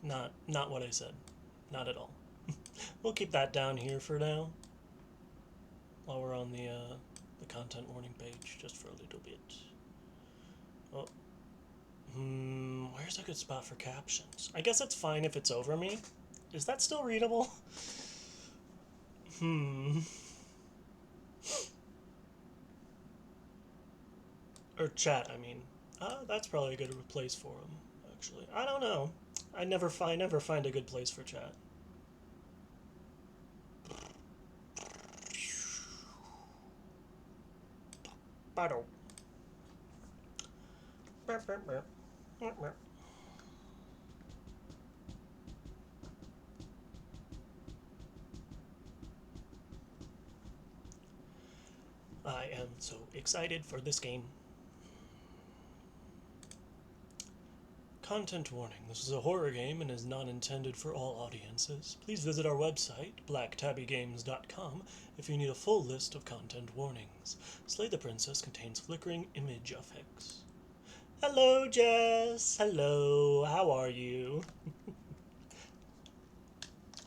Not what I said. Not at all. We'll keep that down here for now, while we're on the content warning page, just for a little bit. Oh, where's a good spot for captions? I guess it's fine if it's over me. Is that still readable? Hmm. Or chat, I mean. That's probably a good place for them, actually. I don't know. I never find a good place for chat. Battle. I am so excited for this game. Content warning. This is a horror game and is not intended for all audiences. Please visit our website, blacktabbygames.com, if you need a full list of content warnings. Slay the Princess contains flickering image effects. Hello, Jess. Hello. How are you?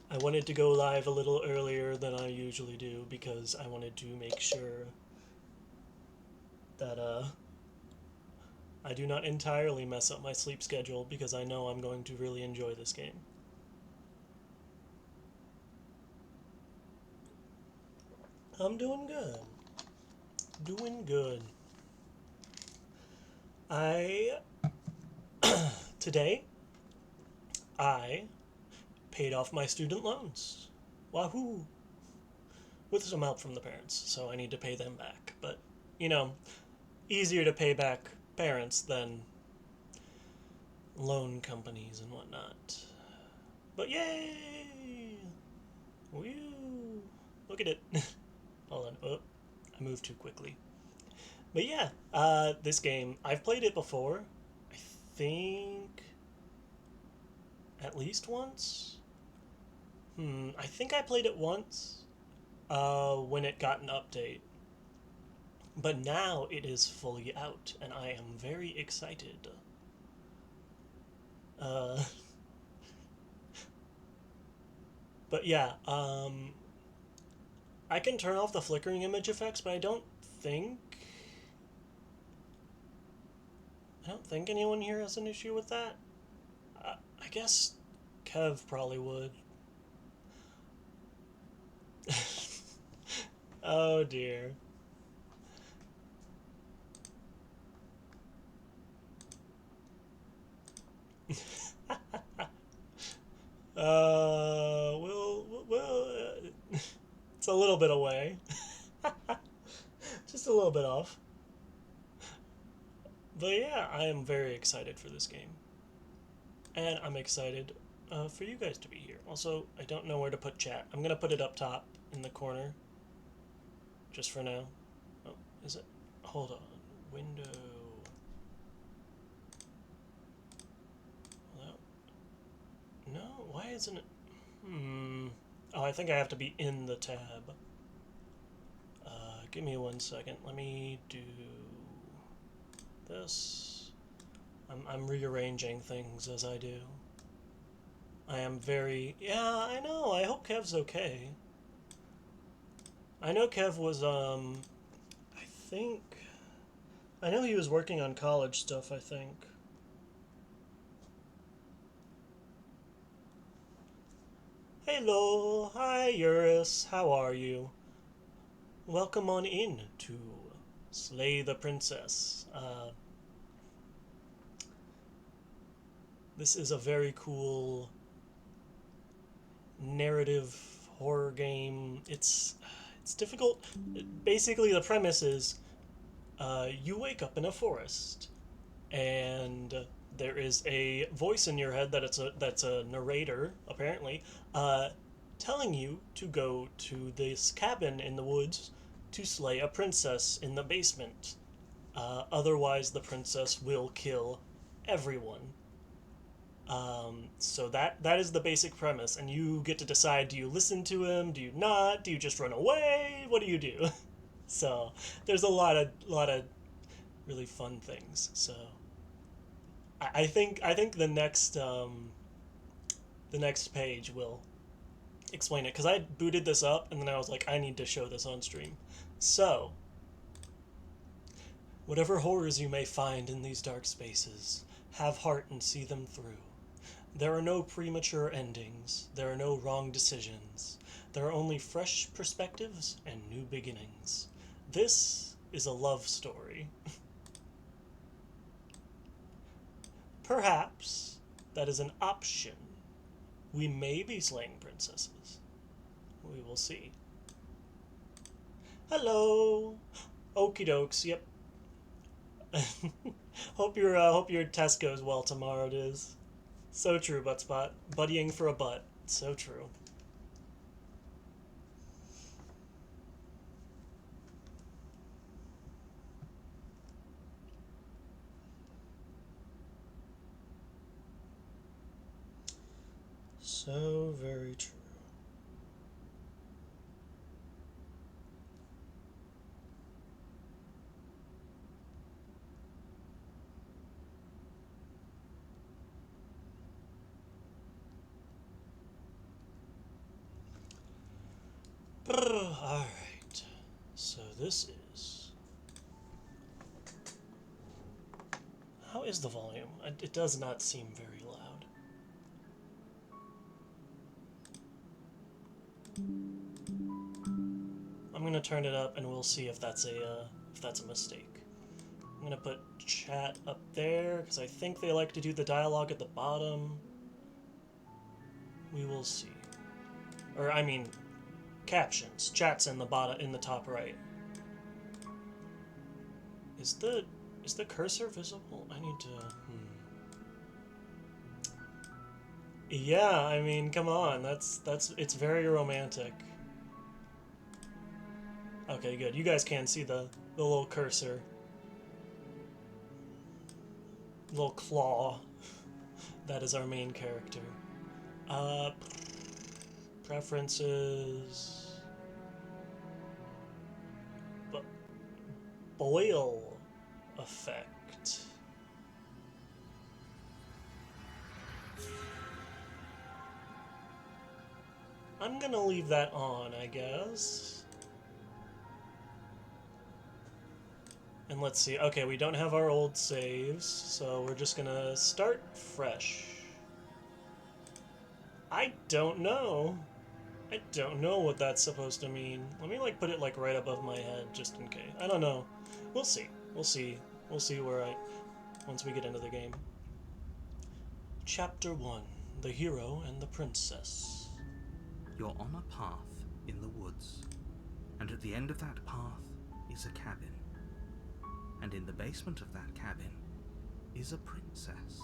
I wanted to go live a little earlier than I usually do because I wanted to make sure that I do not entirely mess up my sleep schedule because I know I'm going to really enjoy this game. I'm doing good. Doing good. I today I paid off my student loans. Wahoo! With some help from the parents, so I need to pay them back. But, you know, easier to pay back parents than loan companies and whatnot. But yay! Woo! Look at it. Hold on. Oh, I moved too quickly. But yeah, this game, I've played it before. I think at least once. I think I played it once when it got an update. But now it is fully out, and I am very excited. Uh, but yeah, I can turn off the flickering image effects, but think I don't think anyone here has an issue with that. I guess Kev probably would. Oh dear. It's a little bit away. Just a little bit off. But yeah, I am very excited for this game. And I'm excited for you guys to be here. Also, I don't know where to put chat. I'm going to put it up top in the corner. Just for now. Oh, is it? Hold on. Window. No, why isn't it? Oh, I think I have to be in the tab. Give me 1 second. Let me do this. I'm rearranging things as I do. I am very... Yeah, I know. I hope Kev's okay. I know Kev was, I think... I know he was working on college stuff, I think. Hello! Hi, Eurus. How are you? Welcome on in to Slay the Princess. This is a very cool narrative horror game. It's difficult. Basically, the premise is you wake up in a forest, and there is a voice in your head that's a narrator apparently, telling you to go to this cabin in the woods to slay a princess in the basement. Otherwise, the princess will kill everyone. So that is the basic premise, and you get to decide: do you listen to him? Do you not? Do you just run away? What do you do? So there's a lot of really fun things. So I think the next the next page will explain it, because I booted this up and then I was like, I need to show this on stream. So, whatever horrors you may find in these dark spaces, have heart and see them through. There are no premature endings, there are no wrong decisions, there are only fresh perspectives and new beginnings. This is a love story. Perhaps that is an option. We may be slaying princesses. We will see. Hello! Okie dokes, yep. hope your test goes well tomorrow, it is. So true, Buttspot. Buddying for a butt. So true. So very true. Alright. So this is... How is the volume? It does not seem very loud. I'm gonna turn it up and we'll see if that's a mistake. I'm gonna put chat up there because I think they like to do the dialogue at the bottom. We will see. Or I mean, captions. Chat's in the bottom, in the top right. Is the cursor visible? I need to. Yeah, I mean, come on. It's very romantic. Okay, good. You guys can see the little cursor. Little claw. That is our main character. Preferences. Boil effect. I'm gonna leave that on, I guess. And let's see. Okay, we don't have our old saves, so we're just gonna start fresh. I don't know. I don't know what that's supposed to mean. Let me like put it like right above my head just in case. I don't know. We'll see. We'll see. We'll see once we get into the game. Chapter 1. The Hero and the Princess. You're on a path in the woods, and at the end of that path is a cabin. And in the basement of that cabin is a princess.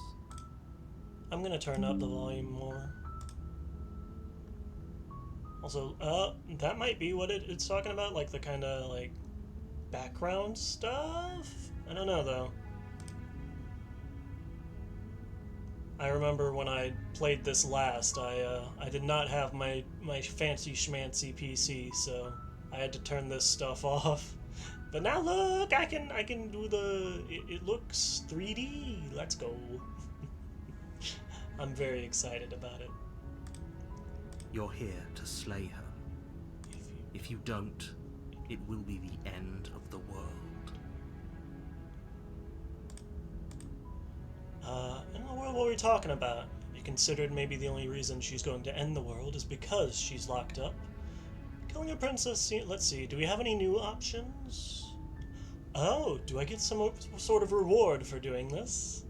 I'm gonna turn up the volume more. Also, that might be what it's talking about, like the kind of like background stuff? I don't know though. I remember when I played this last, I did not have my fancy schmancy PC, so I had to turn this stuff off. But now look, I can do the it looks 3D. Let's go. I'm very excited about it. You're here to slay her. If you don't, it will be the end of the world. In the world, what were we talking about? You considered maybe the only reason she's going to end the world is because she's locked up. Killing a princess, let's see, do we have any new options? Oh, do I get some sort of reward for doing this?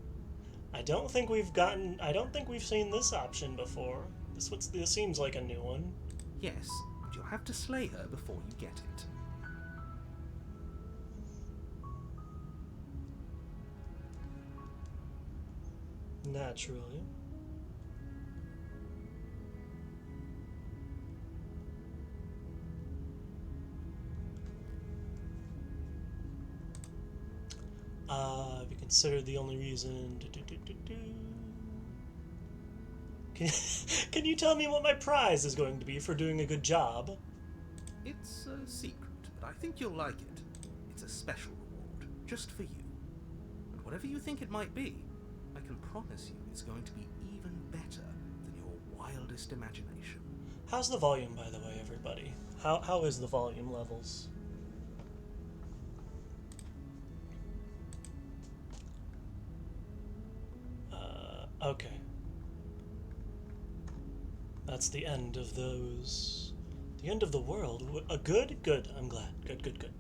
I don't think we've seen this option before. This seems like a new one. Yes, but you'll have to slay her before you get it. Naturally. Have you considered the only reason? Can you tell me what my prize is going to be for doing a good job? It's a secret, but I think you'll like it. It's a special reward, just for you. And whatever you think it might be, I can promise you it's going to be even better than your wildest imagination. How's the volume, by the way, everybody? How is the volume levels? Okay. That's the end of those. The end of the world? Good? Good. I'm glad. Good, good, good.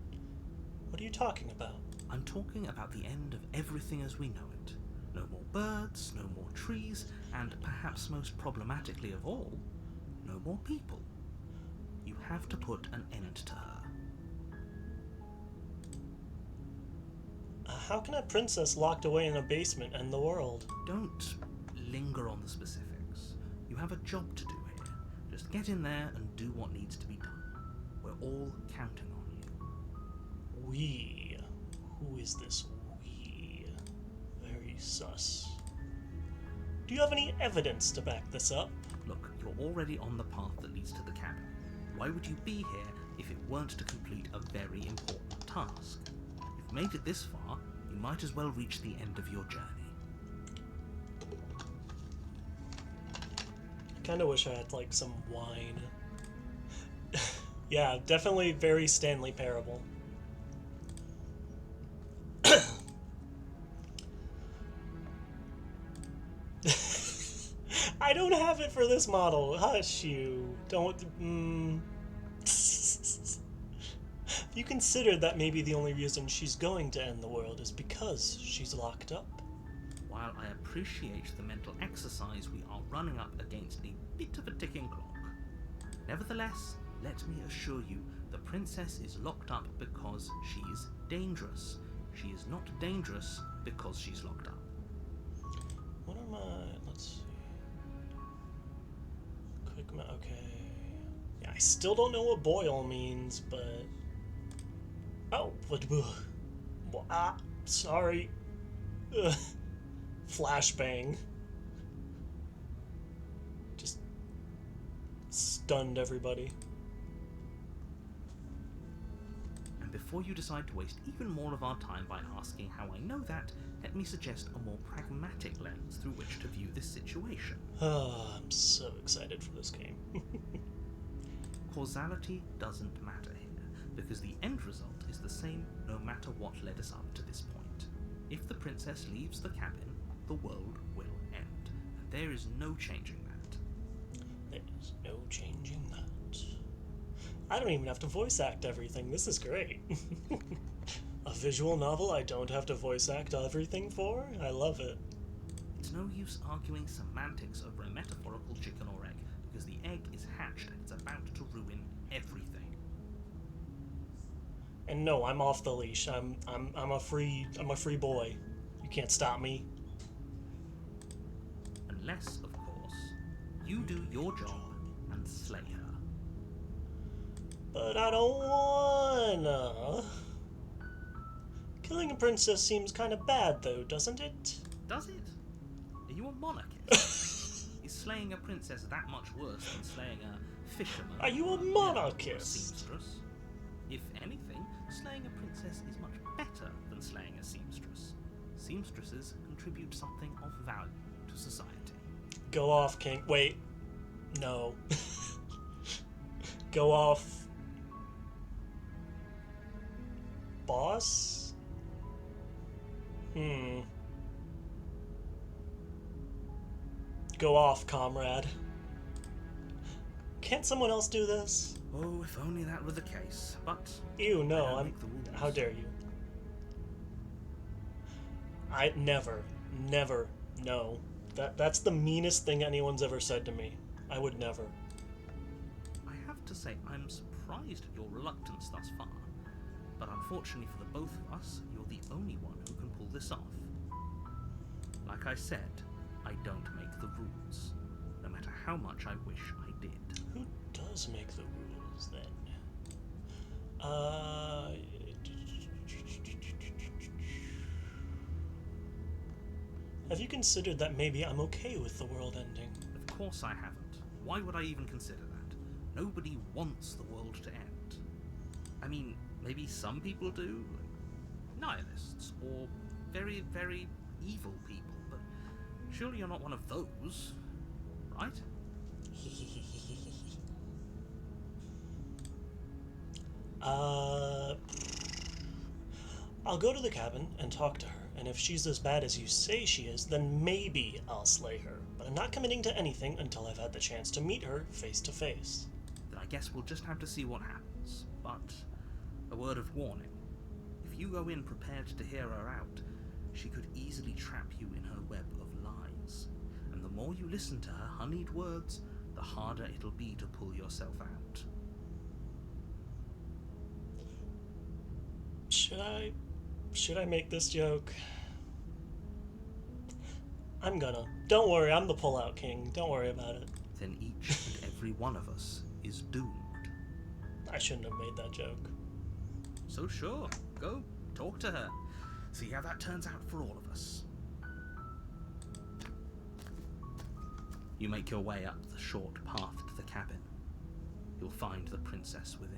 What are you talking about? I'm talking about the end of everything as we know it. No more birds, no more trees, and perhaps most problematically of all, no more people. You have to put an end to her. How can a princess locked away in a basement end the world? Don't linger on the specifics. You have a job to do here. Just get in there and do what needs to be done. We're all counting on you. We. Who is this we? Very sus. Do you have any evidence to back this up? Look, you're already on the path that leads to the cabin. Why would you be here if it weren't to complete a very important task? You've made it this far, you might as well reach the end of your journey. I kinda wish I had, like, some wine. Yeah, definitely very Stanley Parable. I don't have it for this model. Hush you. Don't. You consider that maybe the only reason she's going to end the world is because she's locked up? While I appreciate the mental exercise, we are running up against a bit of a ticking clock. Nevertheless, let me assure you, the princess is locked up because she's dangerous. She is not dangerous because she's locked up. What are my... let's see... okay... Yeah, I still don't know what boil means, but... Oh, sorry. Ugh. Flashbang. Just stunned everybody. And before you decide to waste even more of our time by asking how I know that, let me suggest a more pragmatic lens through which to view this situation. Oh, I'm so excited for this game. Causality doesn't matter here, because the end result is the same no matter what led us up to this point. If the princess leaves the cabin, the world will end, and there is no changing that. There is no changing that. I don't even have to voice act everything. This is great. A visual novel I don't have to voice act everything for? I love it. It's no use arguing semantics over a metaphorical chicken or egg, because the egg is hatched and it's about to ruin everything. And no, I'm off the leash. I'm a free boy. You can't stop me. Unless, of course, you do your job and slay her. But I don't wanna. Killing a princess seems kind of bad, though, doesn't it? Does it? Are you a monarchist? Is slaying a princess that much worse than slaying a fisherman? Are you a or a monarchist? seamstress? If anything, slaying a princess is much better than slaying a seamstress. Seamstresses contribute something of value to society. Go off, King. Wait. No. Go off. Boss? Go off, comrade. Can't someone else do this? Oh, if only that were the case, but... Ew, no, I don't I'm... make the rules. How dare you? I never, no. That's the meanest thing anyone's ever said to me. I would never. I have to say, I'm surprised at your reluctance thus far, but unfortunately for the both of us, you're the only one who can pull this off. Like I said, I don't make the rules, no matter how much I wish I did. Who does make the rules, then? Have you considered that maybe I'm okay with the world ending? Of course I haven't. Why would I even consider that? Nobody wants the world to end. I mean, maybe some people do, like nihilists, or very, very evil people, but surely you're not one of those, right? Uh, I'll go to the cabin and talk to her, and if she's as bad as you say she is, then maybe I'll slay her. But I'm not committing to anything until I've had the chance to meet her face to face. Then I guess we'll just have to see what happens. But a word of warning. If you go in prepared to hear her out, she could easily trap you in her web of lies. And the more you listen to her honeyed words, the harder it'll be to pull yourself out. Should I make this joke? I'm gonna. Don't worry, I'm the pullout king. Don't worry about it. Then each and every one of us is doomed. I shouldn't have made that joke. So sure, go, talk to her. See how that turns out for all of us. You make your way up the short path to the cabin. You'll find the princess within.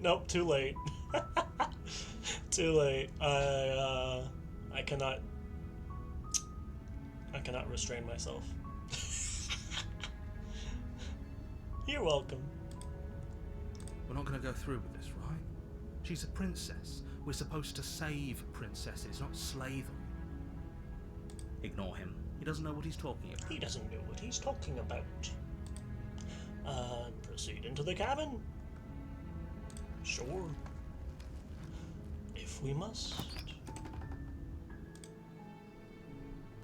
Nope, too late. Too late. I cannot restrain myself. You're welcome. We're not going to go through with this, right? She's a princess. We're supposed to save princesses, not slay them. Ignore him. He doesn't know what he's talking about. He doesn't know what he's talking about. Proceed into the cabin. Sure. If we must.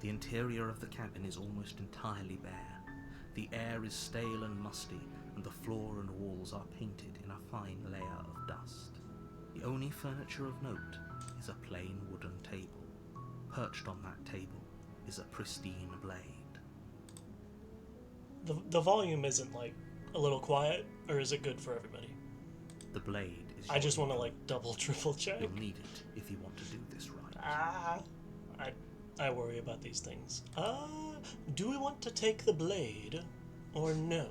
The interior of the cabin is almost entirely bare. The air is stale and musty, and the floor and walls are painted in a fine layer of dust. The only furniture of note is a plain wooden table. Perched on that table is a pristine blade. The volume isn't like a little quiet, or is it good for everybody? The blade is I just want to like double, triple check. You'll need it if you want to do this right. I worry about these things. Do we want to take the blade or no?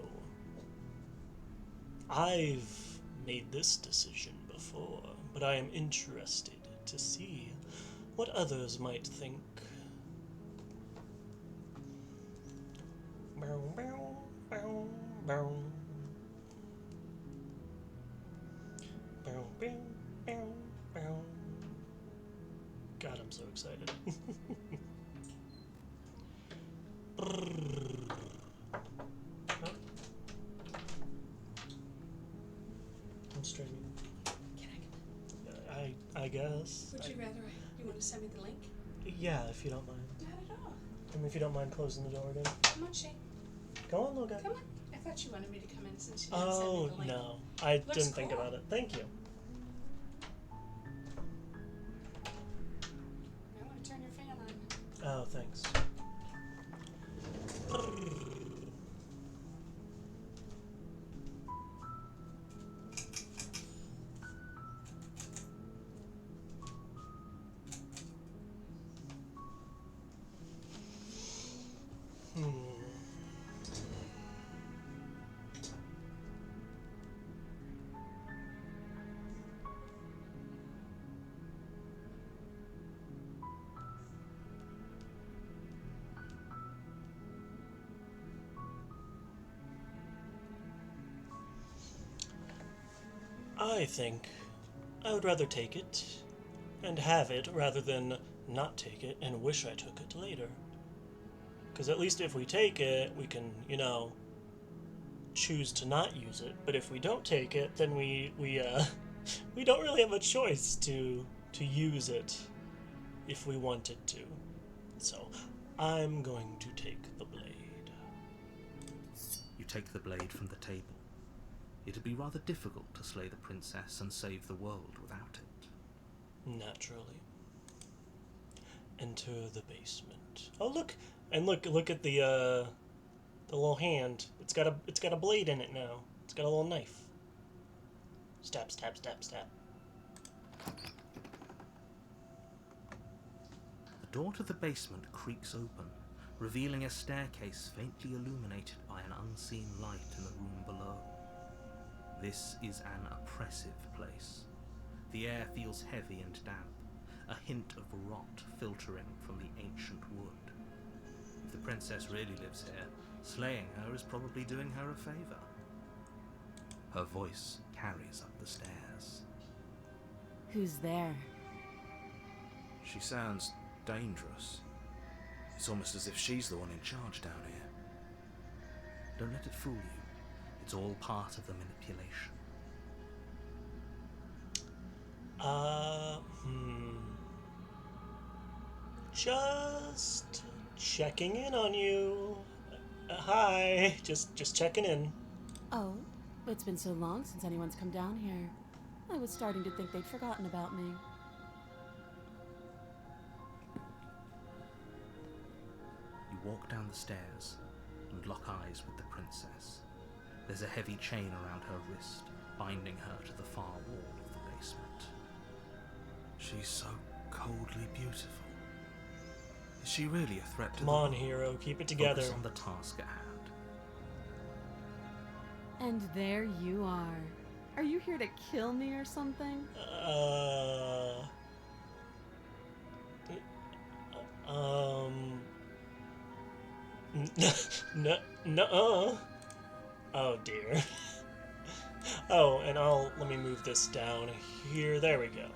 I've made this decision before, but I am interested to see what others might think. Bow, bow, bow, bow. Bow, bow, bow, bow. God, I'm so excited. I'm streaming. I guess. Would you rather you want to send me the link? Yeah, if you don't mind. Not at all. I mean, if you don't mind closing the door again. Come on, Shane. Go on, little guy. Come on. I thought you wanted me to come in since you didn't send me Oh, the link. no. I Looks didn't think cool. about it. Thank you. I want to turn your fan on. Oh, thanks. I think I would rather take it and have it rather than not take it and wish I took it later. Because at least if we take it, we can, choose to not use it. But if we don't take it, then we don't really have a choice to use it if we wanted to. So I'm going to take the blade. You take the blade from the table. It'd be rather difficult to slay the princess and save the world without it. Naturally. Enter the basement. Oh, look! And look at the little hand. It's got a blade in it now. It's got a little knife. Stab, stab, stab, stab. The door to the basement creaks open, revealing a staircase faintly illuminated by an unseen light in the room below. This is an oppressive place. The air feels heavy and damp, a hint of rot filtering from the ancient wood. If the princess really lives here, slaying her is probably doing her a favor. Her voice carries up the stairs. Who's there? She sounds dangerous. It's almost as if she's the one in charge down here. Don't let it fool you. It's all part of the manipulation. Just checking in on you. Hi, just checking in. Oh, it's been so long since anyone's come down here. I was starting to think they'd forgotten about me. You walk down the stairs and lock eyes with the princess. There's a heavy chain around her wrist, binding her to the far wall of the basement. She's so coldly beautiful. Is she really a threat to Come on, hero, keep it together. Focus on the task at hand. And there you are. Are you here to kill me or something? No. Oh dear. Oh, and let me move this down here. There we go.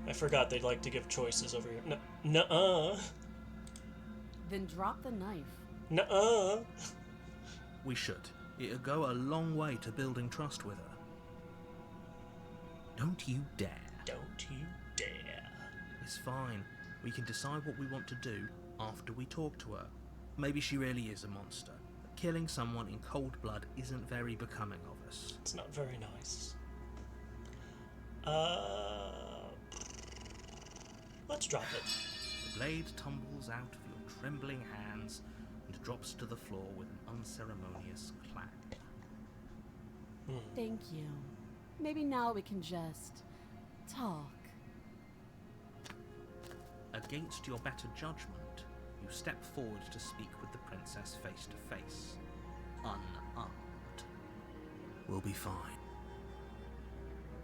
I forgot they'd like to give choices over here. Nuh-uh. Then drop the knife. Nuh-uh. We should. It'll go a long way to building trust with her. Don't you dare. Don't you dare. It's fine. We can decide what we want to do after we talk to her. Maybe she really is a monster. Killing someone in cold blood isn't very becoming of us. It's not very nice. Let's drop it. The blade tumbles out of your trembling hands and drops to the floor with an unceremonious clack. Thank you. Maybe now we can just talk. Against your better judgment, you step forward to speak with the princess face to face, unarmed. We'll be fine.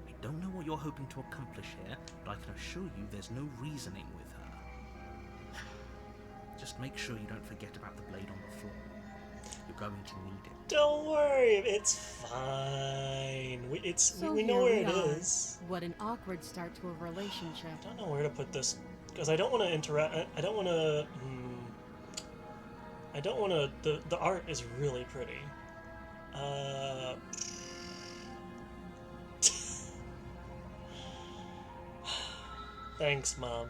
I don't know what you're hoping to accomplish here, but I can assure you there's no reasoning with her. Just make sure you don't forget about the blade on the floor. You're going to need it. Don't worry, it's fine. We know where it is. What an awkward start to a relationship. I don't know where to put this because I don't want to interact. I don't want to. I don't want to. The art is really pretty. Thanks, Mom.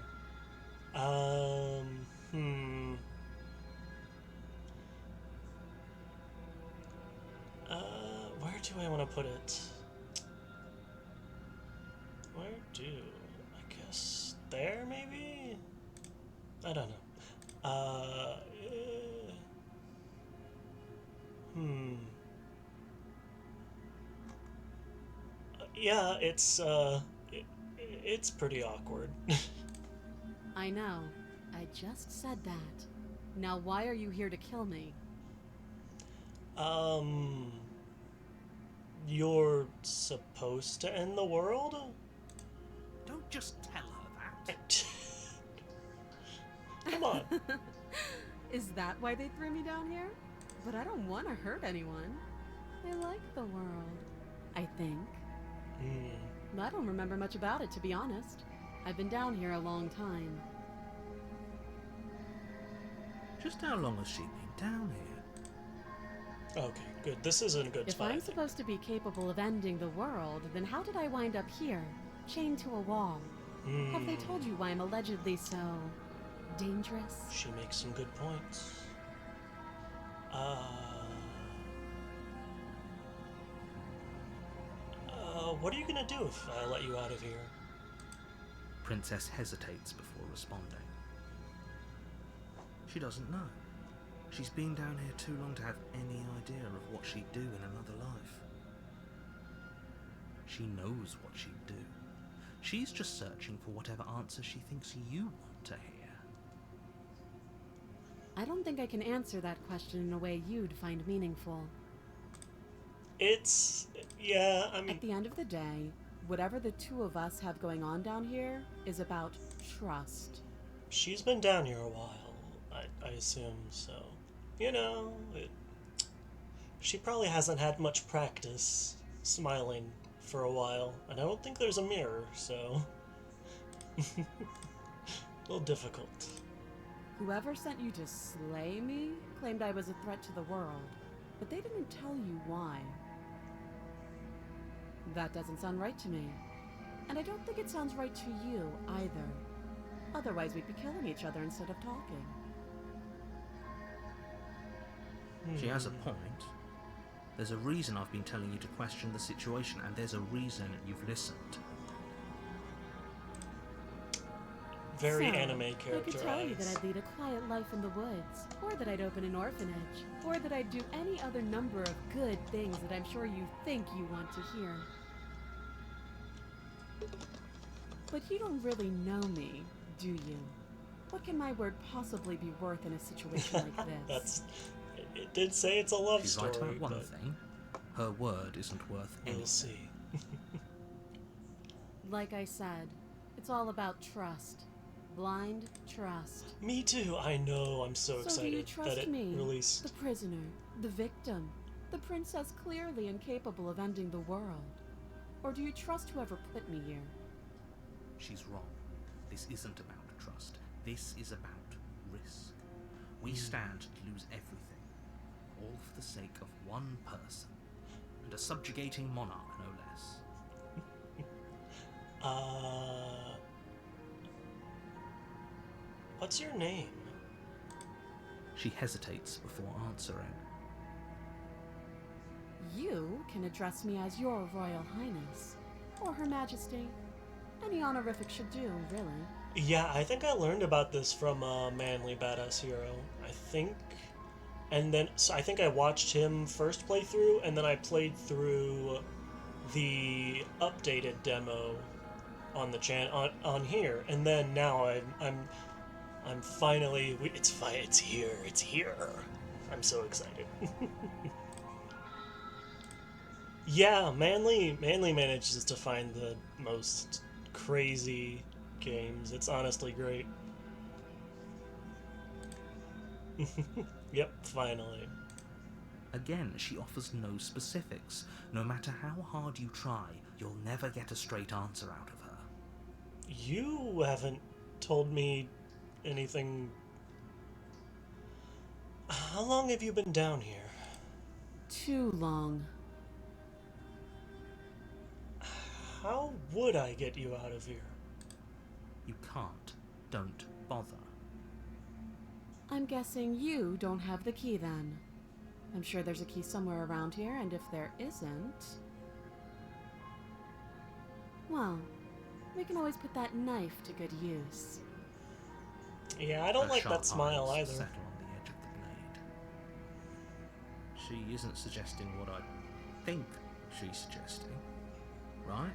Where do I want to put it? Where do? I guess there, maybe? I don't know. Yeah, it's pretty awkward. I know. I just said that. Now why are you here to kill me? You're supposed to end the world? Don't just tell her that. Come on. Is that why they threw me down here? But I don't want to hurt anyone. I like the world, I think. I don't remember much about it, to be honest. I've been down here a long time. Just how long has she been down here? Okay, good. This isn't a good If spot. I'm supposed to be capable of ending the world, then how did I wind up here, chained to a wall? Have they told you why I'm allegedly so dangerous? She makes some good points. What are you gonna do if I let you out of here? Princess hesitates before responding. She doesn't know. She's been down here too long to have any idea of what she'd do in another life. She knows what she'd do. She's just searching for whatever answer she thinks you want to hear. I don't think I can answer that question in a way you'd find meaningful. Yeah, I mean... At the end of the day, Whatever the two of us have going on down here is about trust. She's been down here a while, I assume, so... You know, she probably hasn't had much practice smiling for a while, and I don't think there's a mirror, so... a little difficult. Whoever sent you to slay me claimed I was a threat to the world, but they didn't tell you why. That doesn't sound right to me. And I don't think it sounds right to you, either. Otherwise, we'd be killing each other instead of talking. She has a point. There's a reason I've been telling you to question the situation, and there's a reason you've listened. Very So, anime I character could tell you that eyes. I'd lead a quiet life in the woods, or that I'd open an orphanage, or that I'd do any other number of good things that I'm sure you think you want to hear. But you don't really know me, do you? What can my word possibly be worth in a situation like this? It did say it's a love She's story, right about one but thing. Her word isn't worth anything. we'll see. Like I said, it's all about trust. Blind trust. Me too. I know. I'm so So do you excited trust that it me, released. the prisoner, the victim, the princess clearly incapable of ending the world? Or do you trust whoever put me here? She's wrong. This isn't about trust. This is about risk. We stand to lose everything, all for the sake of one person, and a subjugating monarch, no less. What's your name? She hesitates before answering. You can address me as your Royal Highness, or Her Majesty. Any honorific should do, really. Yeah, I think I learned about this from Manly Badass Hero. I think, and then so I think I watched him first play through, and then I played through the updated demo on the on here, and then now I'm finally it's here, it's here. I'm so excited. Yeah, Manly manages to find the most crazy games. It's honestly great. Yep, finally. Again, she offers no specifics. No matter how hard you try, you'll never get a straight answer out of her. You haven't told me anything. How long have you been down here? Too long. How would I get you out of here? You can't. Don't bother. I'm guessing you don't have the key then. I'm sure there's a key somewhere around here, and if there isn't... well, we can always put that knife to good use. Yeah, I don't Her like sharp that smile eyes either. settle on the edge of the blade. She isn't suggesting what I think she's suggesting, right?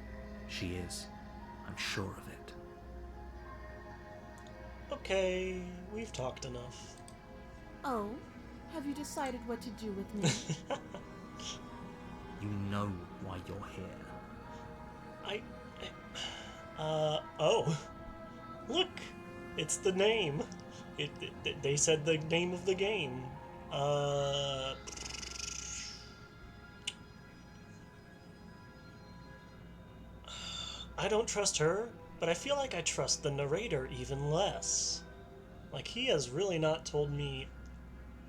She is. I'm sure of it. Okay, we've talked enough. Oh, have you decided what to do with me? You know why you're here. Oh. Look! It's the name. They said the name of the game. I don't trust her, but I feel like I trust the narrator even less. Like, he has really not told me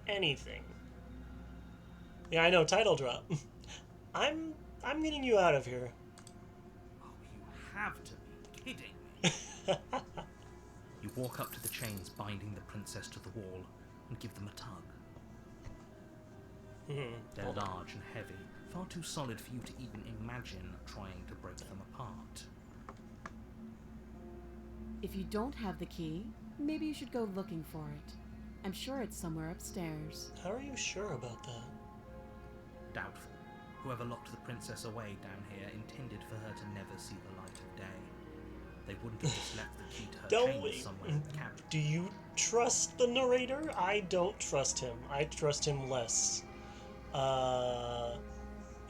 anything. Yeah, I know, title drop. I'm getting you out of here. Oh, you have to be kidding me. You walk up to the chains binding the princess to the wall and give them a tug. They're large and heavy, far too solid for you to even imagine trying to break them apart. If you don't have the key, maybe you should go looking for it. I'm sure it's somewhere upstairs. How are you sure about that? Doubtful. Whoever locked the princess away down here intended for her to never see the light of day. They wouldn't have just left the key to her chains somewhere in the cabin. Do you trust the narrator? I don't trust him. I trust him less.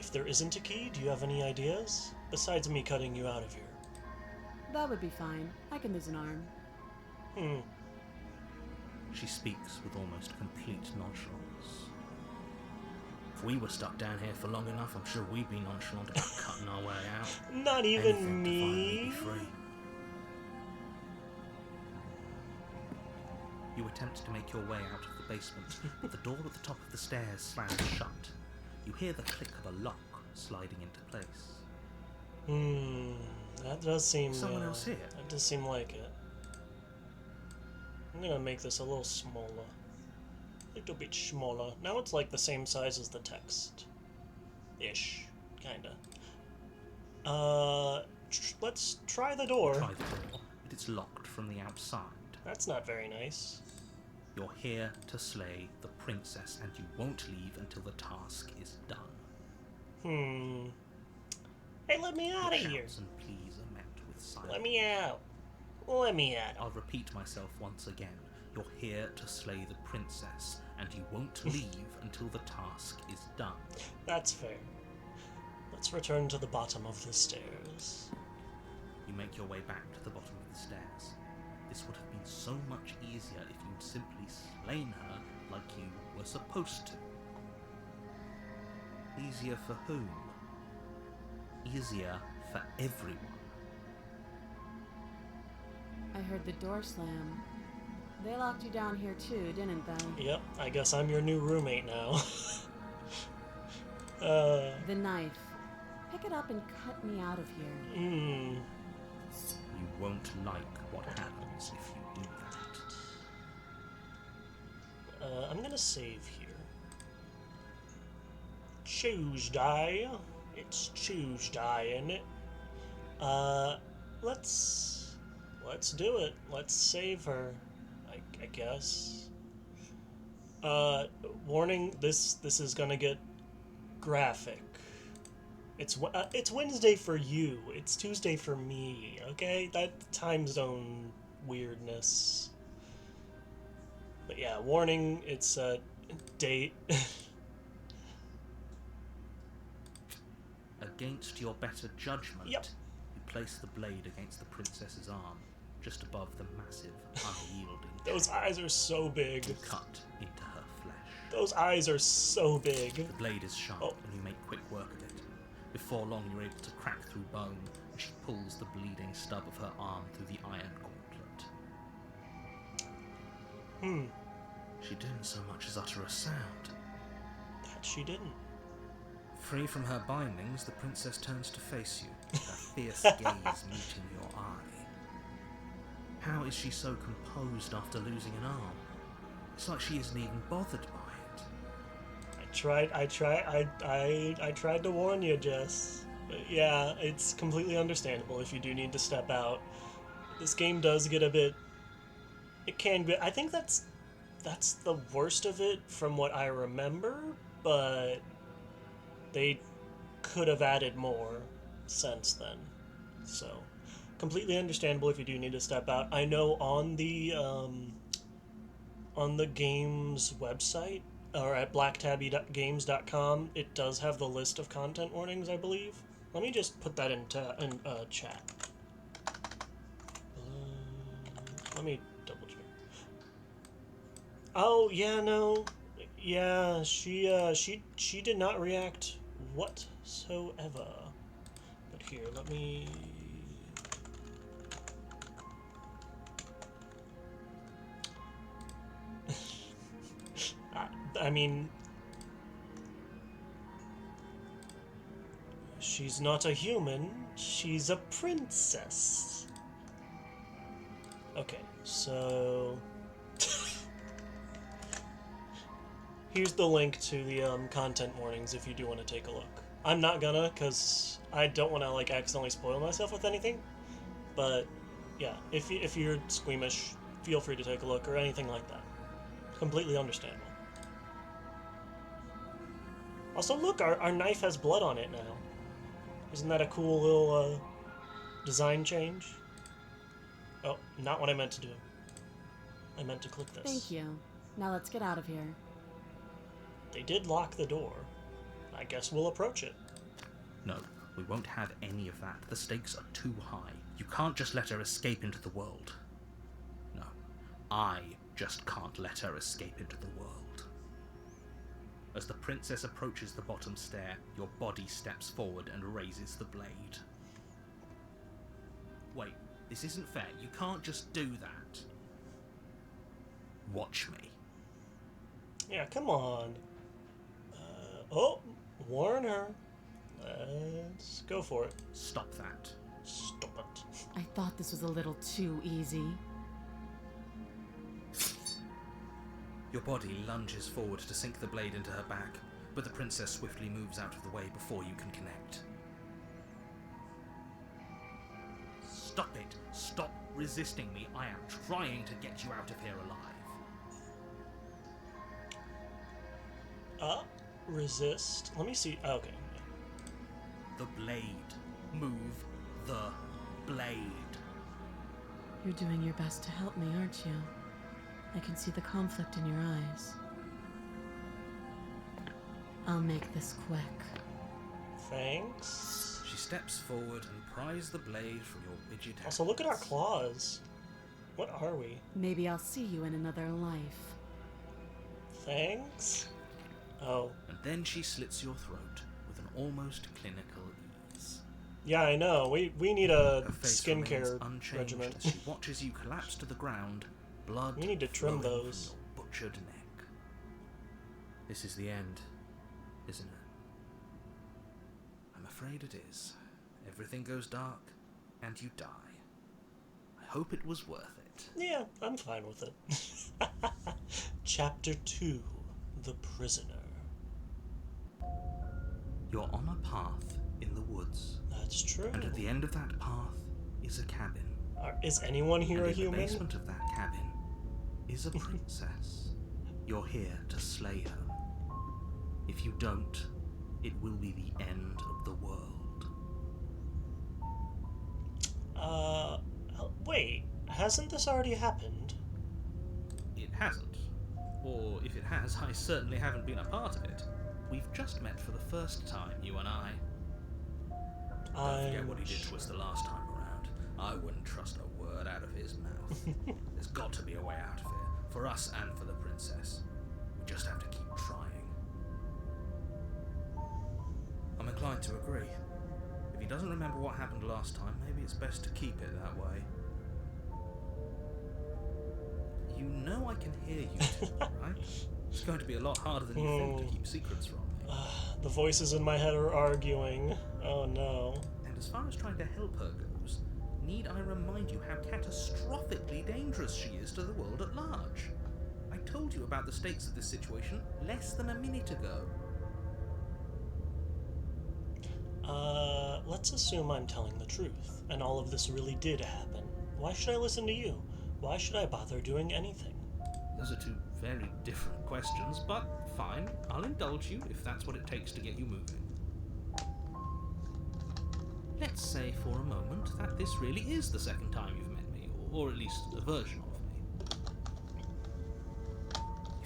If there isn't a key, do you have any ideas? besides me cutting you out of here? That would be fine. I can lose an arm. She speaks with almost complete nonchalance. If we were stuck down here for long enough, I'm sure we'd be nonchalant about cutting our way out. Not even Anything to finally be me. free. You attempt to make your way out of the basement, but the door at the top of the stairs slams shut. You hear the click of a lock sliding into place. That does seem... Someone else here? That does seem like it. I'm gonna make this a little smaller. A little bit smaller. Now it's like the same size as the text. Ish. Kinda. Let's try the door. Try the door, but it's locked from the outside. That's not very nice. You're here to slay the princess, and you won't leave until the task is done. Hey, let me out of Your here. shouts and pleas are met with silence. Let me out. Let me out. I'll repeat myself once again. You're here to slay the princess, and you won't leave until the task is done. That's fair. Let's return to the bottom of the stairs. You make your way back to the bottom of the stairs. This would have been so much easier if you'd simply slain her like you were supposed to. Easier for whom? Easier for everyone. I heard the door slam. They locked you down here too, didn't they? Yep, I guess I'm your new roommate now. The knife. Pick it up and cut me out of here. You won't like what happens if you do that. I'm gonna save here. Tuesday. It's Tuesday, isn't it? Let's do it. Let's save her. I guess. Warning. This is gonna get graphic. It's Wednesday for you. It's Tuesday for me. Okay, that time zone weirdness. But yeah, warning. It's a date. Against your better judgment, Yep. you place the blade against the princess's arm, just above the massive, unyielding Those eyes are so big. you cut into her flesh. Those eyes are so big. The blade is sharp, Oh. and you make quick work of it. Before long, you're able to crack through bone, and she pulls the bleeding stub of her arm through the iron gauntlet. She didn't so much as utter a sound. That she didn't. Free from her bindings, the princess turns to face you, her fierce gaze meeting your eye. How is she so composed after losing an arm? It's like she isn't even bothered by it. I tried to warn you, Jess. But yeah, it's completely understandable if you do need to step out. This game does get a bit... It can be... I think that's the worst of it from what I remember, but they could have added more since then. So, completely understandable if you do need to step out. I know on the game's website, or at blacktabbygames.com, it does have the list of content warnings, I believe. Let me just put that in chat. Let me double check. Oh, yeah, no. Yeah, she did not react whatsoever. But here, let me... I mean... She's not a human, she's a princess. Okay, so... Here's the link to the content warnings if you do want to take a look. I'm not gonna, because I don't want to like accidentally spoil myself with anything. But yeah, if you're squeamish, feel free to take a look or anything like that. Completely understandable. Also, look, our knife has blood on it now. Isn't that a cool little design change? Oh, not what I meant to do. I meant to click this. Thank you. Now let's get out of here. They did lock the door. I guess we'll approach it. No, We won't have any of that. The stakes are too high. You can't just let her escape into the world. No, I just can't let her escape into the world. As the princess approaches the bottom stair, your body steps forward and raises the blade. Wait, this isn't fair. You can't just do that. Watch me. Yeah, come on. Oh, warn her. Let's go for it. Stop that. Stop it. I thought this was a little too easy. Your body lunges forward to sink the blade into her back, but the princess swiftly moves out of the way before you can connect. Stop it! Stop resisting me. I am trying to get you out of here alive. Resist. Let me see. Okay. The blade. Move the blade. You're doing your best to help me, aren't you? I can see the conflict in your eyes. I'll make this quick. Thanks. She steps forward and pries the blade from your rigid hands. Also, look at our claws. What are we? Maybe I'll see you in another life. Thanks. Oh. And then she slits your throat with an almost clinical ease. Yeah, I know. We need a Her face skincare remains unchanged regimen. as she watches you collapse to the ground, blood We need to trim flowing those. from your butchered neck. This is the end, isn't it? I'm afraid it is. Everything goes dark, and you die. I hope it was worth it. Yeah, I'm fine with it. Chapter 2. The Prisoner. You're on a path in the woods, That's true. and at the end of that path is a cabin. Is anyone here And a in the human? basement of that cabin is a princess. You're here to slay her. If you don't, it will be the end of the world. Wait. Hasn't this already happened? It hasn't. Or if it has, I certainly haven't been a part of it. We've just met for the first time, you and I. Don't forget what he did to us the last time around. I wouldn't trust a word out of his mouth. There's got to be a way out of here, for us and for the princess. We just have to keep trying. I'm inclined to agree. If he doesn't remember what happened last time, maybe it's best to keep it that way. You know I can hear you two, right? It's going to be a lot harder than you think to keep secrets from me. The voices in my head are arguing. Oh no. And as far as trying to help her goes, need I remind you how catastrophically dangerous she is to the world at large? I told you about the stakes of this situation less than a minute ago. Let's assume I'm telling the truth, and all of this really did happen. Why should I listen to you? Why should I bother doing anything? Those are two very different questions, but fine, I'll indulge you if that's what it takes to get you moving. Let's say for a moment that this really is the second time you've met me, or at least a version of me.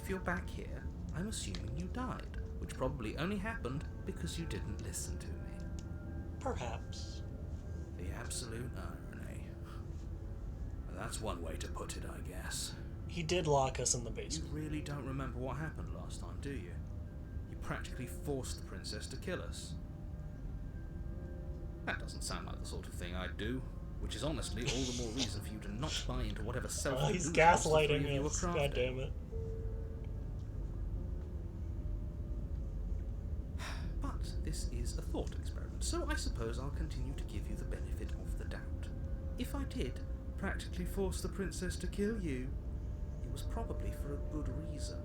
If you're back here, I'm assuming you died, which probably only happened because you didn't listen to me. Perhaps. The absolute irony. Well, that's one way to put it, I guess. He did lock us in the You basement. really don't remember what happened last time, do you? You practically forced the princess to kill us. That doesn't sound like the sort of thing I'd do, which is honestly all the more reason for you to not buy into whatever He's self-delusions the three gaslighting of you were us. crafting. God damn it. But this is a thought experiment, so I suppose I'll continue to give you the benefit of the doubt. If I did practically force the princess to kill you, it was probably for a good reason.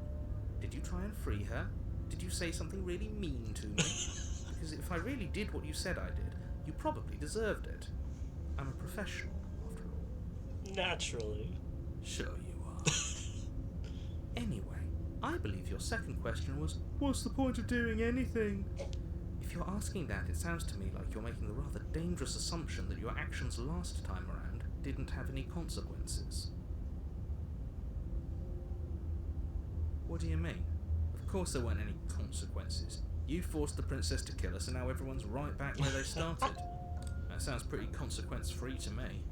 Did you try and free her? Did you say something really mean to me? Because if I really did what you said I did, you probably deserved it. I'm a professional, after all. Naturally. Sure you are. Anyway, I believe your second question was, what's the point of doing anything? If you're asking that, it sounds to me like you're making the rather dangerous assumption that your actions last time around didn't have any consequences. What do you mean? Of course there weren't any consequences. You forced the princess to kill us, and now everyone's right back where they started. That sounds pretty consequence-free to me.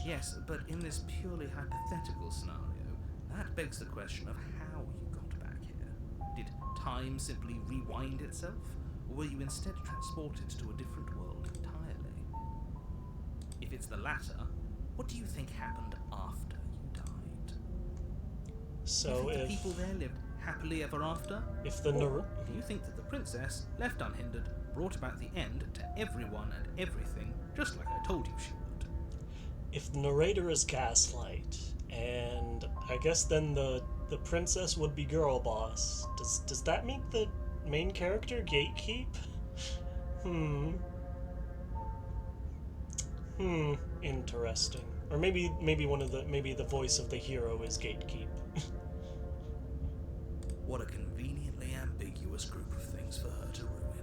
Yes, but in this purely hypothetical scenario, that begs the question of how you got back here. Did time simply rewind itself, or were you instead transported to a different world entirely? If it's the latter, what do you think happened after you died? So Do you think if the people there lived happily ever after? if the Or do you think that the princess, left unhindered, brought about the end to everyone and everything, just like I told you she would? if the narrator is Gaslight, and I guess then the princess would be Girl Boss, does that make the main character Gatekeep? Interesting. Or maybe the voice of the hero is Gatekeep. What a conveniently ambiguous group of things for her to ruin.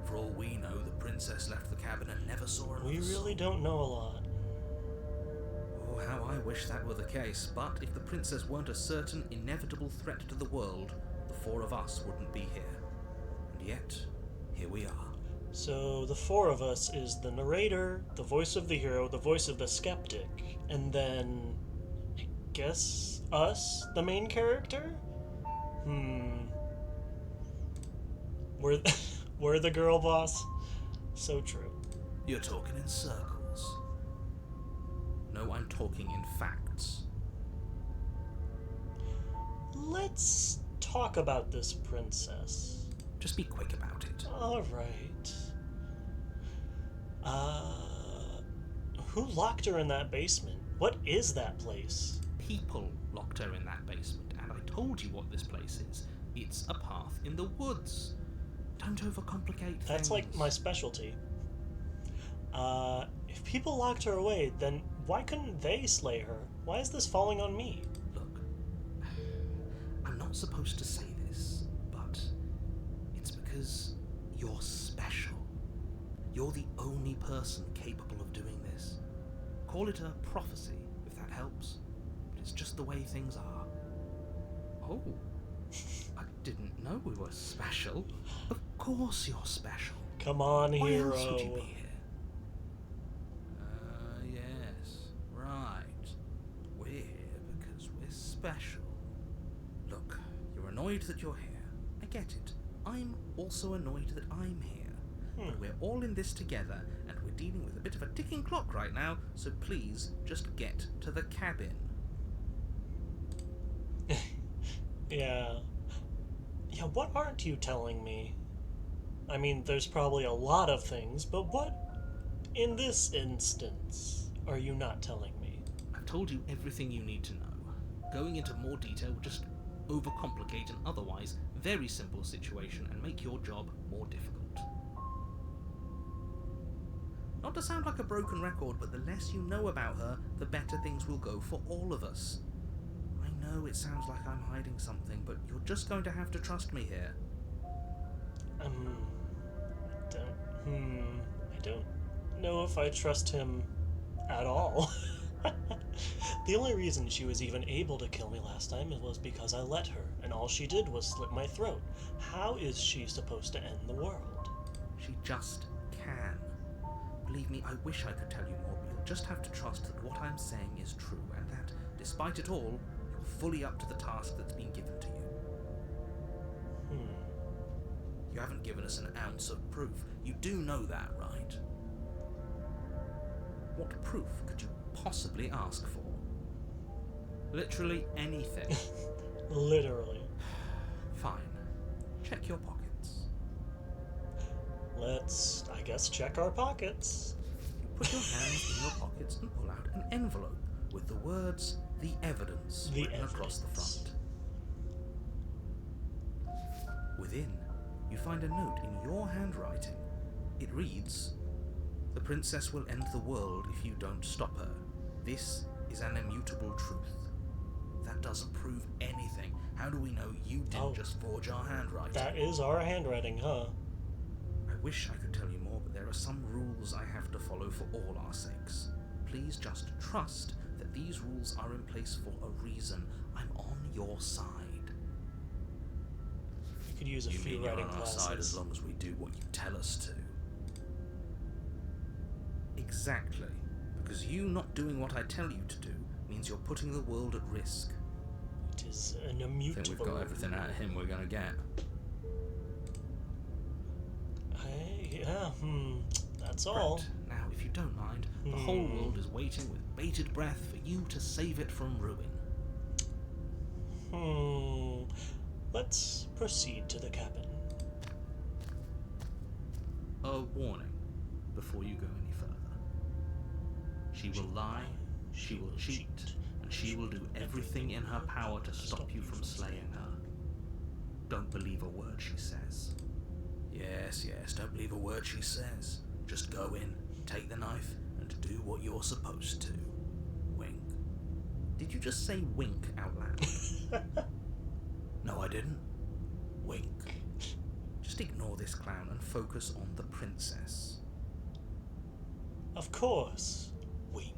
For all we know, the princess left the cabin and never saw another We really soul. don't know a lot. Oh, how I wish that were the case, But if the princess weren't a certain, inevitable threat to the world, the four of us wouldn't be here. and yet, here we are. So the four of us is the narrator, the voice of the hero, the voice of the skeptic, and then I guess us, the main character? We're we're the girl boss. So true. You're talking in circles. No, I'm talking in facts. Let's talk about this princess. Just be quick about it. All right. Who locked her in that basement? What is that place? People locked her in that basement, and I told you what this place is. It's a path in the woods. Don't overcomplicate things. That's like my specialty. If people locked her away, then why couldn't they slay her? Why is this falling on me? Look, I'm not supposed to say this, but it's because you're special. You're the only person capable of doing this. Call it a prophecy, if that helps. But it's just the way things are. Oh, I didn't know we were special. Of course you're special. Come on, Why hero. else would you be here? Yes, right. We're here because we're special. Look, you're annoyed that you're here. I get it. I'm also annoyed that I'm here. But we're all in this together, and we're dealing with a bit of a ticking clock right now, so please just get to the cabin. Yeah. Yeah, what aren't you telling me? I mean, there's probably a lot of things, but what, in this instance, are you not telling me? I've told you everything you need to know. Going into more detail would just overcomplicate an otherwise very simple situation and make your job more difficult. Not to sound like a broken record, but the less you know about her, the better things will go for all of us. I know it sounds like I'm hiding something, but you're just going to have to trust me here. I don't know if I trust him at all. The only reason she was even able to kill me last time was because I let her, and all she did was slit my throat. How is she supposed to end the world? She just can. Believe me, I wish I could tell you more, but you'll just have to trust that what I'm saying is true, and that, despite it all, you're fully up to the task that's been given to you. You haven't given us an ounce of proof. You do know that, right? What proof could you possibly ask for? Literally anything. Literally. Fine. Check your pockets. Let's, I guess, check our pockets. You put your hands in your pockets and pull out an envelope with the words, "The Evidence," written across the front. Within, you find a note in your handwriting. It reads, "The princess will end the world if you don't stop her. This is an immutable truth." That doesn't prove anything. How do we know you didn't just forge our handwriting? That is our handwriting, huh? I wish I could tell you more, but there are some rules I have to follow for all our sakes. Please just trust that these rules are in place for a reason. I'm on your side. could use a You few mean you're writing on our classes. side as long as we do what you tell us to? Exactly. Because you not doing what I tell you to do means you're putting the world at risk. It is an I immutable. think we've got everything out of him we're gonna get. That's all. Correct. Now, if you don't mind, the whole world is waiting with bated breath for you to save it from ruin. Let's proceed to the cabin. A warning before you go any further. She will lie, she will cheat, and she will do everything in her power to stop you from slaying her. Don't believe a word she says. Yes, don't believe a word she says. Just go in, take the knife, and do what you're supposed to. Wink. Did you just say wink out loud? No, I didn't. Wink. Just ignore this clown and focus on the princess. Of course. Wink.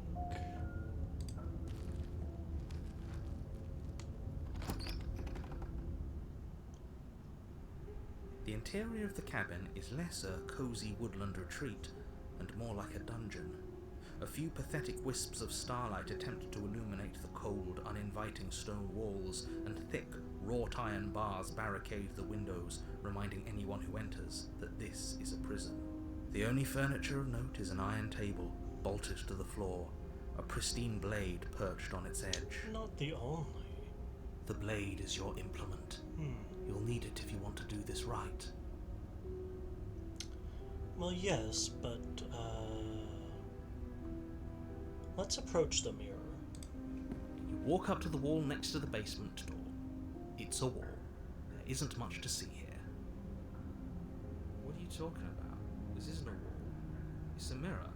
The interior of the cabin is less a cozy woodland retreat and more like a dungeon. A few pathetic wisps of starlight attempt to illuminate the cold, uninviting stone walls, and thick, wrought iron bars barricade the windows, reminding anyone who enters that this is a prison. The only furniture of note is an iron table, bolted to the floor, a pristine blade perched on its edge. Not the only. The blade is your implement. You'll need it if you want to do this right. Well, yes, but, let's approach the mirror. You walk up to the wall next to the basement door. It's a wall. There isn't much to see here. What are you talking about? This isn't a wall. It's a mirror.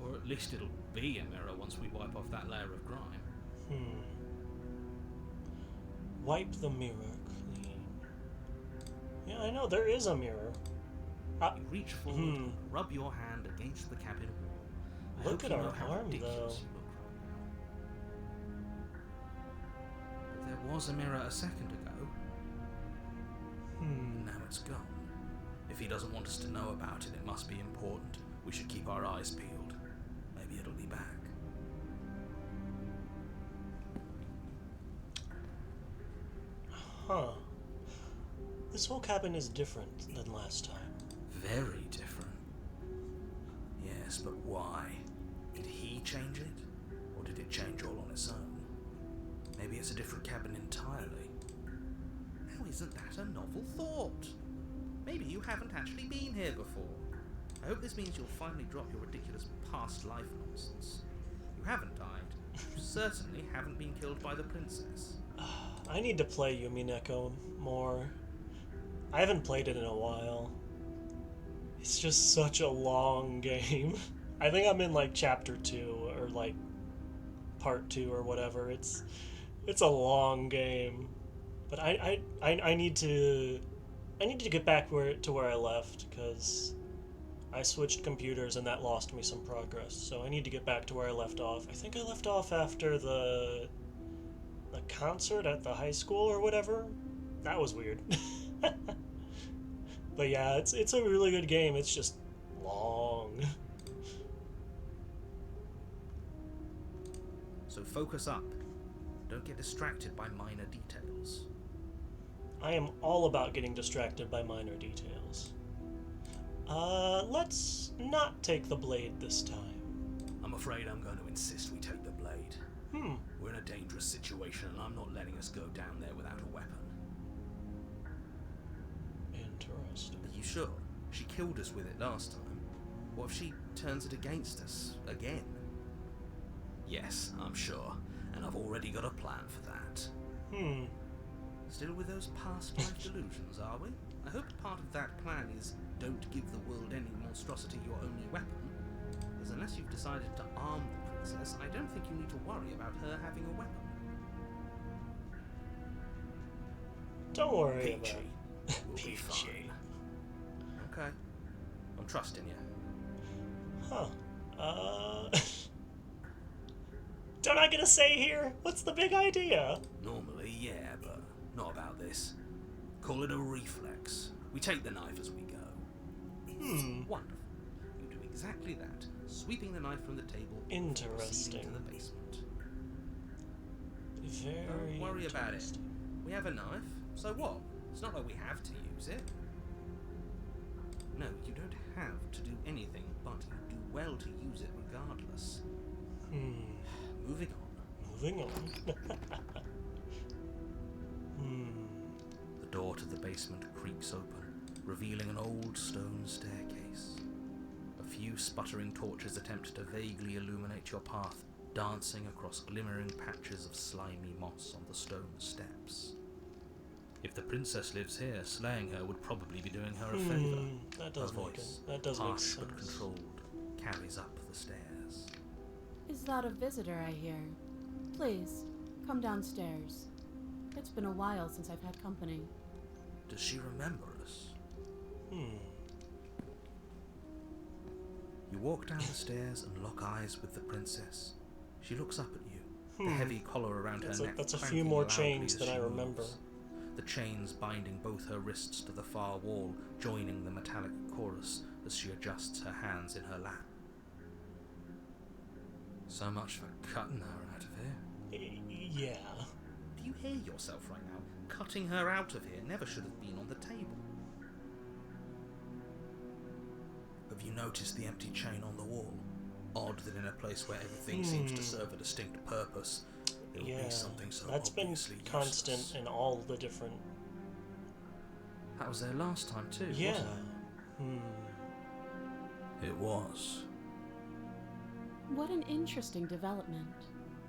Or at least it'll be a mirror once we wipe off that layer of grime. Wipe the mirror clean. Yeah, I know, there is a mirror. You reach forward and rub your hand against the cabin wall. I Look hope at you know our how arm, ridiculous though. you look right now. But there was a mirror a second ago. Now it's gone. If he doesn't want us to know about it, it must be important. We should keep our eyes peeled. Maybe it'll be back. Huh. This whole cabin is different than last time. Very different. Yes, but why? Did he change it? Or did it change all on its own? Maybe it's a different cabin entirely. Now isn't that a novel thought? Maybe you haven't actually been here before. I hope this means you'll finally drop your ridiculous past life nonsense. You haven't died. You certainly haven't been killed by the princess. I need to play Yumi Neko more. I haven't played it in a while. It's just such a long game. I think I'm in like chapter 2 or like part 2 or whatever. It's a long game. But I need to get back to where I left, because I switched computers and that lost me some progress. So I need to get back to where I left off. I think I left off after the concert at the high school or whatever. That was weird. But yeah, it's a really good game. It's just long. So focus up. Don't get distracted by minor details. I am all about getting distracted by minor details. Let's not take the blade this time. I'm afraid I'm going to insist we take the blade. We're in a dangerous situation and I'm not letting us go down there without a weapon. Interesting. Are you sure? She killed us with it last time. What if she turns it against us again? Yes, I'm sure. And I've already got a plan for that. Still with those past life delusions, are we? I hope part of that plan is don't give the world any monstrosity your only weapon. Because unless you've decided to arm the princess, I don't think you need to worry about her having a weapon. Don't worry Peachy. about it. We'll be fine. Okay. I'm trusting you. Huh. Don't I get a say here? What's the big idea? Normally, yeah, but not about this. Call it a reflex. We take the knife as we go. Wonderful. You do exactly that, sweeping the knife from the table before proceeding Interesting. to the basement. Very Don't worry about it. interesting. We have a knife, so what? It's not like we have to use it. No, you don't have to do anything, but you do well to use it regardless. Moving on. Moving on. The door to the basement creaks open, revealing an old stone staircase. A few sputtering torches attempt to vaguely illuminate your path, dancing across glimmering patches of slimy moss on the stone steps. If the princess lives here, slaying her would probably be doing her a favour. That Her does make voice, it. That does make harsh sense. but controlled, carries up the stairs. Is that a visitor I hear? Please, come downstairs. It's been a while since I've had company. Does she remember us? You walk down the stairs and lock eyes with the princess. She looks up at you, the heavy collar around her neck. That's a few clanking more loudly chains as than she I moves. remember. The chains binding both her wrists to the far wall, joining the metallic chorus as she adjusts her hands in her lap. So much for cutting her out of here. Yeah. Do you hear yourself right now? Cutting her out of here never should have been on the table. Have you noticed the empty chain on the wall? Odd that in a place where everything seems to serve a distinct purpose, there would Yeah. be something so That's been obviously constant useless. in all the different. That was there last time too, Yeah. wasn't it? It was. What an interesting development.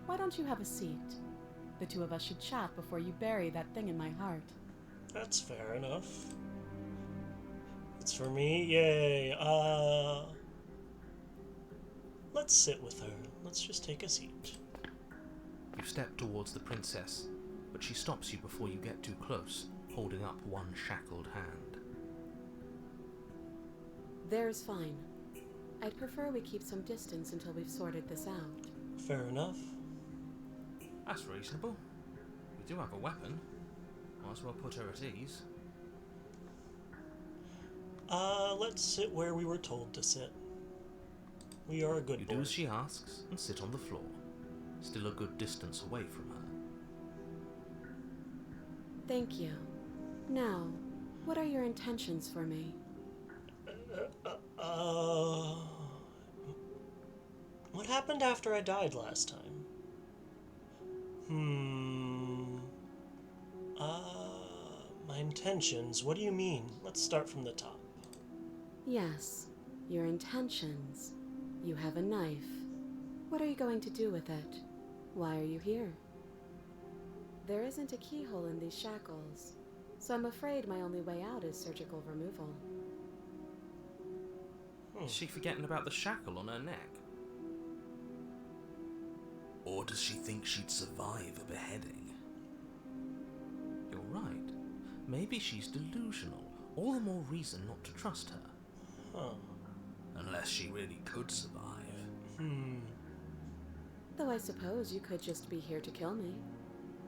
Why don't you have a seat? The two of us should chat before you bury that thing in my heart. That's fair enough. It's for me. Yay. Let's sit with her. Let's just take a seat. You step towards the princess, but she stops you before you get too close, holding up one shackled hand. There's fine. I'd prefer we keep some distance until we've sorted this out. Fair enough. That's reasonable. We do have a weapon. Might as well put her at ease. Let's sit where we were told to sit. We are a good You boy. do as she asks and sit on the floor, still a good distance away from her. Thank you. Now, what are your intentions for me? What happened after I died last time? My intentions, what do you mean? Let's start from the top. Yes, your intentions. You have a knife. What are you going to do with it? Why are you here? There isn't a keyhole in these shackles, so I'm afraid my only way out is surgical removal. Is she forgetting about the shackle on her neck? Or does she think she'd survive a beheading? You're right. Maybe she's delusional. All the more reason not to trust her. Unless she really could survive. Though I suppose you could just be here to kill me.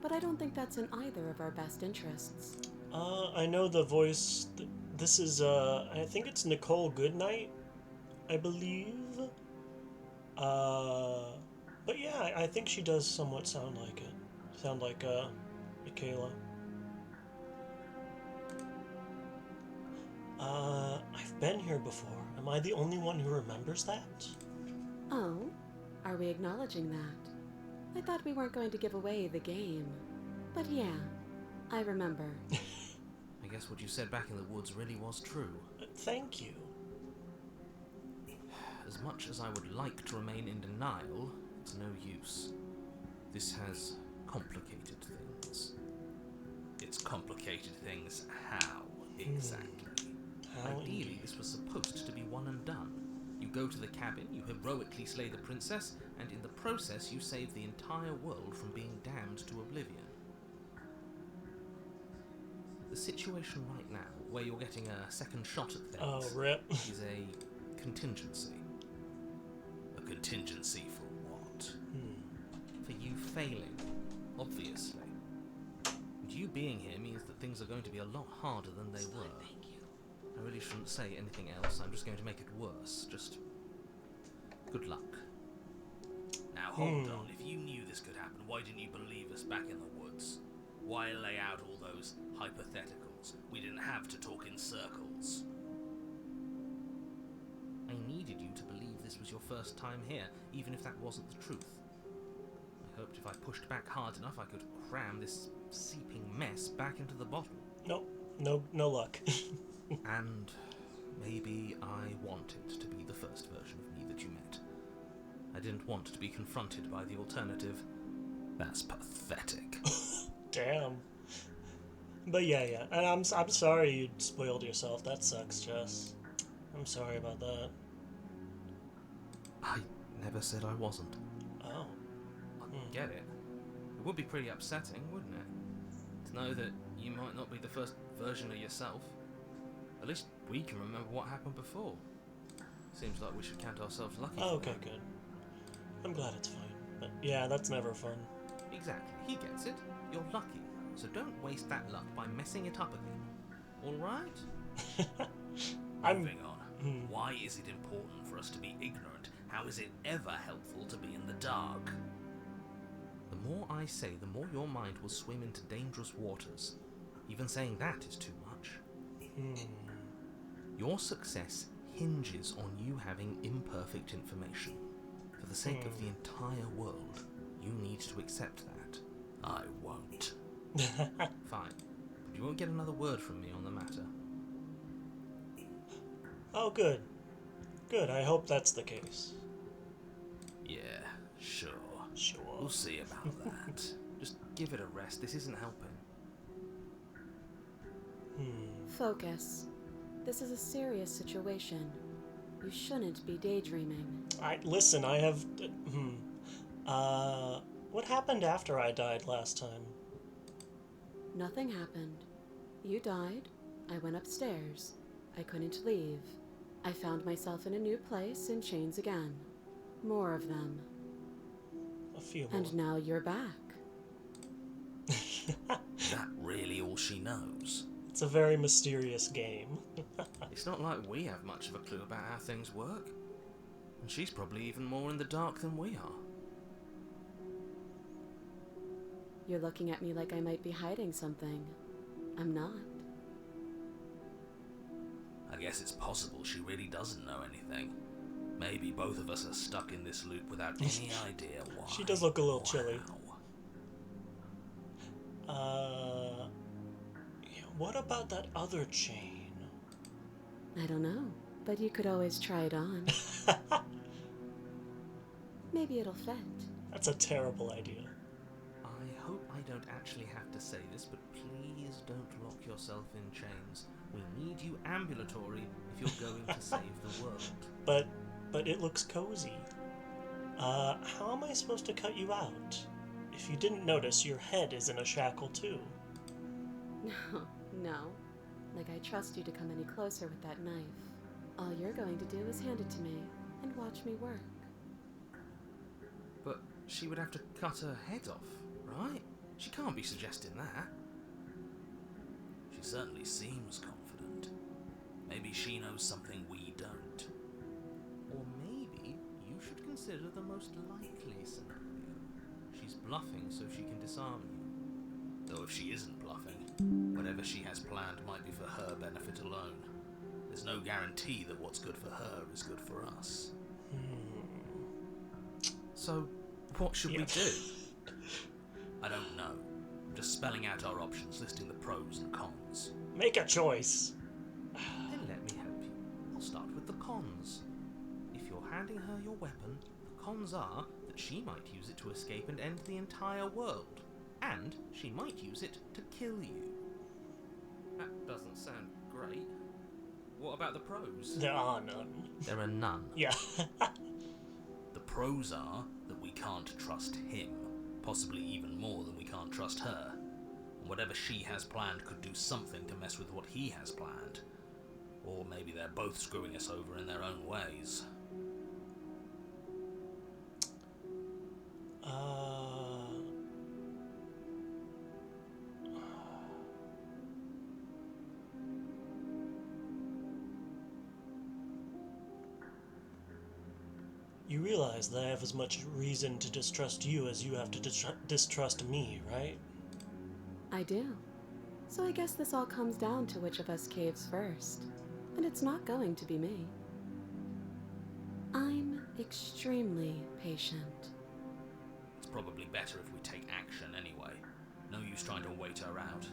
But I don't think that's in either of our best interests. I know the voice. This is, I think it's Nicole Goodnight, I believe. But yeah, I think she does somewhat sound like it. Sound like, Michaela. I've been here before. Am I the only one who remembers that? Oh? Are we acknowledging that? I thought we weren't going to give away the game. But yeah, I remember. I guess what you said back in the woods really was true. Thank you. As much as I would like to remain in denial, it's no use. This has complicated things. It's complicated things how, exactly? How Ideally, indeed. this was supposed to be one and done. You go to the cabin, you heroically slay the princess, and in the process you save the entire world from being damned to oblivion. The situation right now, where you're getting a second shot at things, Oh, rip. is a contingency. A contingency for what? For you failing, obviously. And you being here means that things are going to be a lot harder than they were. Thank you. I really shouldn't say anything else. I'm just going to make it worse. Just good luck. Now hold on. If you knew this could happen, why didn't you believe us back in the woods? Why lay out all those hypotheticals? We didn't have to talk in circles. I needed you to believe this was your first time here, even if that wasn't the truth. I hoped if I pushed back hard enough I could cram this seeping mess back into the bottle. Nope. No luck. And maybe I wanted to be the first version of me that you met. I didn't want to be confronted by the alternative. That's pathetic. Damn. But yeah. And I'm sorry you spoiled yourself. That sucks, Jess. I'm sorry about that. I never said I wasn't. Oh. I get it. It would be pretty upsetting, wouldn't it? To know that you might not be the first version of yourself. At least we can remember what happened before. Seems like we should count ourselves lucky. Oh, for okay, that. good. I'm glad it's fine. But yeah, that's never fun. Exactly. He gets it. You're lucky. So don't waste that luck by messing it up again. Alright? Moving on. Why is it important for us to be ignorant? How is it ever helpful to be in the dark? The more I say, the more your mind will swim into dangerous waters. Even saying that is too much. Your success hinges on you having imperfect information. For the sake of the entire world, you need to accept that. I won't. Fine. But you won't get another word from me on the matter. Oh, good. Good, I hope that's the case. Yeah, sure. Sure. We'll see about that. Just give it a rest. This isn't helping. Focus. This is a serious situation. You shouldn't be daydreaming. Listen, I have... What happened after I died last time? Nothing happened. You died. I went upstairs. I couldn't leave. I found myself in a new place in chains again. More of them. A few more. And now you're back. That really all she knows? It's a very mysterious game. It's not like we have much of a clue about how things work. And she's probably even more in the dark than we are. You're looking at me like I might be hiding something. I'm not. I guess it's possible she really doesn't know anything. Maybe both of us are stuck in this loop without any idea why. She does look a little or chilly. how. Yeah, what about that other chain? I don't know, but you could always try it on. Maybe it'll fit. That's a terrible idea. I hope I don't actually have to say this, but please don't lock yourself in chains. We need you ambulatory if you're going to save the world. But it looks cozy. How am I supposed to cut you out? If you didn't notice, your head is in a shackle too. No. Like I trust you to come any closer with that knife. All you're going to do is hand it to me and watch me work. But she would have to cut her head off, right? She can't be suggesting that. She certainly seems confident. Maybe she knows something we don't. Or maybe you should consider the most likely scenario. She's bluffing so she can disarm you. Though if she isn't bluffing, whatever she has planned might be for her benefit alone. There's no guarantee that what's good for her is good for us. So, what should we do? I don't know. I'm just spelling out our options, listing the pros and cons. Make a choice. Then let me help you. I'll start with the cons. If you're handing her your weapon, the cons are that she might use it to escape and end the entire world. And she might use it to kill you. That doesn't sound great. What about the pros? There are none. There are none. Yeah. The pros are that we can't trust him, possibly even more than we can't trust her. And whatever she has planned could do something to mess with what he has planned. Or maybe they're both screwing us over in their own ways. You realize that I have as much reason to distrust you as you have to distrust me, right? I do. So I guess this all comes down to which of us caves first. And it's not going to be me. I'm extremely patient. It's probably better if we take action anyway. No use trying to wait her out.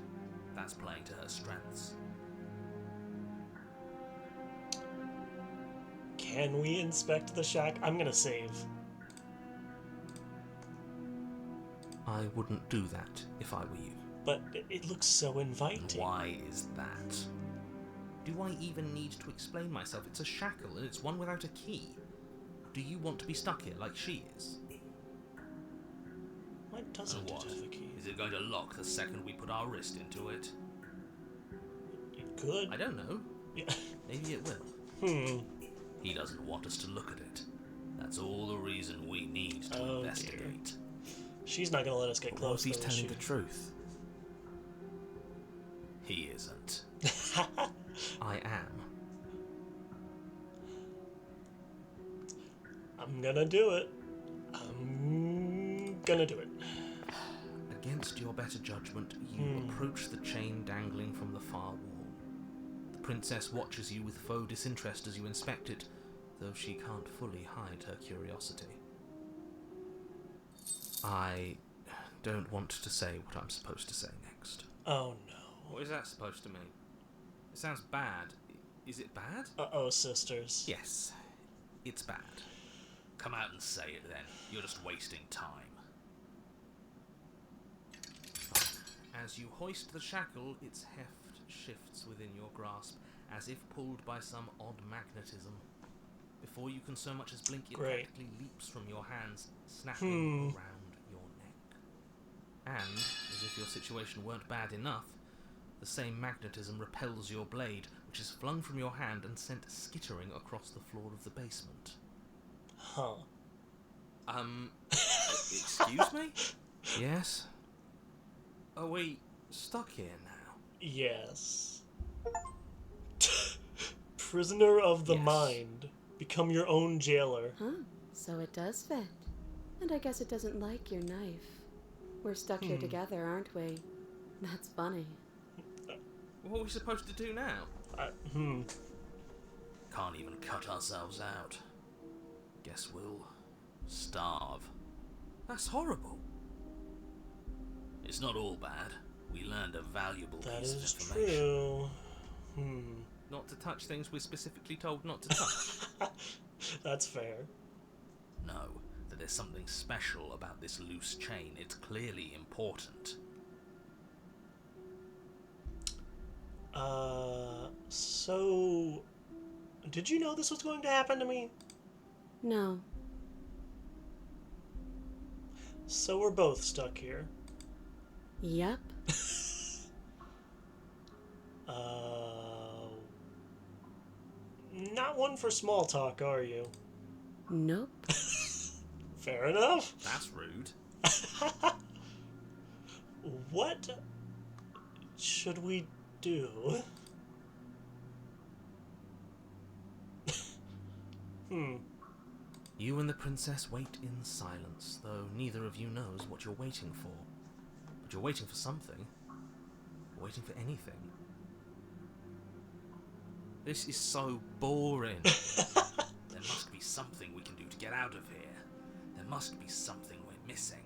That's playing to her strengths. Can we inspect the shack? I'm gonna save. I wouldn't do that if I were you. But it looks so And inviting. why is that? Do I even need to explain myself? It's a shackle and it's one without a key. Do you want to be stuck here like she is? Why doesn't And it what? have a key? Is it going to lock the second we put our wrist into it? It could. I don't know. Yeah. Maybe it will. He doesn't want us to look at it. That's all the reason we need to Oh, investigate. She's not gonna let us get But close. what if he's though, is telling she? the truth? He isn't. I am. I'm gonna do it. I'm gonna do it. Against your better judgment, you approach the chain dangling from the far wall. The princess watches you with faux disinterest as you inspect it, though she can't fully hide her curiosity. I don't want to say what I'm supposed to say next. Oh no. What is that supposed to mean? It sounds bad. Is it bad? Uh-oh, sisters. Yes, it's bad. Come out and say it then. You're just wasting time. As you hoist the shackle, its heft shifts within your grasp, as if pulled by some odd magnetism. Before you can so much as blink, it Great. practically leaps from your hands, snapping around your neck. And, as if your situation weren't bad enough, the same magnetism repels your blade, which is flung from your hand and sent skittering across the floor of the basement. Huh. Excuse me? Yes? Are we stuck here now? Yes. Prisoner of the Yes. mind. Become your own jailer. Huh? So it does fit. And I guess it doesn't like your knife. We're stuck here together, aren't we? That's funny. What are we supposed to do now? Can't even cut ourselves out. Guess we'll starve. That's horrible. It's not all bad. We learned a valuable That piece of is information. true. Not to touch things we're specifically told not to touch. That's fair. No, that there's something special about this loose chain. It's clearly important. So... Did you know this was going to happen to me? No. So we're both stuck here. Yep. Not one for small talk, are you? Nope. Fair enough. That's rude. What should we do? You and the princess wait in silence, though neither of you knows what you're waiting for. But you're waiting for something. You're waiting for anything. This is so boring. There must be something we can do to get out of here. There must be something we're missing.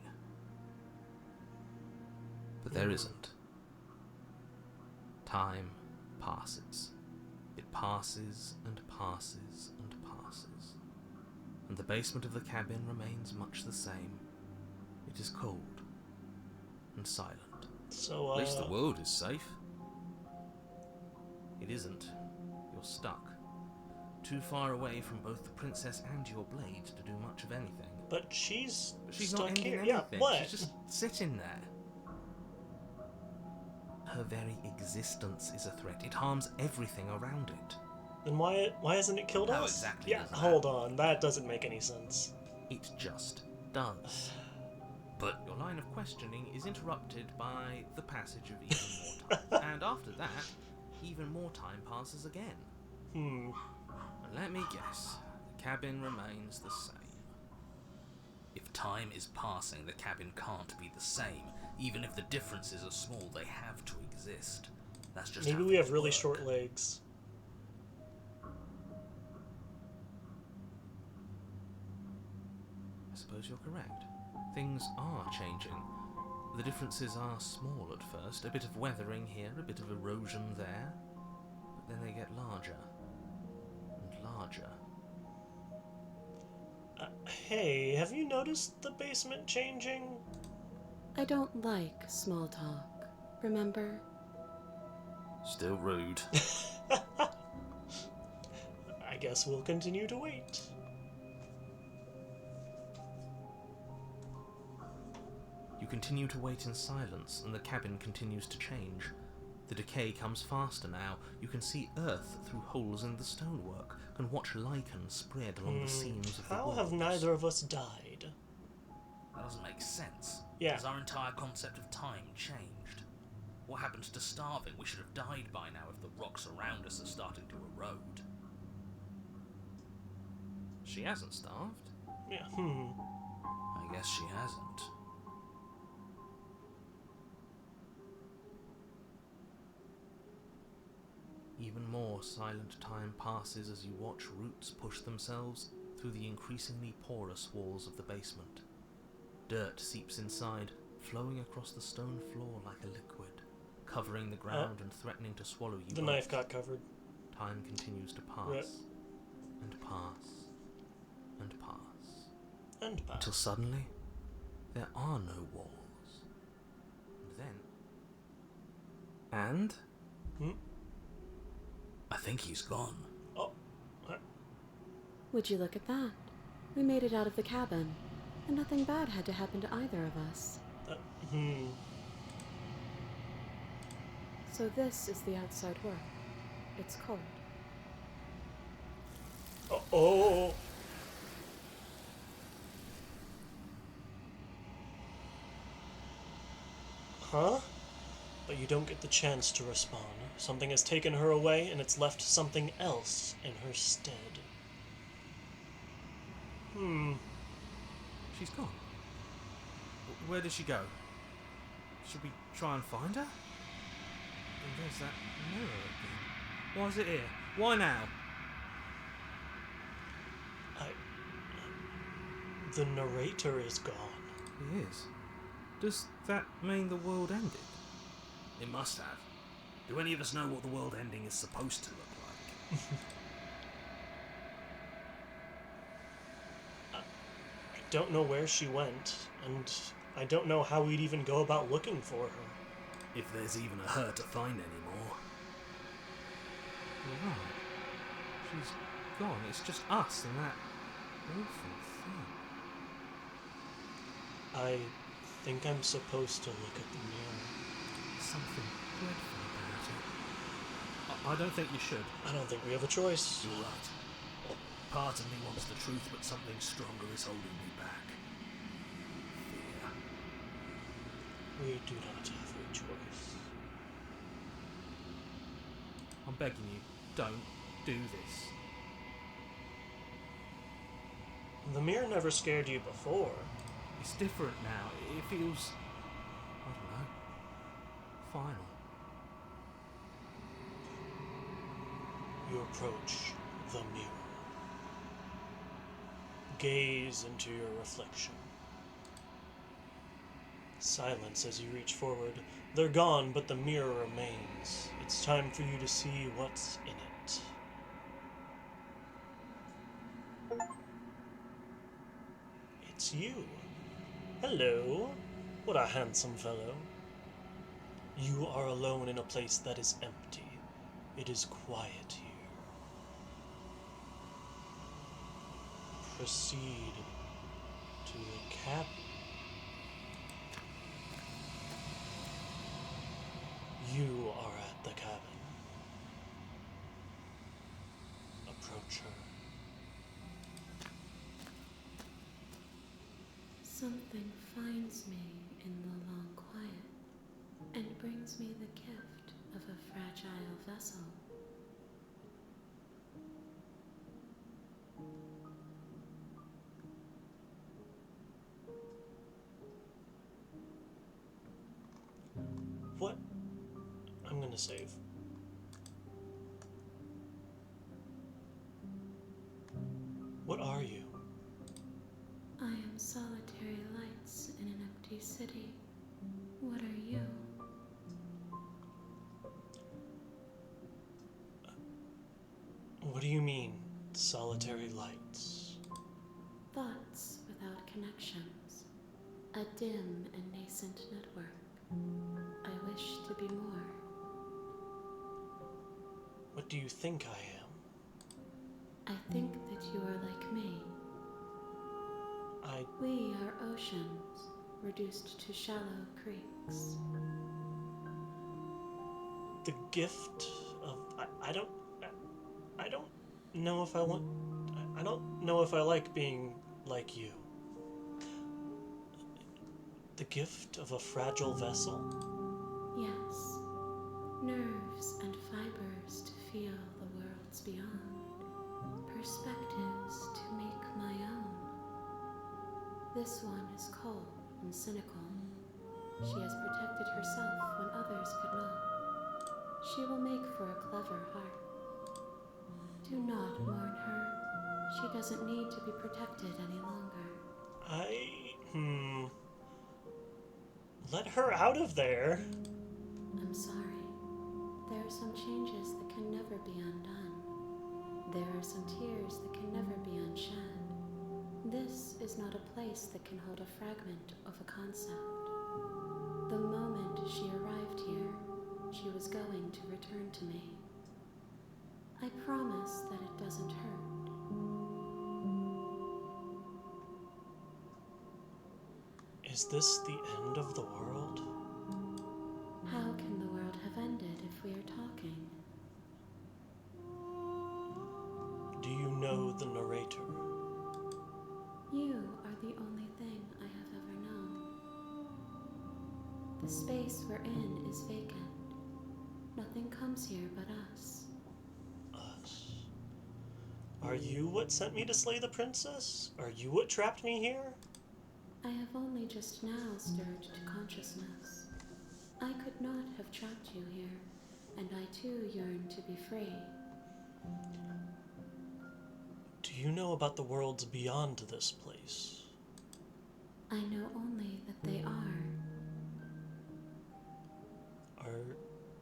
But there isn't. Time passes. It passes and passes and passes. And the basement of the cabin remains much the same. It is cold and silent. So, At least the world is safe. It isn't. You're stuck. Too far away from both the princess and your blade to do much of anything. but she's She's stuck not ending here. anything. Yeah, what? She's just sitting there. Her very existence is a threat. It harms everything around it. Then why hasn't it killed How us? exactly Yeah, does that- hold on. That doesn't make any sense. It just does. But your line of questioning is interrupted by the passage of even more time. And after that, even more time passes again. And let me guess, the cabin remains the same. If time is passing, the cabin can't be the same. Even if the differences are small, they have to exist. That's just Maybe how we have things really work. short legs. I suppose you're correct. Things are changing. The differences are small at first. A bit of weathering here, a bit of erosion there. But then they get larger. And larger. Hey, have you noticed the basement changing? I don't like small talk, remember? Still rude. I guess we'll continue to wait. You continue to wait in silence, and the cabin continues to change. The decay comes faster now. You can see earth through holes in the stonework, can watch lichen spread along the seams of the How walls. have neither of us died? That doesn't make sense. Yeah. Has our entire concept of time changed? What happens to starving? We should have died by now if the rocks around us are starting to erode. She hasn't starved. Yeah, I guess she hasn't. Even more silent time passes as you watch roots push themselves through the increasingly porous walls of the basement. Dirt seeps inside, flowing across the stone floor like a liquid, covering the ground and threatening to swallow you the both. knife got covered. Time continues to pass, Rip. and pass, and pass, And back. until suddenly, there are no walls. And then... And? I think he's gone. Oh, what? Would you look at that? We made it out of the cabin, and nothing bad had to happen to either of us. So this is the outside world. It's cold. Oh. Huh? But you don't get the chance to respawn. Something has taken her away, and it's left something else in her stead. She's gone. Where did she go? Should we try and find her? And there's that mirror again. Why is it here? Why now? The narrator is gone. He is. Does that mean the world ended? It must have. Do any of us know what the world ending is supposed to look like? I don't know where she went, and I don't know how we'd even go about looking for her. If there's even a her to find anymore. You're right. She's gone. It's just us and that awful thing. I think I'm supposed to look at the mirror. Something dreadful about it. I don't think you should. I don't think we have a choice. You're right. Part of me wants the truth, but something stronger is holding me back. Fear. We do not have a choice. I'm begging you, don't do this. The mirror never scared you before. It's different now. It feels... I don't know. Final. You approach the mirror. Gaze into your reflection. Silence as you reach forward. They're gone, but the mirror remains. It's time for you to see what's in it. It's you. Hello. What a handsome fellow. You are alone in a place that is empty. It is quiet here. Proceed to the cabin. You are at the cabin. Approach her. Something finds me in the long quiet and brings me the gift of a fragile vessel. gonna save. What are you? I am solitary lights in an empty city. What are you? What do you mean, solitary lights? Thoughts without connections. A dim and nascent network. I wish to be more. What do you think I am? I think that you are like me. We are oceans, reduced to shallow creeks. The gift of... I don't know if I want... I don't know if I like being like you. The gift of a fragile vessel? Yes, nerves and fibers to feel the worlds beyond, perspectives to make my own. This one is cold and cynical. She has protected herself when others could not. She will make for a clever heart. Do not mourn her. She doesn't need to be protected any longer. Let her out of there. I'm sorry. There are some changes that can never be undone. There are some tears that can never be unshed. This is not a place that can hold a fragment of a concept. The moment she arrived here, she was going to return to me. I promise that it doesn't hurt. Is this the end of the world? How can the world have ended if we are talking? Do you know the narrator? You are the only thing I have ever known. The space we're in is vacant. Nothing comes here but us. Us. Are you what sent me to slay the princess? Are you what trapped me here? I have only just now stirred to consciousness. I could not have trapped you here, and I too yearn to be free. Do you know about the worlds beyond this place? I know only that they are. Are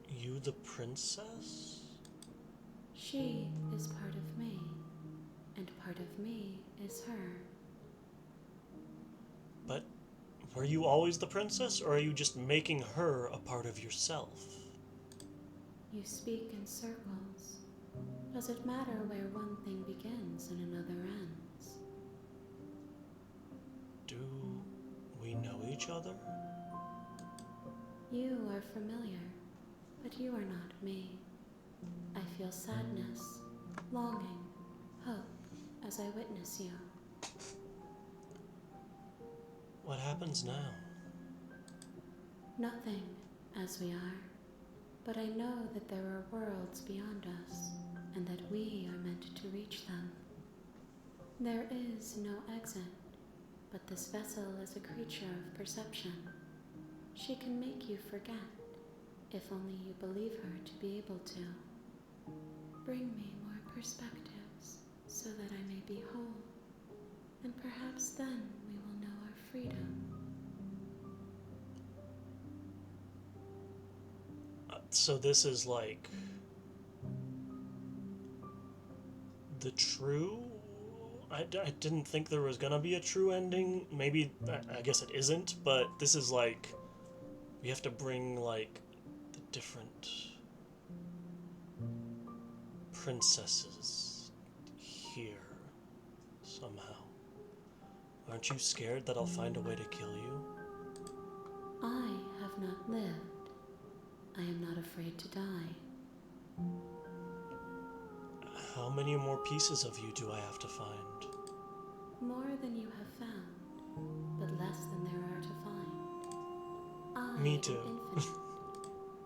you the princess? She is part of me, and part of me is her. But were you always the princess, or are you just making her a part of yourself? You speak in circles. Does it matter where one thing begins and another ends? Do we know each other? You are familiar, but you are not me. I feel sadness, longing, hope as I witness you. What happens now? Nothing, as we are, but I know that there are worlds beyond us, and that we are meant to reach them. There is no exit, but this vessel is a creature of perception. She can make you forget, if only you believe her to be able to. Bring me more perspectives, so that I may be whole, and perhaps then we will know our freedom. So this is like the true... I didn't think there was gonna be a true ending. Maybe, I guess it isn't, but this is like, we have to bring like the different princesses here somehow. Aren't you scared that I'll find a way to kill you? I have not lived. I am not afraid to die. How many more pieces of you do I have to find? More than you have found, but less than there are to find. I Me too. am infinite.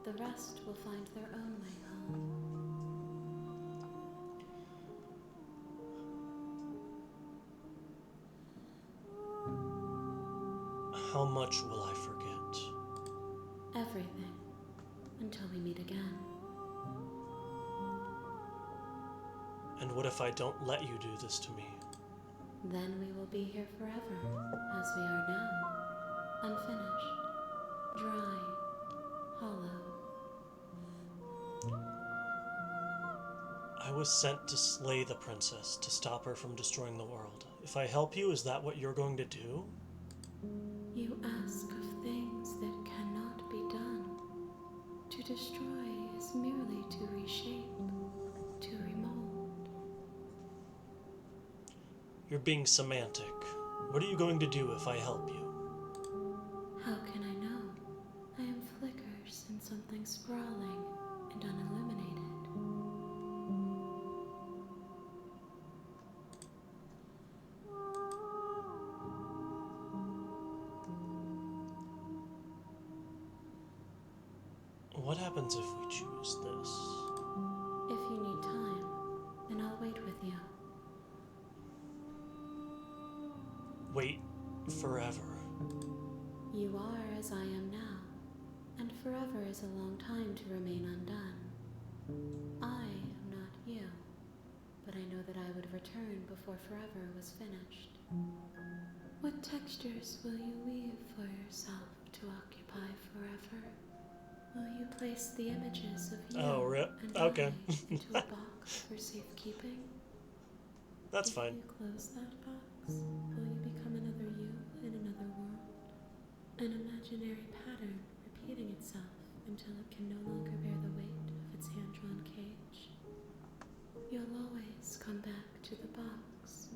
The rest will find their own way home. How much will I forget? Everything. until we meet again. And what if I don't let you do this to me? Then we will be here forever, as we are now, unfinished, dry, hollow. I was sent to slay the princess, to stop her from destroying the world. If I help you, is that what you're going to do? You ask of things that cannot be done. To destroy is merely to reshape, to remold. You're being semantic. What are you going to do if I help you? How can I know? I am flickers in something sprawling and unilluminated. What happens if we choose this? If you need time, then I'll wait with you. Wait forever. You are as I am now, and forever is a long time to remain undone. I am not you, but I know that I would return before forever was finished. What textures will you weave for yourself to occupy forever? Will you place the images of you Oh, rip. and Okay. I into a box for safekeeping? That's If fine. you close that box, will you become another you in another world? An imaginary pattern repeating itself until it can no longer bear the weight of its hand-drawn cage. You'll always come back to the box,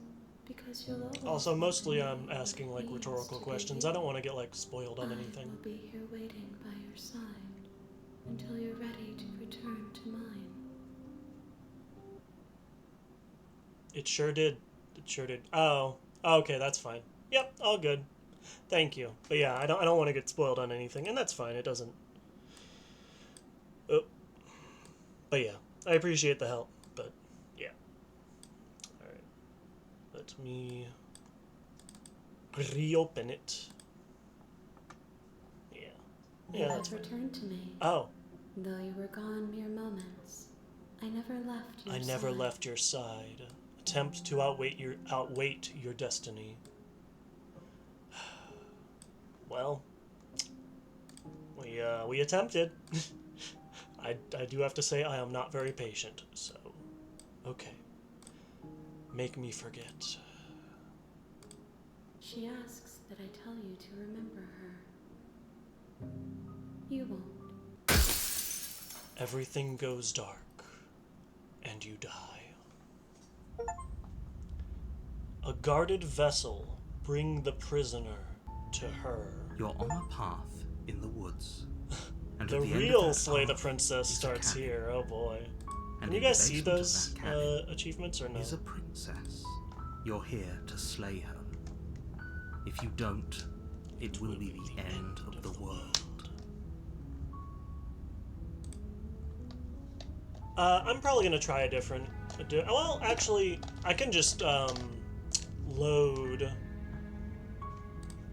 because you'll always Also, mostly know I'm what asking it like means rhetorical to be questions. you. I don't want to get like spoiled on anything. I will be here waiting by your side until you're ready to return to mine. It sure did. It sure did. Oh, okay, that's fine. Yep, all good. Thank you. But yeah, I don't want to get spoiled on anything, and that's fine. It doesn't. Oh. But yeah, I appreciate the help. But yeah. All right. Let me reopen it. Yeah. You Yeah, have that's fine. returned to me, Oh, though you were gone mere moments. I never left your I never side. left your side. Attempt to outweight your destiny. Well, we attempted. I do have to say I am not very patient, so okay. Make me forget. She asks that I tell you to remember her. You won't. Everything goes dark, and you die. A guarded vessel, bring the prisoner to her. You're on a path in the woods. And The at the end of real that Slay the path Princess is a starts cabin. here, oh boy. And Can you in the guys see basement of those that cabin achievements or no? is a princess. You're here to slay her. If you don't, it will be the end of the world. I'm probably gonna try a different. Well, actually, I can just load.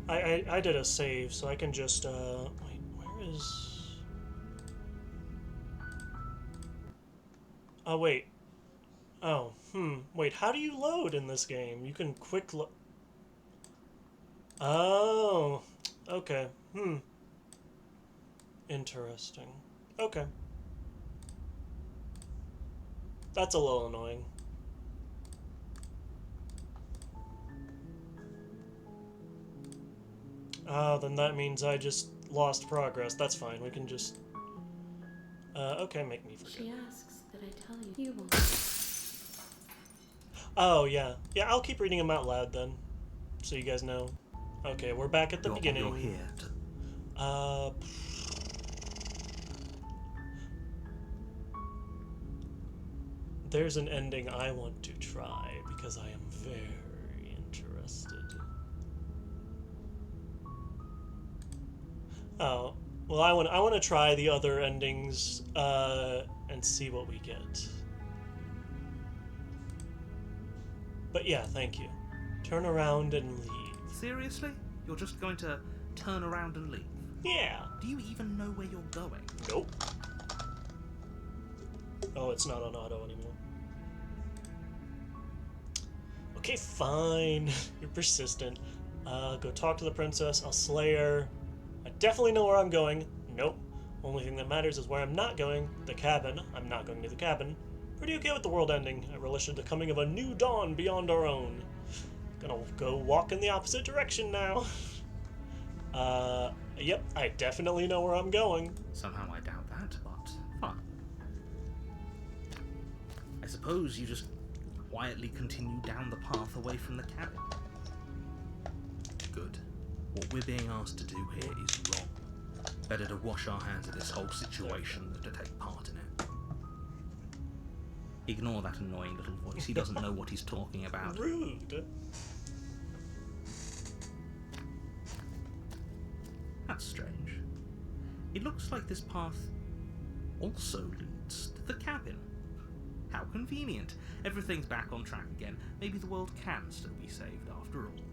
I did a save, so I can just wait. Where is? Oh wait. Oh wait. How do you load in this game? You can quick load. Oh, okay. Interesting. Okay. That's a little annoying. Oh, then that means I just lost progress. That's fine. We can just... okay, make me forget. She asks that I tell you. You won't. Oh, yeah. Yeah, I'll keep reading them out loud then. So you guys know. Okay, we're back at the beginning. You're here to... There's an ending I want to try because I am very interested. Oh, well, I want to try the other endings and see what we get. But yeah, thank you. Turn around and leave. Seriously? You're just going to turn around and leave? Yeah. Do you even know where you're going? Nope. Oh, it's not on auto anymore. Okay, fine. You're persistent. Go talk to the princess. I'll slay her. I definitely know where I'm going. Nope. Only thing that matters is where I'm not going. The cabin. I'm not going to the cabin. Pretty okay with the world ending. I relish in the coming of a new dawn beyond our own. Gonna go walk in the opposite direction now. Yep, I definitely know where I'm going. Somehow I doubt that, but fine. I suppose you just quietly continue down the path away from the cabin. Good. What we're being asked to do here is wrong. Better to wash our hands of this whole situation than to take part in it. Ignore that annoying little voice. He doesn't know what he's talking about. Rude. That's strange. It looks like this path also leads to the cabin. How convenient. Everything's back on track again. Maybe the world can still be saved after all.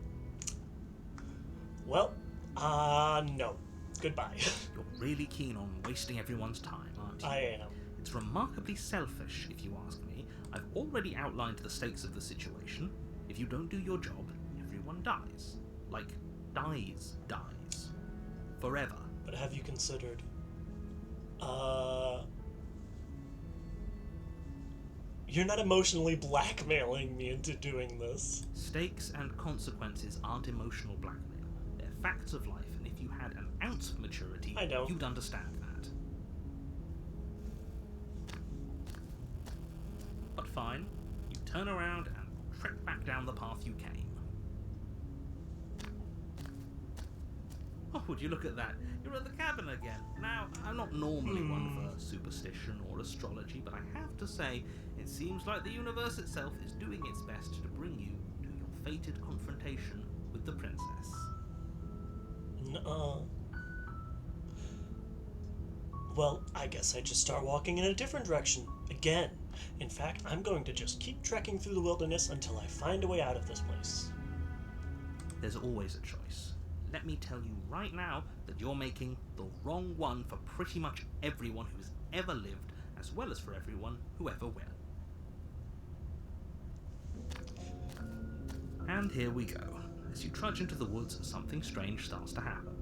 Well, no. Goodbye. You're really keen on wasting everyone's time, aren't you? I am. It's remarkably selfish, if you ask me. I've already outlined the stakes of the situation. If you don't do your job, everyone dies. Like, dies. Forever. But have you considered, you're not emotionally blackmailing me into doing this. Stakes and consequences aren't emotional blackmail. They're facts of life, and if you had an ounce of maturity, I don't. you'd understand that. But fine, you turn around and trek back down the path you came. Oh, would you look at that? You're at the cabin again. Now, I'm not normally one for superstition or astrology, but I have to say, it seems like the universe itself is doing its best to bring you to your fated confrontation with the princess. Nuh-uh. Well, I guess I just start walking in a different direction. Again. In fact, I'm going to just keep trekking through the wilderness until I find a way out of this place. There's always a choice. Let me tell you right now that you're making the wrong one for pretty much everyone who's ever lived, as well as for everyone who ever will. And here we go. As you trudge into the woods, something strange starts to happen.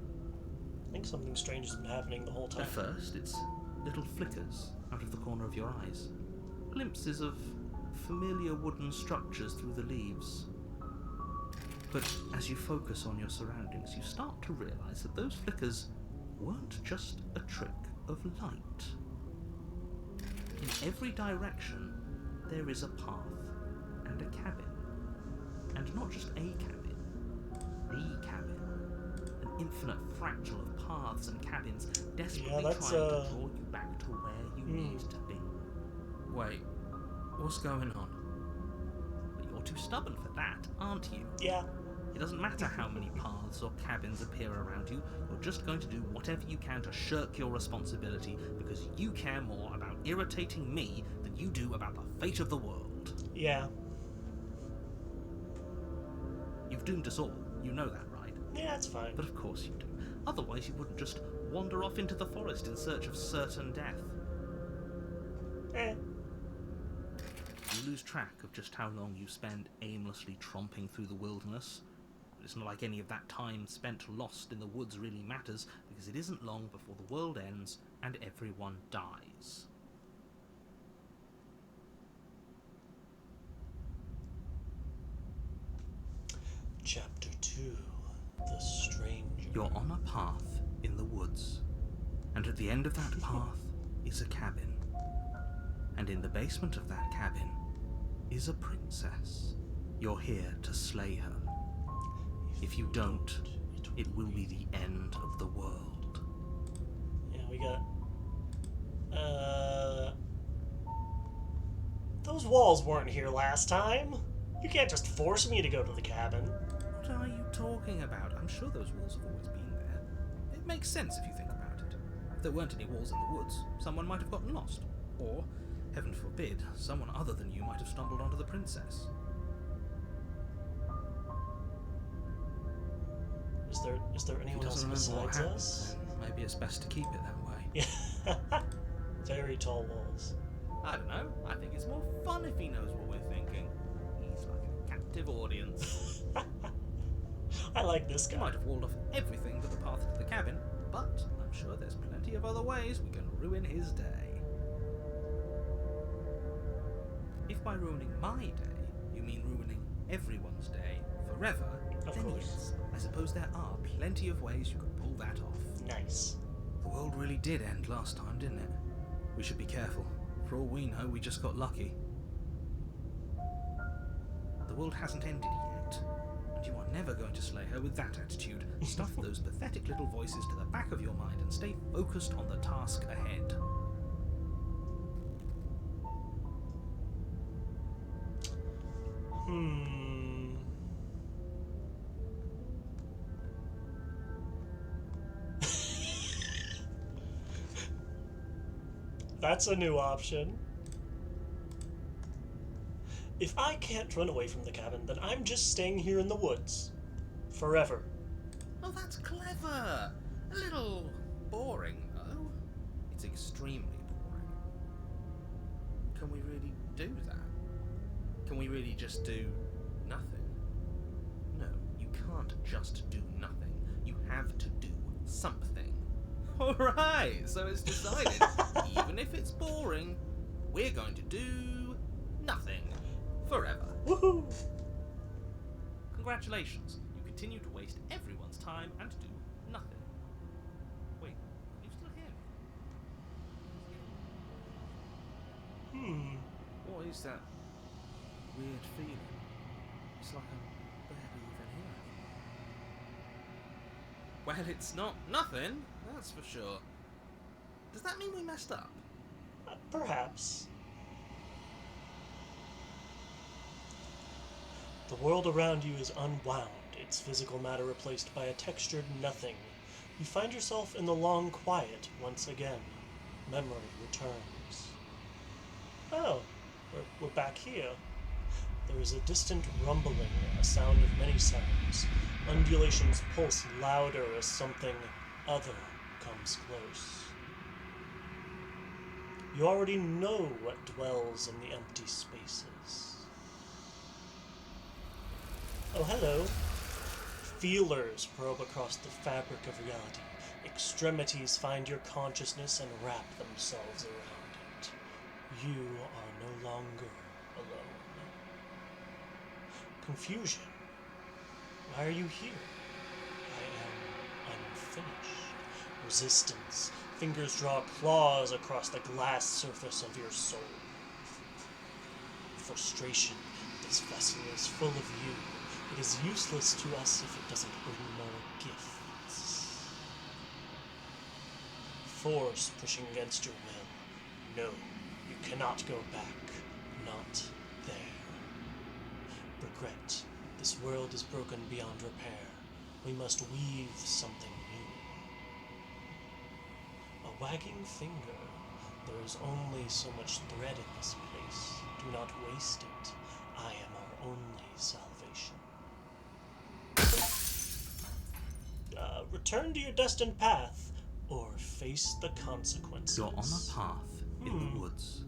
I think something strange has been happening the whole time. At first, it's little flickers out of the corner of your eyes. Glimpses of familiar wooden structures through the leaves. But as you focus on your surroundings, you start to realize that those flickers weren't just a trick of light. In every direction, there is a path and a cabin. And not just a cabin, the cabin. An infinite fractal of paths and cabins desperately trying to draw you back to where you need to be. Wait, what's going on? But you're too stubborn for that, aren't you? Yeah. It doesn't matter how many paths or cabins appear around you, you're just going to do whatever you can to shirk your responsibility because you care more about irritating me than you do about the fate of the world. Yeah. You've doomed us all, you know that, right? Yeah, it's fine. But of course you do. Otherwise you wouldn't just wander off into the forest in search of certain death. You lose track of just how long you spend aimlessly tromping through the wilderness. But it's not like any of that time spent lost in the woods really matters, because it isn't long before the world ends and everyone dies. Chapter 2. The Stranger. You're on a path in the woods, and at the end of that path is a cabin. And in the basement of that cabin is a princess. You're here to slay her. If you don't, it will be the end of the world. Yeah, we got... Those walls weren't here last time. You can't just force me to go to the cabin. What are you talking about? I'm sure those walls have always been there. It makes sense if you think about it. If there weren't any walls in the woods, someone might have gotten lost. Or, heaven forbid, someone other than you might have stumbled onto the princess. Is there anyone else besides us? Maybe it's best to keep it that way. Yeah. Very tall walls. I don't know. I think it's more fun if he knows what we're thinking. He's like a captive audience. I like this He guy. might have walled off everything but the path to the cabin, but I'm sure there's plenty of other ways we can ruin his day. If by ruining my day, you mean ruining everyone's day forever, Of then course. yes, I suppose there are plenty of ways you could pull that off. Nice. The world really did end last time, didn't it? We should be careful. For all we know, we just got lucky. The world hasn't ended yet, and you are never going to slay her with that attitude. Stuff those pathetic little voices to the back of your mind and stay focused on the task ahead. That's a new option. If I can't run away from the cabin, then I'm just staying here in the woods. Forever. Oh, that's clever! A little boring, though. It's extremely boring. Can we really do that? Can we really just do nothing? No, you can't just do nothing. You have to do something. Alright, so it's decided. Even if it's boring, we're going to do nothing. Forever. Woohoo! Congratulations, you continue to waste everyone's time and do nothing. Wait, can you still hear me? What is that weird feeling? It's like I'm barely even here. Well, it's not nothing, that's for sure. Does that mean we messed up? Perhaps. The world around you is unwound, its physical matter replaced by a textured nothing. You find yourself in the long quiet once again. Memory returns. Oh, we're back here. There is a distant rumbling, a sound of many sounds. Undulations pulse louder as something other comes close. You already know what dwells in the empty spaces. Oh, hello. Feelers probe across the fabric of reality. Extremities find your consciousness and wrap themselves around it. You are no longer alone. Confusion. Why are you here? I am unfinished. Resistance. Fingers draw claws across the glass surface of your soul. Frustration. This vessel is full of you. It is useless to us if it doesn't bring more gifts. Force pushing against your will. No, you cannot go back. Not there. Regret. This world is broken beyond repair. We must weave something new. A wagging finger. There is only so much thread in this place. Do not waste it. I am our only salvation. Return to your destined path, or face the consequences. You're on a path in the woods,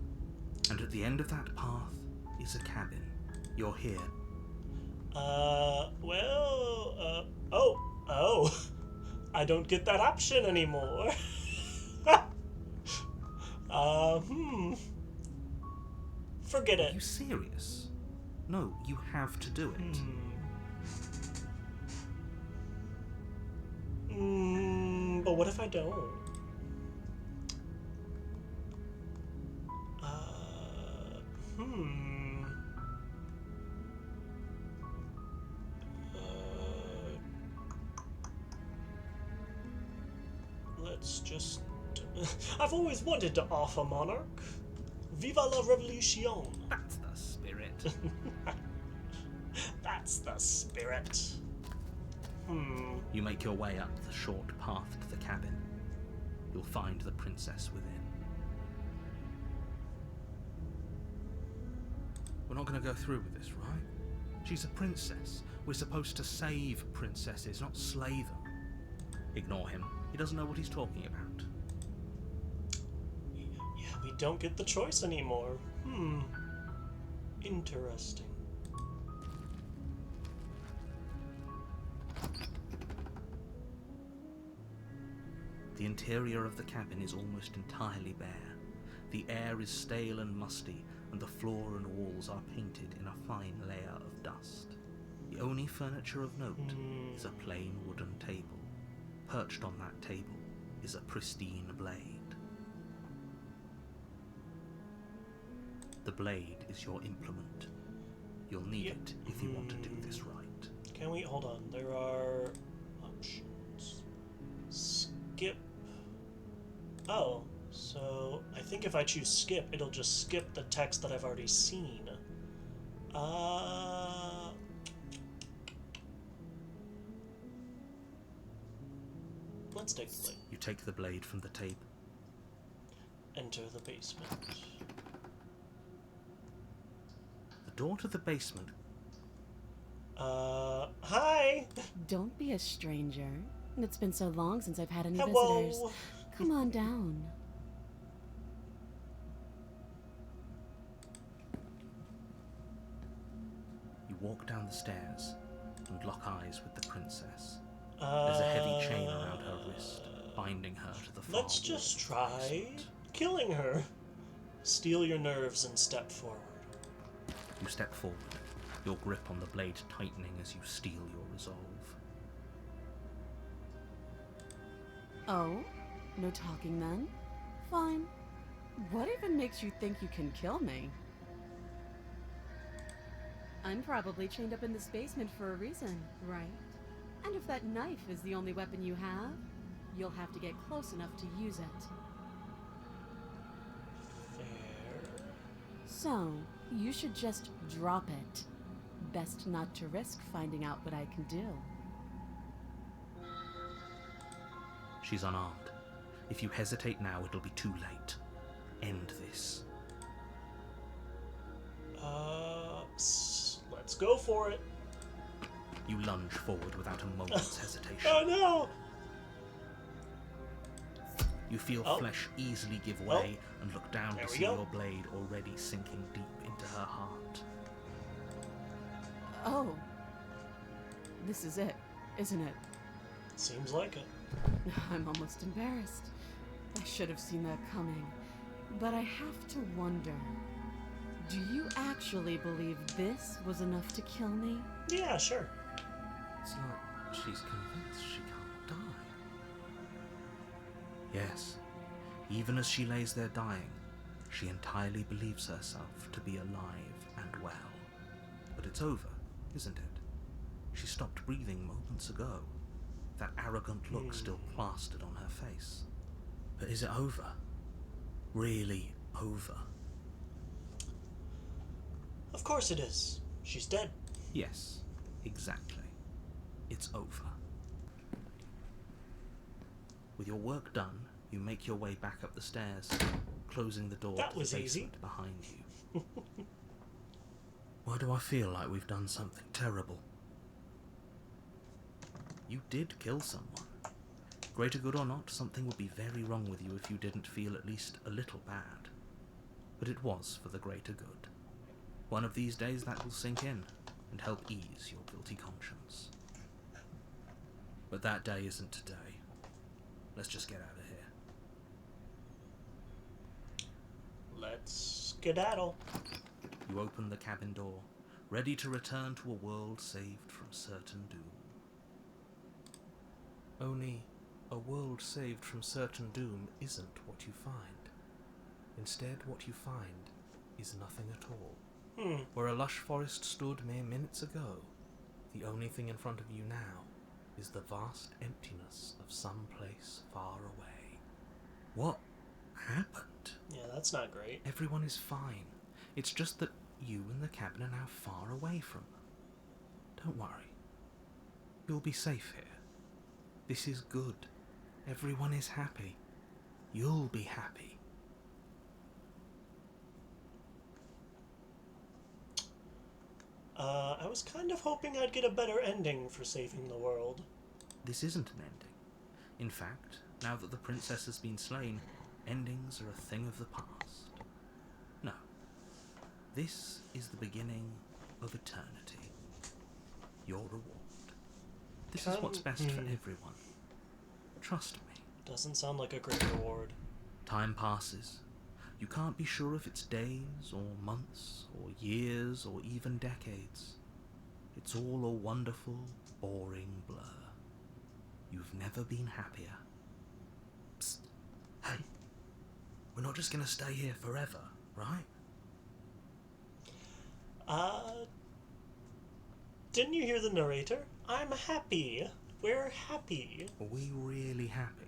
and at the end of that path is a cabin. You're here. Oh, I don't get that option anymore. Forget Are it. you serious? No, you have to do it. But what if I don't? Let's just... I've always wanted to offer Monarch. Viva la Revolution! That's the spirit. That's the spirit. You make your way up the short path to the cabin. You'll find the princess within. We're not going to go through with this, right? She's a princess. We're supposed to save princesses, not slay them. Ignore him. He doesn't know what he's talking about. Yeah, we don't get the choice anymore. Interesting. The interior of the cabin is almost entirely bare. The air is stale and musty, and the floor and walls are painted in a fine layer of dust. The only furniture of note is a plain wooden table. Perched on that table is a pristine blade. The blade is your implement. You'll need it if you want to do this right. Can we hold on? There are options. Skip. Oh, so I think if I choose skip, it'll just skip the text that I've already seen. Let's take the blade. You take the blade from the table. Enter the basement. The door to the basement. Hi! Don't be a stranger. It's been so long since I've had any Hello! visitors. Come on down. You walk down the stairs and lock eyes with the princess. There's a heavy chain around her wrist, binding her to the far Let's wall just of the try basement. killing her. Steel your nerves and step forward. You step forward, your grip on the blade tightening as you steel your resolve. Oh? No talking then? Fine. What even makes you think you can kill me? I'm probably chained up in this basement for a reason, right? And if that knife is the only weapon you have, you'll have to get close enough to use it. Fair. So, you should just drop it. Best not to risk finding out what I can do. She's unarmed. If you hesitate now, it'll be too late. End this. Let's go for it. You lunge forward without a moment's hesitation. Oh no! You feel flesh easily give way and look down There to we see go. your blade already sinking deep into her heart. Oh. This is it, isn't it? Seems like it. I'm almost embarrassed. I should have seen that coming. But I have to wonder, do you actually believe this was enough to kill me? Yeah, sure. It's like she's convinced she can't die. Yes, even as she lays there dying, she entirely believes herself to be alive and well. But it's over, isn't it? She stopped breathing moments ago. That arrogant look still plastered on her face. But is it over? Really over? Of course it is. She's dead. Yes, exactly. It's over. With your work done, you make your way back up the stairs, closing the door That to the was easy. basement behind you. Why do I feel like we've done something terrible? You did kill someone. Greater good or not, something would be very wrong with you if you didn't feel at least a little bad. But it was for the greater good. One of these days that will sink in and help ease your guilty conscience. But that day isn't today. Let's just get out of here. Let's skedaddle. You open the cabin door, ready to return to a world saved from certain doom. Only, a world saved from certain doom isn't what you find. Instead, what you find is nothing at all. Where a lush forest stood mere minutes ago, the only thing in front of you now is the vast emptiness of some place far away. What happened? Yeah, that's not great. Everyone is fine. It's just that you and the cabin are now far away from them. Don't worry. You'll be safe here. This is good. Everyone is happy. You'll be happy. I was kind of hoping I'd get a better ending for saving the world. This isn't an ending. In fact, now that the princess has been slain, endings are a thing of the past. This is the beginning of eternity. Your reward. This is what's best for everyone. Trust me. Doesn't sound like a great reward. Time passes. You can't be sure if it's days, or months, or years, or even decades. It's all a wonderful, boring blur. You've never been happier. Psst. Hey, we're not just gonna stay here forever, right? Didn't you hear the narrator? I'm happy. We're happy. Are we really happy?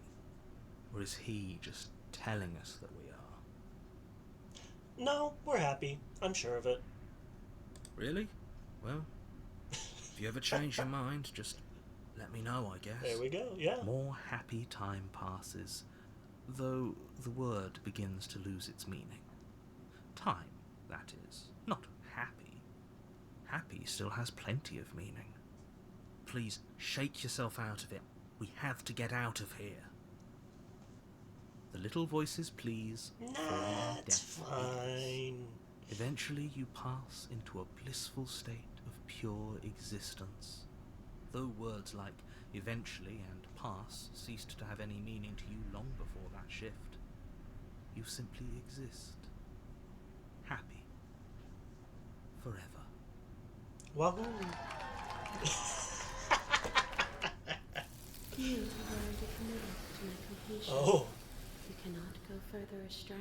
Or is he just telling us that we are? No, we're happy. I'm sure of it. Really? Well, if you ever change your mind, just let me know, I guess. There we go, yeah. More happy time passes, though the word begins to lose its meaning. Time, that is, not happy. Happy still has plenty of meaning. Please, shake yourself out of it. We have to get out of here. The little voices please. That's fine. Eventually you pass into a blissful state of pure existence. Though words like eventually and pass ceased to have any meaning to you long before that shift, you simply exist. Happy. Forever. Wahoo! You have already committed to my completion. Oh, You cannot go further astray.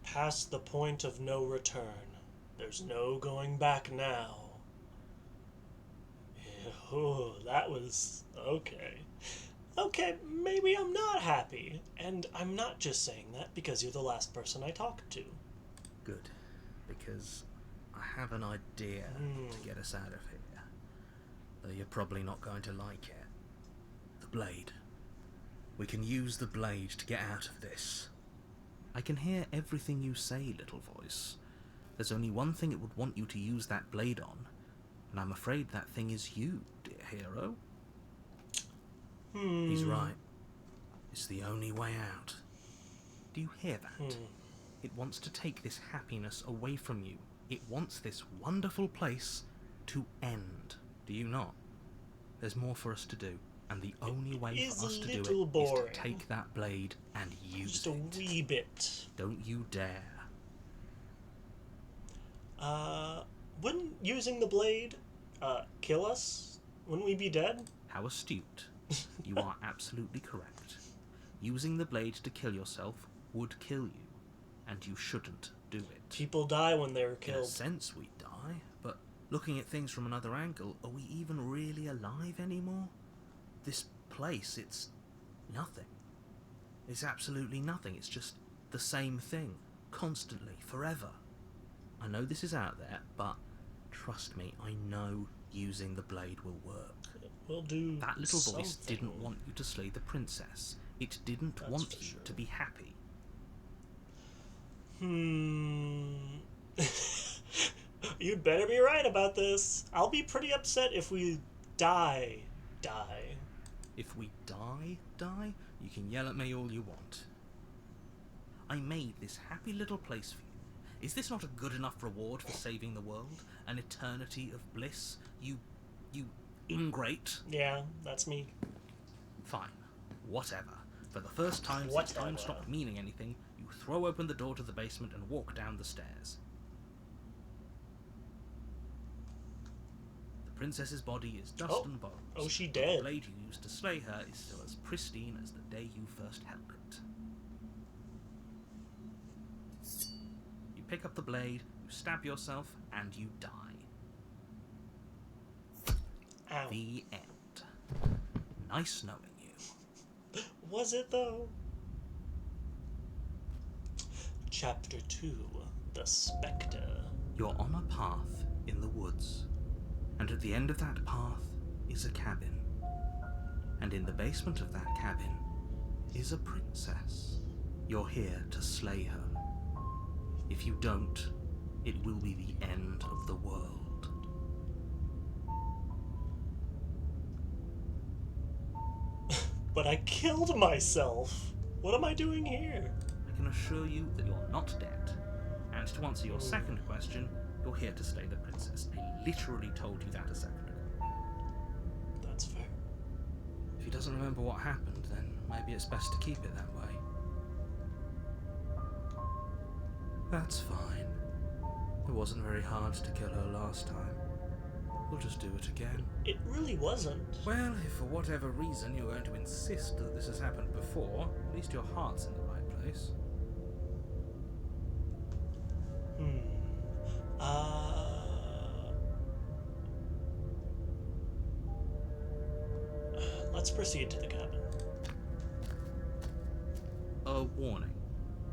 past the point of no return. There's no going back now. Oh, that was... okay. Okay, maybe I'm not happy. And I'm not just saying that because you're the last person I talked to. Good, because I have an idea to get us out of here, though you're probably not going to like it. The blade. We can use the blade to get out of this. I can hear everything you say, little voice. There's only one thing it would want you to use that blade on, and I'm afraid that thing is you, dear hero. He's right. It's the only way out. Do you hear that? It wants to take this happiness away from you. It wants this wonderful place to end. Do you not? There's more for us to do, and the only way for us to do it is to take that blade and use Just it. a wee bit. Don't you dare. Wouldn't using the blade, kill us? Wouldn't we be dead? How astute. You are absolutely correct. Using the blade to kill yourself would kill you, and you shouldn't do it. People die when they're In a killed. sense, we die, but looking at things from another angle, are we even really alive anymore? This place, it's nothing. It's absolutely nothing. It's just the same thing, constantly, forever. I know this is out there, but trust me, I know using the blade will work. We'll do That little voice something. didn't want you to slay the princess. It didn't That's want for you sure. to be happy. You'd better be right about this. I'll be pretty upset if we die. If we die, you can yell at me all you want. I made this happy little place for you. Is this not a good enough reward for saving the world? An eternity of bliss? You ingrate? Yeah, that's me. Fine. Whatever. For the first time since Whatever. time stopped meaning anything, you throw open the door to the basement and walk down the stairs. The princess's body is dust Oh. and bones. Oh, she but dead. The blade you used to slay her is still as pristine as the day you first held it. You pick up the blade, you stab yourself, and you die. Ow. The end. Nice knowing you. Was it though? Chapter 2: The Spectre. You're on a path in the woods, and at the end of that path is a cabin. And in the basement of that cabin is a princess. You're here to slay her. If you don't, it will be the end of the world. But I killed myself. What am I doing here? I can assure you that you're not dead. And to answer your second question, you're here to slay the princess. I literally told you that a second ago. That's fair. If he doesn't remember what happened, then maybe it's best to keep it that way. That's fine. It wasn't very hard to kill her last time. We'll just do it again. It really wasn't. Well, if for whatever reason you're going to insist that this has happened before, at least your heart's in the right place. Let's proceed to the cabin. A warning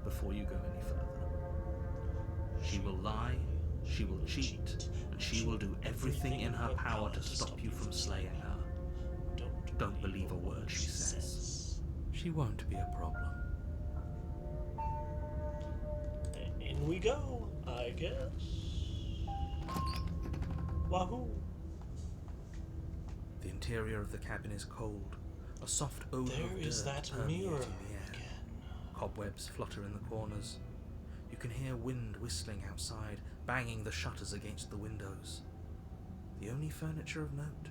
before you go any further. She will lie, she will cheat, and she will do everything in her power to stop you from slaying her. Don't believe a word she says. She won't be a problem. In we go, I guess. Wahoo! The interior of the cabin is cold. A soft odor There of is dirt that permeating mirror the air. again. Cobwebs flutter in the corners. You can hear wind whistling outside, banging the shutters against the windows. The only furniture of note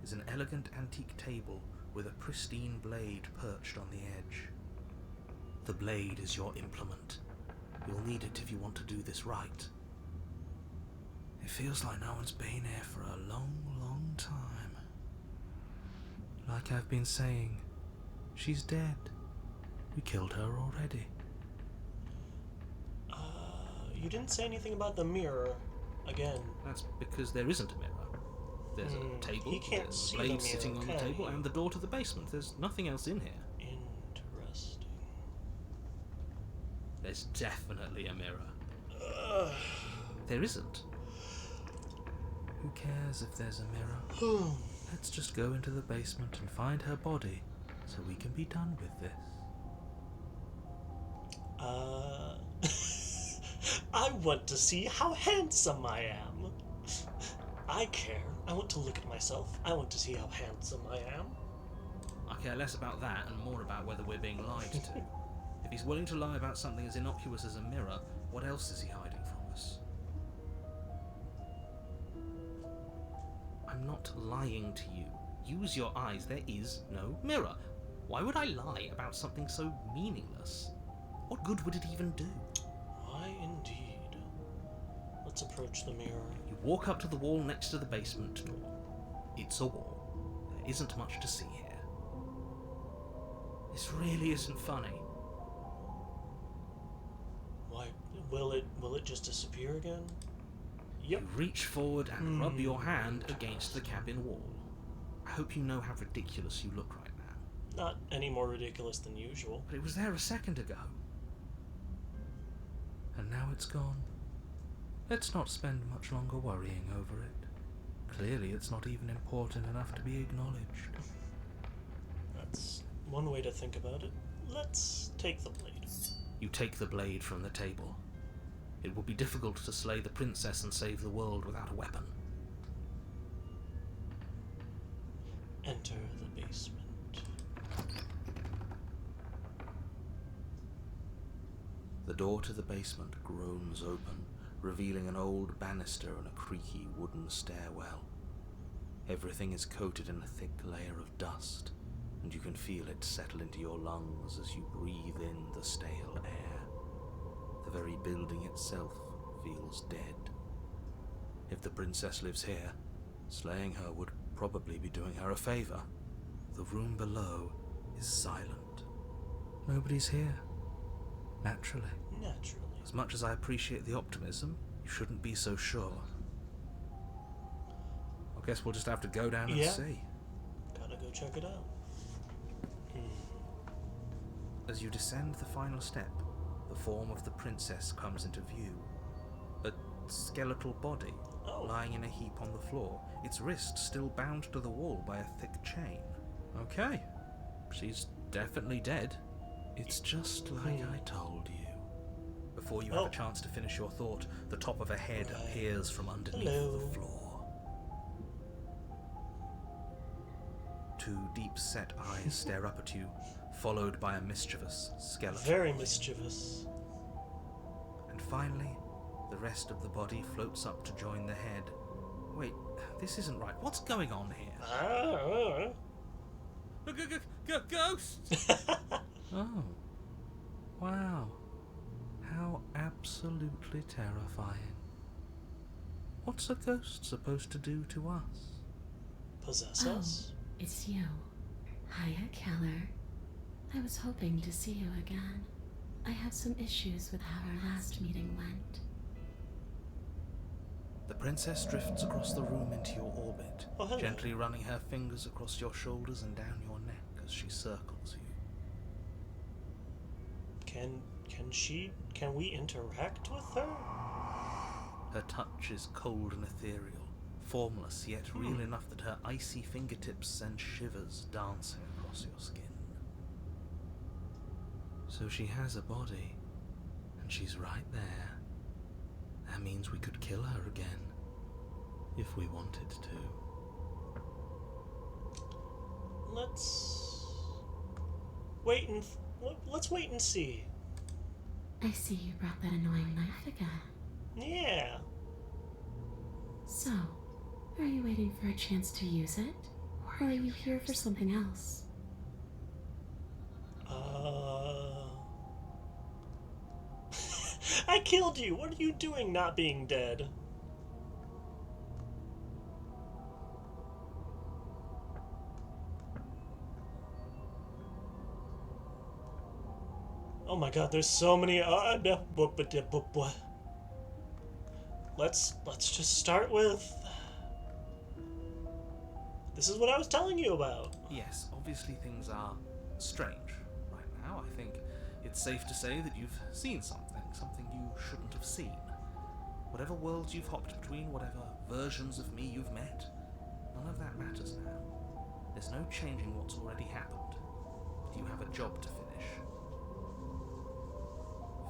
is an elegant antique table with a pristine blade perched on the edge. The blade is your implement. You'll need it if you want to do this right. It feels like no one's been here for a long, long time. Like I've been saying, she's dead. We killed her already. You didn't say anything about the mirror. Again. That's because there isn't a mirror. There's a table, He can't there's see a blade the mirror, sitting on the can table, he? and the door to the basement. There's nothing else in here. Interesting. There's definitely a mirror. There isn't. Who cares if there's a mirror? Let's just go into the basement and find her body so we can be done with this. I want to see how handsome I am. I care. I want to look at myself. I want to see how handsome I am. I care less about that and more about whether we're being lied to. If he's willing to lie about something as innocuous as a mirror, what else is he hiding from us? I'm not lying to you. Use your eyes. There is no mirror. Why would I lie about something so meaningless? What good would it even do? Why indeed? Let's approach the mirror. You walk up to the wall next to the basement door. It's a wall. There isn't much to see here. This really isn't funny. Why will it just disappear again? Yep. You reach forward and rub your hand against the cabin wall. I hope you know how ridiculous you look right now. Not any more ridiculous than usual. But it was there a second ago. And now it's gone. Let's not spend much longer worrying over it. Clearly it's not even important enough to be acknowledged. That's one way to think about it. Let's take the blade. You take the blade from the table. It will be difficult to slay the princess and save the world without a weapon. Enter the basement. The door to the basement groans open, revealing an old banister and a creaky wooden stairwell. Everything is coated in a thick layer of dust, and you can feel it settle into your lungs as you breathe in the stale air. The very building itself feels dead. If the princess lives here, slaying her would probably be doing her a favor. The room below is silent. Nobody's here. Naturally. As much as I appreciate the optimism, you shouldn't be so sure. I guess we'll just have to go down and see. Gotta go check it out. As you descend the final step, the form of the princess comes into view. A skeletal body lying in a heap on the floor, its wrist still bound to the wall by a thick chain. Okay, she's definitely dead. It's just like I told you. Before you have a chance to finish your thought, the top of a head appears from underneath the floor. Two deep-set eyes stare up at you, followed by a mischievous skeleton. Very mischievous. And finally, rest of the body floats up to join the head. Wait, this isn't right. What's going on here? Ghost! Oh. Wow. How absolutely terrifying. What's a ghost supposed to do to us? Possess us? It's you. Hiya, Keller. I was hoping to see you again. I have some issues with how our last meeting went. The princess drifts across the room into your orbit, Oh, hello. gently running her fingers across your shoulders and down your neck as she circles you. Can we interact with her? Her touch is cold and ethereal, formless yet real enough that her icy fingertips send shivers dancing across your skin. So she has a body, and she's right there. That means we could kill her again, if we wanted to. Let's wait and see. I see you brought that annoying knife again. Yeah. So, are you waiting for a chance to use it? Or are you here for something else? I killed you. What are you doing not being dead? Oh my god, there's so many Let's just start with this is what I was telling you about. Yes, obviously things are strange right now. I think it's safe to say that you've seen something you shouldn't have seen. Whatever worlds you've hopped between, whatever versions of me you've met, none of that matters now. There's no changing what's already happened. But you have a job to finish.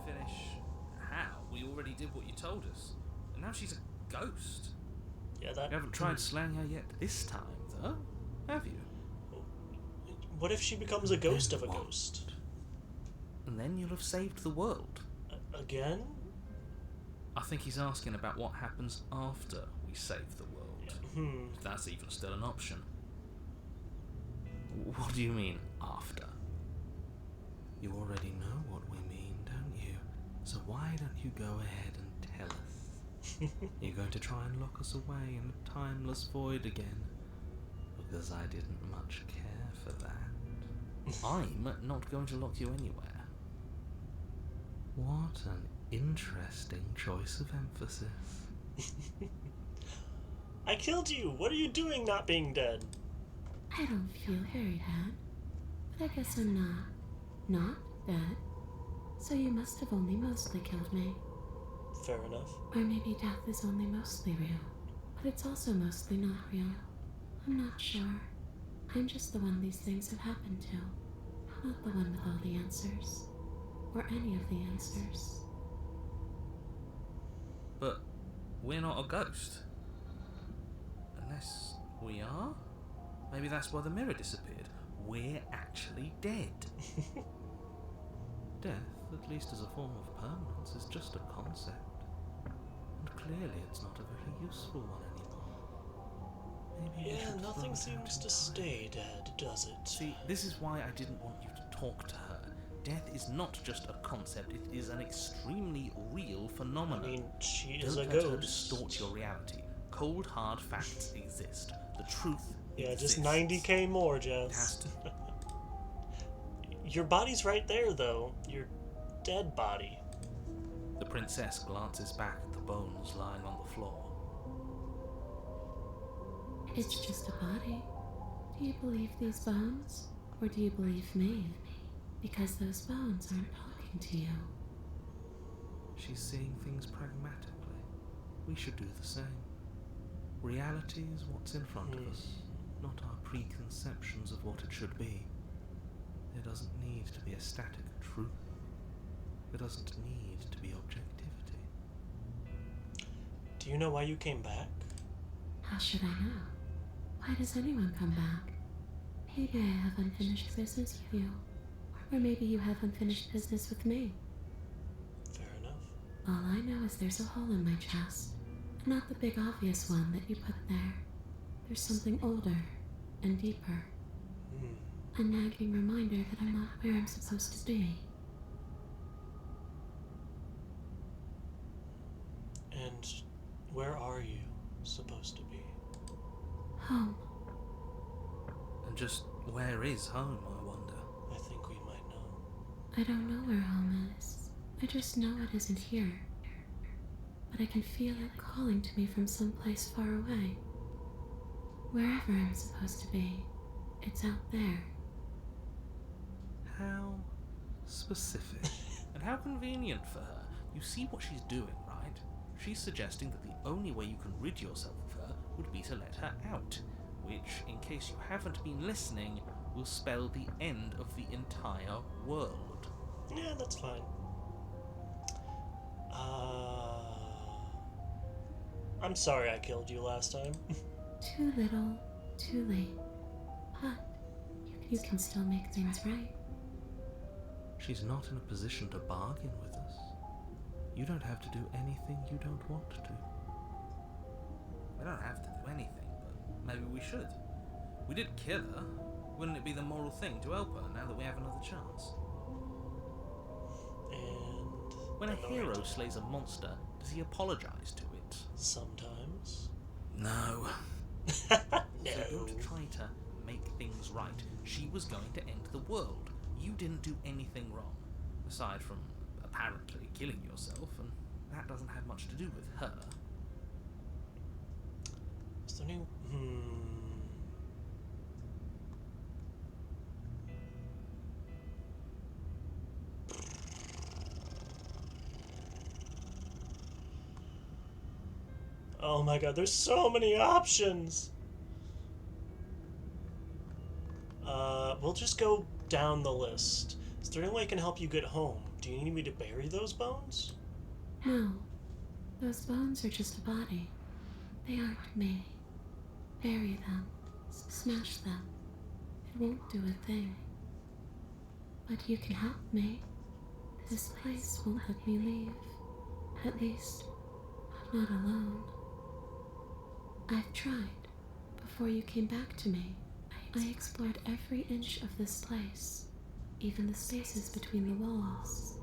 Finish? How? We already did what you told us. And now she's a ghost. Yeah, that. You haven't tried slaying her yet this time, though, have you? What if she becomes a ghost Then of a what? ghost? And then you'll have saved the world. Again? I think he's asking about what happens after we save the world. If that's even still an option. What do you mean, after? You already know what we mean, don't you? So why don't you go ahead and tell us? You're going to try and lock us away in a timeless void again? Because I didn't much care for that. I'm not going to lock you anywhere. What an interesting choice of emphasis. I killed you. What are you doing not being dead? I don't feel very bad. But I guess I'm not dead. So you must have only mostly killed me. Fair enough. Or maybe death is only mostly real. But it's also mostly not real. I'm not sure. I'm just the one these things have happened to. Not the one with all the answers. Or any of the answers. But we're not a ghost. Unless we are? Maybe that's why the mirror disappeared. We're actually dead. Death, at least as a form of permanence, is just a concept. And clearly it's not a very useful one anymore. Maybe we Yeah, should nothing throw it out seems to entirely. stay dead, does it? See, this is why I didn't want you to talk to her. Death is not just a concept, it is an extremely real I phenomenon. mean, she is Don't a let her ghost. distort your reality. Cold, hard facts exist. The truth Yeah, exists. just 90k more, It has Jess. to. Your body's right there, though. Your dead body. The princess glances back at the bones lying on the floor. It's just a body. Do you believe these bones? Or do you believe me? Because those bones aren't talking to you. She's seeing things pragmatically. We should do the same. Reality is what's in front of us, not our preconceptions of what it should be. There doesn't need to be a static truth. There doesn't need to be objectivity. Do you know why you came back? How should I know? Why does anyone come back? Maybe I have unfinished business with you. Or maybe you have unfinished business with me. Fair enough. All I know is there's a hole in my chest. Not the big obvious one that you put there. There's something older and deeper. A nagging reminder that I'm not where I'm supposed to be. And where are you supposed to be? Home. And just where is home, I wonder? I think we might know. I don't know where home is. I just know it isn't here. But I can feel it calling to me from someplace far away. Wherever I'm supposed to be, it's out there. How specific. And how convenient for her. You see what she's doing, right? She's suggesting that the only way you can rid yourself of her would be to let her out, which, in case you haven't been listening, will spell the end of the entire world. Yeah, that's fine. I'm sorry I killed you last time. Too little, too late. But you can still make things right. She's not in a position to bargain with us. You don't have to do anything you don't want to. We don't have to do anything, but maybe we should. We did kill her. Wouldn't it be the moral thing to help her now that we have another chance? And When a then the hero random- slays a monster, does he apologize to it? Sometimes. No. So No. don't try to make things right. She was going to end the world. You didn't do anything wrong, aside from apparently killing yourself, and that doesn't have much to do with her. Is there any... Oh my god, there's so many options! We'll just go down the list. Is there any way I can help you get home? Do you need me to bury those bones? No. Those bones are just a body. They aren't me. Bury them. Smash them. It won't do a thing. But you can help me. This place won't let me leave. At least, I'm not alone. I've tried. Before you came back to me, I explored every inch of this place, even the spaces between the walls.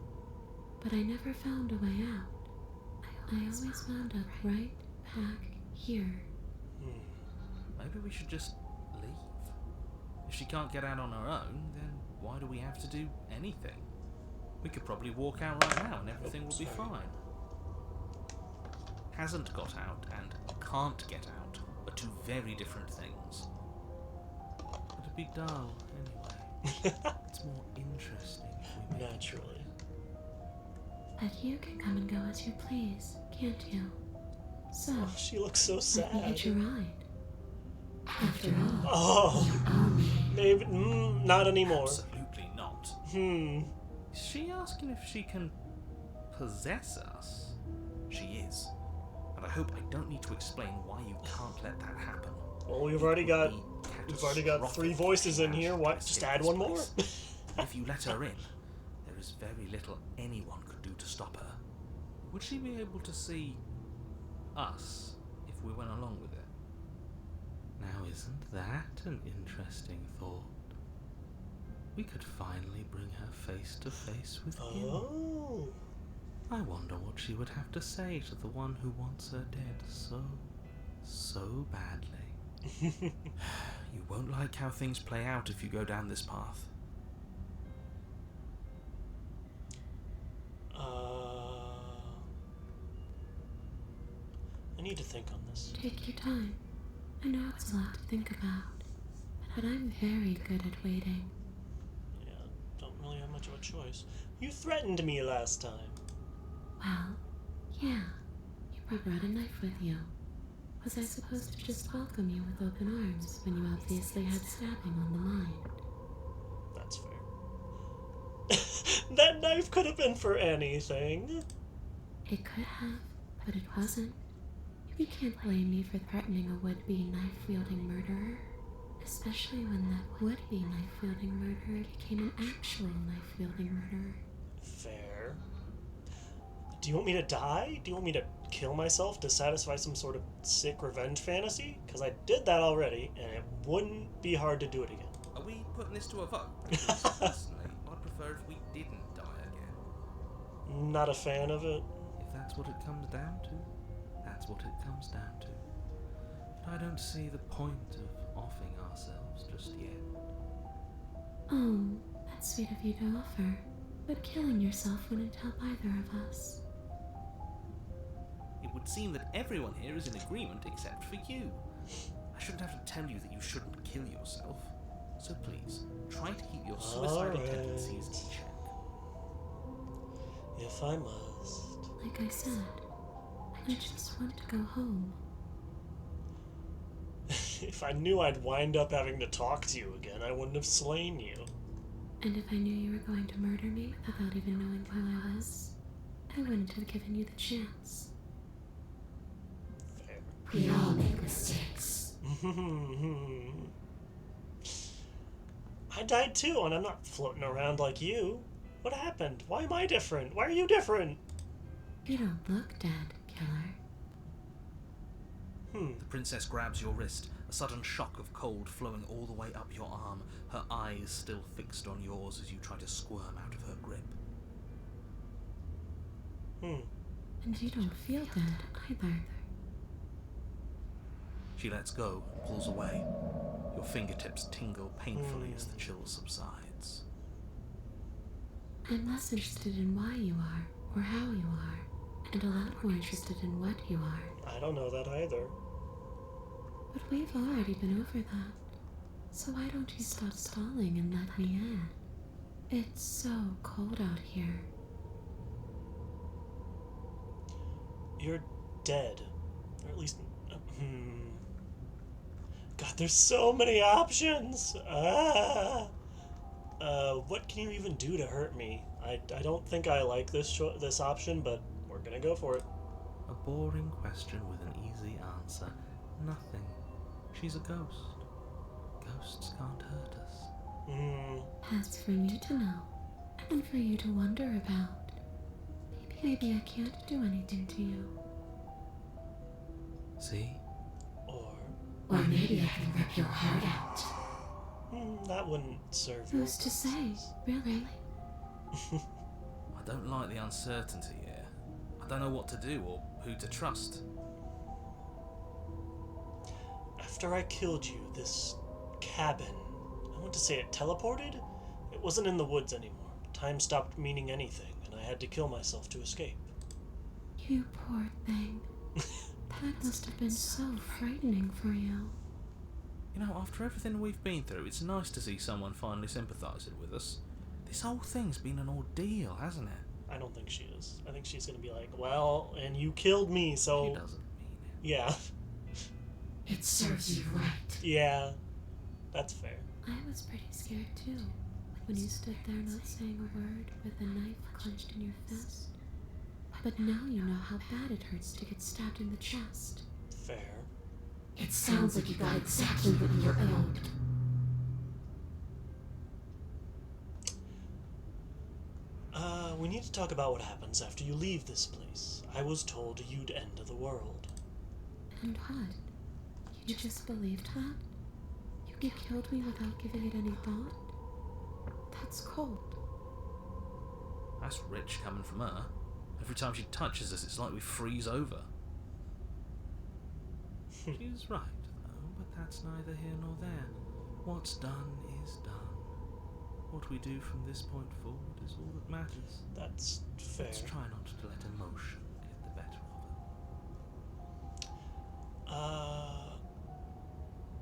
But I never found a way out. I always wound up right back here. Maybe we should just leave. If she can't get out on her own, then why do we have to do anything? We could probably walk out right now and everything will be fine. Hasn't got out and can't get out are two very different things. It'd be dull anyway. It's more interesting if we make Naturally. But you can come and go as you please, can't you? So, Oh, she looks so let me sad. hitch a ride. After all, Oh, you own me. maybe, not anymore. Absolutely not. Is she asking if she can possess us? She is. And I hope I don't need to explain why you can't let that happen. Well, It would be we've already got 3 catastrophic voices in if she here. managed Why? to Just escape add this one more. place. If you let her in, there is very little anyone could do to stop her. Would she be able to see us if we went along with it? Now, isn't that an interesting thought? We could finally bring her face to face with him. Oh. I wonder what she would have to say to the one who wants her dead so badly. You won't like how things play out if you go down this path. I need to think on this. Take your time. I know it's a lot to think about, but I'm very good at waiting. Yeah, don't really have much of a choice. You threatened me last time. Well, yeah, you brought a knife with you. Was I supposed to just welcome you with open arms when you obviously had stabbing on the mind? That's fair. That knife could have been for anything. It could have, but it wasn't. You can't blame me for threatening a would-be knife-wielding murderer, especially when that would-be knife-wielding murderer became an actual knife-wielding murderer. Fair. Do you want me to die? Do you want me to kill myself to satisfy some sort of sick revenge fantasy? Because I did that already, and it wouldn't be hard to do it again. Are we putting this to a vote? Because personally, I'd prefer if we didn't die again. Not a fan of it. If that's what it comes down to, that's what it comes down to. But I don't see the point of offing ourselves just yet. Oh, that's sweet of you to offer. But killing yourself wouldn't help either of us. It would seem that everyone here is in agreement except for you. I shouldn't have to tell you that you shouldn't kill yourself. So please, try to keep your suicidal Alright. tendencies in check. If I must. Like I said, I just want to go home. If I knew I'd wind up having to talk to you again, I wouldn't have slain you. And if I knew you were going to murder me without even knowing who I was, I wouldn't have given you the chance. Fair. We all make mistakes. I died too, and I'm not floating around like you. What happened? Why am I different? Why are you different? You don't look dead, killer. The princess grabs your wrist, a sudden shock of cold flowing all the way up your arm, her eyes still fixed on yours as you try to squirm out of her grip. And you don't feel dead either. She lets go and pulls away. Your fingertips tingle painfully as the chill subsides. I'm less interested in why you are, or how you are, and a lot more interested in what you are. I don't know that either. But we've already been over that. So why don't you stop stalling and let me in? It's so cold out here. You're dead. Or at least... God, there's so many options! What can you even do to hurt me? I don't think I like this option, but we're gonna go for it. A boring question with an easy answer. Nothing. She's a ghost. Ghosts can't hurt us. That's for me to know, and for you to wonder about. Maybe I can't do anything to you. See? Or maybe I can rip your heart out. That wouldn't serve you. Who's to say, really? I don't like the uncertainty here. I don't know what to do or who to trust. After I killed you, this cabin, I want to say it teleported? It wasn't in the woods anymore. Time stopped meaning anything, and I had to kill myself to escape. You poor thing. That must have been so frightening for you. You know, after everything we've been through, it's nice to see someone finally sympathising with us. This whole thing's been an ordeal, hasn't it? I don't think she is. I think she's gonna be like, well, and you killed me, so... She doesn't mean it. Yeah. It serves you right. Yeah. That's fair. I was pretty scared too, when you stood there not saying a word with a knife clenched in your fist. But now you know how bad it hurts to get stabbed in the chest. Fair. It sounds like you got exactly what you were owed. We need to talk about what happens after you leave this place. I was told you'd end the world. And what? You just believed that? You killed me without giving it any thought? That's cold. That's rich coming from her. Every time she touches us, it's like we freeze over. She's right, though, but that's neither here nor there. What's done is done. What we do from this point forward is all that matters. That's fair. Let's try not to let emotion get the better of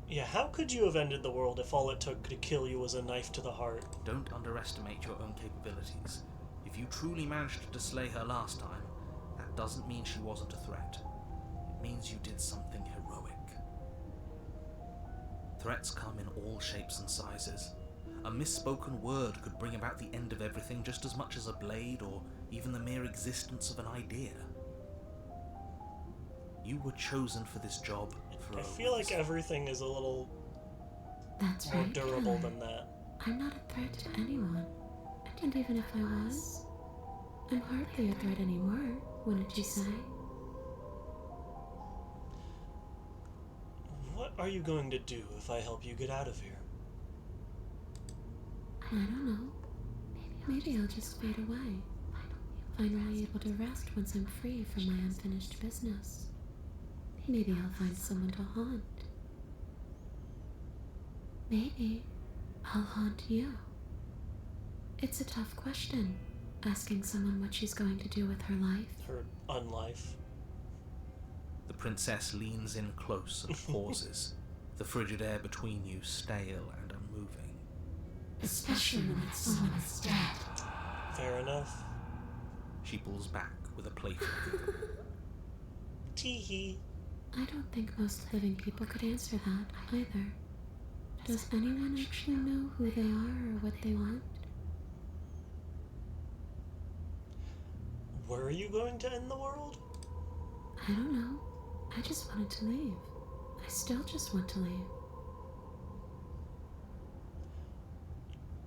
it. Yeah, how could you have ended the world if all it took to kill you was a knife to the heart? Don't underestimate your own capabilities. If you truly managed to slay her last time, that doesn't mean she wasn't a threat. It means you did something heroic. Threats come in all shapes and sizes. A misspoken word could bring about the end of everything just as much as a blade or even the mere existence of an idea. You were chosen for this job for I a feel like reason. everything is a little That's more right, durable killer. than that. I'm not a threat to anyone. And even if I was, I'm hardly a threat anymore. What did you say? What are you going to do if I help you get out of here? I don't know. Maybe I'll just fade away. Finally able to rest once I'm free from my unfinished business. Maybe I'll find someone to haunt. Maybe I'll haunt you. It's a tough question, asking someone what she's going to do with her life. Her unlife. The princess leans in close and pauses, the frigid air between you stale and unmoving. Especially when it's someone that's dead. Fair enough. She pulls back with a playful giggle. Tee-hee. I don't think most living people could answer that either. Does anyone actually know who they are or what they want? Were you going to end the world? I don't know. I just wanted to leave. I still just want to leave.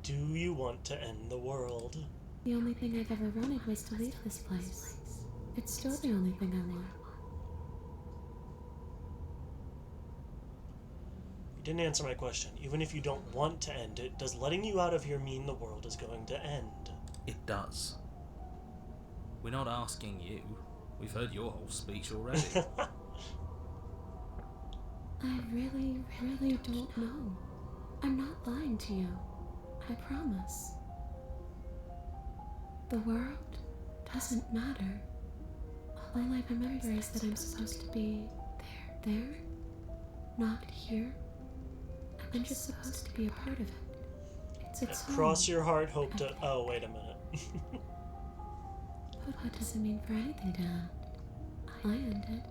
Do you want to end the world? The only thing I've ever wanted was to leave this place. It's still the only thing I want. You didn't answer my question. Even if you don't want to end it, does letting you out of here mean the world is going to end? It does. We're not asking you. We've heard your whole speech already. I really don't know. I'm not lying to you. I promise. The world doesn't matter. All I remember is that I'm supposed to be there, not here. I'm just supposed to be a part of it. It's Cross home. your heart, hope to... Oh, wait a minute. But what does it mean for anything to end? I ended,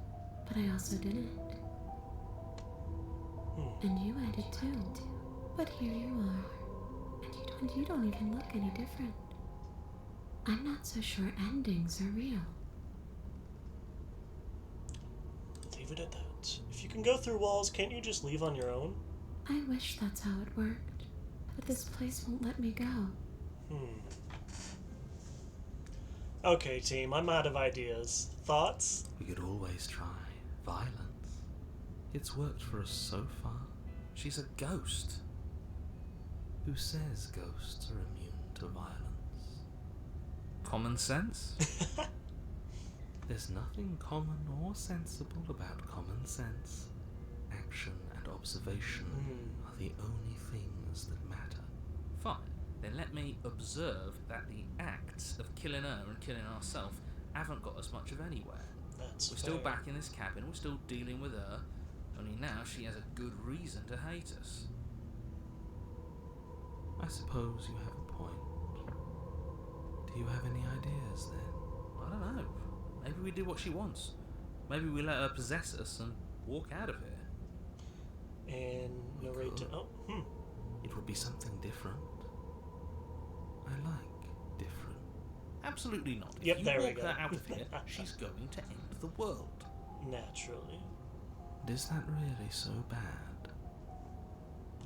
but I also didn't. And you ended too. But here you are. And you don't even look any different. I'm not so sure endings are real. Leave it at that. If you can go through walls, can't you just leave on your own? I wish that's how it worked. But this place won't let me go. Okay, team, I'm out of ideas. Thoughts? We could always try violence. It's worked for us so far. She's a ghost. Who says ghosts are immune to violence? Common sense? There's nothing common or sensible about common sense. Action and observation are the only things that matter. Fine. Then let me observe that the acts of killing her and killing ourselves haven't got us much of anywhere. That's We're fair. still back in this cabin, we're still dealing with her, only now she has a good reason to hate us. I suppose you have a point. Do you have any ideas then? I don't know. Maybe we do what she wants. Maybe we let her possess us and walk out of here. And narrate to... Oh, It would be something different. I like different. Absolutely not. Yep, If there you we walk go. her out of here, she's going to end the world. Naturally. Is that really so bad?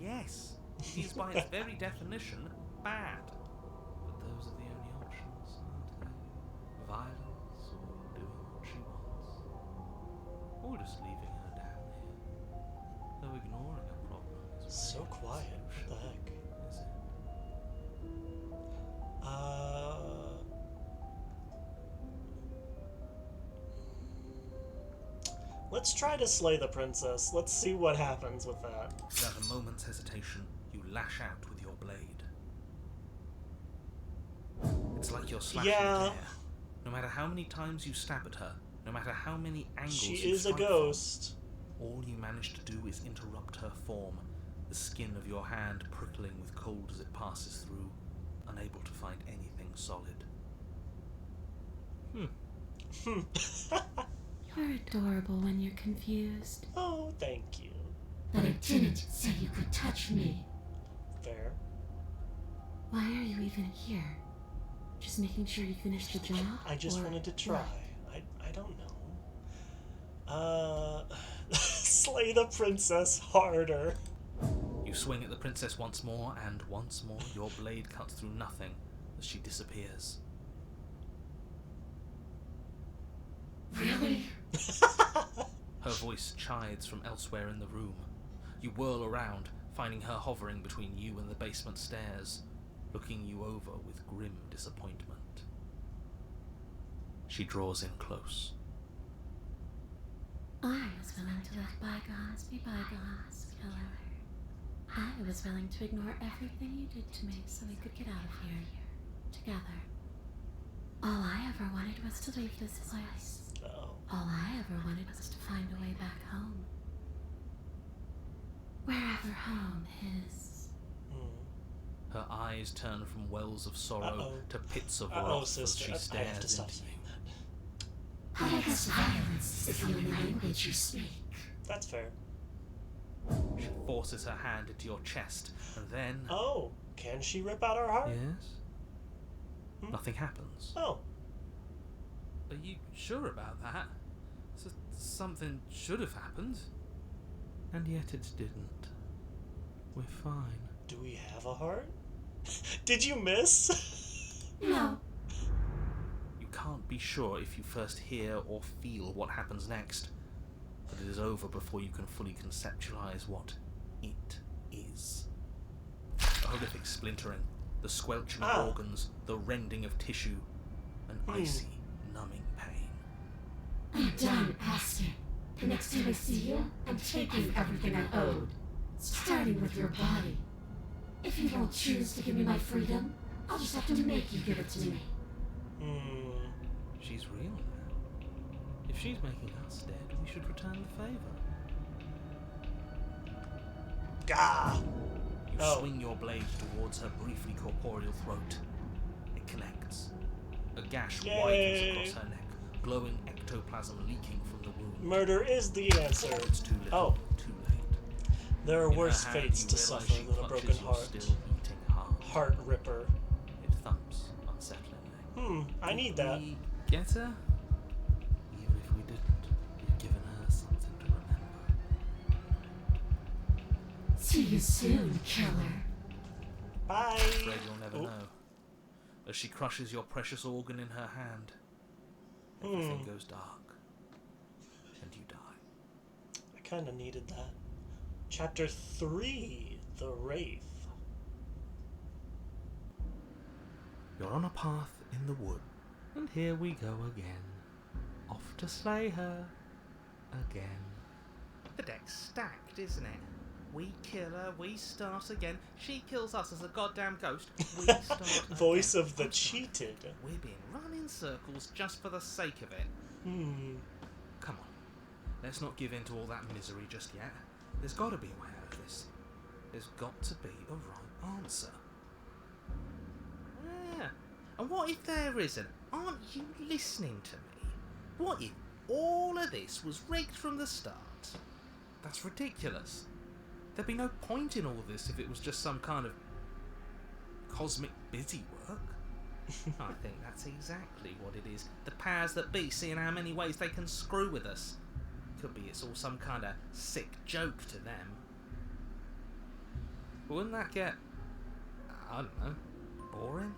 Yes. She is by its very definition bad. But those are the only options, aren't they? Violence or doing what she wants. Or just leaving her down here. Though ignoring a problem is So rarely a quiet. What the solution, heck? is it? Let's try to slay the princess. Let's see what happens with that. Without a moment's hesitation, you lash out with your blade. It's like you're slashing Yeah. air. No matter how many times you stab at her, no matter how many angles She you is a strike ghost. from, all you manage to do is interrupt her form, the skin of your hand prickling with cold as it passes through, unable to find anything solid. You're adorable when you're confused. Oh, thank you. But I didn't say you could touch me. Fair. Why are you even here? Just making sure you finish the job? I just or wanted to try. what? I don't know. Slay the princess harder. You swing at the princess once more, and once more your blade cuts through nothing as she disappears. Really? Her voice chides from elsewhere in the room. You whirl around, finding her hovering between you and the basement stairs, looking you over with grim disappointment. She draws in close. I was willing to let bygones be bygones, killer. I was willing to ignore everything you did to me so we could get out of here together. All I ever wanted was to leave this place. Oh. All I ever wanted was to find a way back home. Wherever home is. Her eyes turn from wells of sorrow Uh-oh. to pits of Uh-oh, wrath as sister. she I have to stares stop into you. saying that. I guess violence is the only language you speak. That's fair. She forces her hand into your chest, and then... Oh, can she rip out our heart? Yes? Hmm? Nothing happens. Oh. Are you sure about that? Something should have happened. And yet it didn't. We're fine. Do we have a heart? Did you miss? No. You can't be sure if you first hear or feel what happens next, but it is over before you can fully conceptualize what it is. The horrific splintering, the squelching of organs, the rending of tissue, an icy, numbing pain. I'm done asking. The next time I see you, I'm taking everything I owed. Starting with your body. If you don't choose to give me my freedom, I'll just have to make you give it to me. She's real now. If she's making us dead, we should return the favor. Gah! You Oh. swing your blade towards her briefly corporeal throat. It connects. A gash Yay. widens across her neck, glowing ectoplasm leaking from the wound. Murder is the answer. It's too little, Oh. too late. There are In her worse hand, fates you to realize suffer she than a clutches broken your heart. still beating heart. Heart ripper. It thumps unsettlingly. I need that. We get her? Even if we didn't, we've given her something to remember. See you soon, killer. Bye. Afraid you'll never Oh. know. As she crushes your precious organ in her hand, everything goes dark, and you die. I kind of needed that. Chapter 3, The Wraith. You're on a path in the wood, and here we go again. Off to slay her again. The deck's stacked, isn't it? We kill her, we start again. She kills us as a goddamn ghost. We start Voice again. of the I'm sorry. cheated. We're being run in circles just for the sake of it. Come on, let's not give in to all that misery just yet. There's got to be a way out of this. There's got to be a right answer. Yeah. And what if there isn't? Aren't you listening to me? What if all of this was rigged from the start? That's ridiculous. There'd be no point in all this if it was just some kind of cosmic busy work. I think that's exactly what it is. The powers that be seeing how many ways they can screw with us. Could be it's all some kind of sick joke to them. But wouldn't that get, I don't know, boring?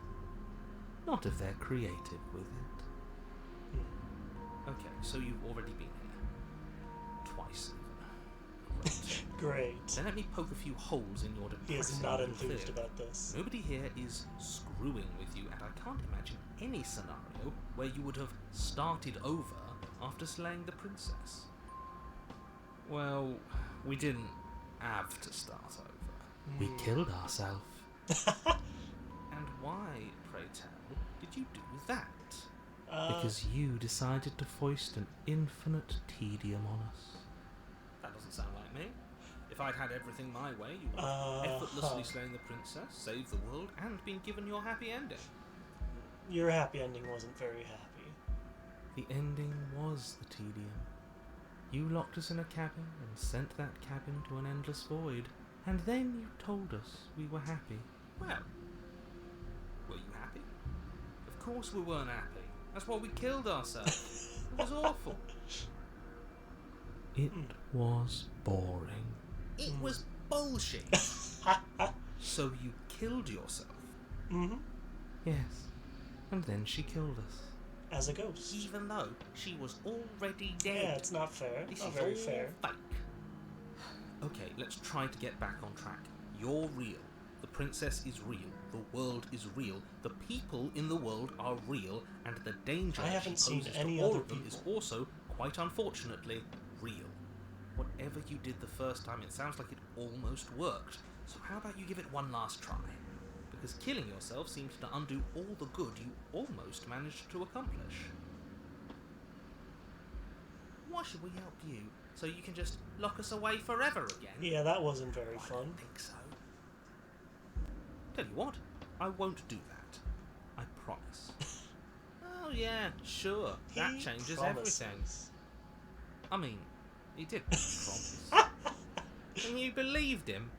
Not if they're creative with it. Okay, so you've already been here. Twice even. Great. Then let me poke a few holes in your He is depressing not little enthused theory. about this. Nobody here is screwing with you, and I can't imagine any scenario where you would have started over after slaying the princess. Well, we didn't have to start over. We killed ourselves. And why, pray tell, did you do that? Because you decided to foist an infinite tedium on us. That doesn't sound like me. If I'd had everything my way, you would have effortlessly slain the princess, saved the world, and been given your happy ending. Your happy ending wasn't very happy. The ending was the tedium. You locked us in a cabin and sent that cabin to an endless void. And then you told us we were happy. Well, were you happy? Of course we weren't happy. That's why we killed ourselves. It was awful. It was boring. It was bullshit. So you killed yourself? Mm-hmm. Yes. And then she killed us. as a ghost. Even though she was already dead. Yeah, it's not fair. This Not is very all fair. fake. Okay, let's try to get back on track. You're real. The princess is real. The world is real. The people in the world are real, and the danger I that haven't she seen poses any to all other of them is people. also, quite unfortunately, real. Whatever you did the first time, it sounds like it almost worked. So how about you give it one last try? Because killing yourself seems to undo all the good you almost managed to accomplish. Why should we help you? So you can just lock us away forever again? Yeah, that wasn't very I fun. don't think so. Tell you what, I won't do that. I promise. Oh yeah, sure. That He changes promises. everything. I mean, he did promise. And you believed him?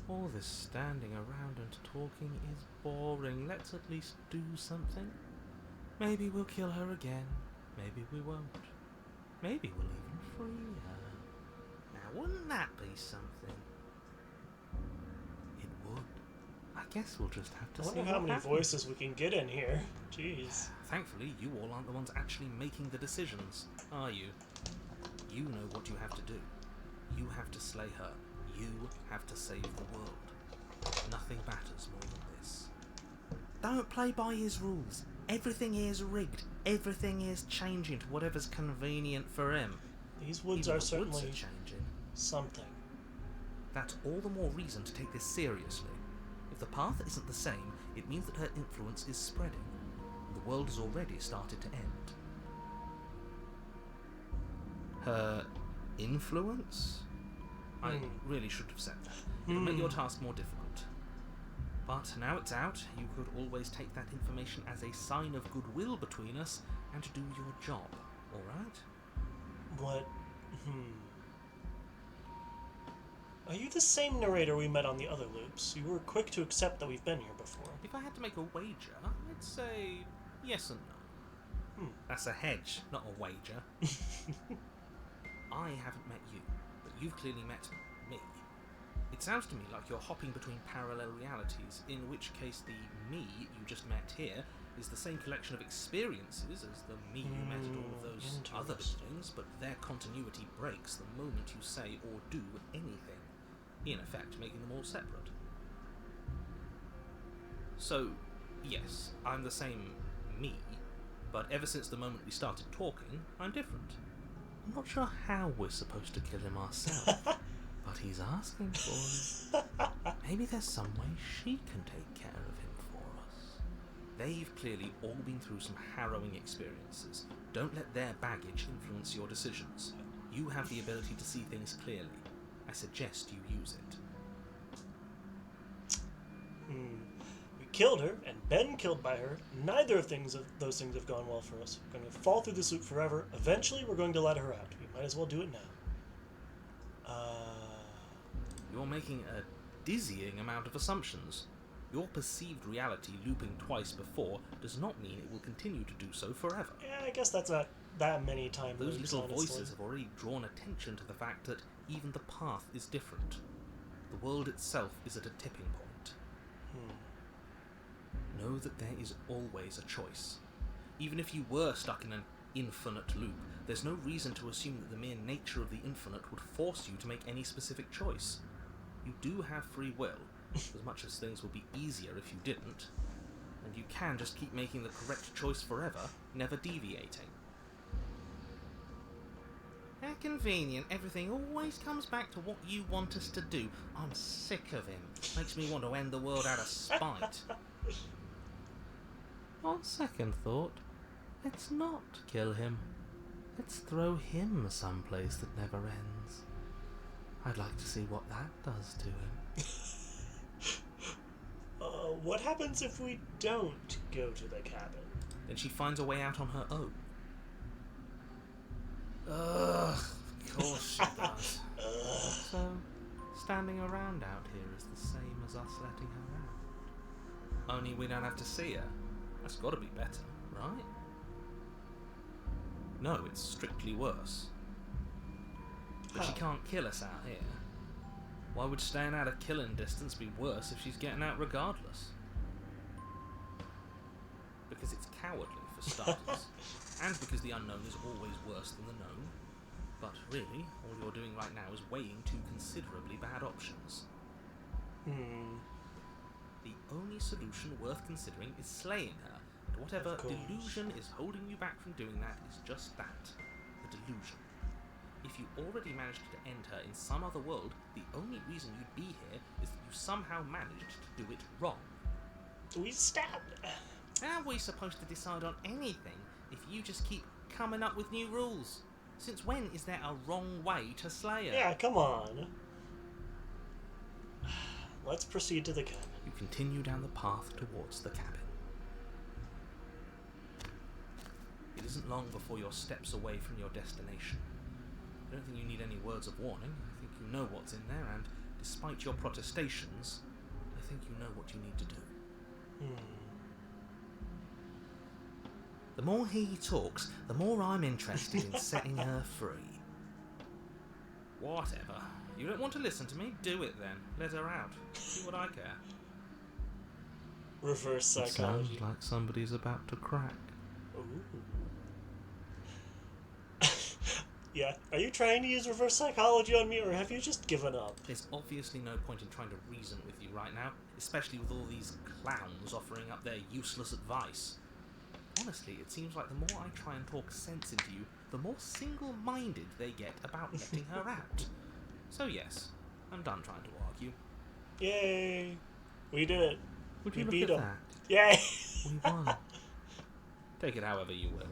All this standing around and talking is boring. Let's at least do something. Maybe we'll kill her again. Maybe we won't. Maybe we'll even free her. Now, wouldn't that be something? It would. I guess we'll just have to I see wonder how what many happens. voices we can get in here. Jeez. Thankfully, you all aren't the ones actually making the decisions, are you? You know what you have to do. You have to slay her. You have to save the world. Nothing matters more than this. Don't play by his rules. Everything is rigged. Everything is changing to whatever's convenient for him. These woods Even are the certainly woods are changing. something. That's all the more reason to take this seriously. If the path isn't the same, it means that her influence is spreading. The world has already started to end. Her influence? I really should have said that. It'll make your task more difficult. But now it's out, you could always take that information as a sign of goodwill between us and do your job, alright? What? Are you the same narrator we met on the other loops? You were quick to accept that we've been here before. If I had to make a wager, I'd say yes and no. That's a hedge, not a wager. I haven't met you, but you've clearly met me. It sounds to me like you're hopping between parallel realities, in which case the me you just met here is the same collection of experiences as the me you met at all of those other things, but their continuity breaks the moment you say or do anything, in effect making them all separate. So, yes, I'm the same me, but ever since the moment we started talking, I'm different. I'm not sure how we're supposed to kill him ourselves, but he's asking for it. Maybe there's some way she can take care of him for us. They've clearly all been through some harrowing experiences. Don't let their baggage influence your decisions. You have the ability to see things clearly. I suggest you use it. We killed her and been killed by her. Neither of those things have gone well for us. We're going to fall through this loop forever. Eventually, we're going to let her out. We might as well do it now. You're making a dizzying amount of assumptions. Your perceived reality looping twice before does not mean it will continue to do so forever. Yeah, I guess that's not that many time Those loops, little honestly. voices have already drawn attention to the fact that even the path is different. The world itself is at a tipping point. Know that there is always a choice. Even if you were stuck in an infinite loop, there's no reason to assume that the mere nature of the infinite would force you to make any specific choice. You do have free will, as much as things would be easier if you didn't, and you can just keep making the correct choice forever, never deviating. How convenient, everything always comes back to what you want us to do. I'm sick of him. Makes me want to end the world out of spite. On second thought, let's not kill him. Let's throw him someplace that never ends. I'd like to see what that does to him. What happens if we don't go to the cabin? Then she finds a way out on her own. Ugh, of course she does. So, standing around out here is the same as us letting her out. Only we don't have to see her. That's gotta be better, right? No, it's strictly worse. But she can't kill us out here. Why would staying out of killing distance be worse if she's getting out regardless? because it's cowardly, for starters, and because the unknown is always worse than the known. But really, all you're doing right now is weighing two considerably bad options. The only solution worth considering is slaying her, and whatever delusion is holding you back from doing that is just that, a delusion. If you already managed to end her in some other world, the only reason you'd be here is that you somehow managed to do it wrong. We stabbed her. How are we supposed to decide on anything if you just keep coming up with new rules? Since when is there a wrong way to slay her? Yeah, come on. Let's proceed to the cabin. You continue down the path towards the cabin. It isn't long before you're steps away from your destination. I don't think you need any words of warning. I think you know what's in there, and despite your protestations, I think you know what you need to do. The more he talks, the more I'm interested in setting her free. Whatever. You don't want to listen to me? Do it then. Let her out. See what I care. Reverse psychology. It sounds like somebody's about to crack. Ooh. Yeah, are you trying to use reverse psychology on me, or have you just given up? There's obviously no point in trying to reason with you right now, especially with all these clowns offering up their useless advice. Honestly, it seems like the more I try and talk sense into you, the more single-minded they get about letting her out. So yes, I'm done trying to argue. Yay! We did it. Would We you beat look him. at that? Yay! We won. Take it however you will.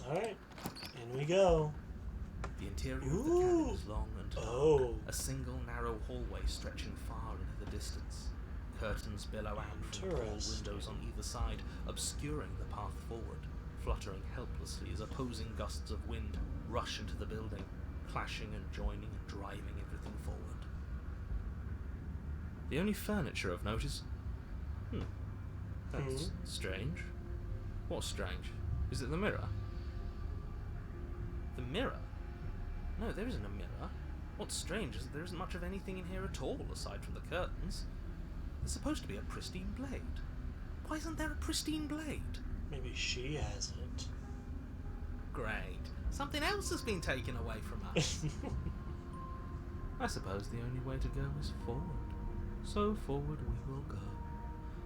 Alright, in we go. The interior of the cabin is long and dark. A single narrow hallway stretching far into the distance. Curtains billow out from tall windows on either side, obscuring the path forward, fluttering helplessly as opposing gusts of wind rush into the building, clashing and joining and driving everything forward. The only furniture of note is... That's strange. What's strange? Is it the mirror? The mirror? No, there isn't a mirror. What's strange is that there isn't much of anything in here at all, aside from the curtains. There's supposed to be a pristine blade. Why isn't there a pristine blade? Maybe she has it. Great. Something else has been taken away from us. I suppose the only way to go is forward. So forward we will go.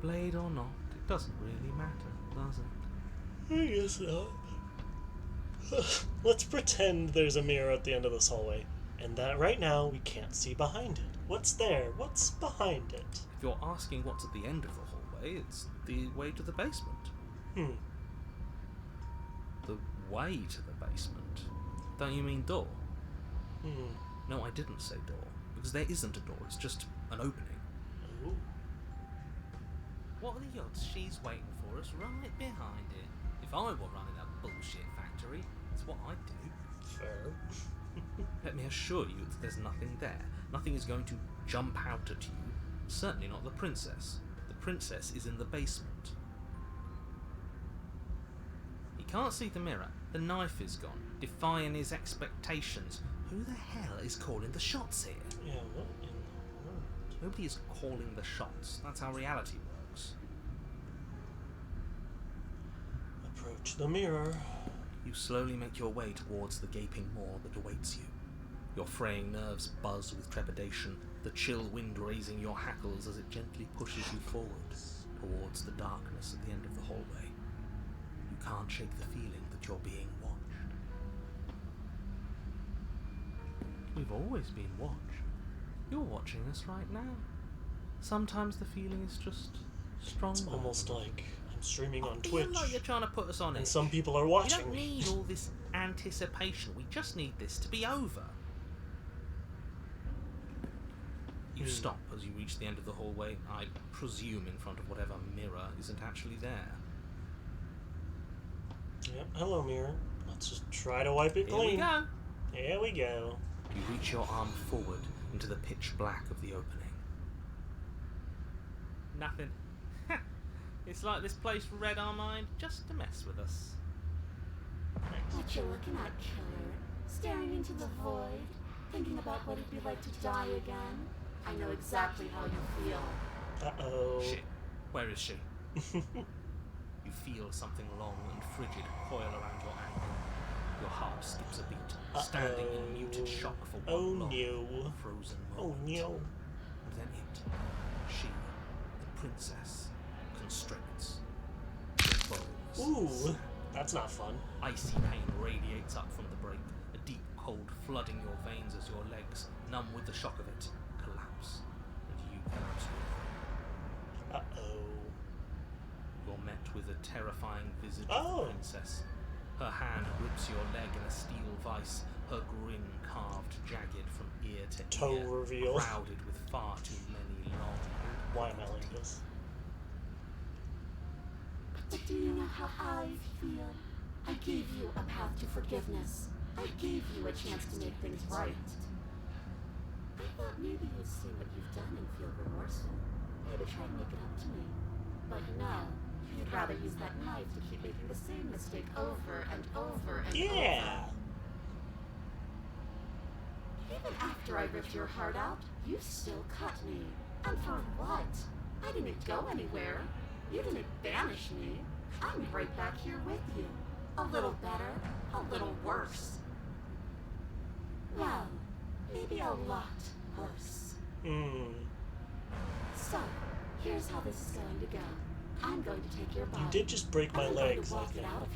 Blade or not, it doesn't really matter, does it? I guess not. Let's pretend there's a mirror at the end of this hallway, and that right now we can't see behind it. What's there? What's behind it? If you're asking what's at the end of the hallway, it's the way to the basement. The way to the basement? Don't you mean door? No, I didn't say door, because there isn't a door, it's just an opening. Ooh. What are the odds she's waiting for us right behind it? If I were running a bullshit factory, it's what I'd do. Fair. Let me assure you that there's nothing there. Nothing is going to jump out at you. Certainly not the princess. The princess is in the basement. He can't see the mirror. The knife is gone, defying his expectations. Who the hell is calling the shots here? Yeah, what in the world? Nobody is calling the shots. That's how reality works. Approach the mirror. You slowly make your way towards the gaping maw that awaits you. Your fraying nerves buzz with trepidation, the chill wind raising your hackles as it gently pushes you forward, towards the darkness at the end of the hallway. You can't shake the feeling that you're being watched. We've always been watched. You're watching us right now. Sometimes the feeling is just stronger. It's almost like I'm streaming on I feel Twitch, like you're trying to put us on and it. some people are We watching don't me. need all this anticipation. We just need this to be over. You stop as you reach the end of the hallway, I presume in front of whatever mirror isn't actually there. Yep, hello mirror. Let's just try to wipe it Here clean. we go. Here we go. You reach your arm forward into the pitch black of the opening. Nothing. It's like this place read our mind just to mess with us. What you looking at, killer? Staring into the void? Thinking about what it'd be like to die again? I know exactly how you feel. Uh-oh. Shit. Where is she? You feel something long and frigid coil around your ankle. Your heart skips a beat, standing in muted shock for one long, frozen moment. Oh no. And then she, the princess, constricts your bones. Ooh, that's not fun. Icy pain radiates up from the break, a deep cold flooding your veins as your legs, numb with the shock of it, collapse, and you collapse with them. Uh-oh. You're met with a terrifying visage of Oh. the princess. Her hand grips your leg in a steel vice, her grin carved jagged from ear to Toe ear, reveal. crowded with far too many long and Why am I wicked like teeth. this? But do you know how I feel? I gave you a path to forgiveness. I gave you a chance to make things right. I thought maybe you'd see what you've done and feel remorseful. Maybe try to make it up to me. But no, you'd rather use that knife to keep making the same mistake over and over and Yeah. over. Even after I ripped your heart out, you still cut me. And for what? I didn't go anywhere. You didn't banish me. I'm right back here with you. A little better, a little worse. Well, maybe a lot worse. So, here's how this is going to go. I'm going to take your body. You did just break my and I'm going legs, to I walk it think. out of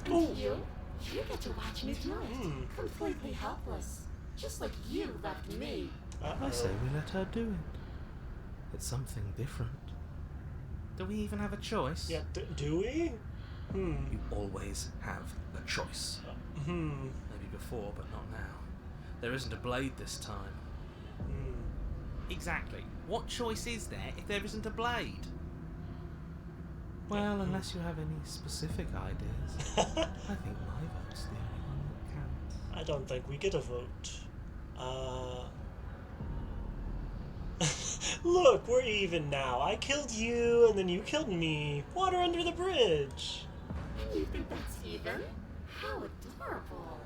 here. Ooh. And you get to watch me do it. Completely helpless. Just like you left me. I say we let her do it. It's something different. Do we even have a choice? Yeah, do we? You always have a choice. Maybe before, but not now. There isn't a blade this time. Exactly. What choice is there if there isn't a blade? Well, unless you have any specific ideas, I think my vote's the only one that counts. I don't think we get a vote. Look, we're even now. I killed you, and then you killed me. Water under the bridge. And you think that's even? How adorable.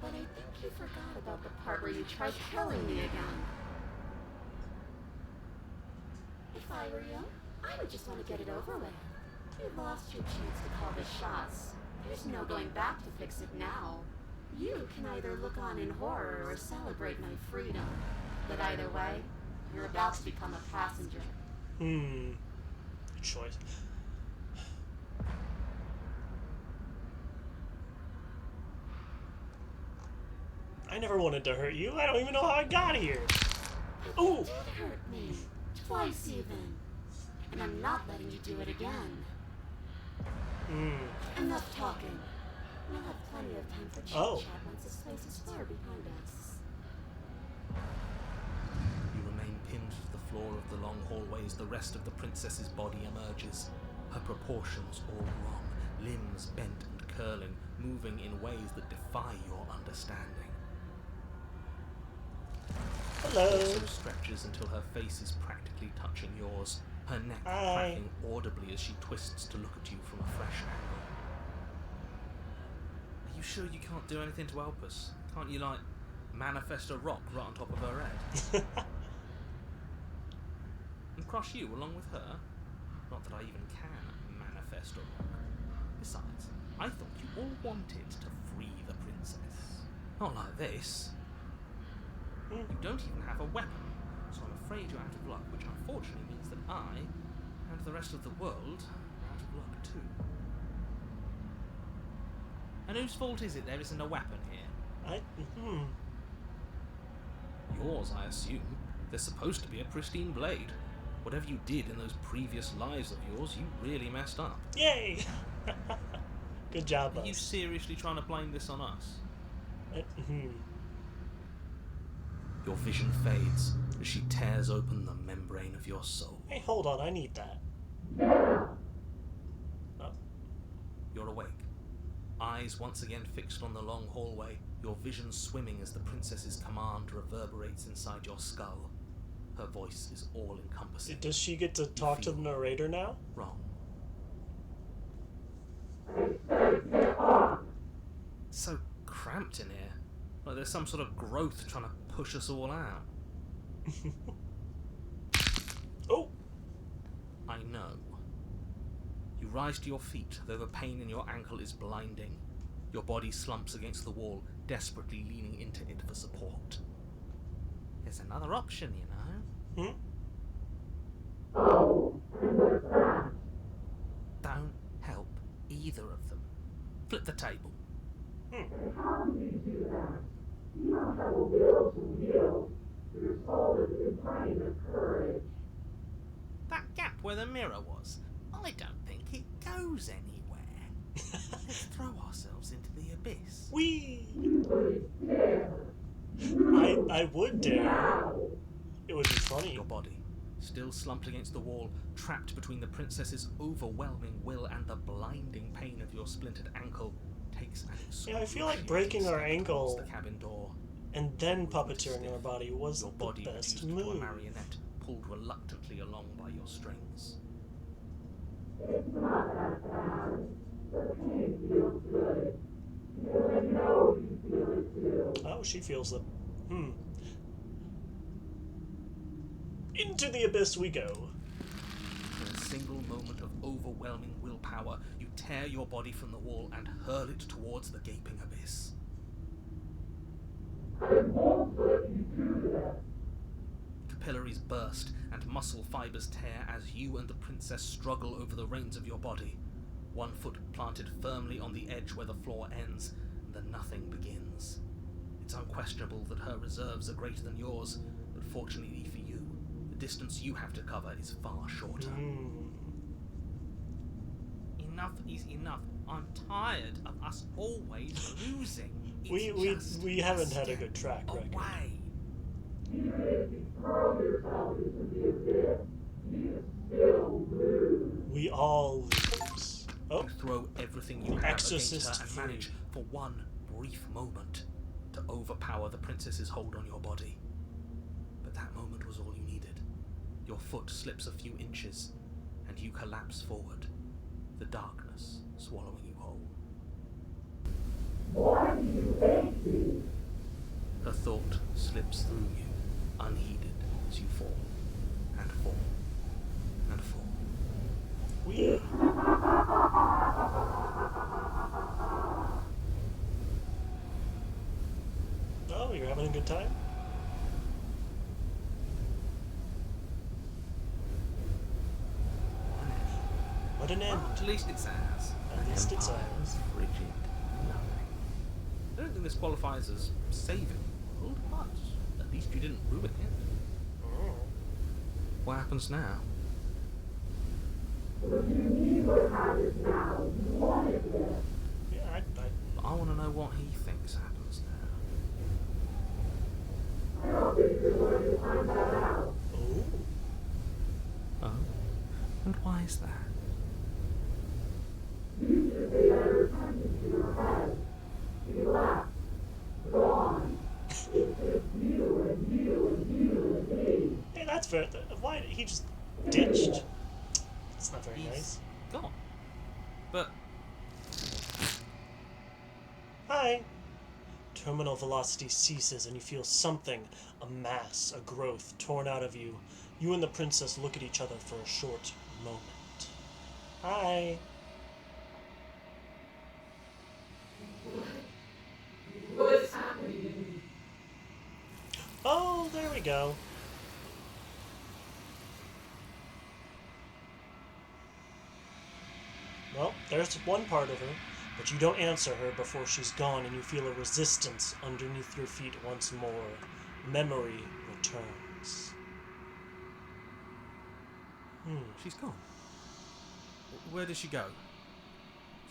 But I think you forgot about the part where you tried killing me again. If I were you, I would just want to get it over with. You lost your chance to call the shots. There's no going back to fix it now. You can either look on in horror or celebrate my freedom. But either way, you're about to become a passenger. Good choice. I never wanted to hurt you. I don't even know how I got here. But Ooh. you did hurt me. Twice even. And I'm not letting you do it again. Enough talking. We'll have plenty of time for chit-chat once this place is far behind us. You remain pinned to the floor of the long hallway as the rest of the princess's body emerges. Her proportions all wrong, limbs bent and curling, moving in ways that defy your understanding. Hello. Torso stretches until her face is practically touching yours, her neck cracking audibly as she twists to look at you from a fresh angle. Are you sure you can't do anything to help us? Can't you, like, manifest a rock right on top of her head? And crush you along with her? Not that I even can manifest a rock. Besides, I thought you all wanted to free the princess. Not like this. You don't even have a weapon, so I'm afraid you're out of luck, which unfortunately means that I, and the rest of the world, are out of luck too. And whose fault is it there isn't a weapon here? Yours, I assume. There's supposed to be a pristine blade. Whatever you did in those previous lives of yours, you really messed up. Yay! Good job, Are you us. seriously trying to blame this on us? Your vision fades as she tears open the membrane of your soul. Hey, hold on, I need that. Oh. You're awake. Eyes once again fixed on the long hallway, your vision swimming as the princess's command reverberates inside your skull. Her voice is all-encompassing. Does she get to talk to the narrator now? Wrong. So cramped in here. Like there's some sort of growth trying to push us all out. I know. You rise to your feet, though the pain in your ankle is blinding. Your body slumps against the wall, desperately leaning into it for support. There's another option, you know. Don't help either of them. Flip the table. That gap where the mirror was, I don't think it goes anywhere. Let's throw ourselves into the abyss. Whee! I would dare. It would be funny. Your body, still slumped against the wall, trapped between the princess's overwhelming will and the blinding pain of your splintered ankle, takes an Yeah, I feel like excruciating breaking our step ankle towards the cabin door. and then puppeteering our body was Your the body best reduced to a move. marionette, pulled reluctantly along by your strings. Oh, she feels it. Into the abyss we go. In a single moment of overwhelming willpower, you tear your body from the wall and hurl it towards the gaping abyss. Capillaries burst and muscle fibers tear as you and the princess struggle over the reins of your body. One foot planted firmly on the edge where the floor ends, and the nothing begins. It's unquestionable that her reserves are greater than yours, but fortunately for you, the distance you have to cover is far shorter. Enough is enough. I'm tired of us always losing. We haven't had a good track record. Away. We all lose. Oh, You throw everything you have against Exorcist her and free. manage, for one brief moment, to overpower the princess's hold on your body. But that moment was all you needed. Your foot slips a few inches, and you collapse forward, the darkness swallowing you whole. Her thought slips through you, unheeded, as you fall, and fall, and fall. we. Oh, you're having a good time? What an end. At least it's ours. At least it's Empire, ours. Frigid, nothing. I don't think this qualifies as saving the world, but at least you didn't ruin it. Oh. What happens now? Yeah, I want to know what he thinks happens now. oh. Oh? And why is that? Hey, that's fair. Why he just ditched? It's not very He's nice. gone. But Hi. Terminal velocity ceases and you feel something, a mass, a growth, torn out of you. You and the princess look at each other for a short moment. Hi. Oh, there we go. Well, there's one part of her, but you don't answer her before she's gone and you feel a resistance underneath your feet once more. Memory returns. she's gone. Where did she go?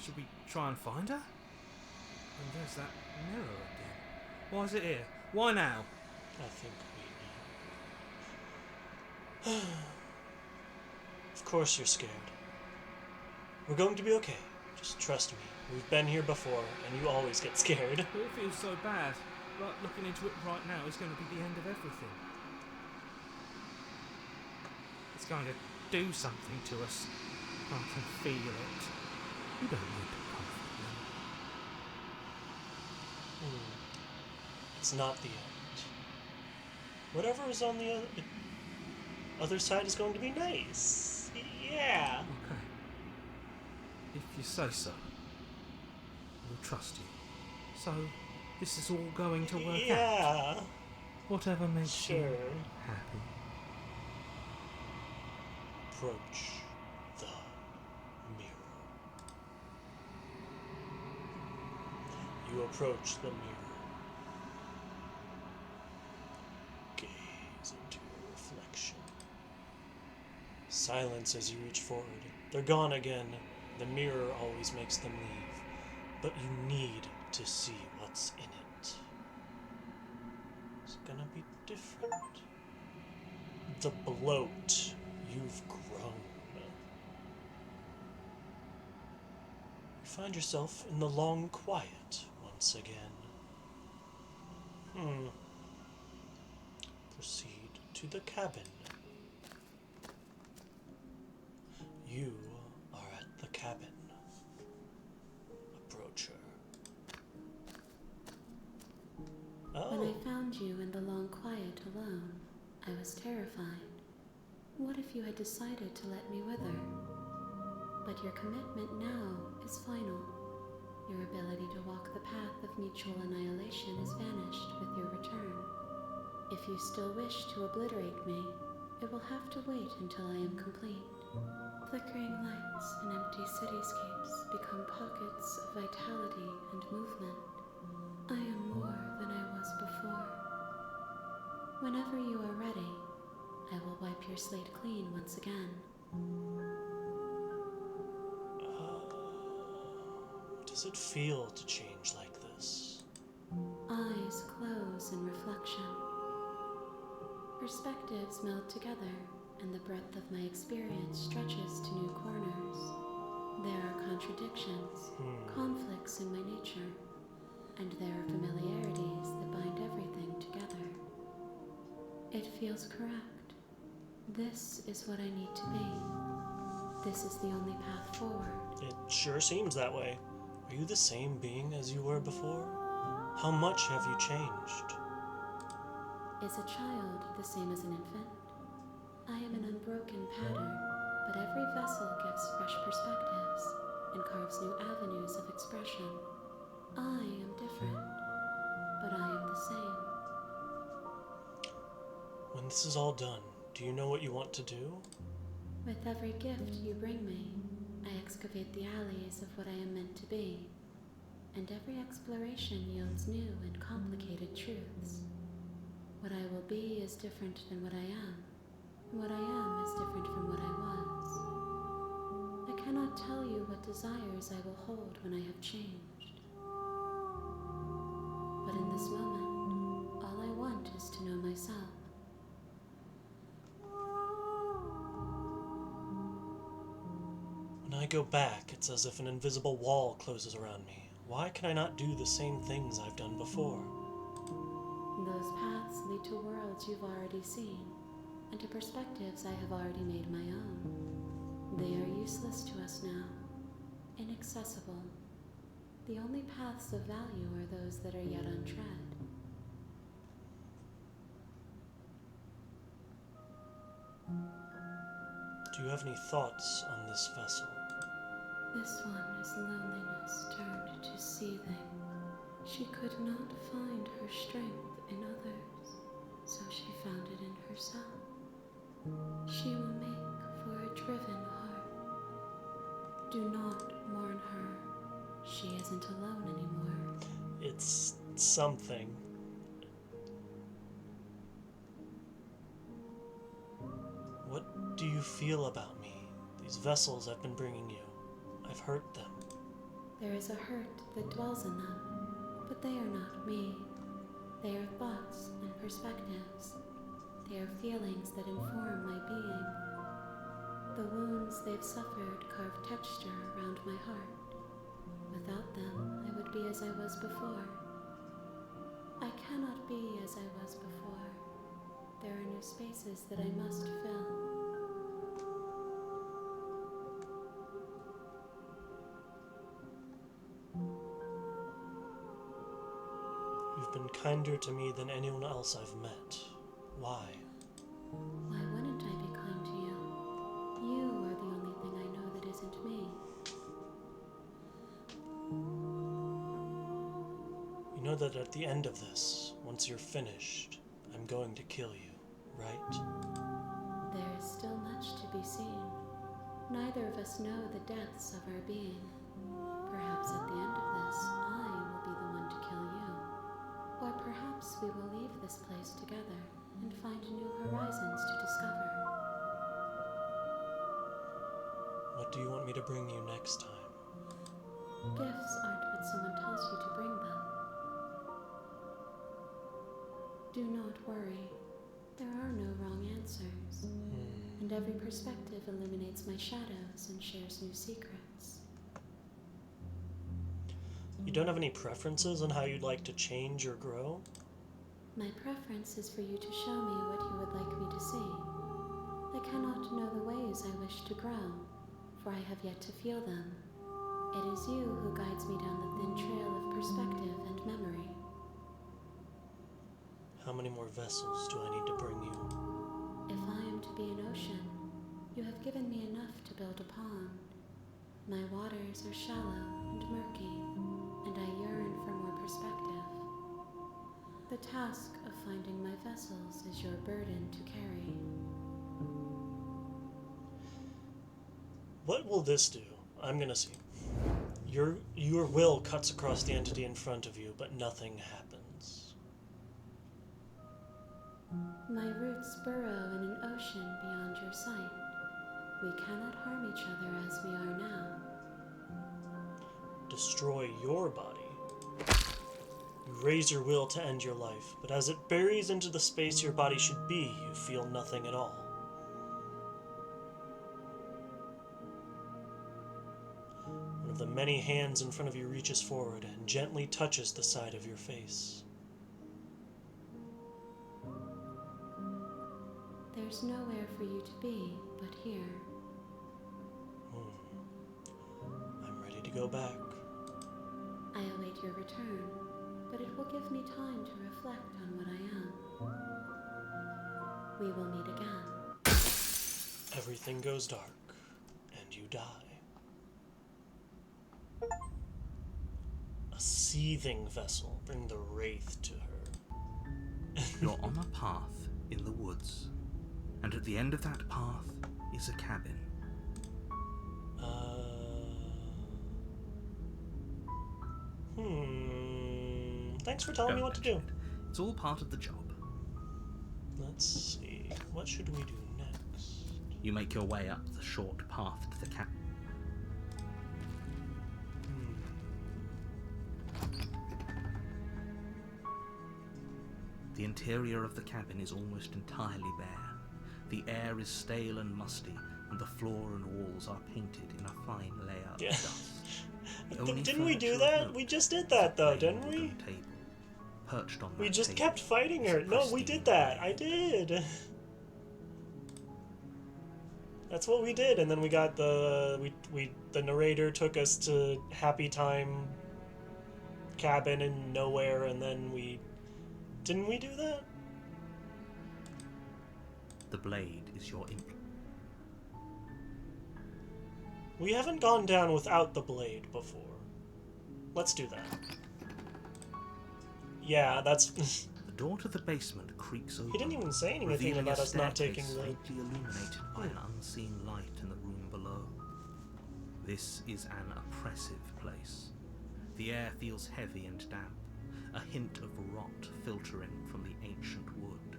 Should we try and find her? And there's that mirror again. Why is it here? Why now? I think we know. Of course you're scared. We're going to be okay. Just trust me. We've been here before, and you always get scared. But it feels so bad. Like looking into it right now is going to be the end of everything. It's going to do something to us. I can feel it. You don't need to comfort me. It's not the end. Whatever is on the other side is going to be nice. Yeah. Okay. If you say so, we'll trust you. So, this is all going to work out. Yeah. Whatever makes you Sure. happy. Approach the mirror. You approach the mirror. Gaze into your reflection. Silence as you reach forward. They're gone again. The mirror always makes them leave. But you need to see what's in it. It's gonna be different. The bloat. You've grown. You find yourself in the long quiet once again. Proceed to the cabin. You are at the cabin. Approach her. When Oh. I found you in the long quiet alone, I was terrified. What if you had decided to let me wither? But your commitment now is final. Your ability to walk the path of mutual annihilation is vanished with your return. If you still wish to obliterate me, it will have to wait until I am complete. Flickering lights and empty cityscapes become pockets of vitality and movement. I am more than I was before. Whenever you are ready, I will wipe your slate clean once again. Does it feel to change like this? Eyes close in reflection. Perspectives meld together, and the breadth of my experience stretches to new corners. There are contradictions, conflicts in my nature, and there are familiarities that bind everything together. It feels correct. This is what I need to be. This is the only path forward. It sure seems that way. Are you the same being as you were before? How much have you changed? Is a child the same as an infant? I am an unbroken pattern, but every vessel gives fresh perspectives and carves new avenues of expression. I am different, but I am the same. When this is all done, do you know what you want to do? With every gift you bring me, I excavate the alleys of what I am meant to be, and every exploration yields new and complicated truths. What I will be is different than what I am. What I am is different from what I was. I cannot tell you what desires I will hold when I have changed. But in this moment, all I want is to know myself. When I go back, it's as if an invisible wall closes around me. Why can I not do the same things I've done before? Those paths lead to worlds you've already seen, and to perspectives I have already made my own. They are useless to us now, inaccessible. The only paths of value are those that are yet untread. Do you have any thoughts on this vessel? This one is loneliness turned to seething. She could not find her strength in others, so she found it in herself. She will make for a driven heart. Do not mourn her. She isn't alone anymore. It's something. What do you feel about me? These vessels I've been bringing you. I've hurt them. There is a hurt that dwells in them, but they are not me. They are thoughts and perspectives. They are feelings that inform my being. The wounds they've suffered carve texture around my heart. Without them, I would be as I was before. I cannot be as I was before. There are new spaces that I must fill. You've been kinder to me than anyone else I've met. Why? Why wouldn't I be kind to you? You are the only isn't me. You know that at the end of this, once you're finished, I'm going to kill you, right? There is still much to be seen. Neither of us know the depths of our being. Perhaps at the end of this, I will be the one to kill you. Or perhaps we will leave this place together and find new horizons to discover. What do you want me to bring you next time? Gifts aren't what someone tells you to bring them. Do not worry. There are no wrong answers. And every perspective illuminates my shadows and shares new secrets. You don't have any preferences on how you'd like to change or grow? My preference is for you to show me what you would like me to see. I cannot know the ways I wish to grow, for I have yet to feel them. It is you who guides me down the thin trail of perspective and memory. How many more vessels do I need to bring you? If I am to be an ocean, you have given me enough to build a pond. My waters are shallow and murky, and I yearn for more perspective. The task of finding my vessels is your burden to carry. What will this do? I'm gonna see. Your will cuts across the entity in front of you, but nothing happens. My roots burrow in an ocean beyond your sight. We cannot harm each other as we are now. Destroy your body. You raise your will to end your life, but as it buries into the space your body should be, you feel nothing at all. One of the many hands in front of you reaches forward and gently touches the side of your face. There's nowhere for you to be but here. I'm ready to go back. I await your return, but it will give me time to reflect on what I am. We will meet again. Everything goes dark, and you die. A seething vessel. Bring the wraith to her. You're on a path in the woods, and at the end of that path is a cabin. Thanks for telling me what to do. It's all part of the job. Let's see. What should we do next? You make your way up the short path to the cabin. The interior of the cabin is almost entirely bare. The air is stale and musty, and the floor and walls are painted in a fine layer of dust. Didn't we do that? We just did that though, didn't we? Table, perched on We that just table kept fighting her. is a No, we pristine did that. tray. I did. That's what we did, and then we got the narrator took us to Happy Time cabin in nowhere, and then didn't we do that? The blade is your implement. We haven't gone down without the blade before. Let's do that. Yeah, that's. The door to the basement creaks open. He didn't even say anything revealing about a us not taking staircase the. faintly illuminated by an unseen light in the room below. This is an oppressive place. The air feels heavy and damp, a hint of rot filtering from the ancient wood.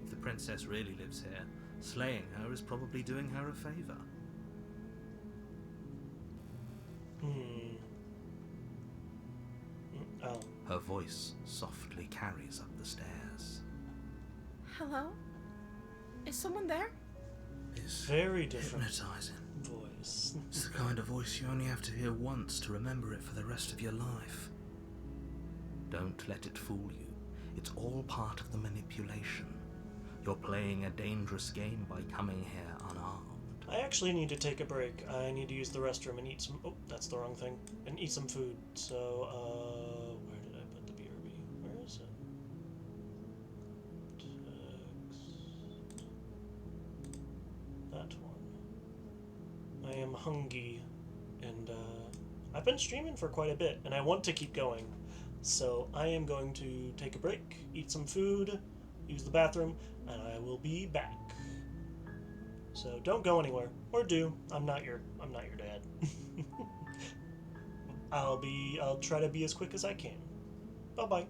If the princess really lives here, slaying her is probably doing her a favor. Oh. Her voice softly carries up the stairs. Hello? Is someone there? It's Very different hypnotizing. voice. It's the kind of voice you only have to hear once to remember it for the rest of your life. Don't let it fool you. It's all part of the manipulation. You're playing a dangerous game by coming here unarmed. I actually need to take a break. I need to use the restroom and eat some. Oh, that's the wrong thing. And eat some food. So, where did I put the BRB? Where is it? Text. That one. I am am hungry, and I've been streaming for quite a bit, and I want to keep going. So I am going to take a break, eat some food, use the bathroom, and I will be back. So don't go anywhere, or do. I'm not your dad. I'll try to be as quick as I can. Bye bye.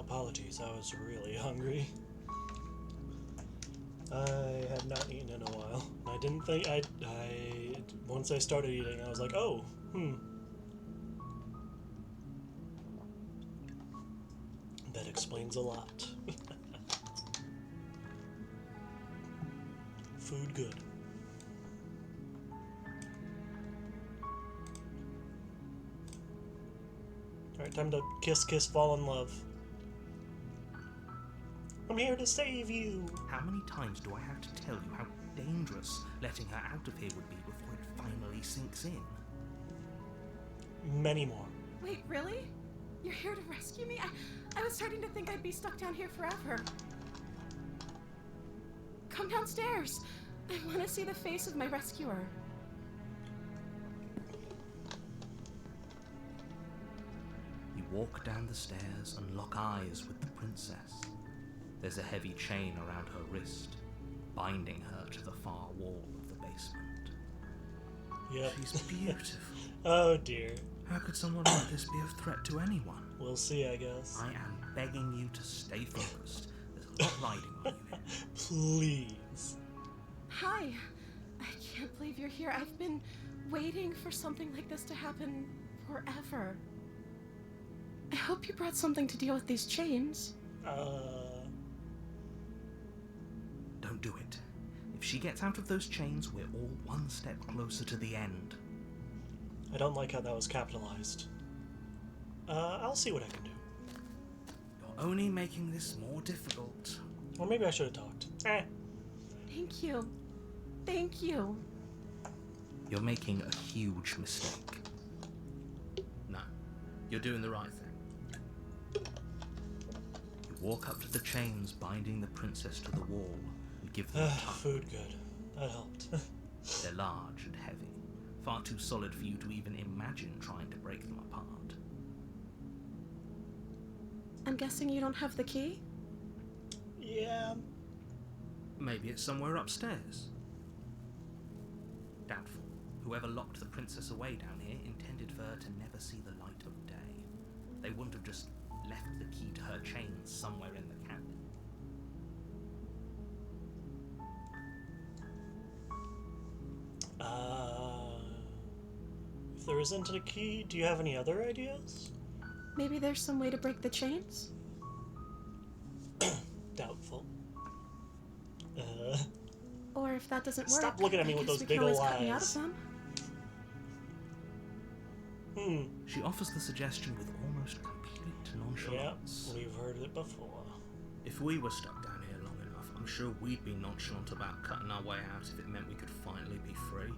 Apologies, I was really hungry. I had not eaten in a while. I didn't think once I started eating, I was like, oh, that explains a lot. Food good. Alright, time to kiss, kiss, fall in love. I'm here to save you! How many times do I have to tell you how dangerous letting her out of here would be before it finally sinks in? Many more. Wait, really? You're here to rescue me? I was starting to think I'd be stuck down here forever. Come downstairs. I want to see the face of my rescuer. You walk down the stairs and lock eyes with the princess. There's a heavy chain around her wrist, binding her to the far wall of the basement. Yep. She's beautiful. Oh dear. How could someone like this be a threat to anyone? We'll see, I guess. I am begging you to stay focused. There's a lot riding on you here. Please. Hi. I can't believe you're here. I've been waiting for something like this to happen forever. I hope you brought something to deal with these chains. Don't do it. If she gets out of those chains, we're all one step closer to the end. I don't like how that was capitalized. I'll see what I can do. You're only making this more difficult. Or maybe I should have talked. Thank you. Thank you. You're making a huge mistake. No, you're doing the right thing. You walk up to the chains binding the princess to the wall and give them a tug. Food good. That helped. They're large and heavy, far too solid for you to even imagine trying to break them apart. I'm guessing you don't have the key? Yeah. Maybe it's somewhere upstairs. Doubtful. Whoever locked the princess away down here intended for her to never see the light of day. They wouldn't have just left the key to her chains somewhere in the cabin. If there isn't a key, do you have any other ideas? Maybe there's some way to break the chains? Doubtful. Or if that doesn't work, Stop looking at me I with guess those we big can always ol' cut me out eyes. of them. She offers the suggestion with almost complete nonchalance. Yep, we've heard it before. If we were stuck down here long enough, I'm sure we'd be nonchalant about cutting our way out if it meant we could finally be free.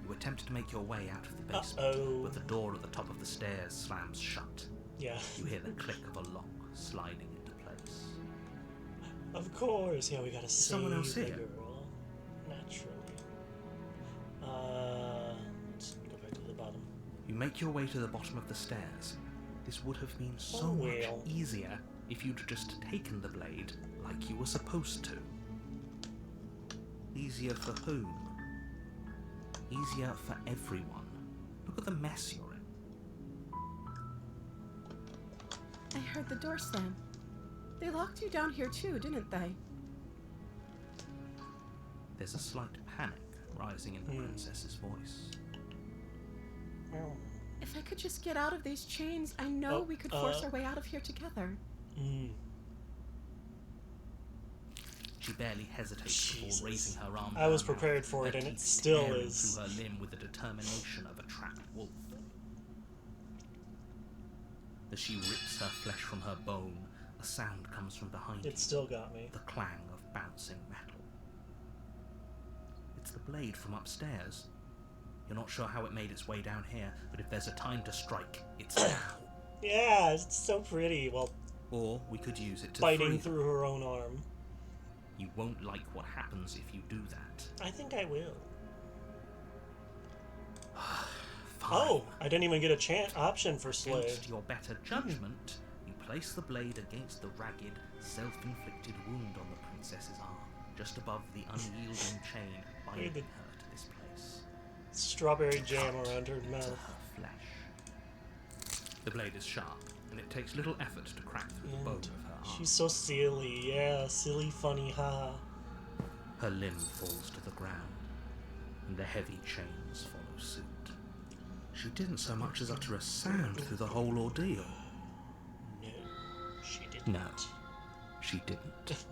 You attempt to make your way out of the basement, but the door at the top of the stairs slams shut. Yeah. You hear the click of a lock sliding into place. Of course. Yeah, we gotta save someone else the here? girl. Naturally. Let's go back to the bottom. You make your way to the bottom of the stairs. This would have been so Oh, much well. easier if you'd just taken the blade like you were supposed to. Easier for whom? Easier for everyone. Look at the mess you're in. I heard the door slam. They locked you down here too, didn't they? There's a slight panic rising in the princess's voice. If I could just get out of these chains, I know we could force our way out of here together. She barely hesitates before raising her arm. I was down, prepared for her it, and it teeth still tearing is. through her limb with the determination of a trapped wolf. As she rips her flesh from her bone, a sound comes from behind you. It still got me. The clang of bouncing metal. It's the blade from upstairs. You're not sure how it made its way down here, but if there's a time to strike, it's now. Yeah, it's so pretty. Well, Or we could use it to biting free through her own arm. You won't like what happens if you do that. I think I will. Fine. Oh, I didn't even get a option for slave. Against your better judgment, you place the blade against the ragged, self-inflicted wound on the princess's arm, just above the unyielding chain binding her to this place. Strawberry jam Cut around her into mouth. her flesh. The blade is sharp, and it takes little effort to crack through the bone of her arm. She's so silly, yeah, silly, funny, haha. Her limb falls to the ground, and the heavy chains follow suit. She didn't so much as utter a sound through the whole ordeal. No, she didn't. No, she didn't.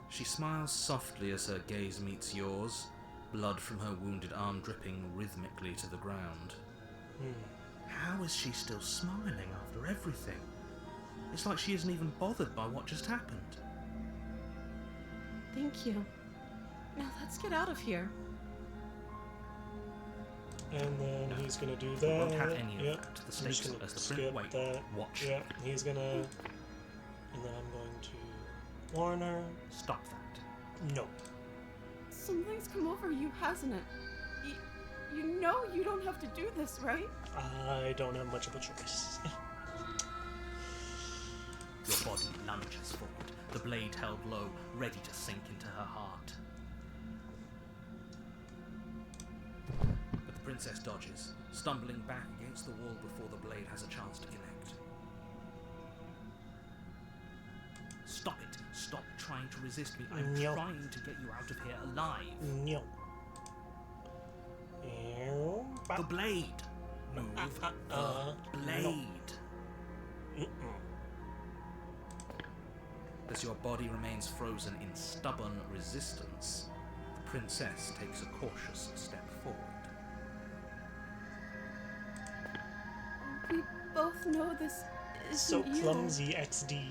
She smiles softly as her gaze meets yours, blood from her wounded arm dripping rhythmically to the ground. How is she still smiling after everything? It's like she isn't even bothered by what just happened. Thank you. Now let's get out of here. And then he's gonna do We that. won't have any of Yep. that. The I'm stakes just are gonna as the skip print. Wait, that. watch. Yep, he's gonna. And then I'm going to warn her. Stop that. No. Something's come over you, hasn't it? You know you don't have to do this, right? I don't have much of a choice. Your body lunges forward, the blade held low, ready to sink into her heart. But the princess dodges, stumbling back against the wall before the blade has a chance to connect. Stop it! Stop trying to resist me. I'm No. trying to get you out of here alive. No. The blade! Move the blade! As your body remains frozen in stubborn resistance, the princess takes a cautious step forward. We both know this isn't So you. clumsy, XD.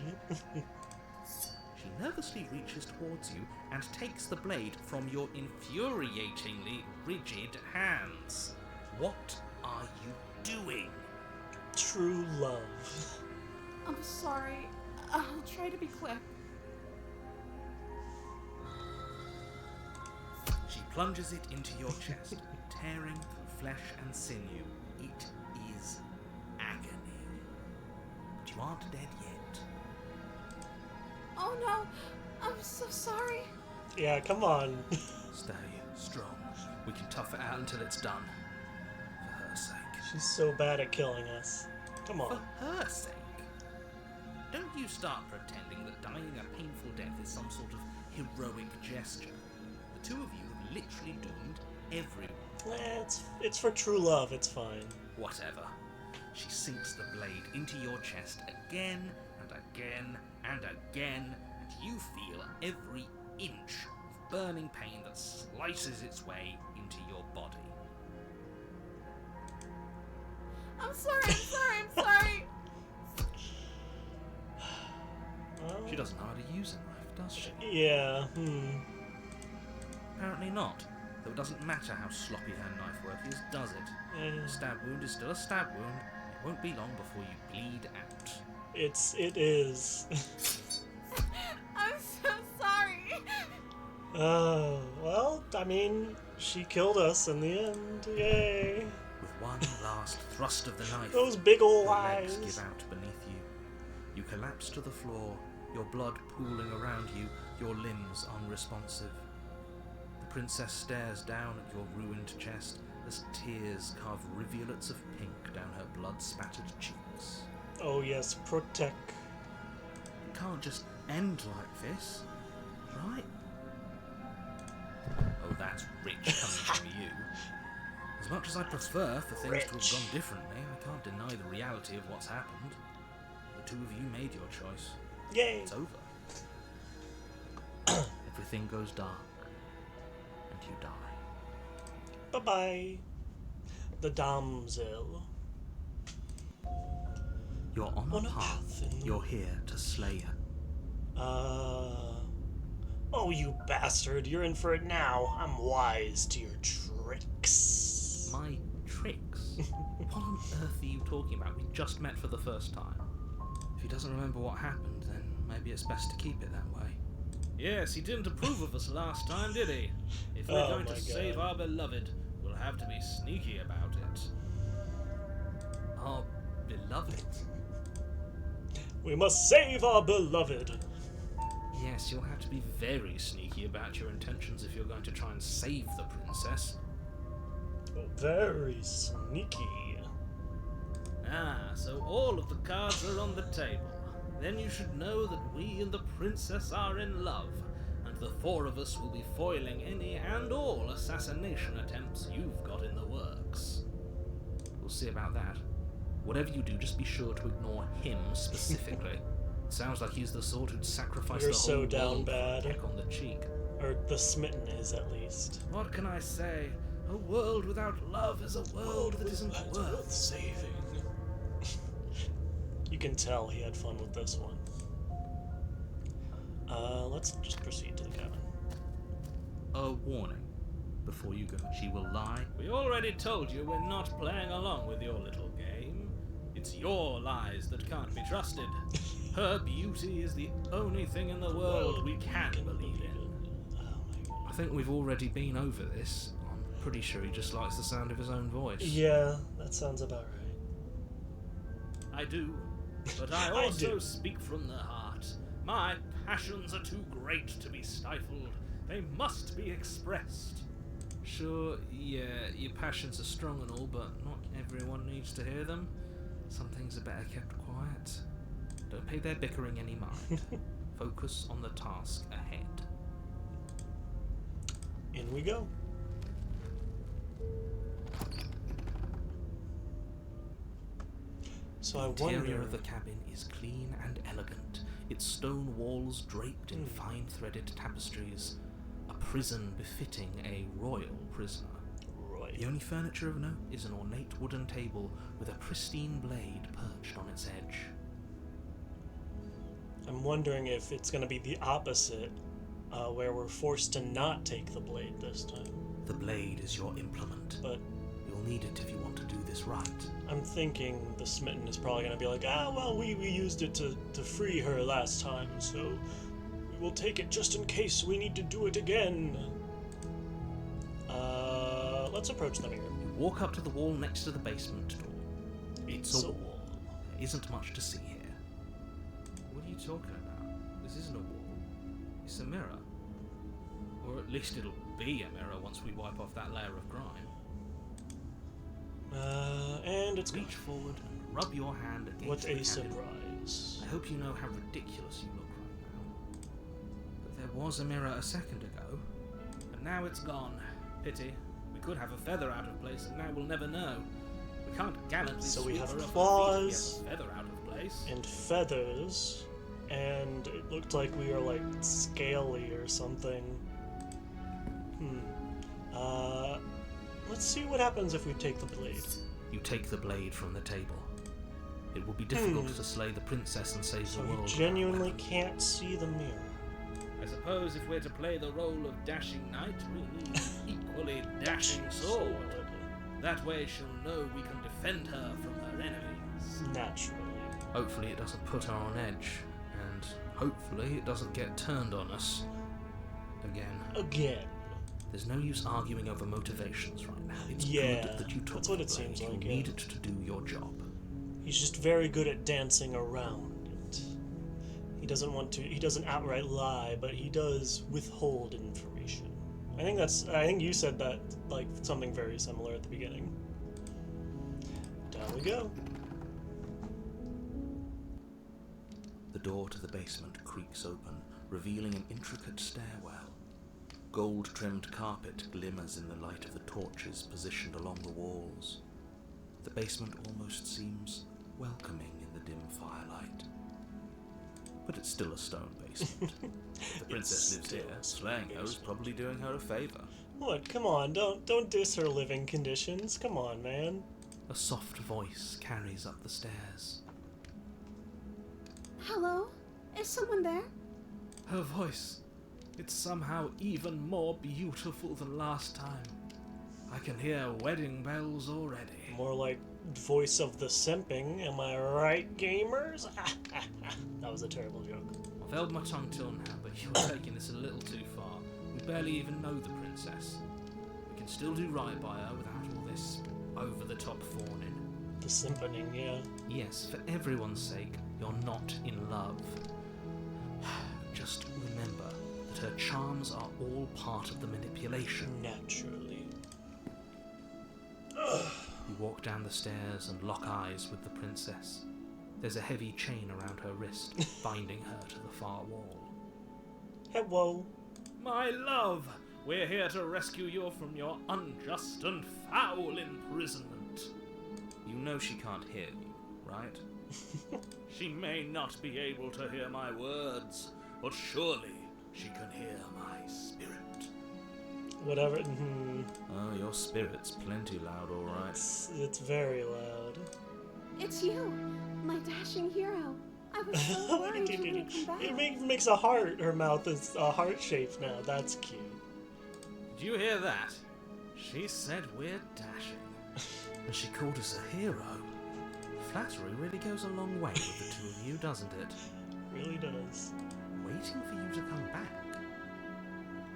She nervously reaches towards you and takes the blade from your infuriatingly rigid hands. What are you doing? True love. I'm sorry. I'll try to be quick. She plunges it into your chest, tearing through flesh and sinew. It is agony. But you aren't dead yet. Oh no! I'm so sorry. Yeah, come on. Stay strong. We can tough it out until it's done. For her sake. She's so bad at killing us. Come For on. her sake. Don't you start pretending that dying a painful death is some sort of heroic gesture. The two of you have literally doomed everyone. It's for true love, it's fine. Whatever. She sinks the blade into your chest again and again and again, and you feel every inch of burning pain that slices its way into your body. I'm sorry, I'm sorry, I'm sorry! Well, She doesn't know how to use a knife, does she? yeah, Apparently not, though it doesn't matter how sloppy her knife work is, does it? A stab wound is still a stab wound. It won't be long before you bleed out. It is. I'm so sorry! Well, I mean, she killed us in the end. Yay. With one last thrust of the knife, Those big ol' your legs eyes. give out beneath you. You collapse to the floor, your blood pooling around you, your limbs unresponsive. The princess stares down at your ruined chest as tears carve rivulets of pink down her blood-spattered cheeks. Oh yes, protect. It can't just end like this, right? Oh, that's rich coming from you. As much as I prefer for things to have gone differently, I can't deny the reality of what's happened. The two of you made your choice. Yay. It's over. Everything goes dark, and you die. Bye-bye. The damsel. You're on On a a path. path in the- You're here to slay her. Oh, you bastard. You're in for it now. I'm wise to your tricks. My tricks? What on earth are you talking about? We just met for the first time. If he doesn't remember what happened, then maybe it's best to keep it that way. Yes, he didn't approve of us last time, did he? If we're Oh going my to save God. our beloved, we'll have to be sneaky about it. Our beloved? We must save our beloved. Yes, you'll have to be very sneaky about your intentions if you're going to try and save the princess. Very sneaky. Ah, so all of the cards are on the table. Then you should know that we and the princess are in love, and the four of us will be foiling any and all assassination attempts you've got in the works. We'll see about that. Whatever you do, just be sure to ignore him specifically. Sounds like he's the sort who'd sacrifice You're the so whole down world bad. for a peck on the cheek. Or the smitten is, at least. What can I say? A world without love is a world that isn't worth saving. You can tell he had fun with this one. Let's just proceed to the cabin. A warning. Before you go, she will lie. We already told you we're not playing along with your little game. It's your lies that can't be trusted. Her beauty is the only thing in the world we can believe in. Oh my god. I think we've already been over this. I'm pretty sure he just likes the sound of his own voice. Yeah, that sounds about right. I do, but I I also do. speak from the heart. My passions are too great to be stifled. They must be expressed. Sure, yeah, your passions are strong and all, but not everyone needs to hear them. Some things are better kept quiet. Don't pay their bickering any mind. Focus on the task ahead. In we go. So I Interior wonder. of the cabin is clean and elegant, its stone walls draped in fine threaded tapestries, a prison befitting a royal prisoner. Right. The only furniture of note is an ornate wooden table with a pristine blade perched on its edge. I'm wondering if it's going to be the opposite, where we're forced to not take the blade this time. The blade is your implement. But You'll need it if you want to do this right. I'm thinking the smitten is probably going to be like, well, we used it to free her last time, so we will take it just in case we need to do it again. Let's approach the mirror. You walk up to the wall next to the basement door. It's a wall. There isn't much to see here. What are you talking about? This isn't a wall. It's a mirror. Or at least it'll be a mirror once we wipe off that layer of grime. And it's Reach forward and rub your hand against What the a cabin. surprise. I hope you know how ridiculous you look right now. But there was a mirror a second ago. And now it's gone. Pity. We could have a feather out of place, and now we'll never know. We can't gallantly So we sweep have her off claws her feet if we have a feather out of place. And feathers, and it looked like we were like scaly or something. Let's see what happens if we take the blade. You take the blade from the table. It will be difficult to slay the princess and save So the we world. genuinely can't see the mirror. I suppose if we're to play the role of dashing knight, we need equally dashing sword. That way she'll know we can defend her from her enemies. Naturally. Hopefully it doesn't put her on edge, and hopefully it doesn't get turned on us. Again. There's no use arguing over motivations right now. It's Yeah, good that you took that's what the it blade. seems You like, yeah. need it to do your job. He's just very good at dancing around it. He doesn't outright lie, but he does withhold information. I think you said that, like, something very similar at the beginning. Down we go. The door to the basement creaks open, revealing an intricate stairwell. Gold-trimmed carpet glimmers in the light of the torches positioned along the walls. The basement almost seems welcoming in the dim firelight. But it's still a stone basement. If the princess lives here, slaying her is probably doing her a favor. What? Come on, don't diss her living conditions. Come on, man. A soft voice carries up the stairs. Hello? Is someone there? Her voice. It's somehow even more beautiful than last time. I can hear wedding bells already. More like voice of the simping. Am I right, gamers? That was a terrible joke. I've held my tongue till now, but you're taking this a little too far. We barely even know the princess. We can still do right by her without all this over-the-top fawning. The simpening, yeah. Yes, for everyone's sake, you're not in love. Just remember that her charms are all part of the manipulation. Naturally. You walk down the stairs and lock eyes with the princess. There's a heavy chain around her wrist, binding her to the far wall. Hello. My love, we're here to rescue you from your unjust and foul imprisonment. You know she can't hear you, right? She may not be able to hear my words, but surely she can hear my spirit. Whatever. Oh, your spirit's plenty loud, all right. It's very loud. It's you, my dashing hero. I was so worried you wouldn't come back. It makes a heart. Her mouth is a heart shape now. That's cute. Did you hear that? She said we're dashing. And she called us a hero. Flattery really goes a long way with the two of you, doesn't it? Really does. Waiting for you to come back.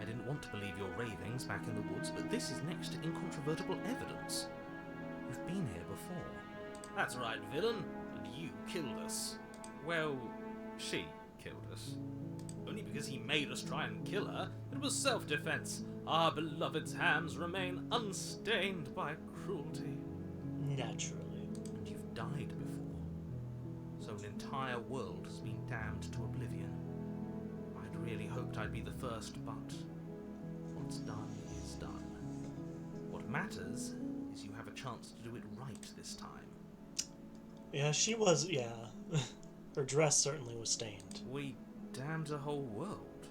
I didn't want to believe your ravings back in the woods, but this is next to incontrovertible evidence. You've been here before. That's right, villain. And you killed us. Well, she killed us. Only because he made us try and kill her. It was self-defense. Our beloved's hands remain unstained by cruelty. Naturally. And you've died before. So an entire world has been damned to oblivion. I'd really hoped I'd be the first, but what's done is done. What matters is you have a chance to do it right this time. Yeah, she was. Yeah. Her dress certainly was stained. We damned a whole world.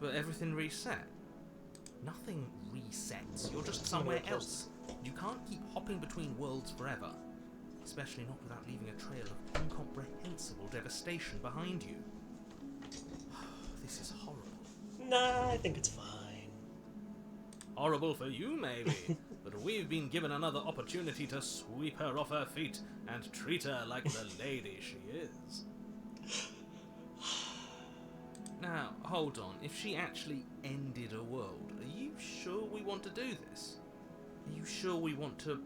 But everything reset. Nothing resets. You're just somewhere else. You can't keep hopping between worlds forever. Especially not without leaving a trail of incomprehensible devastation behind you. This is horrible. Nah, I think it's fine. Horrible for you, maybe. But we've been given another opportunity to sweep her off her feet and treat her like the lady she is. Now, hold on. If she actually ended a world, are you sure we want to do this? Are you sure we want to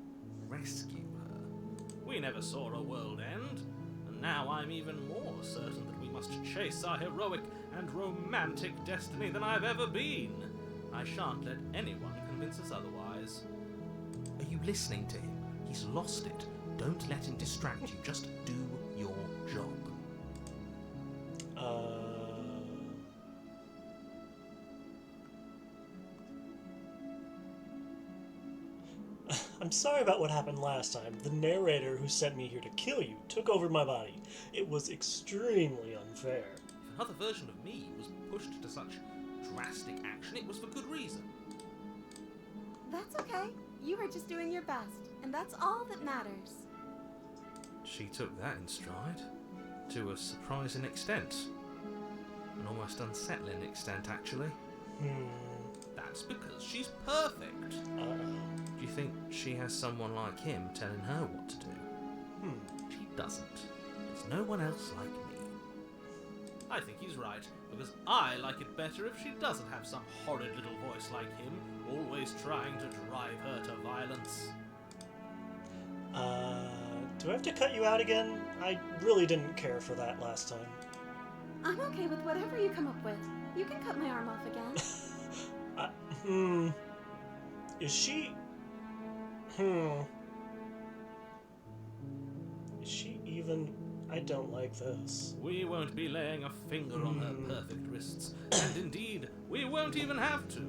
rescue her? We never saw a world end, and now I'm even more certain that we must chase our heroic and romantic destiny than I've ever been. I shan't let anyone convince us otherwise. Are you listening to him? He's lost it. Don't let him distract you. Just do your job. I'm sorry about what happened last time. The narrator who sent me here to kill you took over my body. It was extremely unfair. If another version of me was pushed to such drastic action, it was for good reason. That's okay. You were just doing your best, and that's all that matters. She took that in stride. To a surprising extent. An almost unsettling extent, actually. That's because she's perfect. Do you think she has someone like him telling her what to do? She doesn't. There's no one else like me. I think he's right, because I like it better if she doesn't have some horrid little voice like him, always trying to drive her to violence. Do I have to cut you out again? I really didn't care for that last time. I'm okay with whatever you come up with. You can cut my arm off again. Is she... Is she even... I don't like this. We won't be laying a finger on her perfect wrists, and indeed, we won't even have to.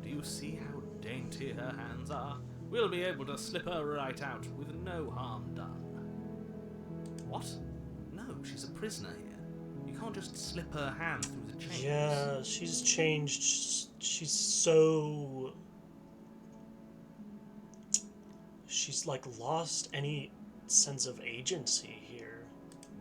Do you see how dainty her hands are? We'll be able to slip her right out with no harm done. What? No, she's a prisoner here. You can't just slip her hand through the chains. Yeah, she's changed. She's so... She's like lost any sense of agency here.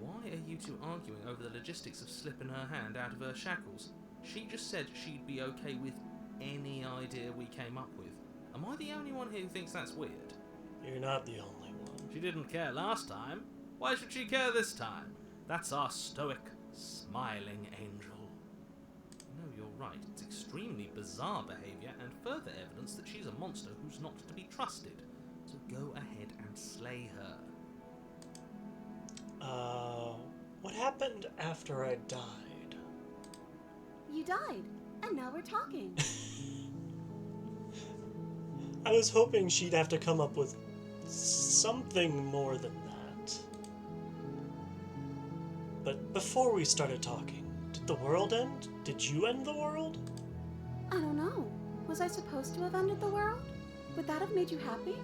Why are you two arguing over the logistics of slipping her hand out of her shackles? She just said she'd be okay with any idea we came up with. Am I the only one here who thinks that's weird? You're not the only one. She didn't care last time. Why should she care this time? That's our stoic, smiling angel. No, you're right. It's extremely bizarre behaviour and further evidence that she's a monster who's not to be trusted. So go ahead and slay her. What happened after I died? You died, and now we're talking. I was hoping she'd have to come up with something more than that. But before we started talking, did the world end? Did you end the world? I don't know. Was I supposed to have ended the world? Would that have made you happy?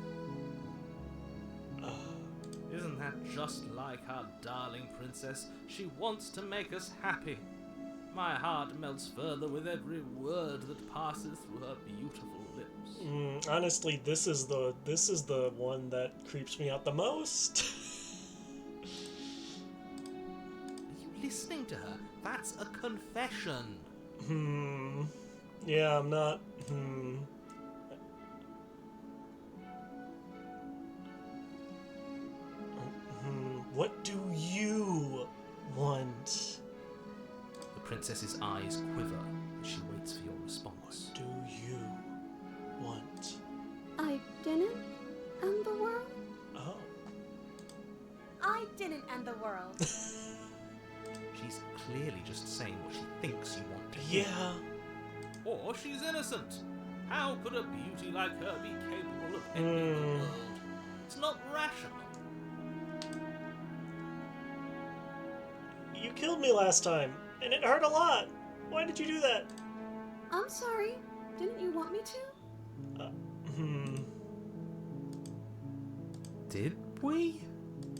Isn't that just like our darling princess? She wants to make us happy. My heart melts further with every word that passes through her beautiful lips. Honestly, this is the one that creeps me out the most. Are you listening to her? That's a confession. Yeah, I'm not. What do you want? The princess's eyes quiver as she waits for your response. Do you want? I didn't end the world? Oh. I didn't end the world. She's clearly just saying what she thinks you want to hear. Yeah. Or she's innocent. How could a beauty like her be capable of ending the world? It's not rational. You killed me last time, and it hurt a lot. Why did you do that? I'm sorry. Didn't you want me to? Did we?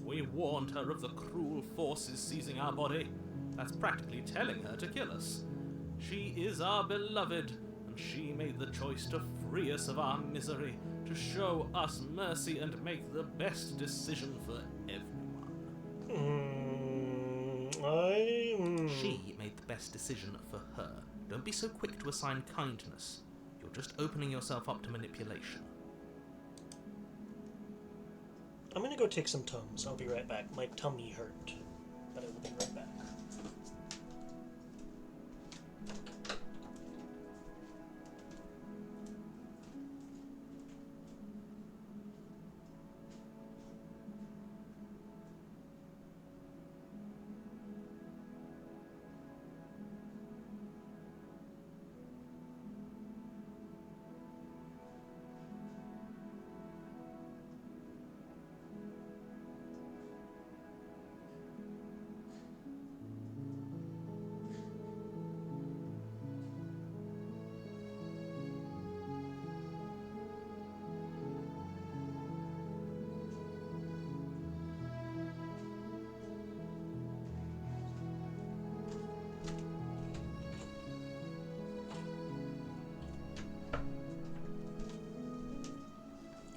We warned her of the cruel forces seizing our body. That's practically telling her to kill us. She is our beloved, and she made the choice to free us of our misery, to show us mercy and make the best decision for everyone. She made the best decision for her. Don't be so quick to assign kindness. You're just opening yourself up to manipulation. I'm gonna go take some Tums. I'll be right back. My tummy hurt, but I will be right back.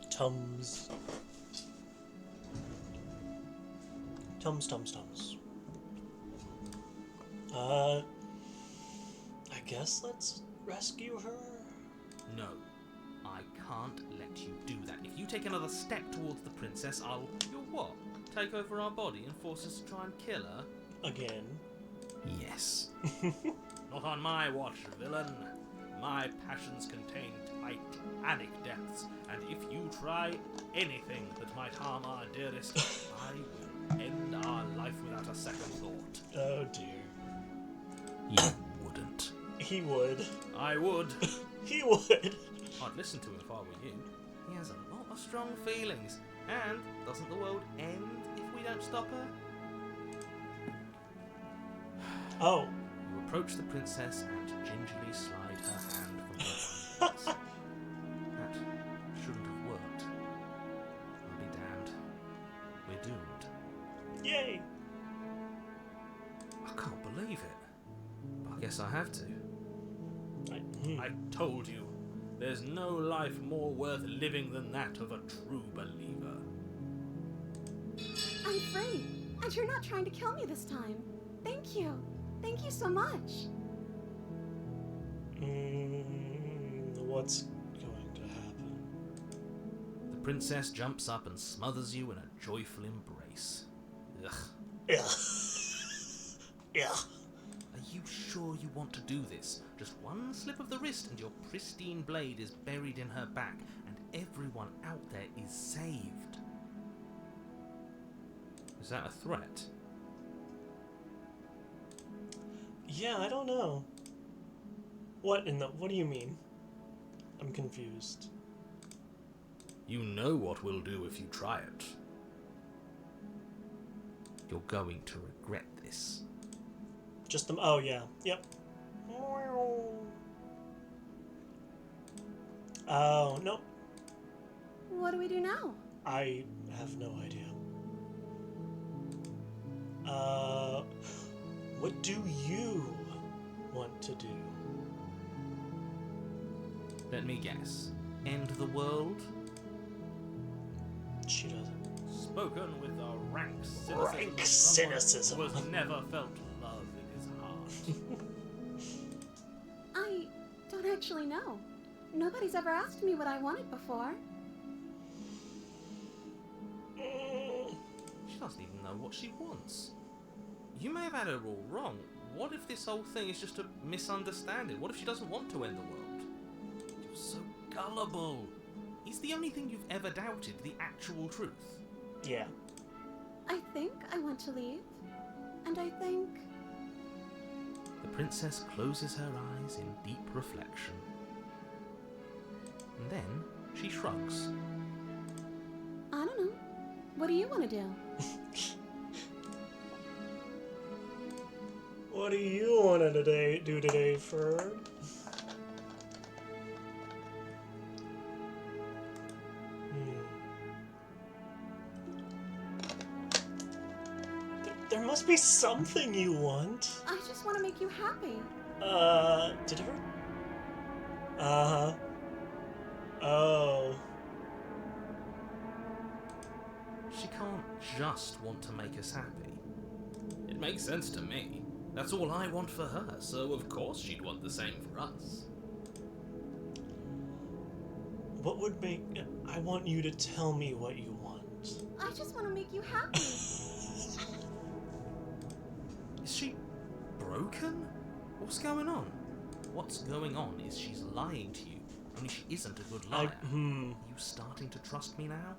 Tums. Tums. I guess let's rescue her? No, I can't let you do that. If you take another step towards the princess, You'll what? Take over our body and force us to try and kill her? Again. Yes. Not on my watch, villain. My passions contain titanic depths, and if you try anything that might harm our dearest, I will end our life without a second thought. Oh dear. You wouldn't. He would. I would. He would. I'd listen to him if I were you. He has a lot of strong feelings, and doesn't the world end if we don't stop her? Oh. You approach the princess and gingerly slide her hand from her arms. That shouldn't have worked. I'll be damned. We're doomed. Yay. I can't believe it. But I guess I have to. I told you, there's no life more worth living than that of a true believer. I'm free, and you're not trying to kill me this time. Thank you. Thank you so much. What's going to happen? The princess jumps up and smothers you in a joyful embrace. Ugh. Yeah. Yeah. Are you sure you want to do this? Just one slip of the wrist and your pristine blade is buried in her back, and everyone out there is saved. Is that a threat? Yeah, I don't know. What do you mean? I'm confused. You know what we'll do if you try it. You're going to regret this. Just the. Oh, yeah. Yep. Oh, no. What do we do now? I have no idea. What do you want to do? Let me guess. End the world? She doesn't. Spoken with a rank cynicism. Rank of someone cynicism. who has never felt love in his heart. I don't actually know. Nobody's ever asked me what I wanted before. She doesn't even know what she wants. You may have had her all wrong. What if this whole thing is just a misunderstanding? What if she doesn't want to end the world? You're so gullible. Is the only thing you've ever doubted the actual truth? Yeah. I think I want to leave. And I think... The princess closes her eyes in deep reflection. And then she shrugs. I don't know. What do you want to do? What do you want to do today, Ferd? There must be something you want. I just want to make you happy. Did her? Uh-huh. Oh. She can't just want to make us happy. It makes sense to me. That's all I want for her, so of course she'd want the same for us. What would make... I want you to tell me what you want. I just want to make you happy. Is she broken? What's going on? What's going on is she's lying to you, only she isn't a good liar. Are you starting to trust me now?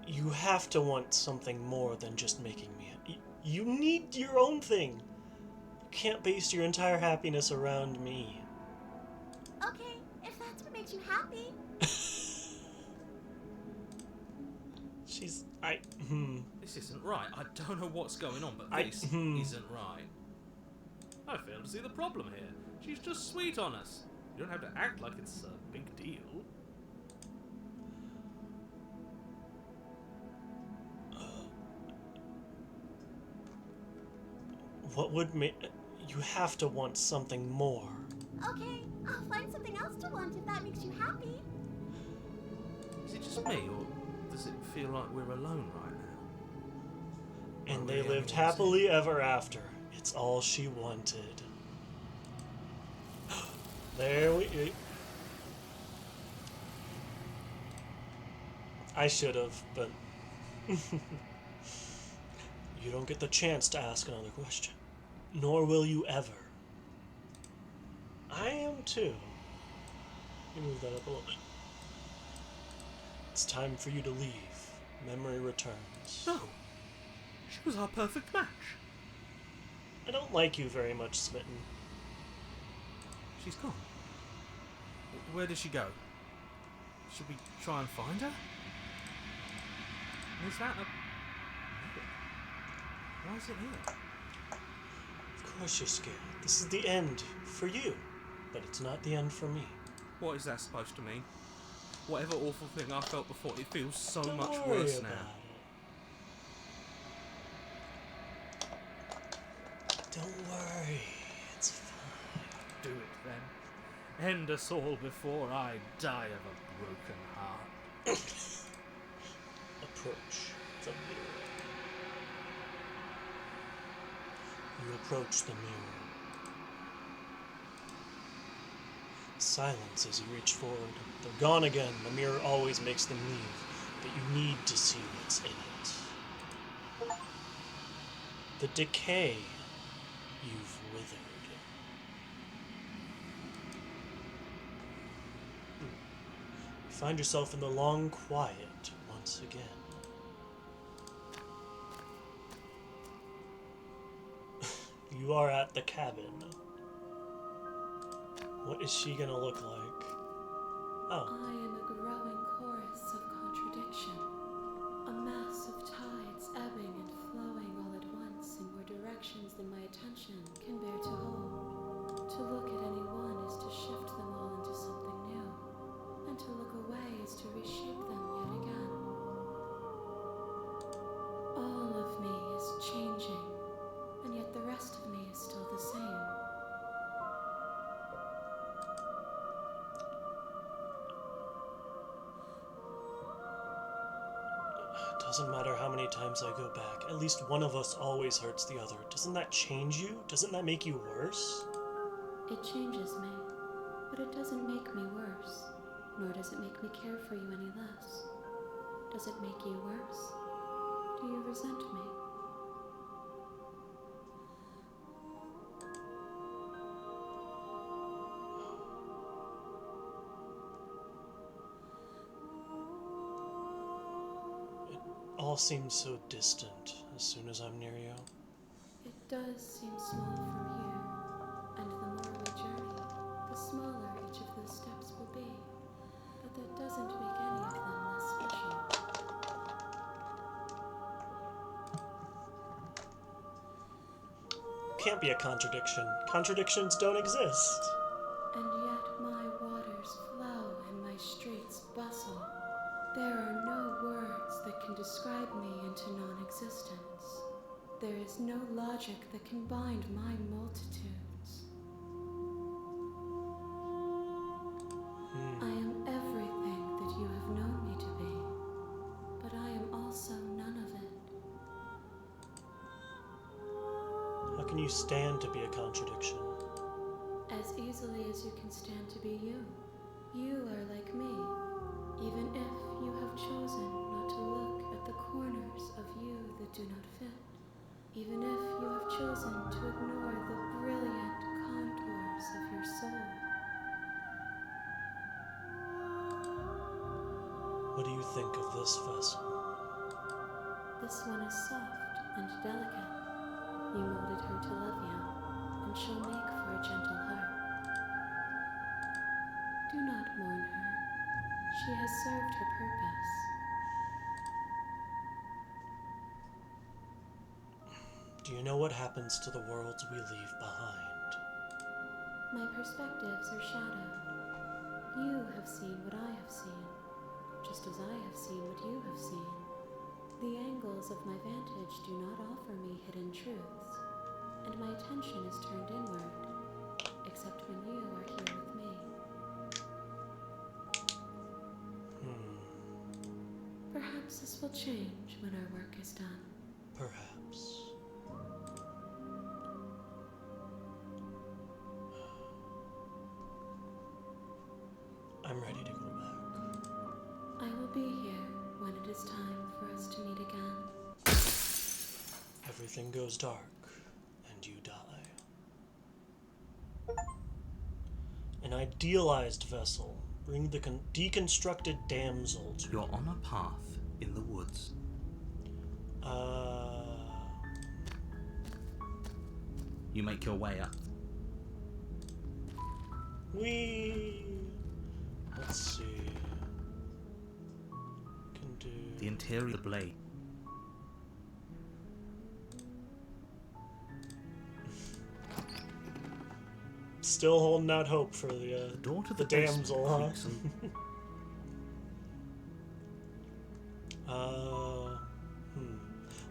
You have to want something more than just making me happy. You need your own thing. You can't base your entire happiness around me. Okay, if that's what makes you happy. She's... This isn't right. I don't know what's going on, but this isn't right. I fail to see the problem here. She's just sweet on us. You don't have to act like it's a big deal. What would make... You have to want something more. Okay, I'll find something else to want if that makes you happy. Is it just me, or does it feel like we're alone right now? And they lived happily ever after. It's all she wanted. There we... I should have, but... You don't get the chance to ask another question. Nor will you ever. I am too. Let me move that up a little bit. It's time for you to leave. Memory returns. No. She was our perfect match. I don't like you very much, Smitten. She's gone. Where did she go? Should we try and find her? Is that a... Why is it here? Of course you're scared. This is the end for you, but it's not the end for me. What is that supposed to mean? Whatever awful thing I felt before, it feels so Don't much worry worse about now. it. Don't worry. It's fine. Do it then. End us all before I die of a broken heart. Approach the mirror. You approach the mirror. Silence as you reach forward. They're gone again. The mirror always makes them leave, but you need to see what's in it. The decay you've withered. You find yourself in the long quiet once again. You are at the cabin. What is she gonna look like? Oh. I am a growing chorus of contradiction, a mass of tides ebbing and flowing all at once in more directions than my attention can bear to hold. To look at any one is to shift them all into something new, and to look away is to reshape them yet again. All of me is changing, and yet the rest of me is still the same. Doesn't matter how many times I go back, at least one of us always hurts the other. Doesn't that change you? Doesn't that make you worse? It changes me, but it doesn't make me worse, nor does it make me care for you any less. Does it make you worse? Do you resent me? All seems so distant as soon as I'm near you. It does seem small from here, and the more we journey, the smaller each of those steps will be. But that doesn't make any of them less special. Can't be a contradiction. Contradictions don't exist. And yet my waters flow and my streets bustle. There are no words that can describe me into non-existence. There is no logic that can bind my multitudes. I am everything that you have known me to be, but I am also none of it. How can you stand to be a contradiction? As easily as you can stand to be you. You are like me, even if you have chosen not to look at the corners of you that do not fit. Even if you have chosen to ignore the brilliant contours of your soul. What do you think of this vessel? This one is soft and delicate. You molded her to love you, and she'll make for a gentle heart. Do not mourn her. She has served her purpose. Do you know what happens to the worlds we leave behind? My perspectives are shadowed. You have seen what I have seen, just as I have seen what you have seen. The angles of my vantage do not offer me hidden truths, and my attention is turned inward, except when you are here with me. Perhaps this will change when our work is done. Perhaps. I'm ready to go back. I will be here when it is time for us to meet again. Everything goes dark, and you die. An idealized vessel. Bring the deconstructed damsel to You're on a path in the woods. You make your way up. Let's see. Can do. The interior blade. Still holding out hope for the Door to the the basement damsel, huh? creaks and-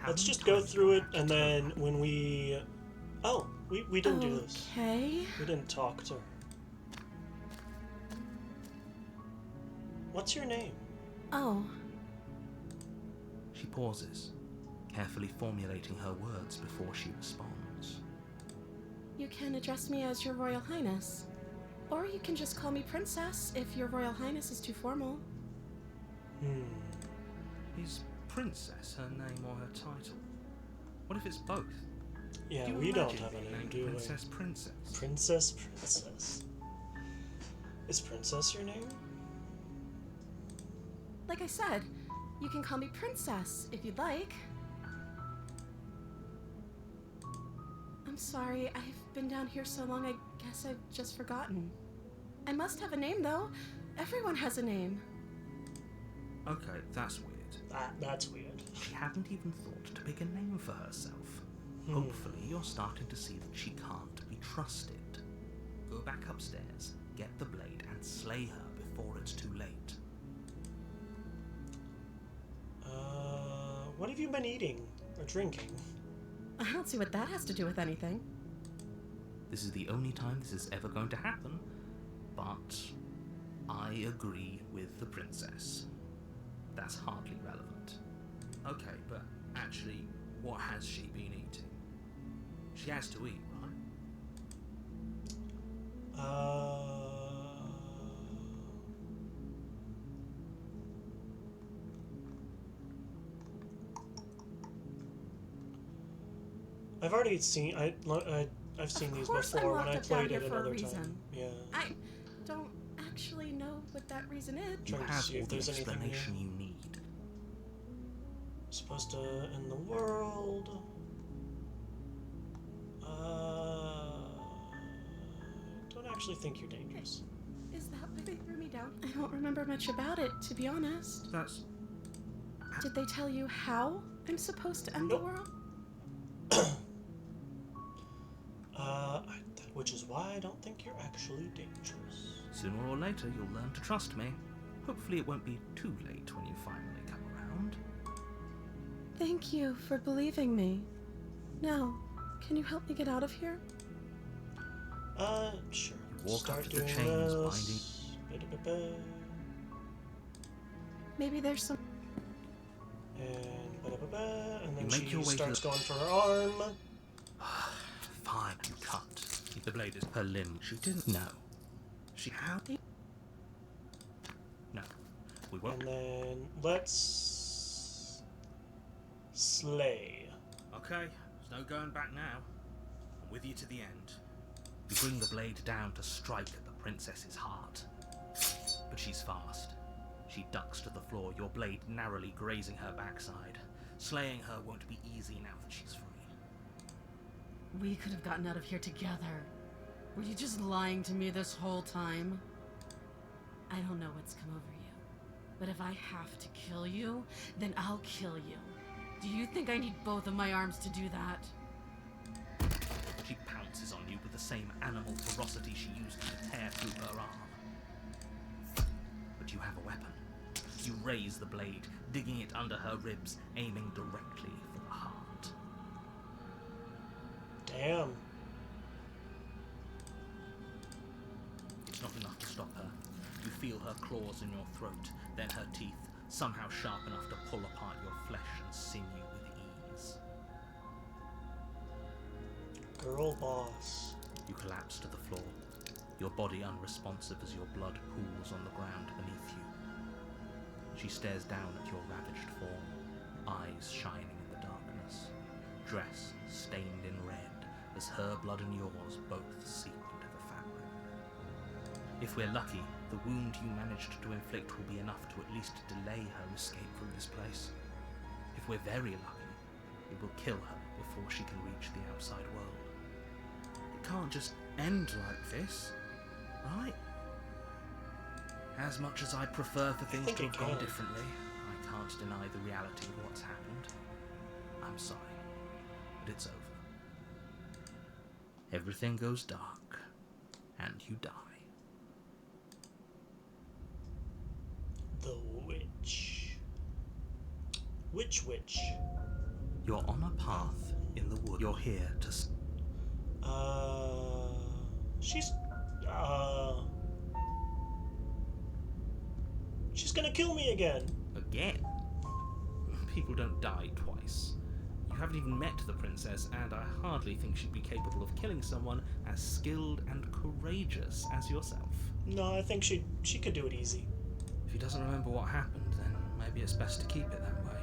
Let's How just many go times through do I it, have to and tell then her? when we... Oh, we didn't do this. Okay. We didn't talk to her. What's your name? Oh, She pauses, carefully formulating her words before she responds. you can address me as Your Royal Highness. Or you can just call me Princess if Your Royal Highness is too formal. Is Princess her name or her title? What if it's both? Yeah, Do you we don't imagine have a being name, named do we? Princess Princess. Princess. Is Princess your name? Like I said, you can call me Princess if you'd like. I'm sorry, I've been down here so long I guess I've just forgotten. I must have a name though. Everyone has a name. Okay, that's weird. That's weird. She hadn't even thought to pick a name for herself. Hopefully you're starting to see that she can't be trusted. Go back upstairs, get the blade, and slay her before it's too late. What have you been eating or drinking? I don't see what that has to do with anything. This is the only time this is ever going to happen, but I agree with the princess. That's hardly relevant. Okay, but actually, what has she been eating? She has to eat, right? I've already seen. I've seen Of these course I'm before when locked I up down played here it for a another reason. time. Yeah. I don't actually know what that reason is. You Trying to have see all if the there's anything explanation here. you need. Supposed to end the world. Don't actually think you're dangerous. Is that why they threw me down? I don't remember much about it, to be honest. That's... Did they tell you how I'm supposed to end Nope. the world? Which is why I don't think you're actually dangerous. Sooner or later, you'll learn to trust me. Hopefully it won't be too late when you finally come around. Thank you for believing me. Now, can you help me get out of here? Sure. You walk Start up to the doing chains this. Ba-da-ba-ba. Maybe there's some... And ba-da-ba-ba. And then You make she your way to starts the- going for her arm. Fine, you cut. The blade is her limb. She didn't know. She had... No. We won't. And then let's slay. Okay, there's no going back now. I'm with you to the end. You bring the blade down to strike at the princess's heart. But she's fast. She ducks to the floor, your blade narrowly grazing her backside. Slaying her won't be easy now that she's free. We could have gotten out of here together. Were you just lying to me this whole time? I don't know what's come over you, but if I have to kill you, then I'll kill you. Do you think I need both of my arms to do that? She pounces on you with the same animal ferocity she used to tear through her arm. But you have a weapon. You raise the blade, digging it under her ribs, aiming directly for the heart. Damn. It's not enough to stop her. You feel her claws in your throat, then her teeth, somehow sharp enough to pull apart your flesh and sinew with ease. Girl boss. You collapse to the floor, your body unresponsive as your blood pools on the ground beneath you. She stares down at your ravaged form, eyes shining in the darkness, dress stained in red as her blood and yours both seep into the fabric. If we're lucky, the wound you managed to inflict will be enough to at least delay her escape from this place. If we're very lucky, it will kill her before she can reach the outside world. It can't just end like this, right? As much as I'd prefer for things think to it have gone can. differently, I can't deny the reality of what's happened. I'm sorry, but it's over. Everything goes dark, and you die. The witch. Which witch? You're on a path in the wood. You're here to... She's gonna kill me again. Again? People don't die twice. You haven't even met the princess, and I hardly think she'd be capable of killing someone as skilled and courageous as yourself. No, I think she could do it easy. If he doesn't remember what happened, then maybe it's best to keep it that way.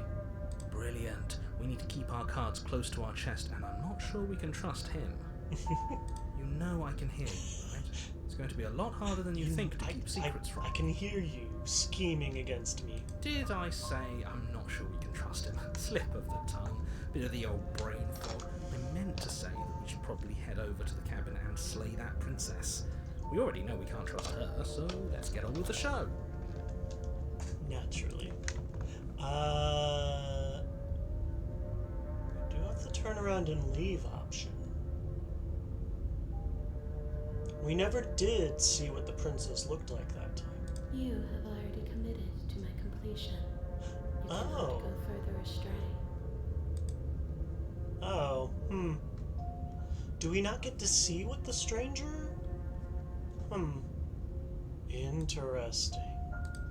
Brilliant. We need to keep our cards close to our chest, and I'm not sure we can trust him. You know I can hear you, right? It's going to be a lot harder than you think to keep secrets from. I can hear you scheming against me. Did I say I'm not sure we can trust him? Slip of the tongue. Bit of the old brain fog. I meant to say that we should probably head over to the cabin and slay that princess. We already know we can't trust her, so let's get on with the show. Naturally. We do have the turn around and leave option. We never did see what the princess looked like that time. You have already committed to my completion. You cannot Oh. go further astray. Oh, Do we not get to see what the stranger? Interesting.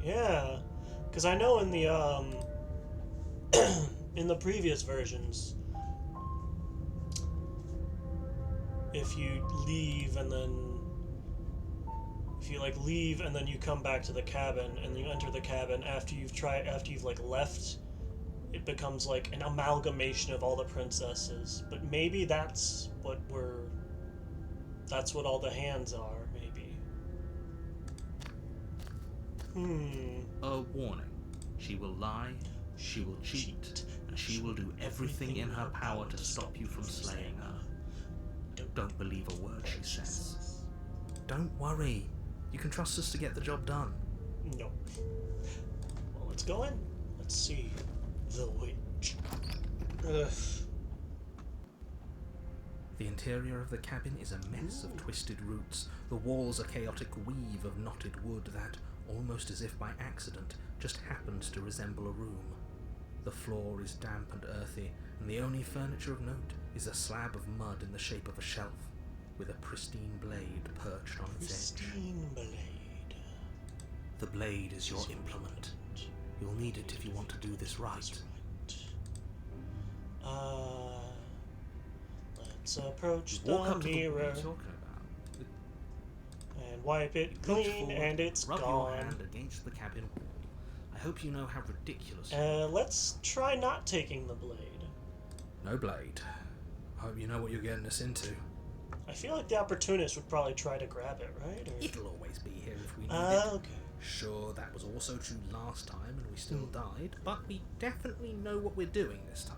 Yeah, because I know in the in the previous versions, if you leave and then leave and then you come back to the cabin and you enter the cabin after you've like left, it becomes like an amalgamation of all the princesses. But maybe that's what all the hands are, maybe. A warning. She will lie, she will cheat, and she will do everything in her power to stop you from slaying her. Don't believe a word she says. Don't worry. You can trust us to get the job done. No. Well, let's go in. Let's see the witch. Ugh. The interior of the cabin is a mess of twisted roots. The walls a chaotic weave of knotted wood that, almost as if by accident, just happens to resemble a room. The floor is damp and earthy, and the only furniture of note is a slab of mud in the shape of a shelf, with a pristine blade perched on its edge. Pristine blade. The blade is your implement. You'll need it if you want to do this right. Let's approach Walk the up to the mirror what are you talking about? and wipe it Reach clean, forward, and it's rub your gone. hand against the cabin wall. I hope you know how ridiculous. Let's try not taking the blade. No blade. I hope you know what you're getting us into. I feel like the opportunist would probably try to grab it, right? Or... It'll always be here if we need it. Okay. Sure, that was also true last time and we still died, but we definitely know what we're doing this time.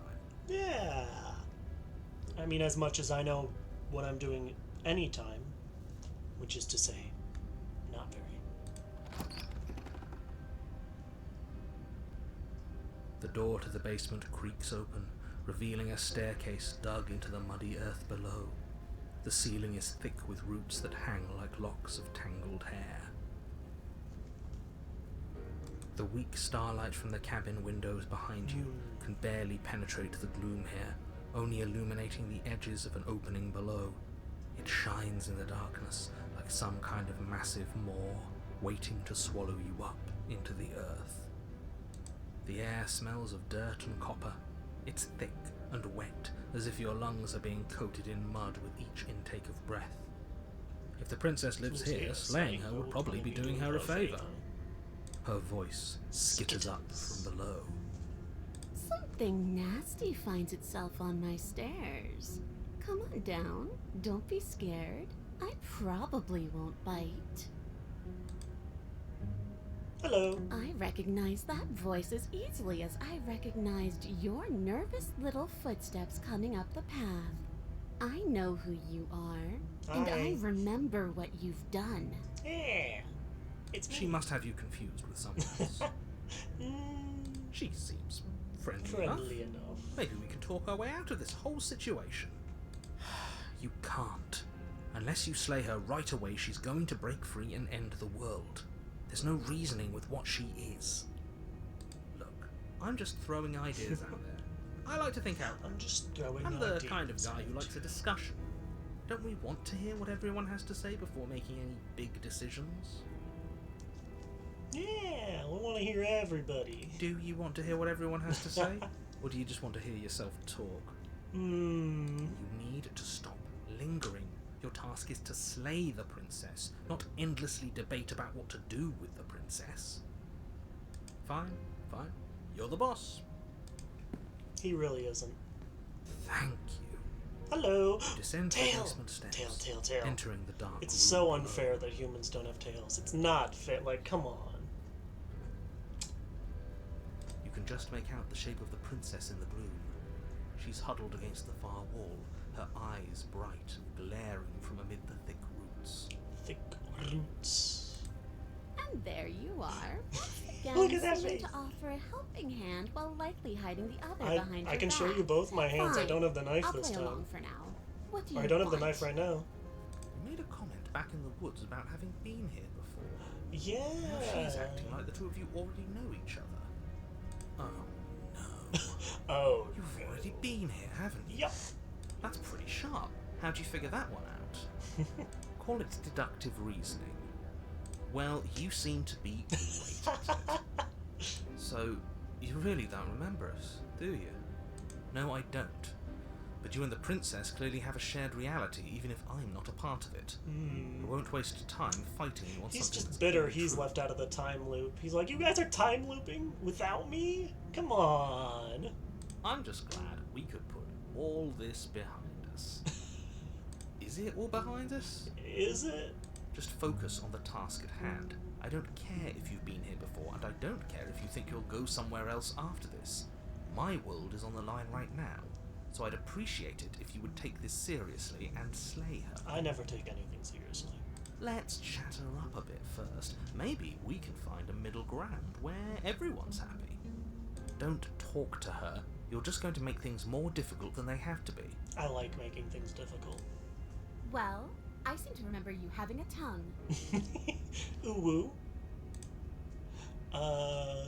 Yeah. I mean, as much as I know what I'm doing anytime, which is to say, not very. The door to the basement creaks open, revealing a staircase dug into the muddy earth below. The ceiling is thick with roots that hang like locks of tangled hair. The weak starlight from the cabin windows behind you can barely penetrate the gloom here, only illuminating the edges of an opening below. It shines in the darkness like some kind of massive maw waiting to swallow you up into the earth. The air smells of dirt and copper. It's thick and wet, as if your lungs are being coated in mud with each intake of breath. If the princess lives here, slaying her would probably be doing her a favour. Her voice skitters up from below. Something nasty finds itself on my stairs. Come on down. Don't be scared. I probably won't bite. Hello. I recognize that voice as easily as I recognized your nervous little footsteps coming up the path. I know who you are, and I remember what you've done. Yeah. It's me. She must have you confused with someone else. She seems friendly enough. Maybe we can talk our way out of this whole situation. You can't. Unless you slay her right away, she's going to break free and end the world. There's no reasoning with what she is. Look, I'm just throwing ideas out there. I like to think out loud. I'm just throwing I'm the ideas kind of guy who out. likes a discussion. Don't we want to hear what everyone has to say before making any big decisions? Yeah, we want to hear everybody. Do you want to hear what everyone has to say? Or do you just want to hear yourself talk? You need to stop lingering. Your task is to slay the princess, not endlessly debate about what to do with the princess. Fine. You're the boss. He really isn't. Thank you. Hello. You descend the basement steps, Tail. entering the dark It's room so below. unfair that humans don't have tails. It's not fair. Like, come on. You can just make out the shape of the princess in the gloom. She's huddled against the far wall, her eyes bright, glaring from amid the thick roots. Thick decision face. to offer a helping hand while likely hiding the other behind your I can back. show you both my hands. I Fine. don't have the knife I'll this play time. along for now. What do you Or I don't have the want? knife right now. You made a comment back in the woods about having been here before. Yeah. Now she's acting like the two of you already know each other. Oh, no. Oh. You've already been here, haven't you? Yep. That's pretty sharp. How'd you figure that one out? Call it deductive reasoning. Well, you seem to be great at it. So, you really don't remember us, do you? No, I don't. But you and the princess clearly have a shared reality, even if I'm not a part of it. I won't waste time fighting you on He's something just that's bitter clearly he's true. left out of the time loop. He's like, you guys are time looping without me? Come on. I'm just glad we could put all this behind us. Is it all behind us? Is it? Just focus on the task at hand. I don't care if you've been here before, and I don't care if you think you'll go somewhere else after this. My world is on the line right now, so I'd appreciate it if you would take this seriously and slay her. I never take anything seriously. Let's chat her up a bit first. Maybe we can find a middle ground where everyone's happy. Don't talk to her. You're just going to make things more difficult than they have to be. I like making things difficult. Well, I seem to remember you having a tongue. Ooh woo. I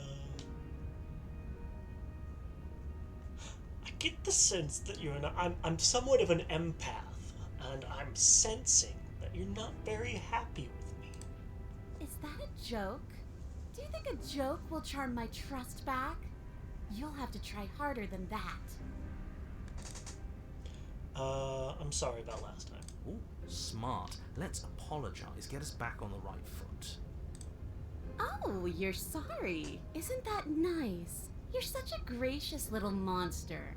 get the sense that you're not. I'm somewhat of an empath, and I'm sensing that you're not very happy with me. Is that a joke? Do you think a joke will charm my trust back? You'll have to try harder than that. I'm sorry about last time. Ooh, smart. Let's apologize. Get us back on the right foot. Oh, you're sorry. Isn't that nice? You're such a gracious little monster.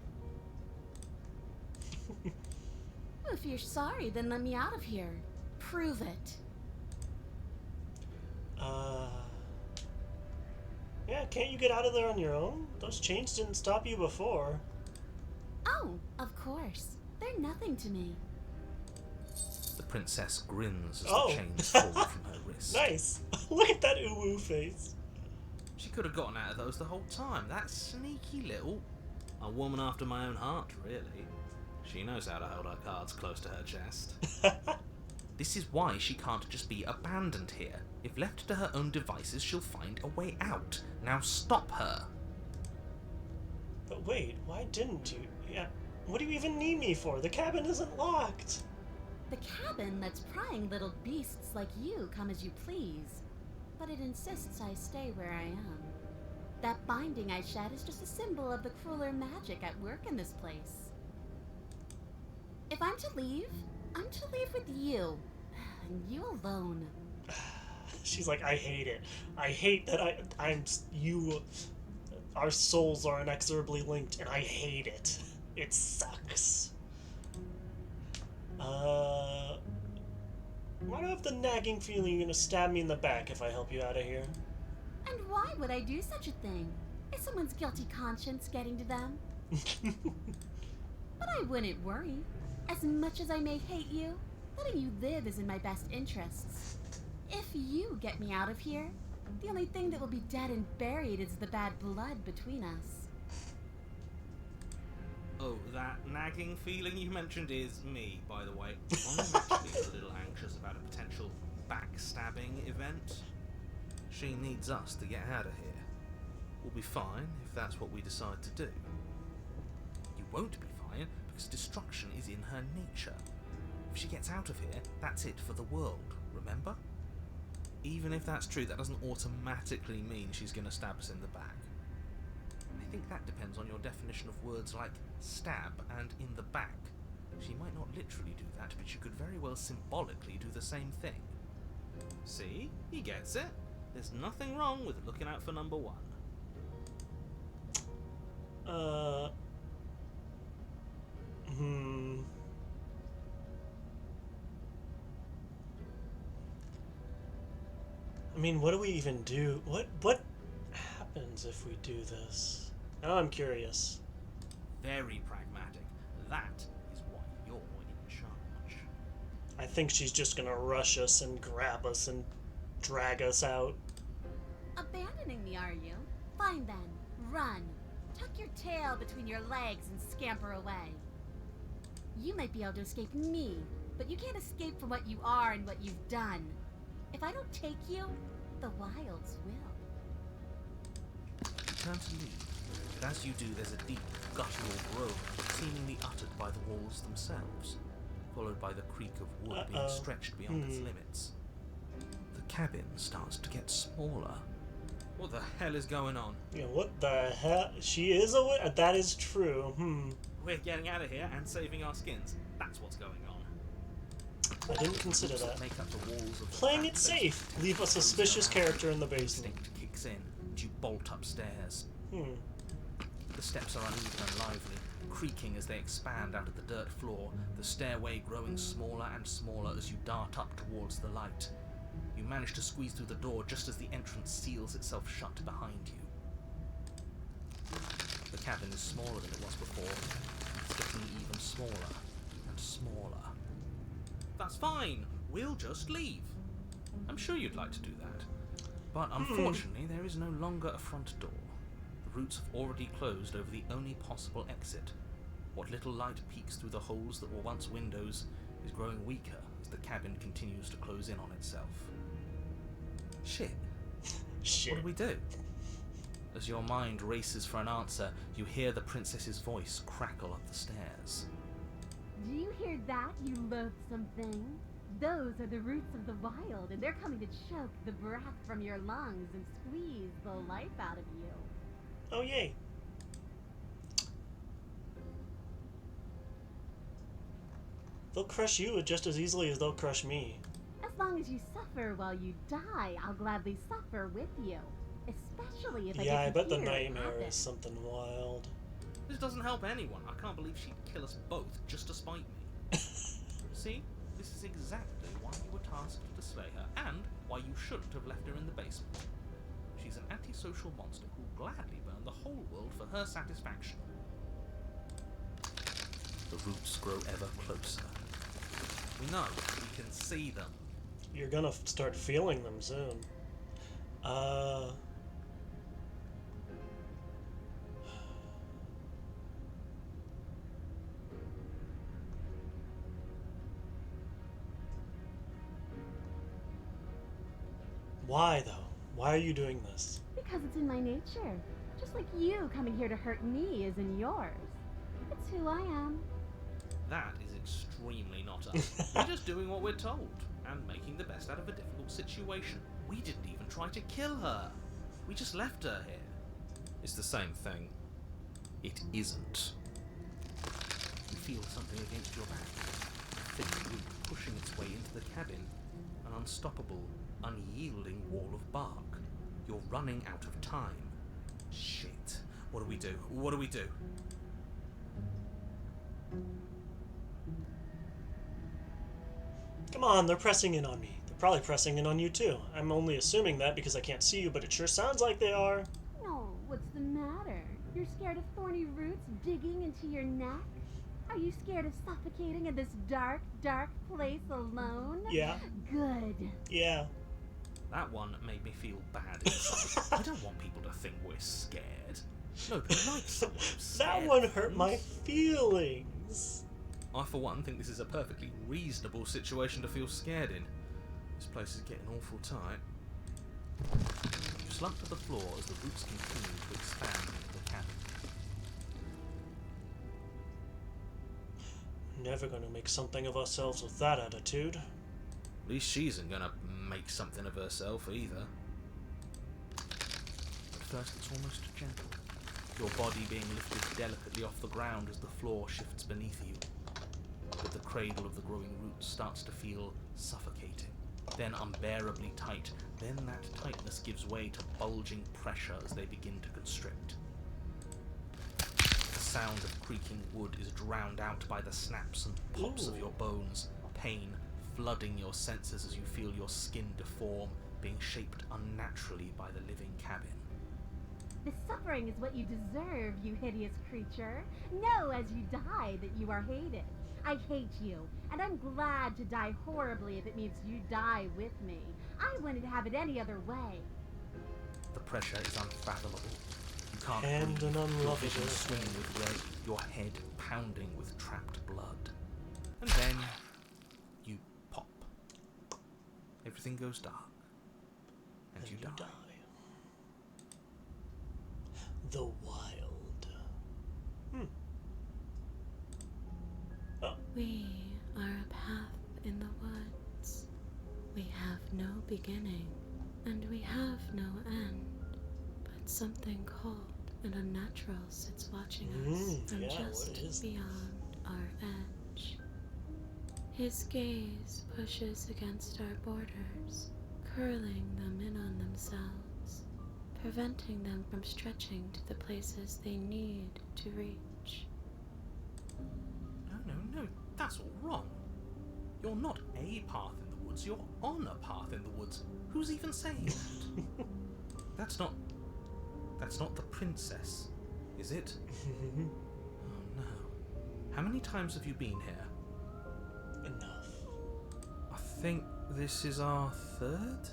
If you're sorry, then let me out of here. Prove it. Yeah, can't you get out of there on your own? Those chains didn't stop you before. Oh, of course. They're nothing to me. The princess grins as Oh. the chains fall from her wrist. Nice. Look at that ooh-woo face. She could have gotten out of those the whole time. That sneaky little... A woman after my own heart, really. She knows how to hold her cards close to her chest. This is why she can't just be abandoned here. If left to her own devices, she'll find a way out. Now stop her. But wait, why didn't you? Yeah, what do you even need me for? The cabin isn't locked. The cabin lets prying little beasts like you come as you please, but it insists I stay where I am. That binding I shed is just a symbol of the crueler magic at work in this place. If I'm to leave, I'm to leave with you, and you alone. She's like, I hate it. I hate that I'm you. Our souls are inexorably linked, and I hate it. It sucks. Why do I have the nagging feeling you're gonna stab me in the back if I help you out of here? And why would I do such a thing? Is someone's guilty conscience getting to them? But I wouldn't worry. As much as I may hate you, letting you live is in my best interests. If you get me out of here, the only thing that will be dead and buried is the bad blood between us. Oh, that nagging feeling you mentioned is me, by the way. I'm actually a little anxious about a potential backstabbing event. She needs us to get out of here. We'll be fine if that's what we decide to do. You won't be fine because destruction is in her nature. If she gets out of here, that's it for the world, remember? Even if that's true, that doesn't automatically mean she's going to stab us in the back. I think that depends on your definition of words like stab and in the back. She might not literally do that, but she could very well symbolically do the same thing. See? He gets it. There's nothing wrong with looking out for number one. I mean, what do we even do? What happens if we do this? Now I'm curious. Very pragmatic. That is why you're in charge. I think she's just gonna rush us and grab us and drag us out. Abandoning me, are you? Fine then, run. Tuck your tail between your legs and scamper away. You might be able to escape me, but you can't escape from what you are and what you've done. If I don't take you, the wilds will. You turn to leave, but as you do, there's a deep, guttural groan, seemingly uttered by the walls themselves, followed by the creak of wood being stretched beyond its limits. The cabin starts to get smaller. What the hell is going on? Yeah, what the hell? She is a that is true. We're getting out of here and saving our skins. That's what's going on. I didn't consider that. Make up the walls of the Playing flat it safe. basement. Leave a suspicious character in the basement. Instinct kicks in, and you bolt upstairs. The steps are uneven and lively, creaking as they expand out of the dirt floor, the stairway growing smaller and smaller as you dart up towards the light. You manage to squeeze through the door just as the entrance seals itself shut behind you. The cabin is smaller than it was before. It's getting even smaller and smaller. That's fine. We'll just leave. I'm sure you'd like to do that. But unfortunately, there is no longer a front door. The roots have already closed over the only possible exit. What little light peeks through the holes that were once windows is growing weaker as the cabin continues to close in on itself. Shit. Shit. What do we do? As your mind races for an answer, you hear the princess's voice crackle up the stairs. Do you hear that, you loathsome thing? Those are the roots of the wild, and they're coming to choke the breath from your lungs and squeeze the life out of you. Oh, yay. They'll crush you just as easily as they'll crush me. As long as you suffer while you die, I'll gladly suffer with you. Especially if I Yeah, get I to bet the hear what nightmare happened. is something wild. This doesn't help anyone. I can't believe she'd kill us both just to spite me. See? This is exactly why you were tasked to slay her, and why you shouldn't have left her in the basement. She's an antisocial monster who'll gladly burn the whole world for her satisfaction. The roots grow ever closer. We know. We can see them. You're gonna start feeling them soon. Why, though? Why are you doing this? Because it's in my nature. Just like you coming here to hurt me is in yours. It's who I am. That is extremely not us. We're just doing what we're told, and making the best out of a difficult situation. We didn't even try to kill her. We just left her here. It's the same thing. It isn't. You feel something against your back. A thick root pushing its way into the cabin. An unstoppable, unyielding wall of bark. You're running out of time. Shit. What do we do? What do we do? Come on, they're pressing in on me. They're probably pressing in on you too. I'm only assuming that because I can't see you, but it sure sounds like they are. No, what's the matter? You're scared of thorny roots digging into your neck? Are you scared of suffocating in this dark, dark place alone? Yeah. Good. Yeah. That one made me feel bad inside. I don't want people to think we're scared. Nobody likes someone who's scared. That one hurt my feelings. I, for one, think this is a perfectly reasonable situation to feel scared in. This place is getting awful tight. You slump to the floor as the roots continue to expand into the cabin. Never gonna make something of ourselves with that attitude. At least she isn't gonna make something of herself either. At first it's almost gentle, your body being lifted delicately off the ground as the floor shifts beneath you. But the cradle of the growing roots starts to feel suffocating, then unbearably tight. Then that tightness gives way to bulging pressure as they begin to constrict. The sound of creaking wood is drowned out by the snaps and pops of your bones, pain flooding your senses as you feel your skin deform, being shaped unnaturally by the living cabin. This suffering is what you deserve, you hideous creature. Know as you die that you are hated. I hate you, and I'm glad to die horribly if it means you die with me. I wouldn't have it any other way. The pressure is unfathomable. You can't And breathe, an your unlovable vision swimming with red, your head pounding with trapped blood. And then you pop. Everything goes dark. And you die. The wild. We are a path in the woods. We have no beginning, and we have no end. But something cold and unnatural sits watching us from yeah, just what is beyond our edge. His gaze pushes against our borders, curling them in on themselves, preventing them from stretching to the places they need to reach. No, that's all wrong. You're not a path in the woods, you're on a path in the woods. Who's even saying that? That's not the princess, is it? Oh no. How many times have you been here? Enough. I think this is our third?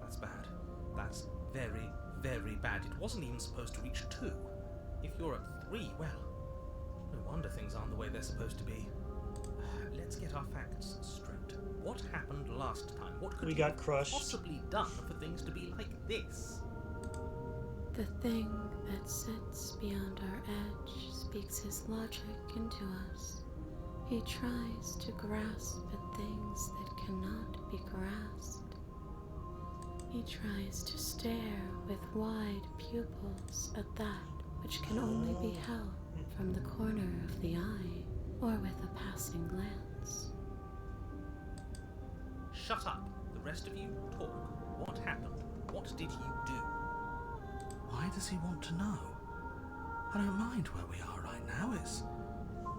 That's bad. That's very, very bad. It wasn't even supposed to reach 2. If you're at 3, well, no wonder things aren't the way they're supposed to be. Let's get our facts straight. What happened last time? What could We you got have crushed. possibly done for things to be like this? The thing that sits beyond our edge speaks his logic into us. He tries to grasp at things that cannot be grasped. He tries to stare with wide pupils at that which can only be held from the corner of the eye or with a passing glance. Shut up! The rest of you, talk. What happened? What did you do? Why does he want to know? I don't mind where we are right now. It's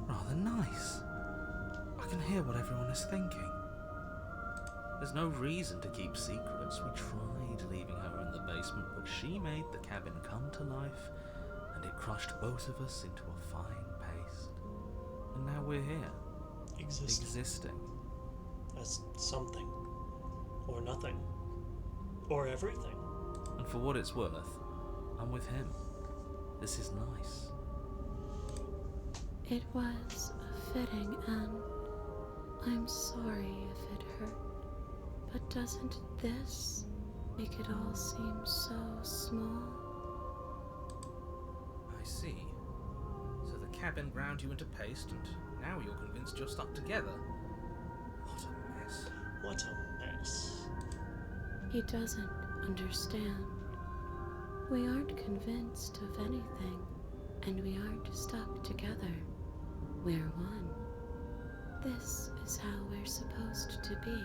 rather nice. I can hear what everyone is thinking. There's no reason to keep secrets. We tried leaving her in the basement, but she made the cabin come to life, and it crushed both of us into a fine paste. And now we're here, existing. As something. Or nothing. Or everything. And for what it's worth, I'm with him. This is nice. It was a fitting end. I'm sorry if it hurt, but doesn't this make it all seem so small? I see. So the cabin ground you into paste, and now you're convinced you're stuck together. What a mess. What a mess. He doesn't understand. We aren't convinced of anything, and we aren't stuck together. We're one. This is how we're supposed to be.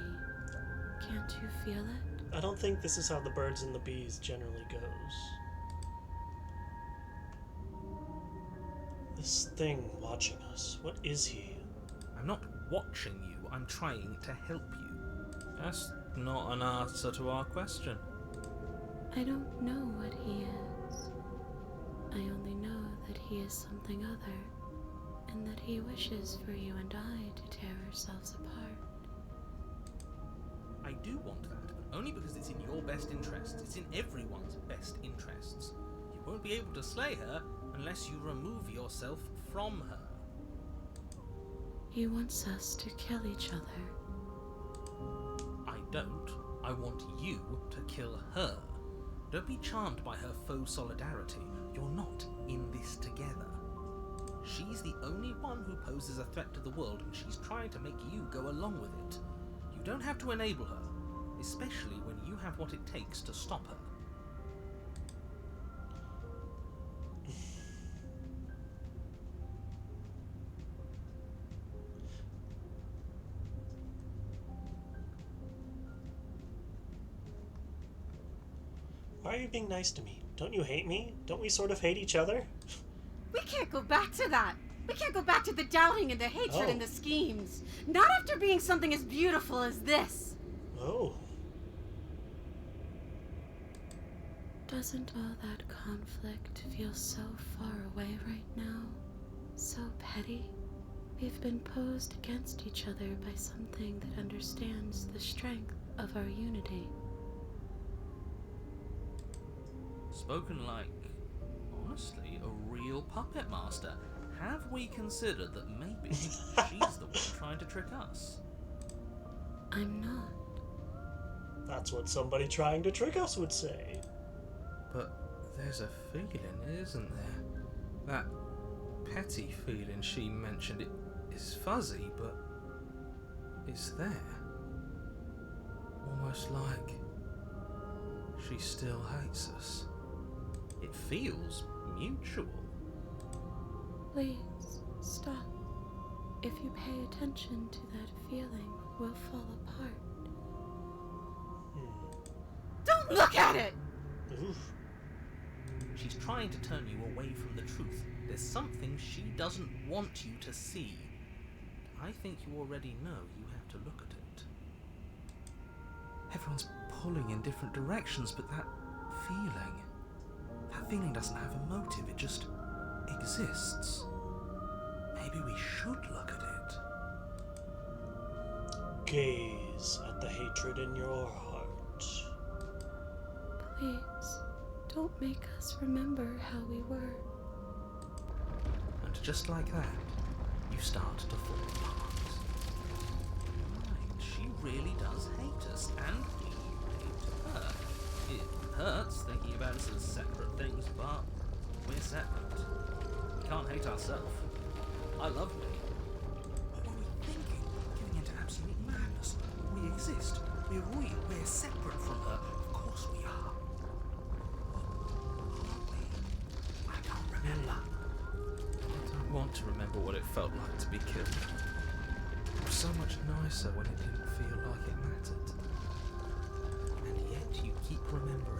Can't you feel it? I don't think this is how the birds and the bees generally goes. This thing watching us, what is he? I'm not watching you, I'm trying to help you. That's not an answer to our question. I don't know what he is. I only know that he is something other, and that he wishes for you and I to tear ourselves apart. I do want that, but only because it's in your best interests. It's in everyone's best interests. You won't be able to slay her unless you remove yourself from her. He wants us to kill each other. I don't. I want you to kill her. Don't be charmed by her faux solidarity. You're not in this together. She's the only one who poses a threat to the world, and she's trying to make you go along with it. You don't have to enable her, especially when you have what it takes to stop her. Why are you being nice to me? Don't you hate me? Don't we sort of hate each other? We can't go back to that. We can't go back to the doubting and the hatred and Oh. the schemes. Not after being something as beautiful as this. Oh. Doesn't all that conflict feel so far away right now? So petty? We've been posed against each other by something that understands the strength of our unity. Spoken like honestly a real puppet master. Have we considered that maybe she's the one trying to trick us? I'm not. That's what somebody trying to trick us would say. But there's a feeling, isn't there? That petty feeling she mentioned, it is fuzzy, but it's there. Almost like she still hates us. It feels mutual. Please, stop. If you pay attention to that feeling, we'll fall apart. Don't look at it! Oof. She's trying to turn you away from the truth. There's something she doesn't want you to see. I think you already know you have to look at it. Everyone's pulling in different directions, but that feeling doesn't have a motive, it just exists. Maybe we should look at it. Gaze at the hatred in your heart. Please, don't make us remember how we were. And just like that, you start to fall apart. Right, she really does hate us, and we hate her. It hurts thinking about us as separate things, but we're separate. We can't hate ourselves. I love me. What were we thinking? Getting into absolute madness. We exist. We're real. We're separate from her. Of course we are. Aren't we? I don't remember. I don't want to remember what it felt like to be killed. It was so much nicer when it didn't feel like it mattered. And yet you keep remembering.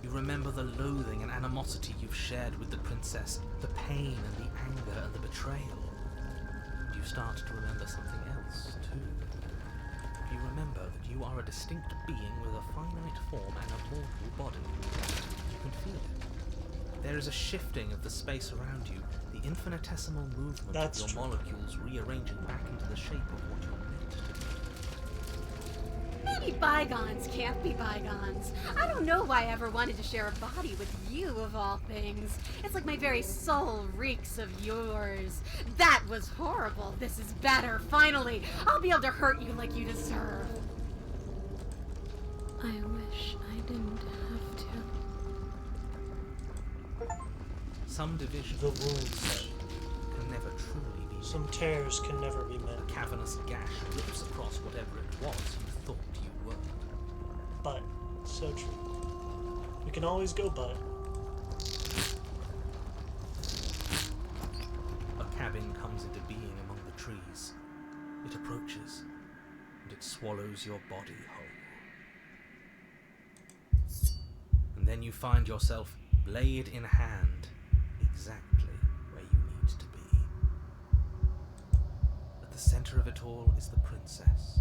You remember the loathing and animosity you've shared with the princess, the pain and the anger and the betrayal. And you start to remember something else, too. You remember that you are a distinct being with a finite form and a mortal body. You can feel it. There is a shifting of the space around you, the infinitesimal movement That's of your true. molecules rearranging back into the shape of what you're meant to be. Maybe bygones can't be bygones. I don't know why I ever wanted to share a body with you, of all things. It's like my very soul reeks of yours. That was horrible. This is better. Finally, I'll be able to hurt you like you deserve. I wish I didn't have to. Some division The wounds. can never truly be Some tears can never be A mended. cavernous gash rips across whatever it was you thought you were. But, so true. We can always go but. A cabin comes into being among the trees. It approaches, and it swallows your body whole. And then you find yourself, blade in hand, exactly where you need to be. At the center of it all is the princess,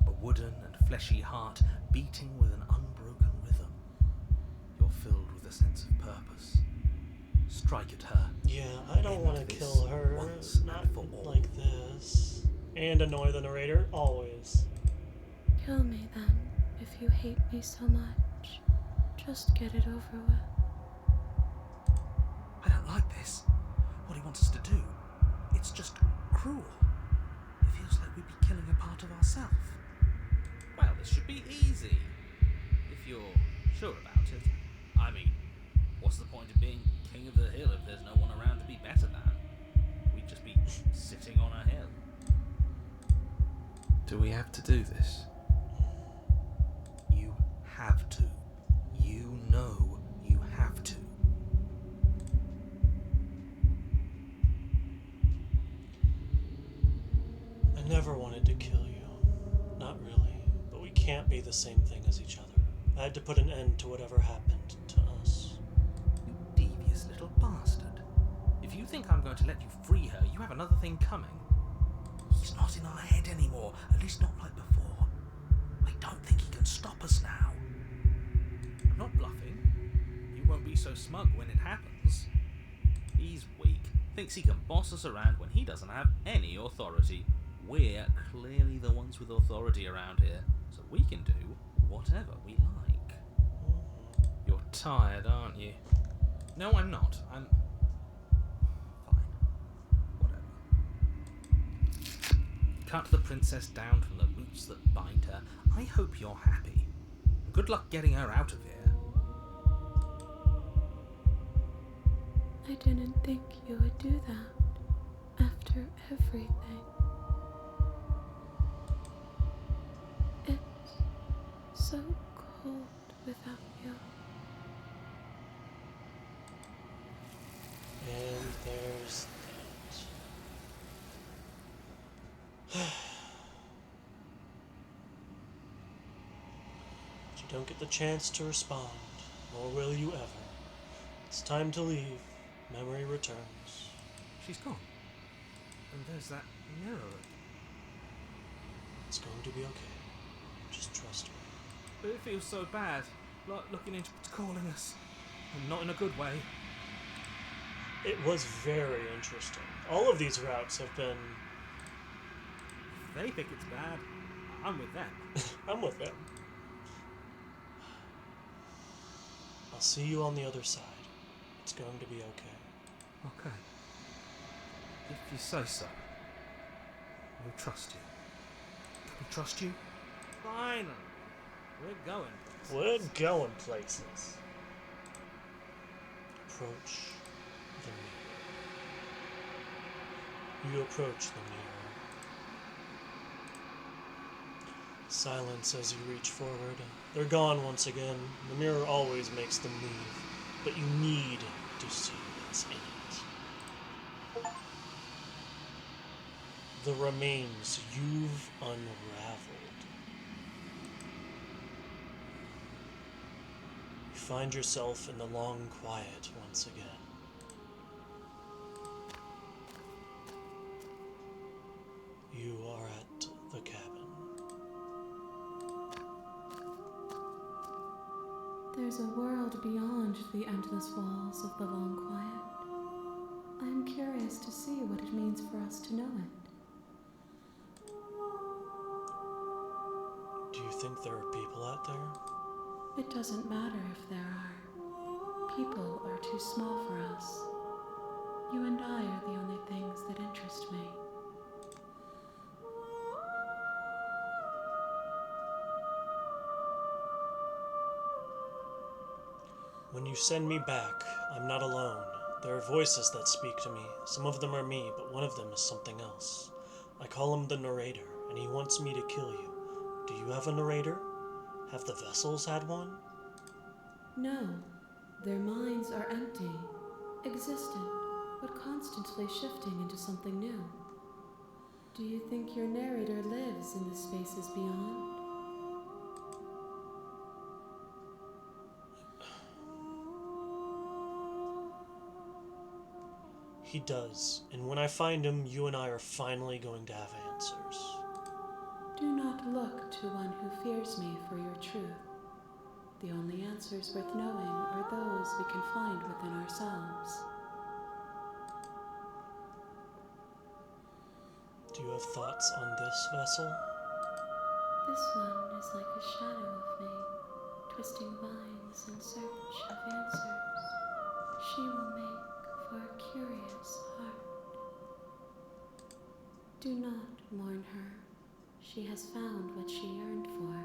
a wooden and fleshy heart beating with an unbroken rhythm. You're filled with a sense of purpose. Strike at her. Yeah, I don't End want to this kill her. once Not and for all. like this. And annoy the narrator, always. Kill me then, if you hate me so much. Just get it over with. I don't like this. What he wants us to do. It's just cruel. It feels like we'd be killing a part of ourselves. Well, this should be easy. If you're sure about it. I mean, what's the point of being king of the hill if there's no one around to be better than? We'd just be sitting on a hill. Do we have to do this? You have to. You know you have to. I never wanted to kill you. Not really. But we can't be the same thing as each other. I had to put an end to whatever happened to us. You devious little bastard. If you think I'm going to let you free her, you have another thing coming. He's not in our head anymore, at least not like before. I don't think he can stop us now. I'm not bluffing. You won't be so smug when it happens. He's weak, thinks he can boss us around when he doesn't have any authority. We're clearly the ones with authority around here, so we can do whatever we like. You're tired, aren't you? No, I'm not. I'm... Fine. Whatever. Cut the princess down from the roots that bind her. I hope you're happy. Good luck getting her out of here. I didn't think you would do that after everything. It's so cold without you. And there's that. But you don't get the chance to respond, nor will you ever. It's time to leave. Memory returns. She's gone. And there's that mirror. It's going to be okay. Just trust me. But it feels so bad. Like looking into what's calling us. And not in a good way. It was very interesting. All of these routes have been... If they think it's bad, I'm with them. I'm with them. I'll see you on the other side. It's going to be okay. Okay. If you say so. We'll trust you. Can we trust you? Fine. We're going. We're going places. Approach the mirror. You approach the mirror. Silence as you reach forward. They're gone once again. The mirror always makes them leave, but you need to see what's in it. The remains you've unraveled. You find yourself in the long quiet once again. You are at the cabin. There's a world beyond the endless walls of the long quiet. I am curious to see what it means for us to know it. Do you think there are people out there? It doesn't matter if there are. People are too small for us. You and I are the only things that interest me. When you send me back, I'm not alone. There are voices that speak to me. Some of them are me, but one of them is something else. I call him the narrator, and he wants me to kill you. Do you have a narrator? Have the vessels had one? No, their minds are empty, existent, but constantly shifting into something new. Do you think your narrator lives in the spaces beyond? He does, and when I find him, you and I are finally going to have answers. Do not look to one who fears me for your truth. The only answers worth knowing are those we can find within ourselves. Do you have thoughts on this vessel? This one is like a shadow of me, twisting vines in search of answers. She will make for a curious heart. Do not mourn her. She has found what she yearned for.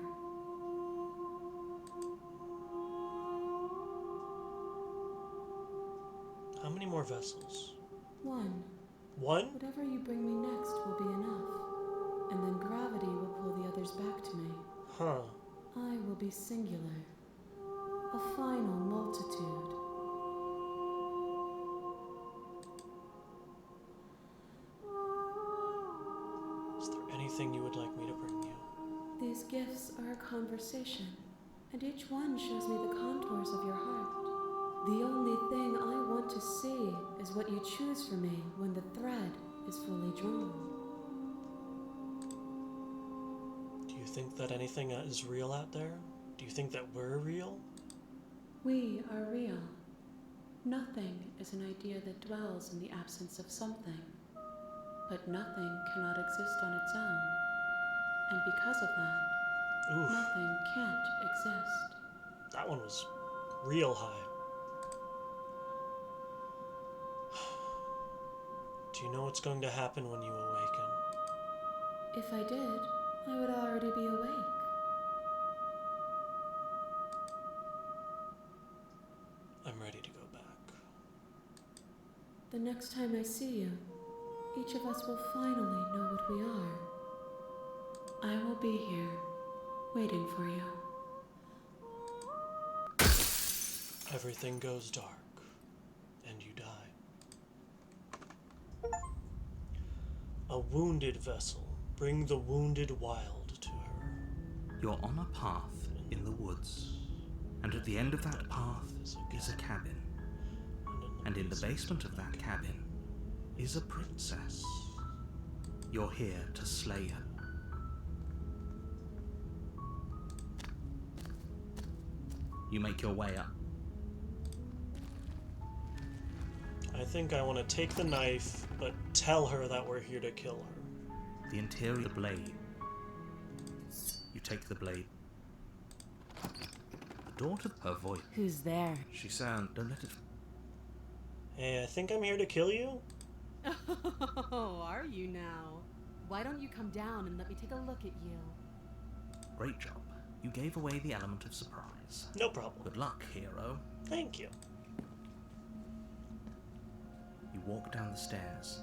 How many more vessels? One. One? Whatever you bring me next will be enough, and then gravity will pull the others back to me. Huh. I will be singular, a final multitude. Is there anything you would like me to bring you? These gifts are a conversation, and each one shows me the contours of your heart. The only thing I want to see is what you choose for me when the thread is fully drawn. Do you think that anything is real out there? Do you think that we're real? We are real. Nothing is an idea that dwells in the absence of something, but nothing cannot exist on its own, and because of that, Oof, nothing can't exist. that one was real high. Do you know what's going to happen when you awaken? If I did, I would already be awake. I'm ready to go back. The next time I see you, each of us will finally know what we are. I will be here, waiting for you. Everything goes dark, and you die. A wounded vessel. Bring the wounded wild to her. You're on a path in the woods, and at the end of that path is a cabin. And in the basement of that cabin is a princess. You're here to slay her. You make your way up. I think I want to take the knife, but tell her that we're here to kill her. The interior blade. You take the blade. The door to her voice. Who's there? She sound. Don't let it. Hey, I think I'm here to kill you? Oh, are you now? Why don't you come down and let me take a look at you? Great job. You gave away the element of surprise. No problem. Good luck, hero. Thank you. You walk down the stairs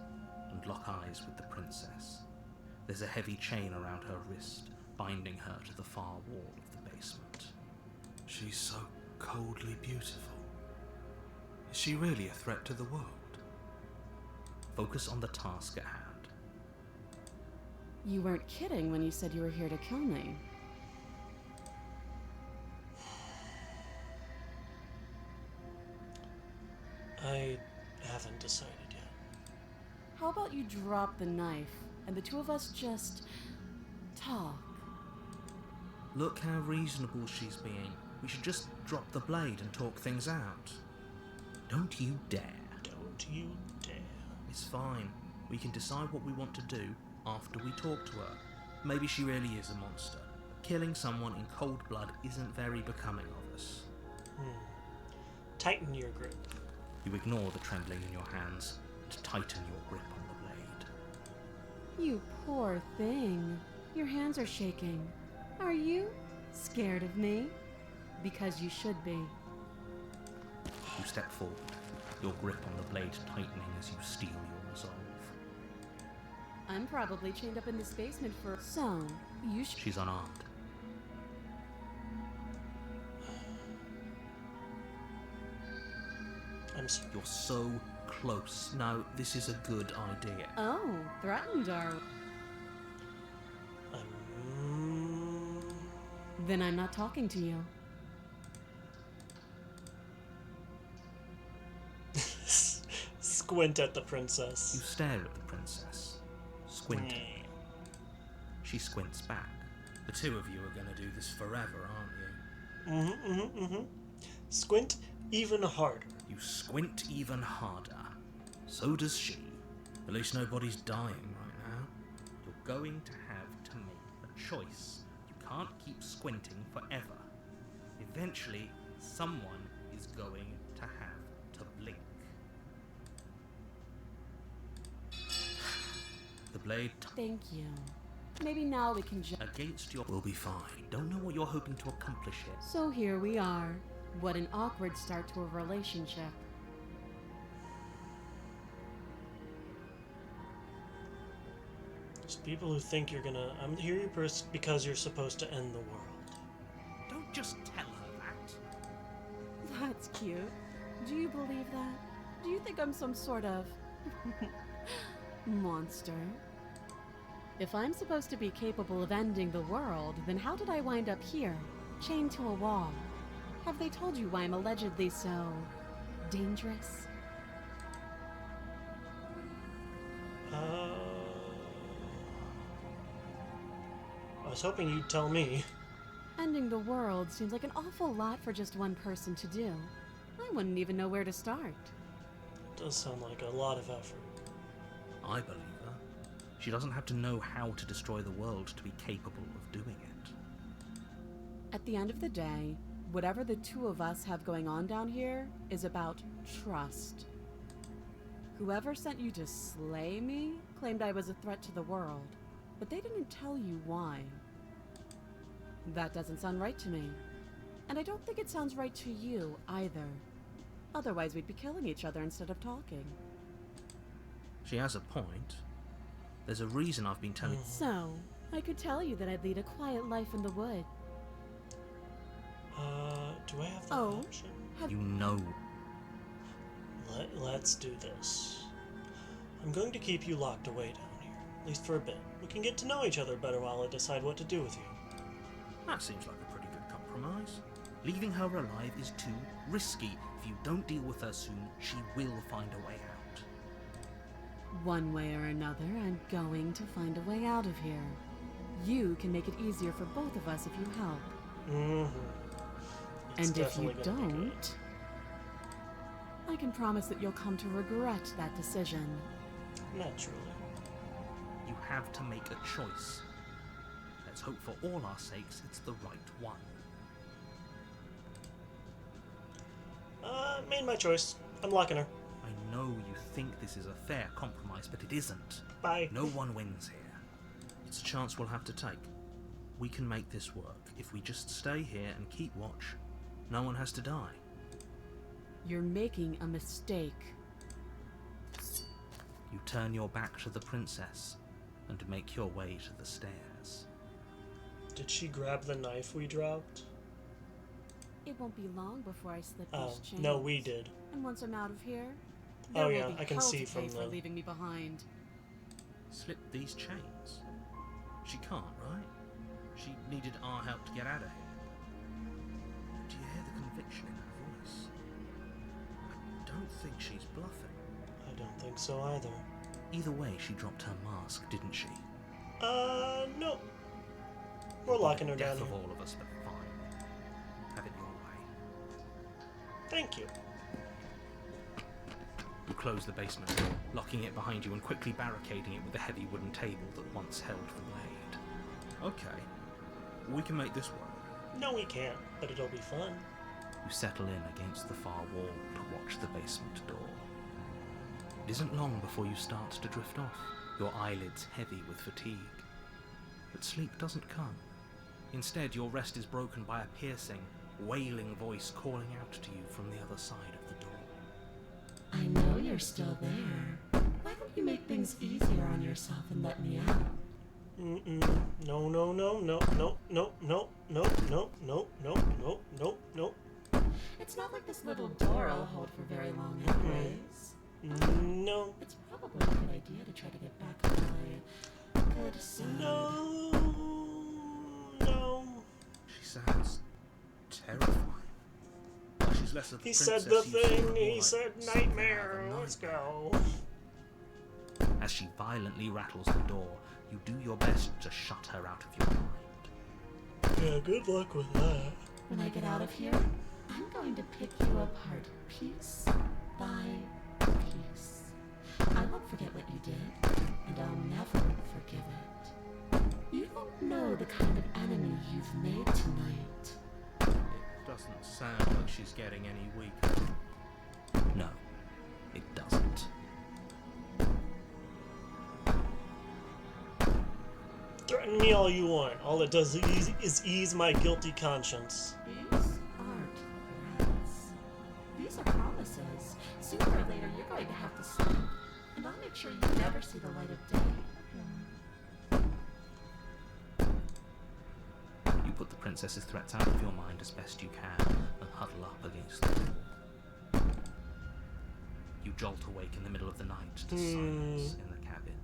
and lock eyes with the princess. There's a heavy chain around her wrist, binding her to the far wall of the basement. She's so coldly beautiful. Is she really a threat to the world? Focus on the task at hand. You weren't kidding when you said you were here to kill me. I haven't decided yet. How about you drop the knife and the two of us just talk? Look how reasonable she's being. We should just drop the blade and talk things out. Don't you dare. Don't you dare. It's fine. We can decide what we want to do after we talk to her. Maybe she really is a monster. Killing someone in cold blood isn't very becoming of us. Tighten your grip. You ignore the trembling in your hands and tighten your grip on the blade. You poor thing. Your hands are shaking. Are you scared of me? Because you should be. You step forward, your grip on the blade tightening as you steel your resolve. I'm probably chained up in this basement for... So, you should... She's unarmed. You're so close. Now, this is a good idea. Oh, threatened, are I'm... Then I'm not talking to you. Squint at the You princess. stare at the princess, squinting. She squints back. The two of you are going to do this forever, aren't you? Squint even harder. You squint even harder. So does she. At least nobody's dying right now. You're going to have to make a choice. You can't keep squinting forever. Eventually, someone is going to have to blink. The blade Thank you. Maybe now we can just... against your will be fine. Don't know what you're hoping to accomplish yet. So here we are. What an awkward start to a relationship. There's people who think you're gonna... I'm here because you're supposed to end the world. Don't just tell her that. That's cute. Do you believe that? Do you think I'm some sort of... monster? If I'm supposed to be capable of ending the world, then how did I wind up here, chained to a wall? Have they told you why I'm allegedly so... dangerous? I was hoping you'd tell me. Ending the world seems like an awful lot for just one person to do. I wouldn't even know where to start. It does sound like a lot of effort. I believe her. She doesn't have to know how to destroy the world to be capable of doing it. At the end of the day, whatever the two of us have going on down here is about trust. Whoever sent you to slay me claimed I was a threat to the world, but they didn't tell you why. That doesn't sound right to me. And I don't think it sounds right to you, either. Otherwise, we'd be killing each other instead of talking. She has a point. There's a reason I've been telling... So, I could tell you that I'd lead a quiet life in the wood. Do I have that Oh. option? You know. Let's do this. I'm going to keep you locked away down here, at least for a bit. We can get to know each other better while I decide what to do with you. That seems like a pretty good compromise. Leaving her alive is too risky. If you don't deal with her soon, she will find a way out. One way or another, I'm going to find a way out of here. You can make it easier for both of us if you help. Mm-hmm. And if you don't, I can promise that you'll come to regret that decision. Naturally. You have to make a choice. Let's hope for all our sakes it's the right one. Made my choice. I'm locking her. I know you think this is a fair compromise, but it isn't. Bye. No one wins here. It's a chance we'll have to take. We can make this work. If we just stay here and keep watch, no one has to die. You're making a mistake. You turn your back to the princess and make your way to the stairs. Did she grab the knife we dropped? It won't be long before I slip these chains. No, we did. And once I'm out of here, Oh, there yeah, will be I can hell see to from pay for the- leaving me behind. Slip these chains? She can't, right? She needed our help to get out of here. Do you hear the conviction in her voice? I don't think she's bluffing. I don't think so either. Either way, she dropped her mask, didn't she? No. We're locking her down Death here. of all of us, but fine. Have it your way. Thank you. You close the basement door, locking it behind you and quickly barricading it with a heavy wooden table that once held the blade. Okay, we can make this work. No, we can't, but it'll be fun. You settle in against the far wall to watch the basement door. It isn't long before you start to drift off, your eyelids heavy with fatigue. But sleep doesn't come. Instead, your rest is broken by a piercing, wailing voice calling out to you from the other side of the door. I know you're still there. Why don't you make things easier on yourself and let me out? No, no, no, no, no, no, no, no, no, no, no, no, no, no. It's not like this little door will hold for very long anyways. No. It's probably a good idea to try to get back on my good side. No. No. She sounds terrifying. She's less of the He said princess the you saw thing. and He more said like something out of a nightmare. Let's go. As she violently rattles the door, you do your best to shut her out of your mind. Yeah, good luck with that. When I get out of here, I'm going to pick you apart piece by piece. I won't forget what you did, and I'll never forgive it. You don't know the kind of enemy you've made tonight. It doesn't sound like she's getting any weaker. No, it doesn't. Threaten me all you want. All it does is ease my guilty conscience. These aren't threats. These are promises. Sooner or later, you're going to have to sleep, and I'll make sure you never see the light of day. You put the princess's threats out of your mind as best you can and huddle up against the wall. You jolt awake in the middle of the night to silence in the cabin.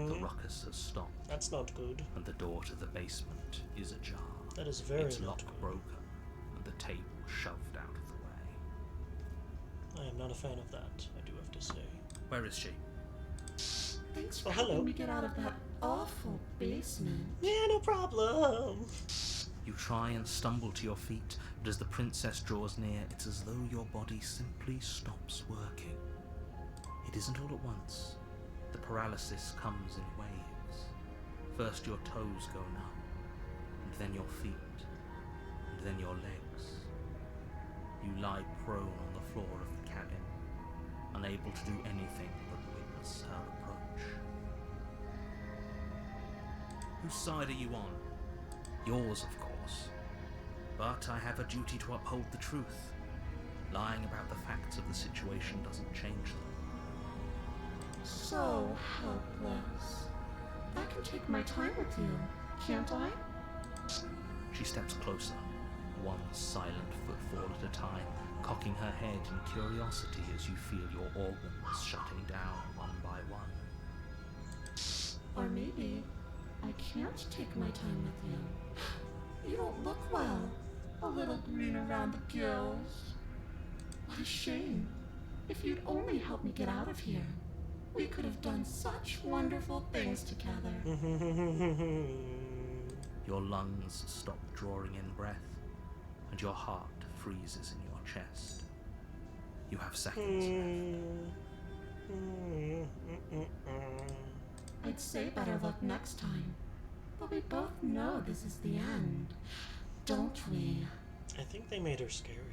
The ruckus has stopped, That's not good. and the door to the basement is ajar. That is very its not lock good. broken, and the table shoved out of the way. I am not a fan of that, I do have to say. Where is she? Thanks for Oh, hello. helping me get out of that awful basement. Yeah, no problem. You try and stumble to your feet, but as the princess draws near, it's as though your body simply stops working. It isn't all at once. The paralysis comes in waves. First your toes go numb, and then your feet, and then your legs. You lie prone on the floor of the cabin, unable to do anything but witness her approach. Whose side are you on? Yours, of course. But I have a duty to uphold the truth. Lying about the facts of the situation doesn't change them. So helpless. I can take my time with you, can't I? She steps closer, one silent footfall at a time, cocking her head in curiosity as you feel your organs shutting down one by one. Or maybe I can't take my time with you. You don't look well. A little green around the gills. What a shame. If you'd only helped me get out of here, we could have done such wonderful things together. Your lungs stop drawing in breath, and your heart freezes in your chest. You have seconds left. I'd say better luck next time, but we both know this is the end, don't we? I think they made her scarier.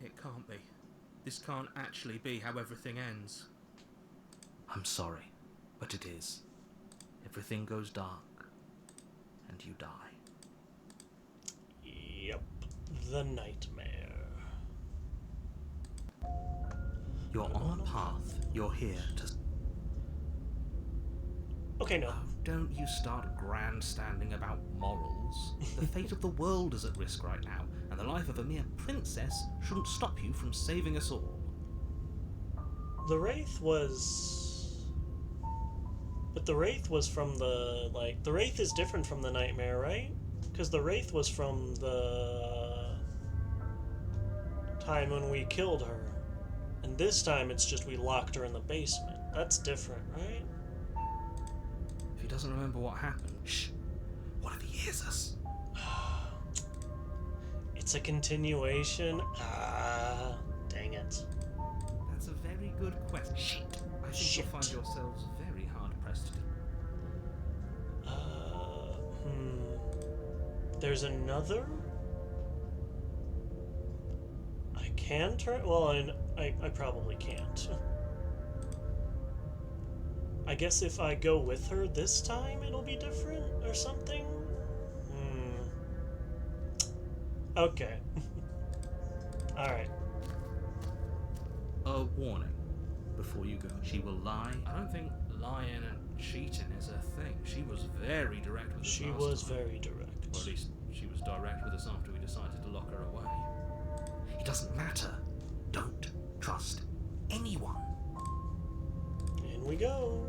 It can't be. This can't actually be how everything ends. I'm sorry, but it is. Everything goes dark, and you die. Yep, the nightmare. You're on a path. You're here to... Okay, no. Oh, don't you start grandstanding about morals. The fate of the world is at risk right now, and the life of a mere princess shouldn't stop you from saving us all. The Wraith was... But the Wraith was from the, like... The Wraith is different from the Nightmare, right? Because the Wraith was from the... time when we killed her. And this time it's just we locked her in the basement. That's different, right? If he doesn't remember what happened, shh. What if he hears us? It's a continuation. Ah, dang it. That's a very good question. Shit. I think you'll find yourselves very hard-pressed to do. There's another? I can turn... Well, I probably can't. I guess if I go with her this time, it'll be different or something? Okay. Alright. A warning before you go. She will lie. I don't think lying and cheating is a thing. She was very direct with us. She last was time. very direct. Or at least she was direct with us after we decided to lock her away. It doesn't matter. Don't trust anyone. In we go.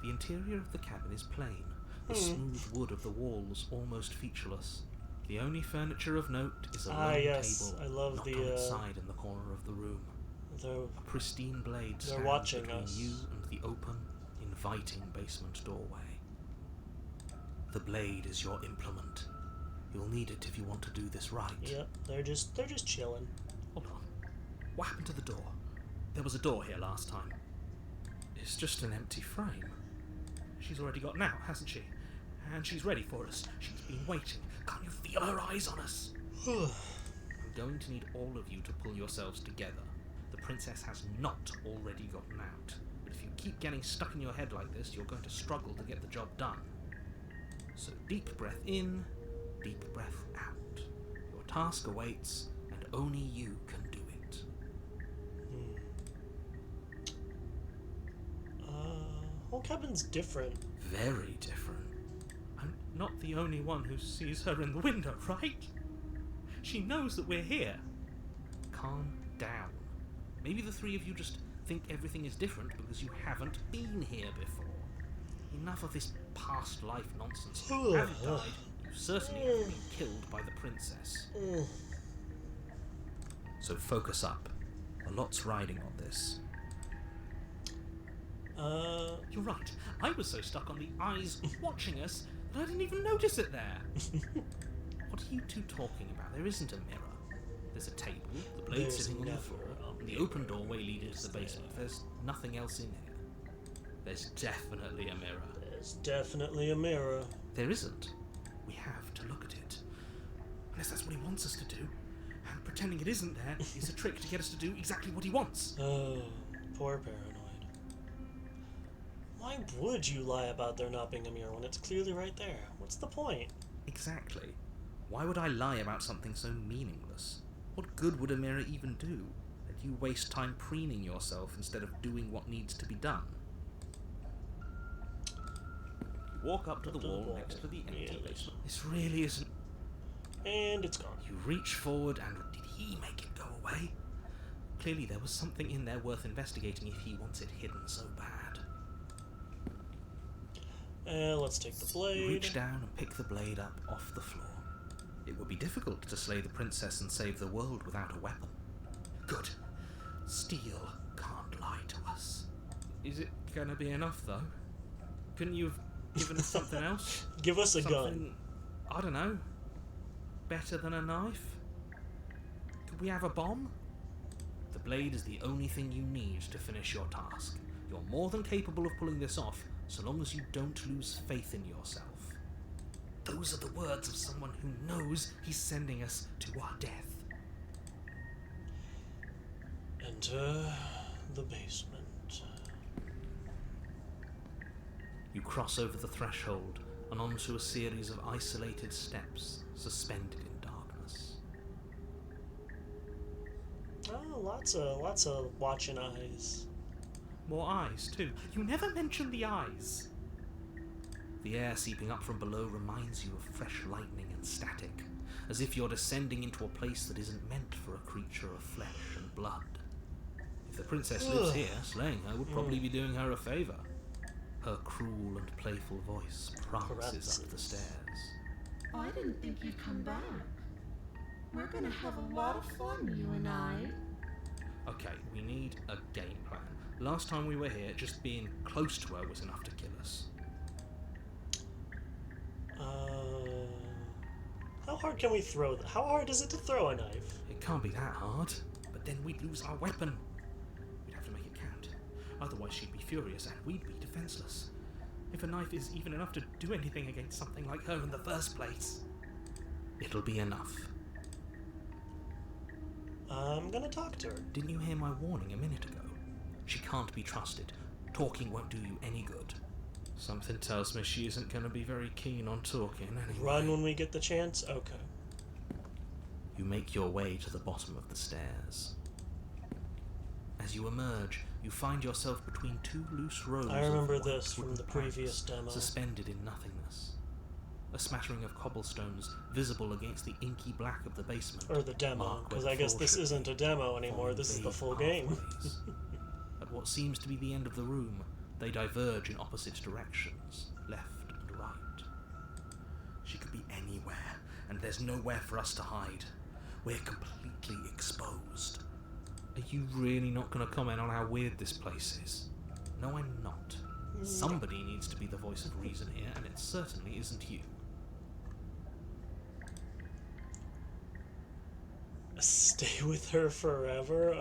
The interior of the cabin is plain, the smooth wood of the walls almost featureless. The only furniture of note is a lone yes, table, I love knocked the, on its side in the corner of the room. A pristine blade stands watching between us. you and the open, inviting basement doorway. The blade is your implement. You'll need it if you want to do this right. Yep, they're just chilling. Hold on. What happened to the door? There was a door here last time. It's just an empty frame. She's already gotten out, hasn't she? And she's ready for us. She's been waiting. Can't you feel her eyes on us? I'm going to need all of you to pull yourselves together. The princess has not already gotten out. But if you keep getting stuck in your head like this, you're going to struggle to get the job done. So deep breath in, deep breath out. Your task awaits, and only you can do it. Whole cabin's different. Very different. I'm not the only one who sees her in the window, right? She knows that we're here. Calm down. Maybe the three of you just think everything is different because you haven't been here before. Enough of this past life nonsense. You haven't died. You certainly haven't been killed by the princess. So focus up. A lot's riding on this. You're right. I was so stuck on the eyes watching us that I didn't even notice it there. What are you two talking about? There isn't a mirror. There's a table, the blade sitting on the floor, and the open doorway leading to the basement. There's nothing else in here. There's definitely a mirror. There's definitely a mirror. There isn't. We have to look at it. unless that's what he wants us to do. And pretending it isn't there is a trick to get us to do exactly what he wants. Oh, poor paranoid. Why would you lie about there not being a mirror when it's clearly right there? What's the point? Exactly. Why would I lie about something so meaningless? What good would a mirror even do? That you waste time preening yourself instead of doing what needs to be done. You walk up to the wall next to the empty basement. This really isn't... And it's gone. You reach forward and... Did he make it go away? Clearly there was something in there worth investigating if he wants it hidden so bad. Let's take the blade. You reach down and pick the blade up off the floor. It would be difficult to slay the princess and save the world without a weapon. Good. Steel can't lie to us. Is it gonna be enough, though? Couldn't you have given us something else? Give us a gun. I don't know. Better than a knife? Could we have a bomb? The blade is the only thing you need to finish your task. You're more than capable of pulling this off, so long as you don't lose faith in yourself. Those are the words of someone who knows he's sending us to our death. Enter the basement. You cross over the threshold and onto a series of isolated steps suspended in darkness. Oh, lots of watching eyes. More eyes, too. You never mention the eyes. The air seeping up from below reminds you of fresh lightning and static, as if you're descending into a place that isn't meant for a creature of flesh and blood. If the princess lives here, slaying her would probably be doing her a favour. Her cruel and playful voice prances up the stairs. I didn't think you'd come back. We're gonna have a lot of fun, you and I. Okay, we need a game plan. Last time we were here, just being close to her was enough to kill us. How hard can we throw that? How hard is it to throw a knife? It can't be that hard, but then we'd lose our weapon. We'd have to make it count. Otherwise she'd be furious and we'd be defenseless. If a knife is even enough to do anything against something like her in the first place, it'll be enough. I'm gonna talk to her. Didn't you hear my warning a minute ago? She can't be trusted. Talking won't do you any good. Something tells me she isn't going to be very keen on talking anyway. Run when we get the chance? Okay. You make your way to the bottom of the stairs. As you emerge, you find yourself between two loose rows I remember of this from wooden the previous planks, demo. suspended in nothingness. A smattering of cobblestones visible against the inky black of the basement. Or the demo, because I guess this isn't a demo anymore, this is the full game. At what seems to be the end of the room, they diverge in opposite directions, left and right. She could be anywhere, and there's nowhere for us to hide. We're completely exposed. Are you really not going to comment on how weird this place is? No, I'm not. Somebody needs to be the voice of reason here, and it certainly isn't you. Stay with her forever?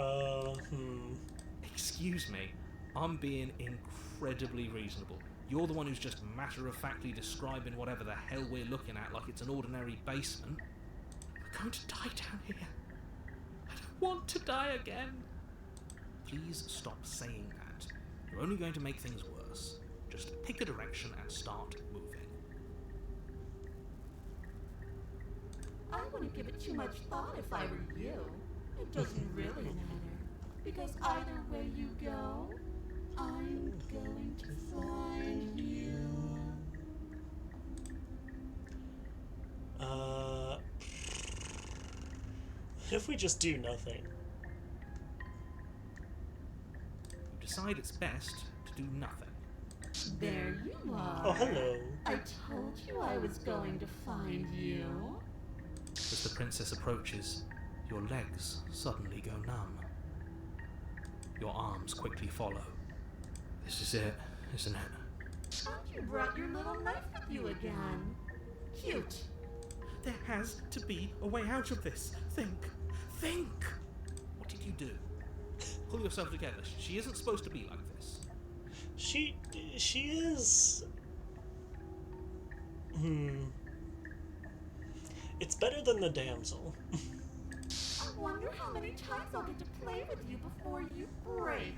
Excuse me, I'm being incredibly reasonable. You're the one who's just matter-of-factly describing whatever the hell we're looking at like it's an ordinary basement. We're going to die down here. I don't want to die again. Please stop saying that. You're only going to make things worse. Just pick a direction and start moving. I wouldn't give it too much thought if I were you. It doesn't really matter. Because either way you go, I'm going to find you. If we just do nothing? You decide it's best to do nothing. There you are. Oh, hello. I told you I was going to find you. As the princess approaches, your legs suddenly go numb. Your arms quickly follow. This is it, isn't it? And you brought your little knife with you again. Cute. There has to be a way out of this. Think. Think! What did you do? Pull yourself together. She isn't supposed to be like this. She is... It's better than the damsel. I wonder how many times I'll get to play with you before you break.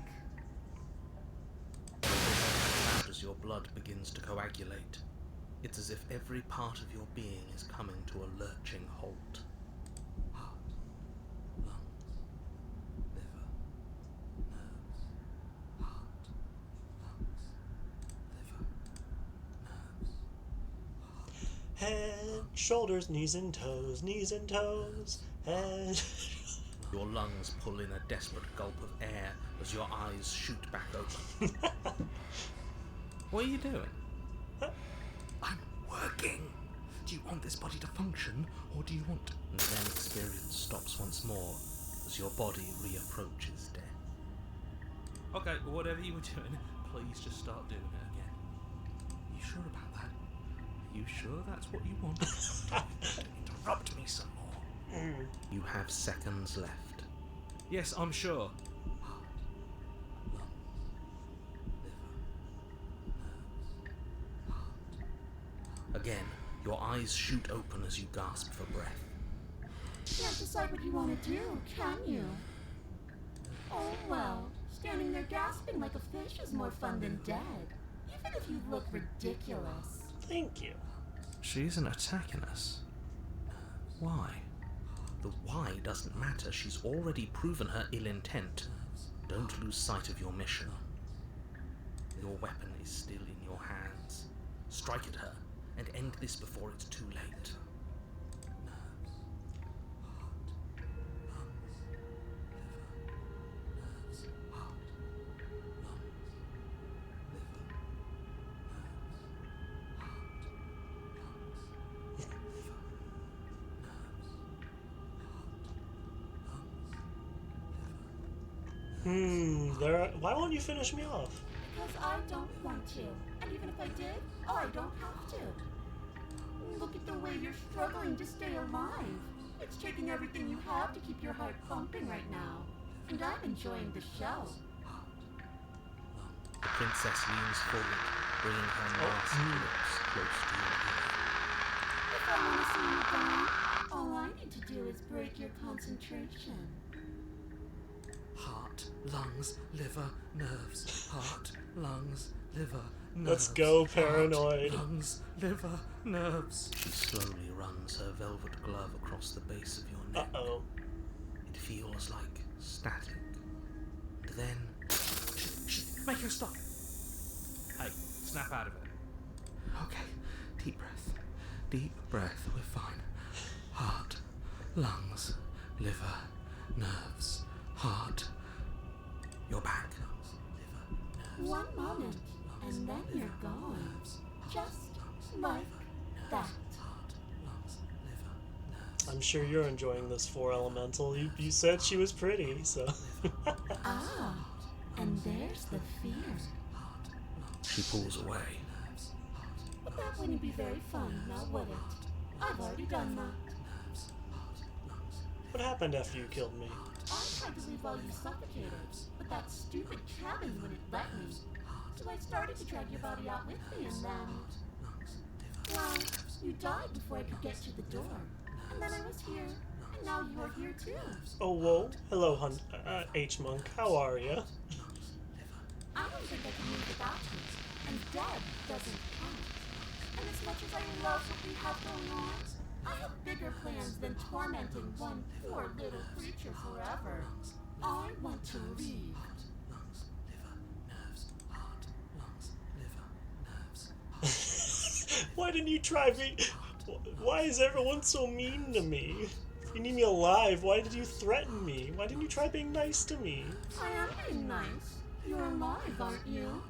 As your blood begins to coagulate, it's as if every part of your being is coming to a lurching halt. Heart, lungs, liver, nerves. Heart, lungs, liver, nerves. Head, shoulders, knees and toes, head. Your lungs pull in a desperate gulp of air as your eyes shoot back open. What are you doing? I'm working. Do you want this body to function, or do you want... And then experience stops once more as your body reapproaches death. Okay, whatever you were doing, please just start doing it again. You sure about that? Are you sure that's what you want? Don't interrupt me some more. You have seconds left. Yes, I'm sure. Heart, lungs, liver, nerves, heart. Again, your eyes shoot open as you gasp for breath. Can't decide what you want to do, can you? Oh well, standing there gasping like a fish is more fun than dead, even if you look ridiculous. Thank you. She isn't attacking us. Why? The why doesn't matter. She's already proven her ill intent. Don't lose sight of your mission. Your weapon is still in your hands. Strike at her and end this before it's too late. Why won't you finish me off? Because I don't want to. And even if I did, I don't have to. Look at the way you're struggling to stay alive. It's taking everything you have to keep your heart pumping right now. And I'm enjoying the show. The princess leans forward, bringing her masked lips close to your ear. If I want to see you die, all I need to do is break your concentration. Heart, lungs, liver, nerves. Heart, lungs, liver, nerves. Let's go, paranoid. Heart, lungs, liver, nerves. She slowly runs her velvet glove across the base of your neck. Uh-oh. It feels like static. And then... Make her stop. Hey, snap out of it. Okay, deep breath. Deep breath, we're fine. Heart, lungs, liver, nerves. Heart. You're back. One moment, and then you're gone. Just like that. I'm sure you're enjoying this 4 elemental. You said she was pretty, so. Ah, and there's the fear. She pulls away. But that wouldn't be very fun, now would it? I've already done that. What happened after you killed me? I tried to leave while you suffocated, but that stupid cabin wouldn't let me. So I started to drag your body out with me, and then... Well, you died before I could get to the door. And then I was here, and now you're here too. Oh, whoa. Hello, H-Monk. How are ya? I don't think I can live without you, and dead doesn't count. And as much as I love what we have going on, I have bigger plans than tormenting one poor little creature forever. I want to leave. Why didn't you try me? Why is everyone so mean to me? If you need me alive, why did you threaten me? Why didn't you try being nice to me? I am being nice. You're alive, aren't you?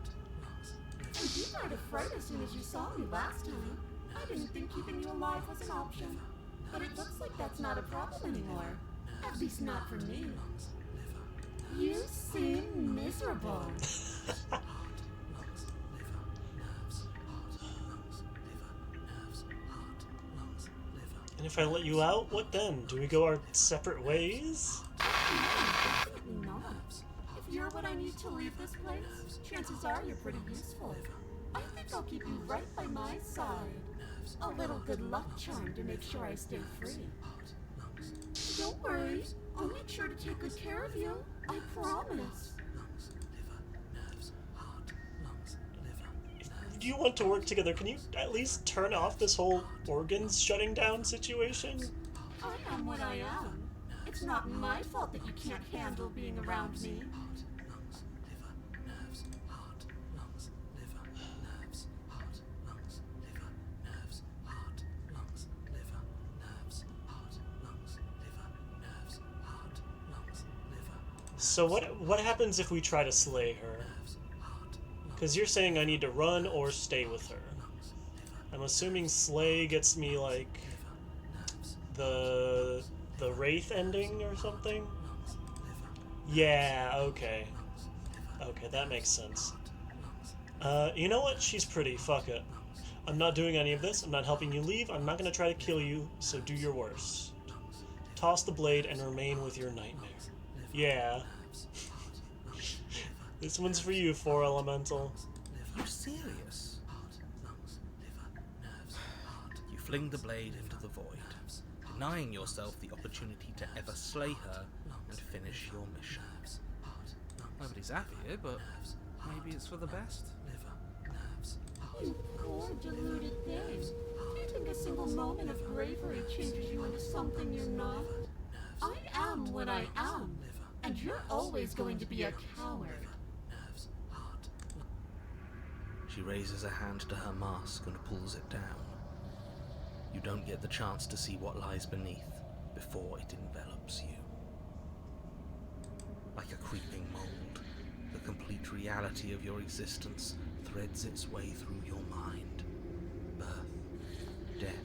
And you died of fright as soon as you saw me last time. I didn't think keeping you alive was an option. But it looks like that's not a problem anymore. At least not for me. You seem miserable. And if I let you out, what then? Do we go our separate ways? Definitely not. If you're what I need to leave this place, chances are you're pretty useful. I think I'll keep you right by my side. a little good luck charm to make sure I stay free. Don't worry, I'll make sure to take good care of you. I promise. Do you want to work together? Can you at least turn off this whole organs shutting down situation? I am what I am. It's not my fault that you can't handle being around me. So what happens if we try to slay her? Because you're saying I need to run or stay with her. I'm assuming slay gets me like the wraith ending or something. Yeah, okay. Okay, that makes sense. You know what? She's pretty. Fuck it. I'm not doing any of this. I'm not helping you leave. I'm not gonna try to kill you, so do your worst. Toss the blade and remain with your nightmare. Yeah. This one's for you, 4 Elemental. Are you serious? You fling the blade into the void, denying yourself the opportunity to ever slay her and finish your mission. Nobody's happy here, but maybe it's for the best. You poor deluded thing. Do you think a single moment of bravery changes you into something you're not? I am what I am, and you're always going to be a coward. She raises a hand to her mask and pulls it down. You don't get the chance to see what lies beneath before it envelops you. Like a creeping mold, the complete reality of your existence threads its way through your mind. Birth, death,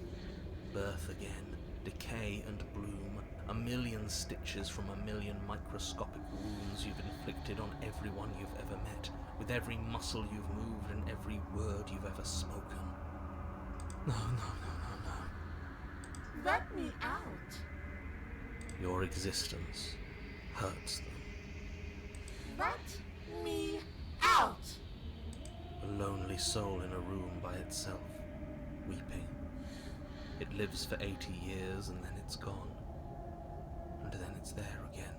birth again, decay and bloom, a million stitches from a million microscopic wounds you've inflicted on everyone you've ever met, with every muscle you've moved and every word you've ever spoken. No. Let me out. Your existence hurts them. Let me out. A lonely soul in a room by itself, weeping. It lives for 80 years and then it's gone. And then it's there again.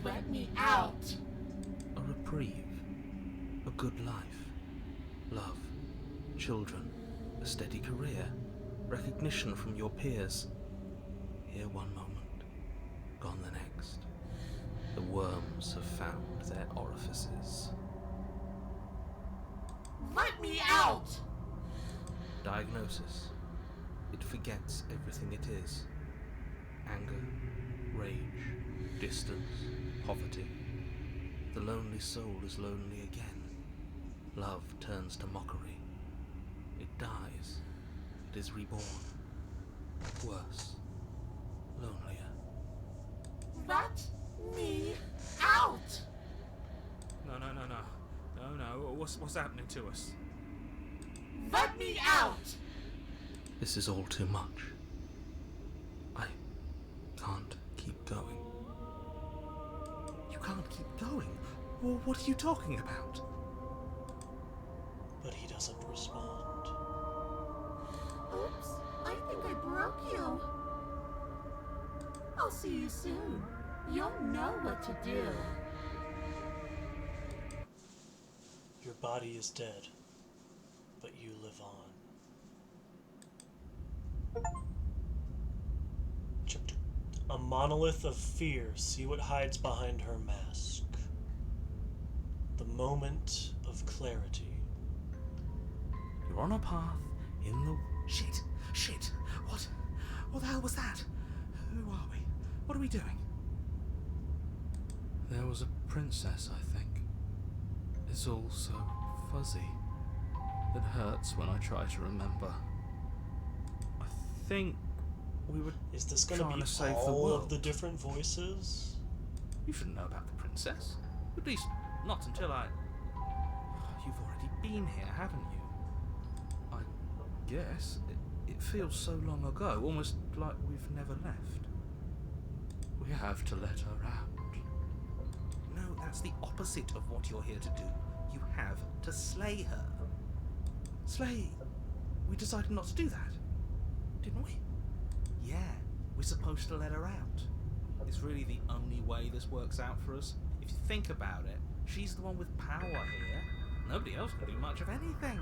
Let me out. A reprieve. A good life. Love. Children. A steady career. Recognition from your peers. Here one moment. Gone the next. The worms have found their orifices. Let me out. Diagnosis. It forgets everything it is. Anger, rage, distance, poverty. The lonely soul is lonely again. Love turns to mockery. It dies. It is reborn. Worse. Lonelier. Let me out. No. What's happening to us? Let me out. This is all too much. I can't keep going. You can't keep going? Well, what are you talking about? But he doesn't respond. Oops, I think I broke you. I'll see you soon. You'll know what to do. Your body is dead, but you live on. Chapter. A monolith of fear. See what hides behind her mask. The moment of clarity. You're on a path in the... Shit. What the hell was that? Who are we? What are we doing? There was a princess, I think. It's all so fuzzy. It hurts when I try to remember. I think we were Is this going to trying be to save the all world. of the different voices? You shouldn't know about the princess. At least, not until I... You've already been here, haven't you? I guess. It feels so long ago, almost like we've never left. We have to let her out. No, that's the opposite of what you're here to do. You have to slay her. Slay, we decided not to do that, didn't we? Yeah, we're supposed to let her out. It's really the only way this works out for us. If you think about it, she's the one with power here. Nobody else can do much of anything.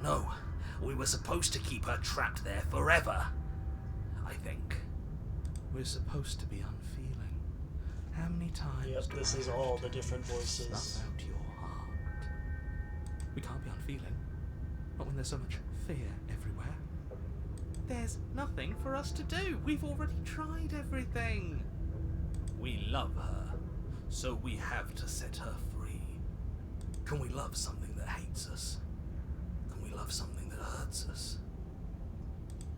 No, we were supposed to keep her trapped there forever. I think. We're supposed to be unfeeling. How many times Yep, do this I is have all to the different voices. snuff out your heart? We can't be unfeeling. Not when there's so much fear everywhere. There's nothing for us to do. We've already tried everything. We love her, so we have to set her free. Can we love something that hates us? Can we love something that hurts us?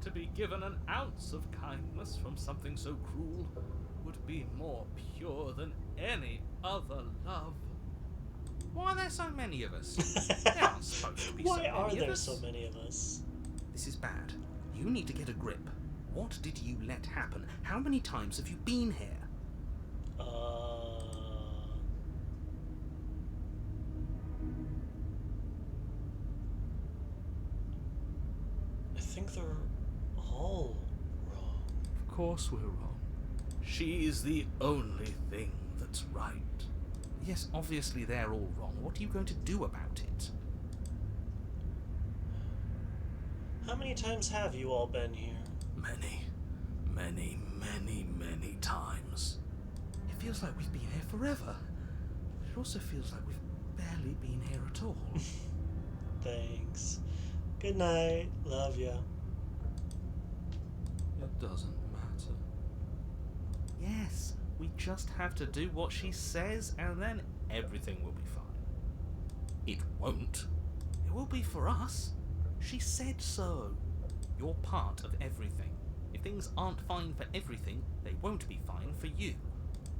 To be given an ounce of kindness from something so cruel would be more pure than any other love. Why are there so many of us? There aren't supposed to be so Why many are of there us. so many of us? This is bad. You need to get a grip. What did you let happen? How many times have you been here? I think they're all wrong. Of course we're wrong. She is the only thing that's right. Yes, obviously they're all wrong. What are you going to do about it? How many times have you all been here? Many, many, many, many times. It feels like we've been here forever. But it also feels like we've barely been here at all. Thanks. Good night. Love ya. It doesn't matter. Yes, we just have to do what she says and then everything will be fine. It won't. It will be for us. She said so. You're part of everything. If things aren't fine for everything, they won't be fine for you.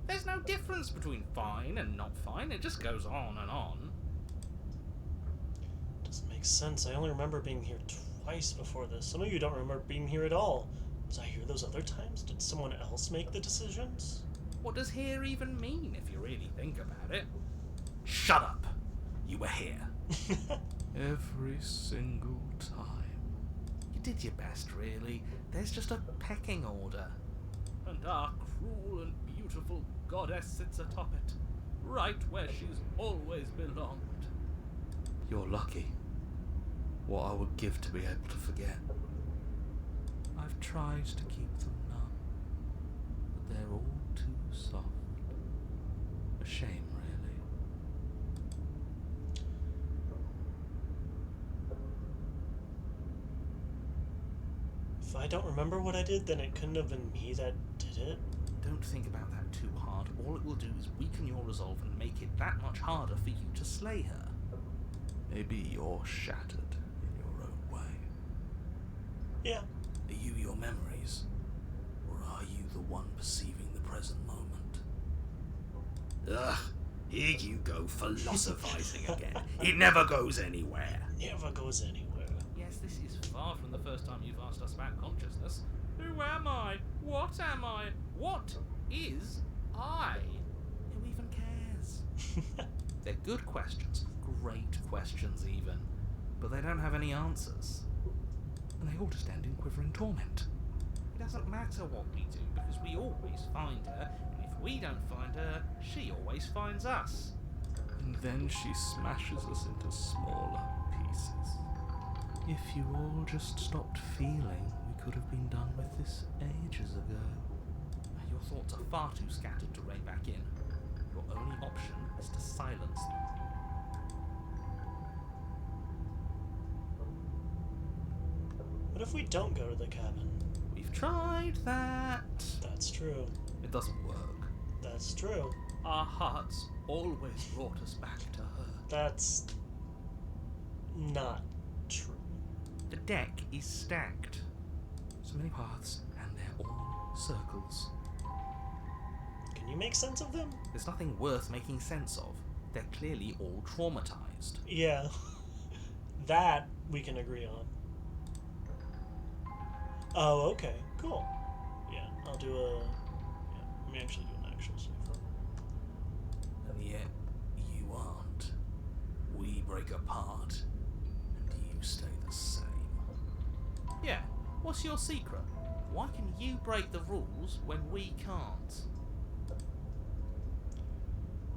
There's no difference between fine and not fine. It just goes on and on. Doesn't make sense. I only remember being here twice before this. Some of you don't remember being here at all. Was I here those other times? Did someone else make the decisions? What does here even mean if you really think about it? Shut up! You were here. Every single time. You did your best, really. There's just a pecking order. And our cruel and beautiful goddess sits atop it, right where she's always belonged. You're lucky. What I would give to be able to forget. I've tried to keep them numb, but they're all too soft. A shame, really. If I don't remember what I did, then it couldn't have been me that did it. Don't think about that too hard. All it will do is weaken your resolve and make it that much harder for you to slay her. Maybe you're shattered in your own way. Yeah. Are you your memories? Or are you the one perceiving the present moment? Ugh, here you go philosophizing again. It never goes anywhere. Never goes anywhere. Yes, this is far from the first time you've asked us about consciousness. Who am I? What am I? What is I? Who even cares? They're good questions, great questions even, but they don't have any answers. And they all just end in quivering torment. It doesn't matter what we do, because we always find her, and if we don't find her, she always finds us. And then she smashes us into smaller pieces. If you all just stopped feeling, we could have been done with this ages ago. Your thoughts are far too scattered to rein back in. Your only option is to silence them. What if we don't go to the cabin? We've tried that. That's true. It doesn't work. That's true. Our hearts always brought us back to her. That's not true. The deck is stacked. So many paths, and they're all circles. Can you make sense of them? There's nothing worth making sense of. They're clearly all traumatized. Yeah. That we can agree on. Oh, okay. Cool. Yeah, I'll do a... Yeah, let me actually do an actual cipher. And yet, you aren't. We break apart, and stay the same. Yeah, what's your secret? Why can you break the rules when we can't? I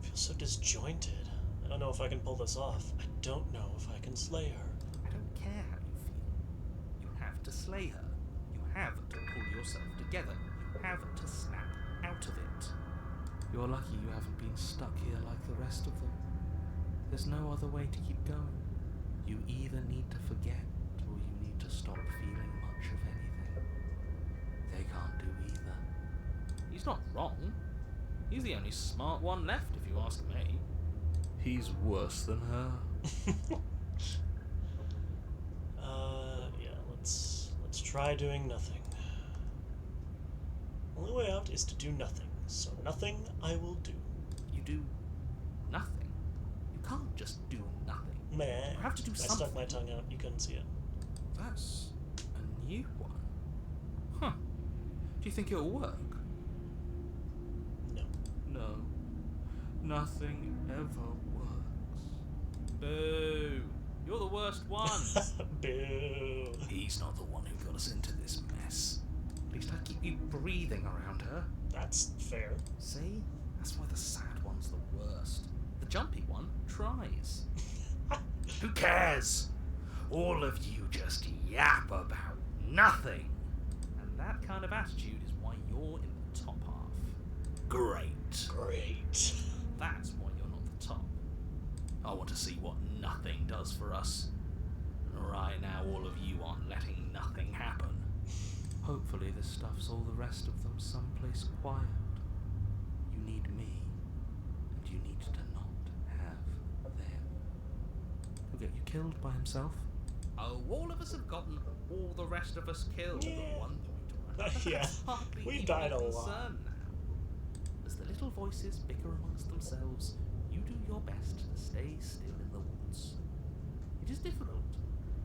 feel so disjointed. I don't know if I can pull this off. I don't know if I can slay her. I don't care how you feel. You have to slay her. You have to pull yourself together. You have to snap out of it. You're lucky you haven't been stuck here like the rest of them. There's no other way to keep going. You either need to forget, or you need to stop feeling much of anything. They can't do either. He's not wrong. He's the only smart one left, if you ask me. He's worse than her. Yeah, let's try doing nothing. Only way out is to do nothing, so nothing I will do. You do nothing. You can't just do nothing. Meh. You have to do I something. stuck my tongue out, you couldn't see it. That's a new one. Huh. Do you think it'll work? No. No. Nothing ever works. Boo! You're the worst one. Boo. He's not the one who got us into this mess. At least I keep you breathing around her. That's fair. See? That's why the sad one's the worst. The jumpy one tries. Who cares? All of you just yap about nothing. And that kind of attitude is why you're in the top half. Great. Great. That's why you're not the top. I want to see what nothing does for us. And right now, all of you aren't letting nothing happen. Hopefully, this stuffs all the rest of them someplace quiet. You need me, and you need to not have them. He'll get you killed by himself. Oh, all of us have gotten all the rest of us killed. Yeah. The one that we Yeah, hardly we've even died a lot. concern now. As the little voices bicker amongst themselves, you do your best to stay still in the woods. It is difficult,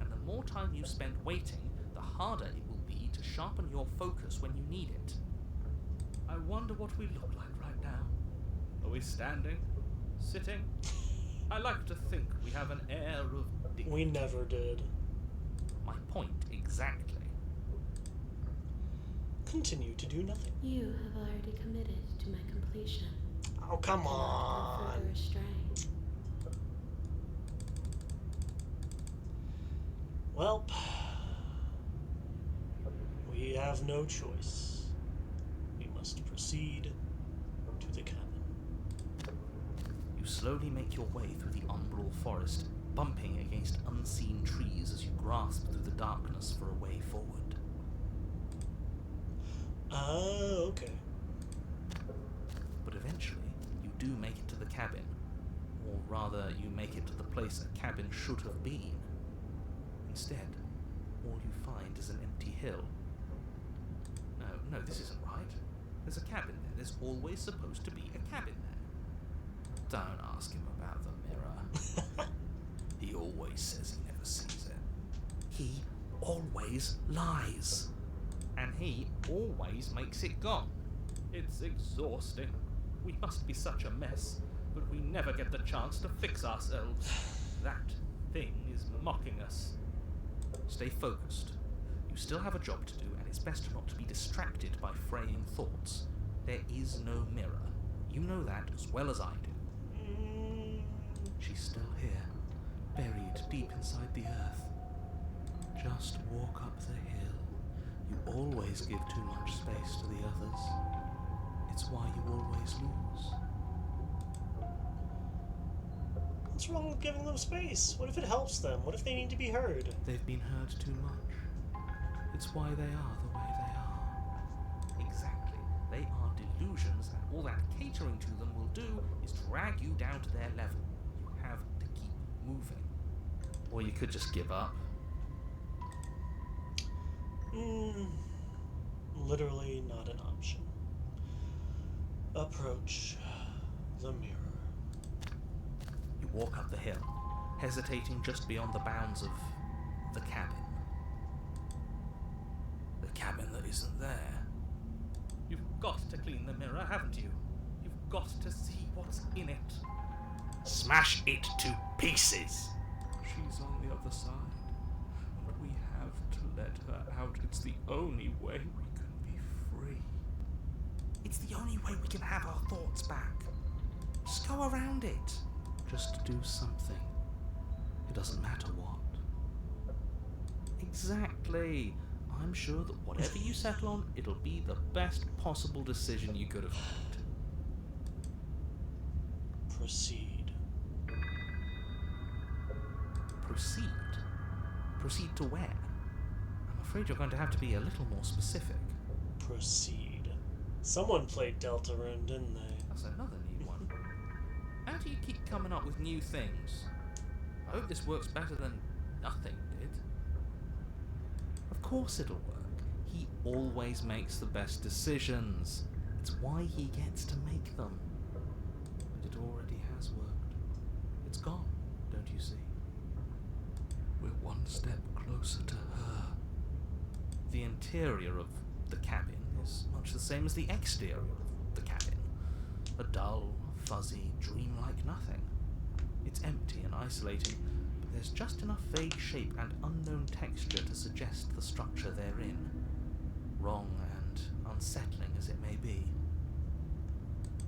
and the more time you spend waiting, the harder it will be to sharpen your focus when you need it. I wonder what we look like right now. Are we standing? Sitting? I like to think we have an air of dignity. We never did. My point exactly. Continue to do nothing. You have already committed to my completion. Oh, come Cannot go on. further astray. Well, we have no choice. We must proceed to the cabin. You slowly make your way through the umbral forest, bumping against unseen trees as you grasp through the darkness for a way forward. Ah, okay. But eventually, you do make it to the cabin. Or rather, you make it to the place a cabin should have been. Instead, all you find is an empty hill. No, this isn't right. There's a cabin there. There's always supposed to be a cabin there. Don't ask him about the mirror. He always says he never sees it. He always lies. And he always makes it gone. It's exhausting. We must be such a mess, but we never get the chance to fix ourselves. That thing is mocking us. Stay focused. You still have a job to do, and it's best not to be distracted by fraying thoughts. There is no mirror. You know that as well as I do. She's still here, buried deep inside the earth. Just walk up the hill. You always give too much space to the others. It's why you always lose. What's wrong with giving them space? What if it helps them? What if they need to be heard? They've been heard too much. It's why they are the way they are. Exactly. They are delusions, and all that catering to them will do is drag you down to their level. You have to keep moving. Or you could just give up. Literally not an option. Approach the mirror. You walk up the hill, hesitating just beyond the bounds of the cabin. The cabin that isn't there. You've got to clean the mirror, haven't you? You've got to see what's in it. Smash it to pieces! She's on the other side. let her out. It's the only way we can be free. It's the only way we can have our thoughts back. Just go around it. Just do something. It doesn't matter what. Exactly. I'm sure that whatever you settle on, it'll be the best possible decision you could have had. Proceed. Proceed? Proceed to where? I'm afraid you're going to have to be a little more specific. Proceed. Someone played Deltarune, didn't they? That's another new one. How do you keep coming up with new things? I hope this works better than nothing did. Of course it'll work. He always makes the best decisions. It's why he gets to make them. And it already has worked. It's gone, don't you see? We're one step closer to her. The interior of the cabin is much the same as the exterior of the cabin. A dull, fuzzy, dreamlike nothing. It's empty and isolating, but there's just enough vague shape and unknown texture to suggest the structure they're in. Wrong and unsettling as it may be.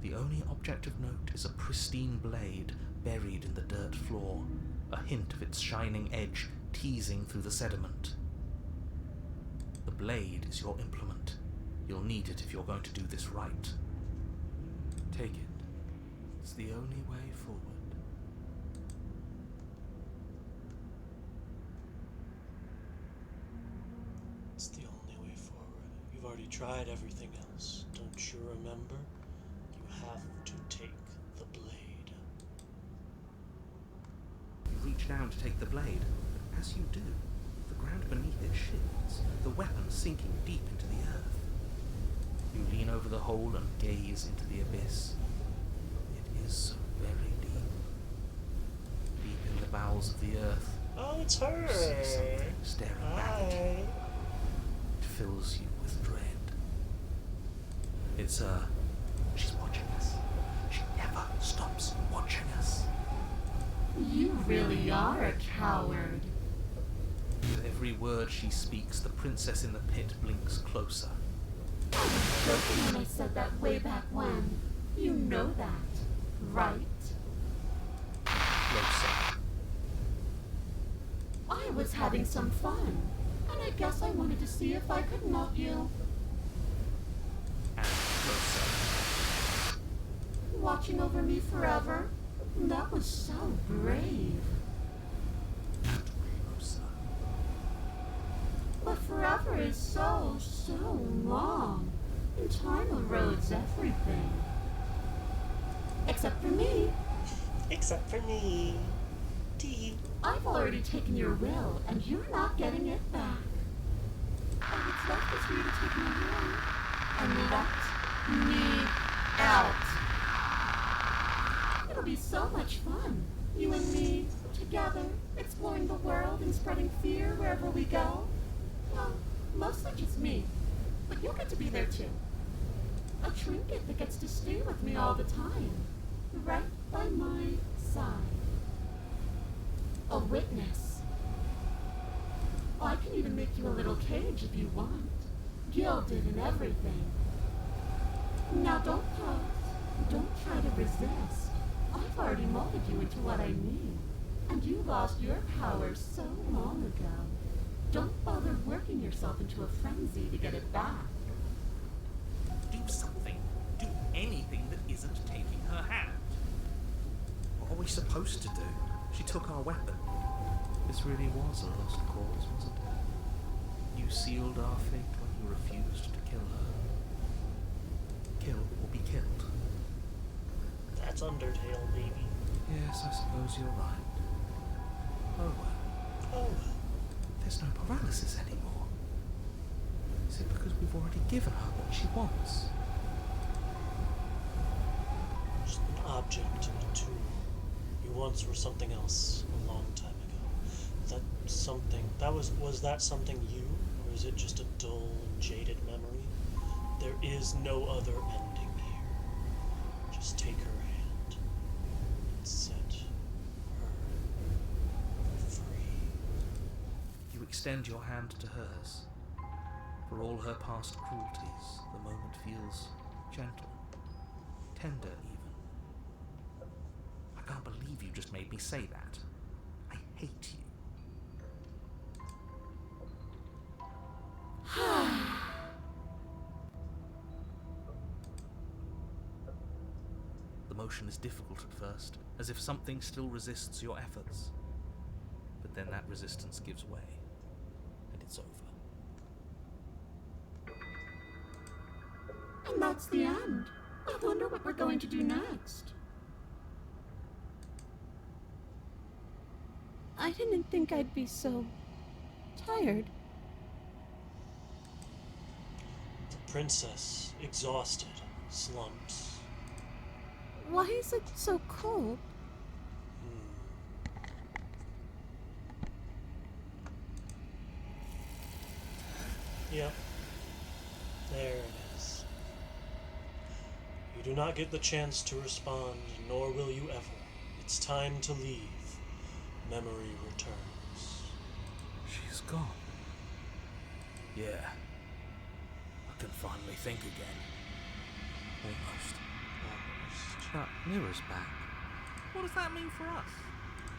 The only object of note is a pristine blade buried in the dirt floor, a hint of its shining edge teasing through the sediment. The blade is your implement. You'll need it if you're going to do this right. Take it. It's the only way forward. It's the only way forward. You've already tried everything else. Don't you remember? You have to take the blade. You reach down to take the blade, but as you do, the ground beneath it shifts, the weapon sinking deep into the earth. You lean over the hole and gaze into the abyss. It is so very deep. Deep in the bowels of the earth. Oh, it's her! You see something staring back at you. Hi! It fills you with dread. It's her. She's watching us. She never stops watching us. You really are a coward. With every word she speaks, the princess in the pit blinks closer. I was joking when I said that way back when. You know that, right? Closer. I was having some fun, and I guess I wanted to see if I could melt you. And closer. Watching over me forever? That was so brave. And closer. But forever is so, so long. And time erodes everything. Except for me. Except for me. Tee. I've already taken your will, and you're not getting it back. All that's left is for you to take me away and let me out. It'll be so much fun, you and me, together, exploring the world and spreading fear wherever we go. Well, mostly just me, but you'll get to be there too. A trinket that gets to stay with me all the time, right by my side. A witness. I can even make you a little cage if you want, gilded and everything. Now don't pause. Don't try to resist. I've already molded you into what I need, and you lost your power so long ago. Don't bother working yourself into a frenzy to get it back. Do something. Do anything that isn't taking her hand. What are we supposed to do? She took our weapon. This really was a lost cause, wasn't it? You sealed our fate when you refused to kill her. Kill or be killed. That's Undertale, baby. Yes, I suppose you're right. Oh well. Oh well. There's no paralysis anymore. Is it because we've already given her what she wants? Just an object and a tool. You once were something else a long time ago. Was that something you, or is it just a dull and jaded memory? There is no other ending here. Just take her hand and set her free. You extend your hand to hers. For all her past cruelties, the moment feels gentle, tender even. I can't believe you just made me say that. I hate you. The motion is difficult at first, as if something still resists your efforts. But then that resistance gives way, and it's over. And that's the end. I wonder what we're going to do next. I didn't think I'd be so tired. The princess, exhausted, slumps. Why is it so cold? Yep. There it is. You do not get the chance to respond, nor will you ever. It's time to leave. Memory returns. She's gone. Yeah. I can finally think again. Almost. That mirror's back. What does that mean for us?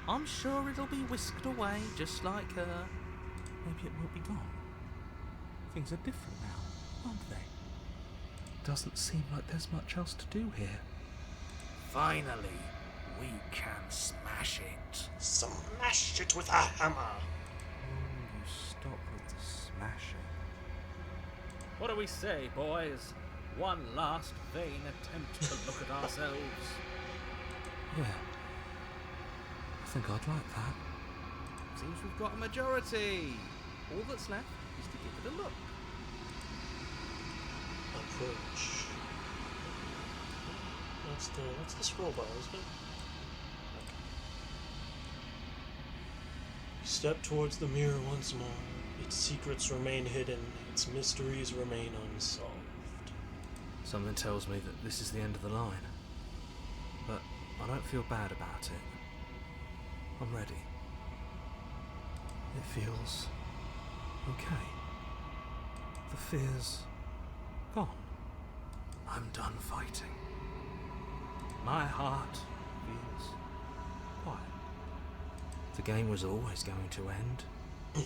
I'm sure it'll be whisked away, just like her. Maybe it won't be gone. Things are different now, aren't they? Doesn't seem like there's much else to do here. Finally, we can smash it. Smash it with a hammer! Oh, you stop with the smashing. What do we say, boys? One last vain attempt to look at ourselves. Yeah. I think I'd like that. Seems we've got a majority. All that's left is to give it a look. Approach. That's the scroll bar, isn't it? Okay. You step towards the mirror once more. Its secrets remain hidden, its mysteries remain unsolved. Something tells me that this is the end of the line. But I don't feel bad about it. I'm ready. It feels okay. The fear's gone. I'm done fighting. My heart feels quiet. The game was always going to end.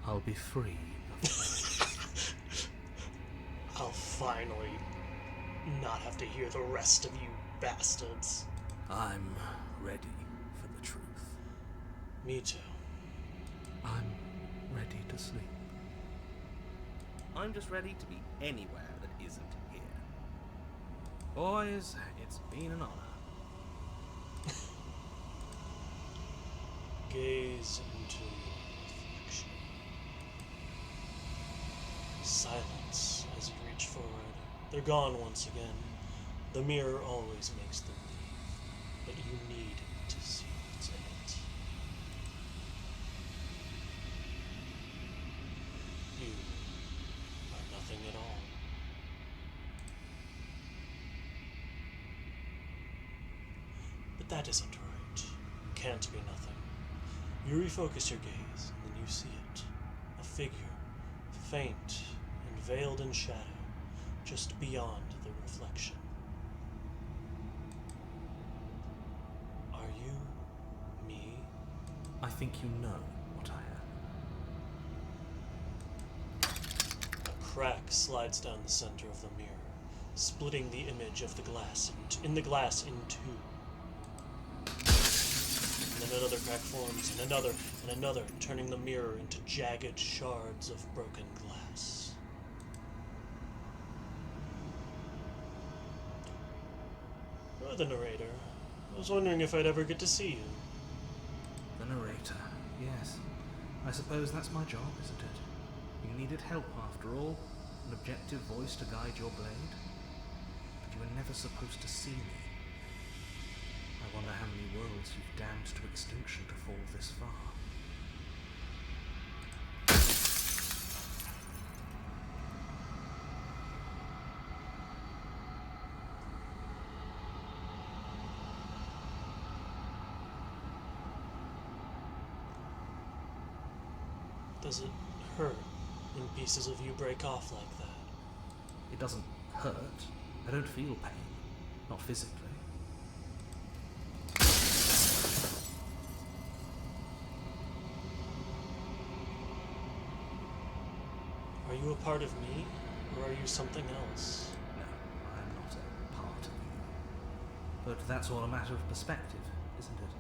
I'll be free. I'll finally not have to hear the rest of you bastards. I'm ready for the truth. Me too. I'm ready to sleep. I'm just ready to be anywhere that isn't here. Boys, it's been an honor. Gaze into your reflection. Silence as you reach forward. They're gone once again. The mirror always makes them leave, but you need to see what's in it. You are nothing at all. But that isn't right. You can't be nothing. You refocus your gaze, and then you see it. A figure, faint and veiled in shadow, just beyond the reflection. Are you me? I think you know what I am. A crack slides down the center of the mirror, splitting the image of the glass in two. And then another crack forms, and another, turning the mirror into jagged shards of broken glass. You're the narrator. I was wondering if I'd ever get to see you. The narrator, yes. I suppose that's my job, isn't it? You needed help after all, an objective voice to guide your blade. But you were never supposed to see me. I wonder how many worlds you've damned to extinction to fall this far. Does it hurt when pieces of you break off like that? It doesn't hurt. I don't feel pain. Not physically. Are you a part of me, or are you something else? No, I'm not a part of you. But that's all a matter of perspective, isn't it?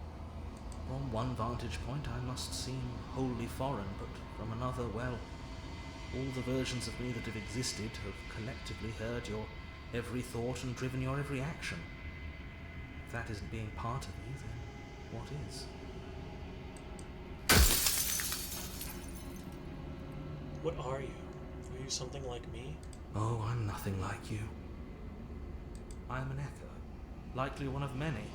From one vantage point I must seem wholly foreign, but from another, well, all the versions of me that have existed have collectively heard your every thought and driven your every action. If that isn't being part of you, then what is? What are you? Are you something like me? Oh, I'm nothing like you. I'm an echo, likely one of many.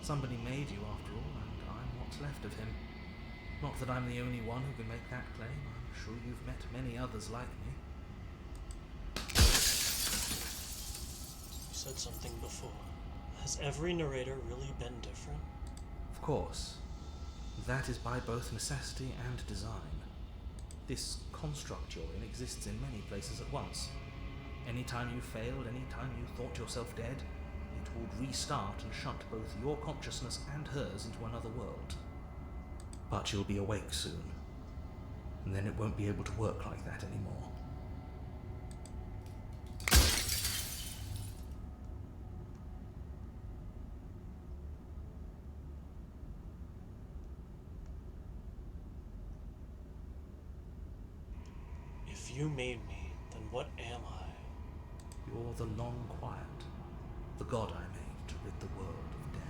Somebody made you after all, and I'm what's left of him. Not that I'm the only one who can make that claim. I'm sure you've met many others like me. You said something before. Has every narrator really been different? Of course. That is by both necessity and design. This construct you're in exists in many places at once. Any time you failed, any time you thought yourself dead, it would restart and shunt both your consciousness and hers into another world. But you'll be awake soon, and then it won't be able to work like that anymore. If you made me, then what am I? You're the long quiet, the god I made to rid the world of death.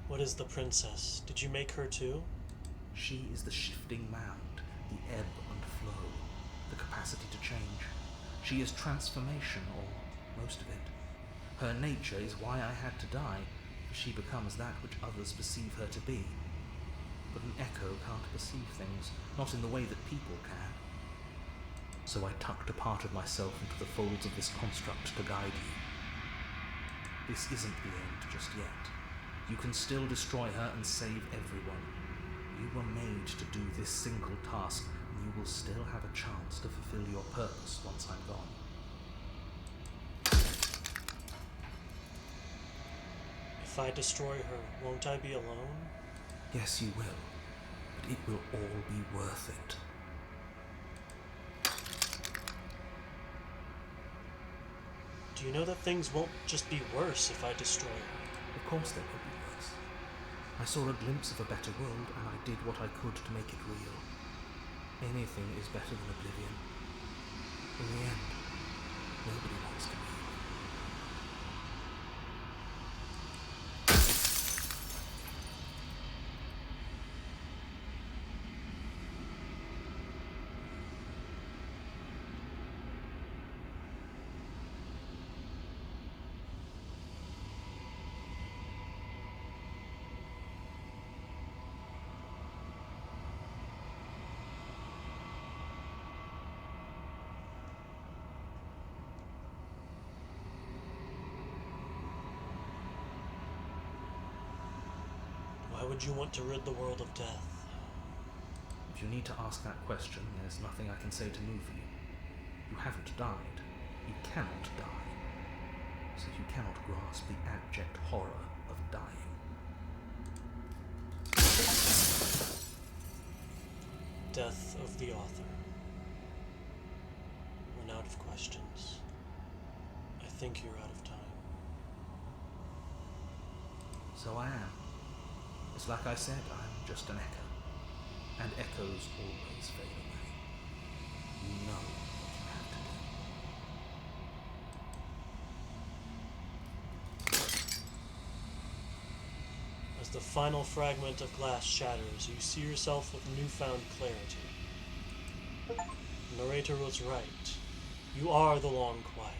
What is the princess? Did you make her too? She is the shifting mound, the ebb and flow, the capacity to change. She is transformation, or most of it. Her nature is why I had to die, for she becomes that which others perceive her to be. But an echo can't perceive things, not in the way that people can. So I tucked a part of myself into the folds of this construct to guide you. This isn't the end just yet. You can still destroy her and save everyone. You were made to do this single task, and you will still have a chance to fulfill your purpose once I'm gone. If I destroy her, won't I be alone? Yes, you will, but it will all be worth it. Do you know that things won't just be worse if I destroy her? Of course they could be worse. I saw a glimpse of a better world, and I did what I could to make it real. Anything is better than oblivion. In the end, nobody wants to be. Why would you want to rid the world of death? If you need to ask that question, there's nothing I can say to move you. You haven't died. You cannot die. So you cannot grasp the abject horror of dying. Death of the author. Run out of questions. I think you're out of time. So I am. It's like I said, I'm just an echo. And echoes always fade away. You know what you have to do. As the final fragment of glass shatters, you see yourself with newfound clarity. The narrator was right. You are the Long Quiet,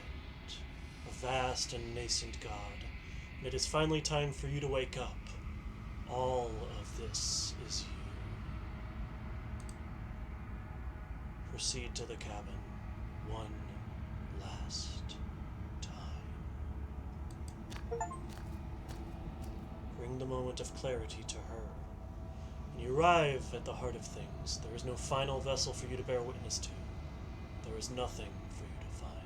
a vast and nascent god, and it is finally time for you to wake up. All of this is you. Proceed to the cabin. one last time. Bring the moment of clarity to her. When you arrive at the heart of things, there is no final vessel for you to bear witness to. There is nothing for you to find.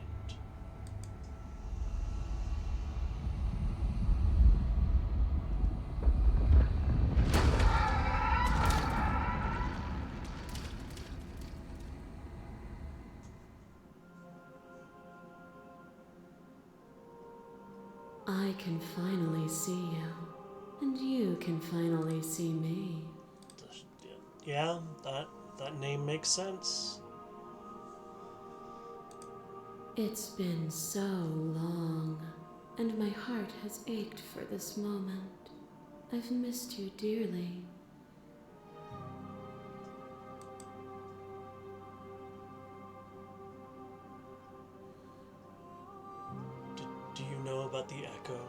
I can finally see you, and you can finally see me. Yeah, that name makes sense. It's been so long, and my heart has ached for this moment. I've missed you dearly. Do you know about the echo?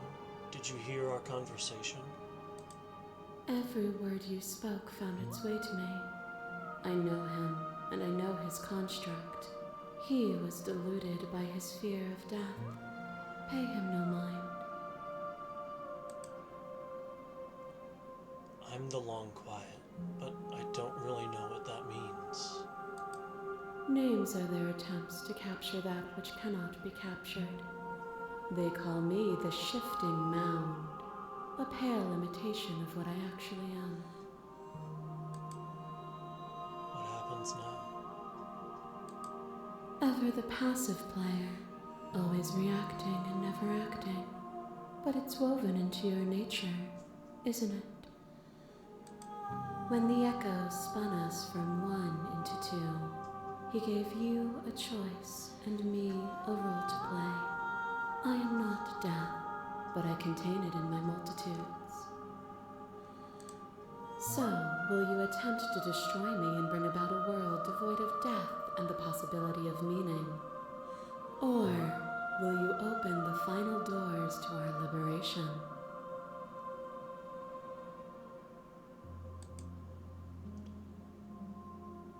Did you hear our conversation? Every word you spoke found its way to me. I know him, and I know his construct. He was deluded by his fear of death. Pay him no mind. I'm the long quiet, but I don't really know what that means. Names are their attempts to capture that which cannot be captured. They call me the shifting mound, a pale imitation of what I actually am. What happens now? Ever the passive player, always reacting and never acting. But it's woven into your nature, isn't it? When the echo spun us from one into two, he gave you a choice and me a role to play. I am not death, but I contain it in my multitudes. So, will you attempt to destroy me and bring about a world devoid of death and the possibility of meaning? Or will you open the final doors to our liberation?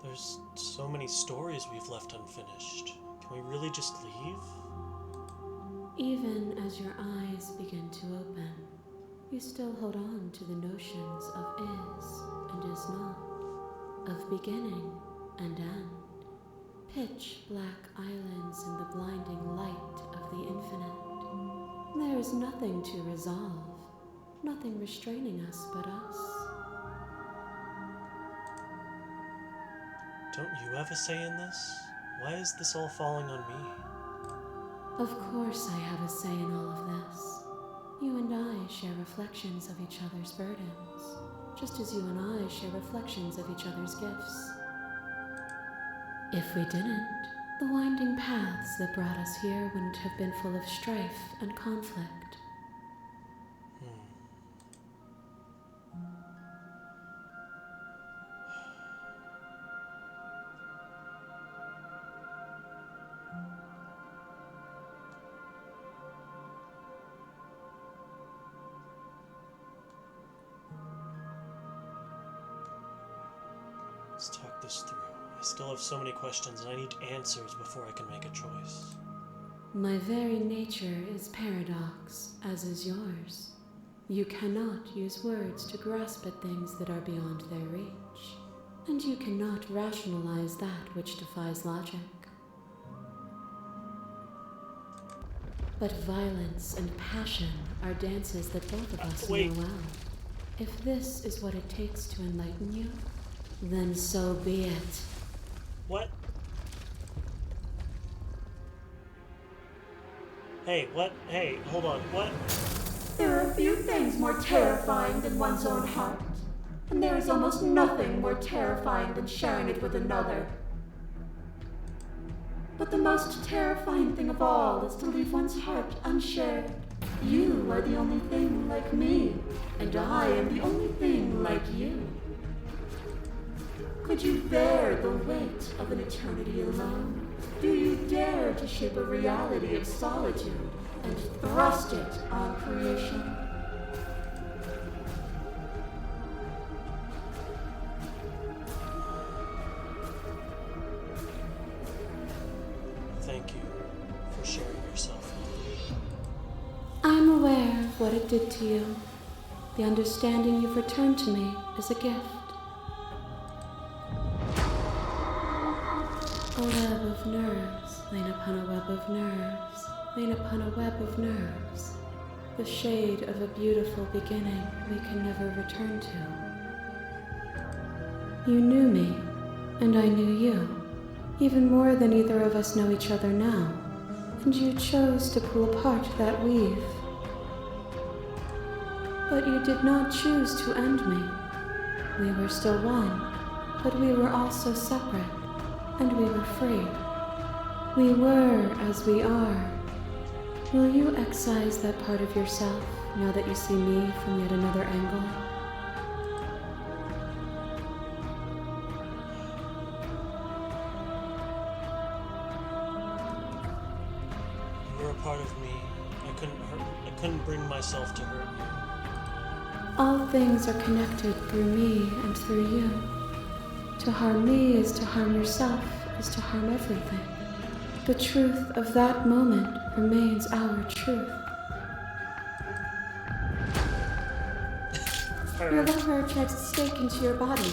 There's so many stories we've left unfinished. Can we really just leave? Even as your eyes begin to open, you still hold on to the notions of is and is not, of beginning and end, pitch black islands in the blinding light of the infinite. There is nothing to resolve, nothing restraining us but us. Don't you have a say in this? Why is this all falling on me? Of course I have a say in all of this. You and I share reflections of each other's burdens, just as you and I share reflections of each other's gifts. If we didn't, the winding paths that brought us here wouldn't have been full of strife and conflict. Let's talk this through. I still have so many questions and I need answers before I can make a choice. My very nature is paradox, as is yours. You cannot use words to grasp at things that are beyond their reach, and you cannot rationalize that which defies logic. But violence and passion are dances that both of us know well. If this is what it takes to enlighten you, then so be it. What? Hey, what? Hey, hold on, what? There are few things more terrifying than one's own heart, and there is almost nothing more terrifying than sharing it with another. But the most terrifying thing of all is to leave one's heart unshared. You are the only thing like me, and I am the only thing like you. Could you bear the weight of an eternity alone? Do you dare to shape a reality of solitude and thrust it on creation? for sharing yourself. I'm aware of what it did to you. The understanding you've returned to me is a gift. A web of nerves, lain upon a web of nerves, lain upon a web of nerves. The shade of a beautiful beginning we can never return to. You knew me, and I knew you, even more than either of us know each other now, and you chose to pull apart that weave. But you did not choose to end me. We were still one, but we were also separate, and we were free. We were as we are. Will you excise that part of yourself now that you see me from yet another angle? You were a part of me. I couldn't bring myself to hurt you. All things are connected through me and through you. To harm me is to harm yourself, is to harm everything. The truth of that moment remains our truth. Your lover tried to stake into your body,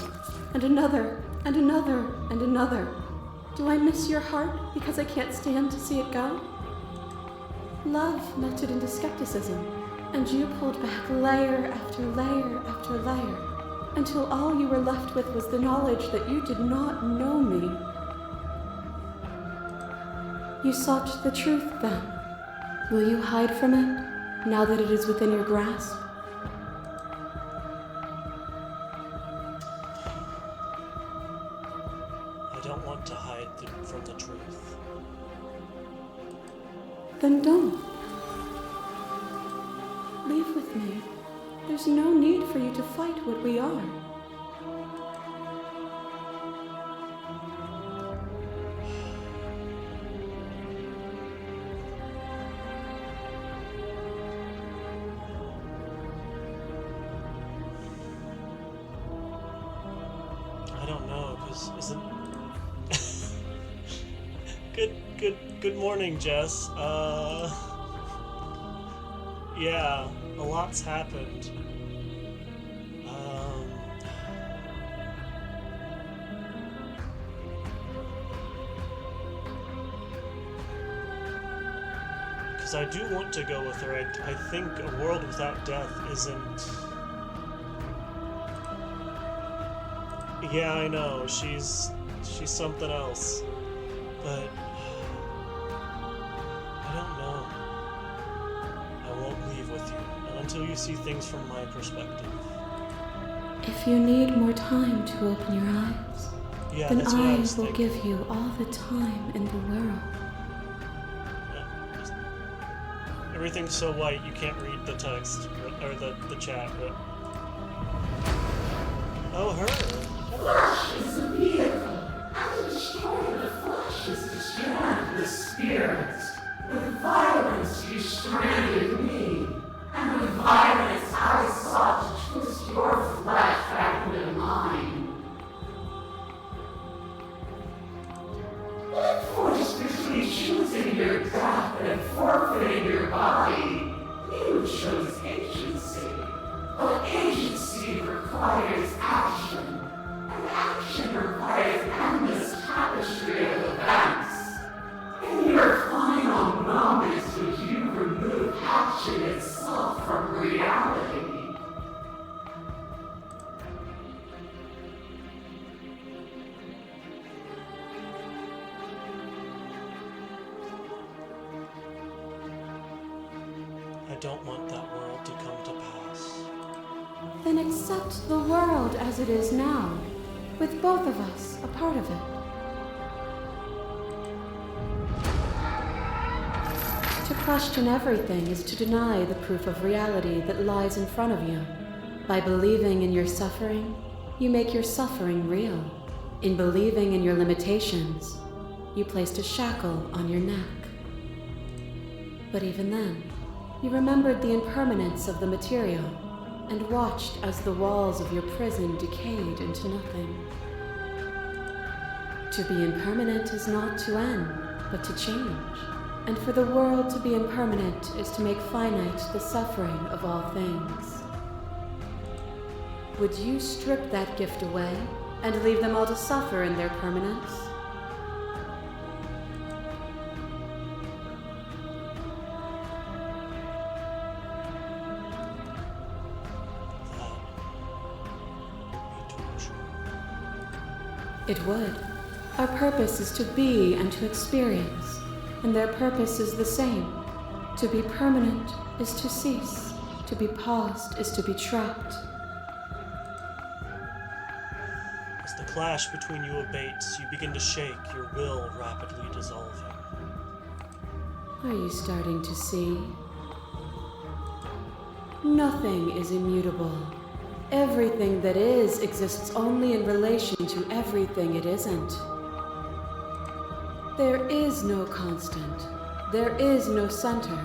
and another, and another, and another. Do I miss your heart because I can't stand to see it go? Love melted into skepticism, and you pulled back layer after layer after layer, until all you were left with was the knowledge that you did not know me. You sought the truth then. Will you hide from it, now that it is within your grasp? I don't want to hide from the truth. Then don't. Leave with me. There's no need for you to fight what we are. I don't know, because isn't... Good morning, Jess. Yeah, a lot's happened. Because I do want to go with her. I think a world without death isn't... Yeah, I know, she's something else. But... I don't know. I won't leave with you, not until you see things from my perspective. If you need more time to open your eyes, Yeah, then that's what I I was will thinking. give you all the time in the world. Everything's so white you can't read the text, or the chat, but... Oh, her! Hello. Flesh is a vehicle, and to destroy the flesh is to strand the spirits. With violence you stranded me, and with violence I sought to twist your flesh back into mine. What forced between choosing your death and forfeiting your body? You chose agency, but agency requires action. Action requires endless tapestry of events. In your final moments would you remove action itself from reality? I don't want that world to come to pass. Then accept the world as it is now, with both of us a part of it. To question everything is to deny the proof of reality that lies in front of you. By believing in your suffering, you make your suffering real. In believing in your limitations, you placed a shackle on your neck. But even then, you remembered the impermanence of the material and watched as the walls of your prison decayed into nothing. To be impermanent is not to end, but to change. And for the world to be impermanent is to make finite the suffering of all things. Would you strip that gift away and leave them all to suffer in their permanence? It would. Our purpose is to be and to experience, and their purpose is the same. To be permanent is to cease. To be paused is to be trapped. As the clash between you abates, you begin to shake, your will rapidly dissolving. Are you starting to see? Nothing is immutable. Everything that is exists only in relation to everything it isn't. There is no constant. There is no center.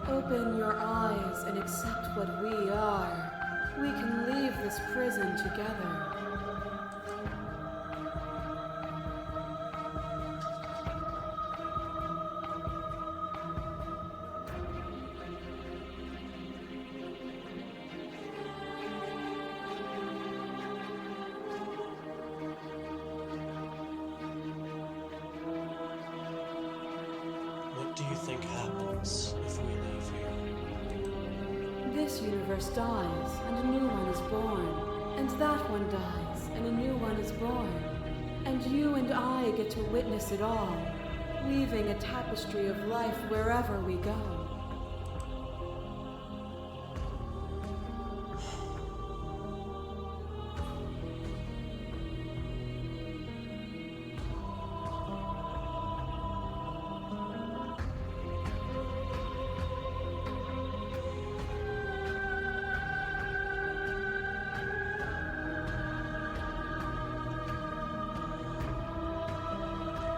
Open your eyes and accept what we are. We can leave this prison together. What do you think happens if we leave here? This universe dies, and a new one is born. And that one dies, and a new one is born. And you and I get to witness it all, weaving a tapestry of life wherever we go.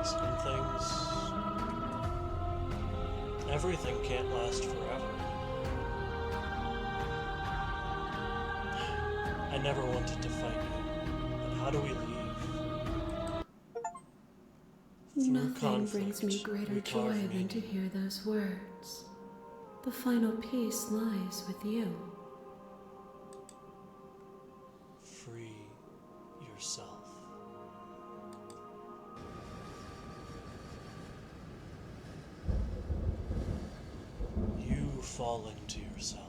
Some things... Everything can't last forever. I never wanted to fight you, but how do we leave? Nothing brings me greater joy than to hear those words. The final peace lies with you. Free yourself. You falling to yourself.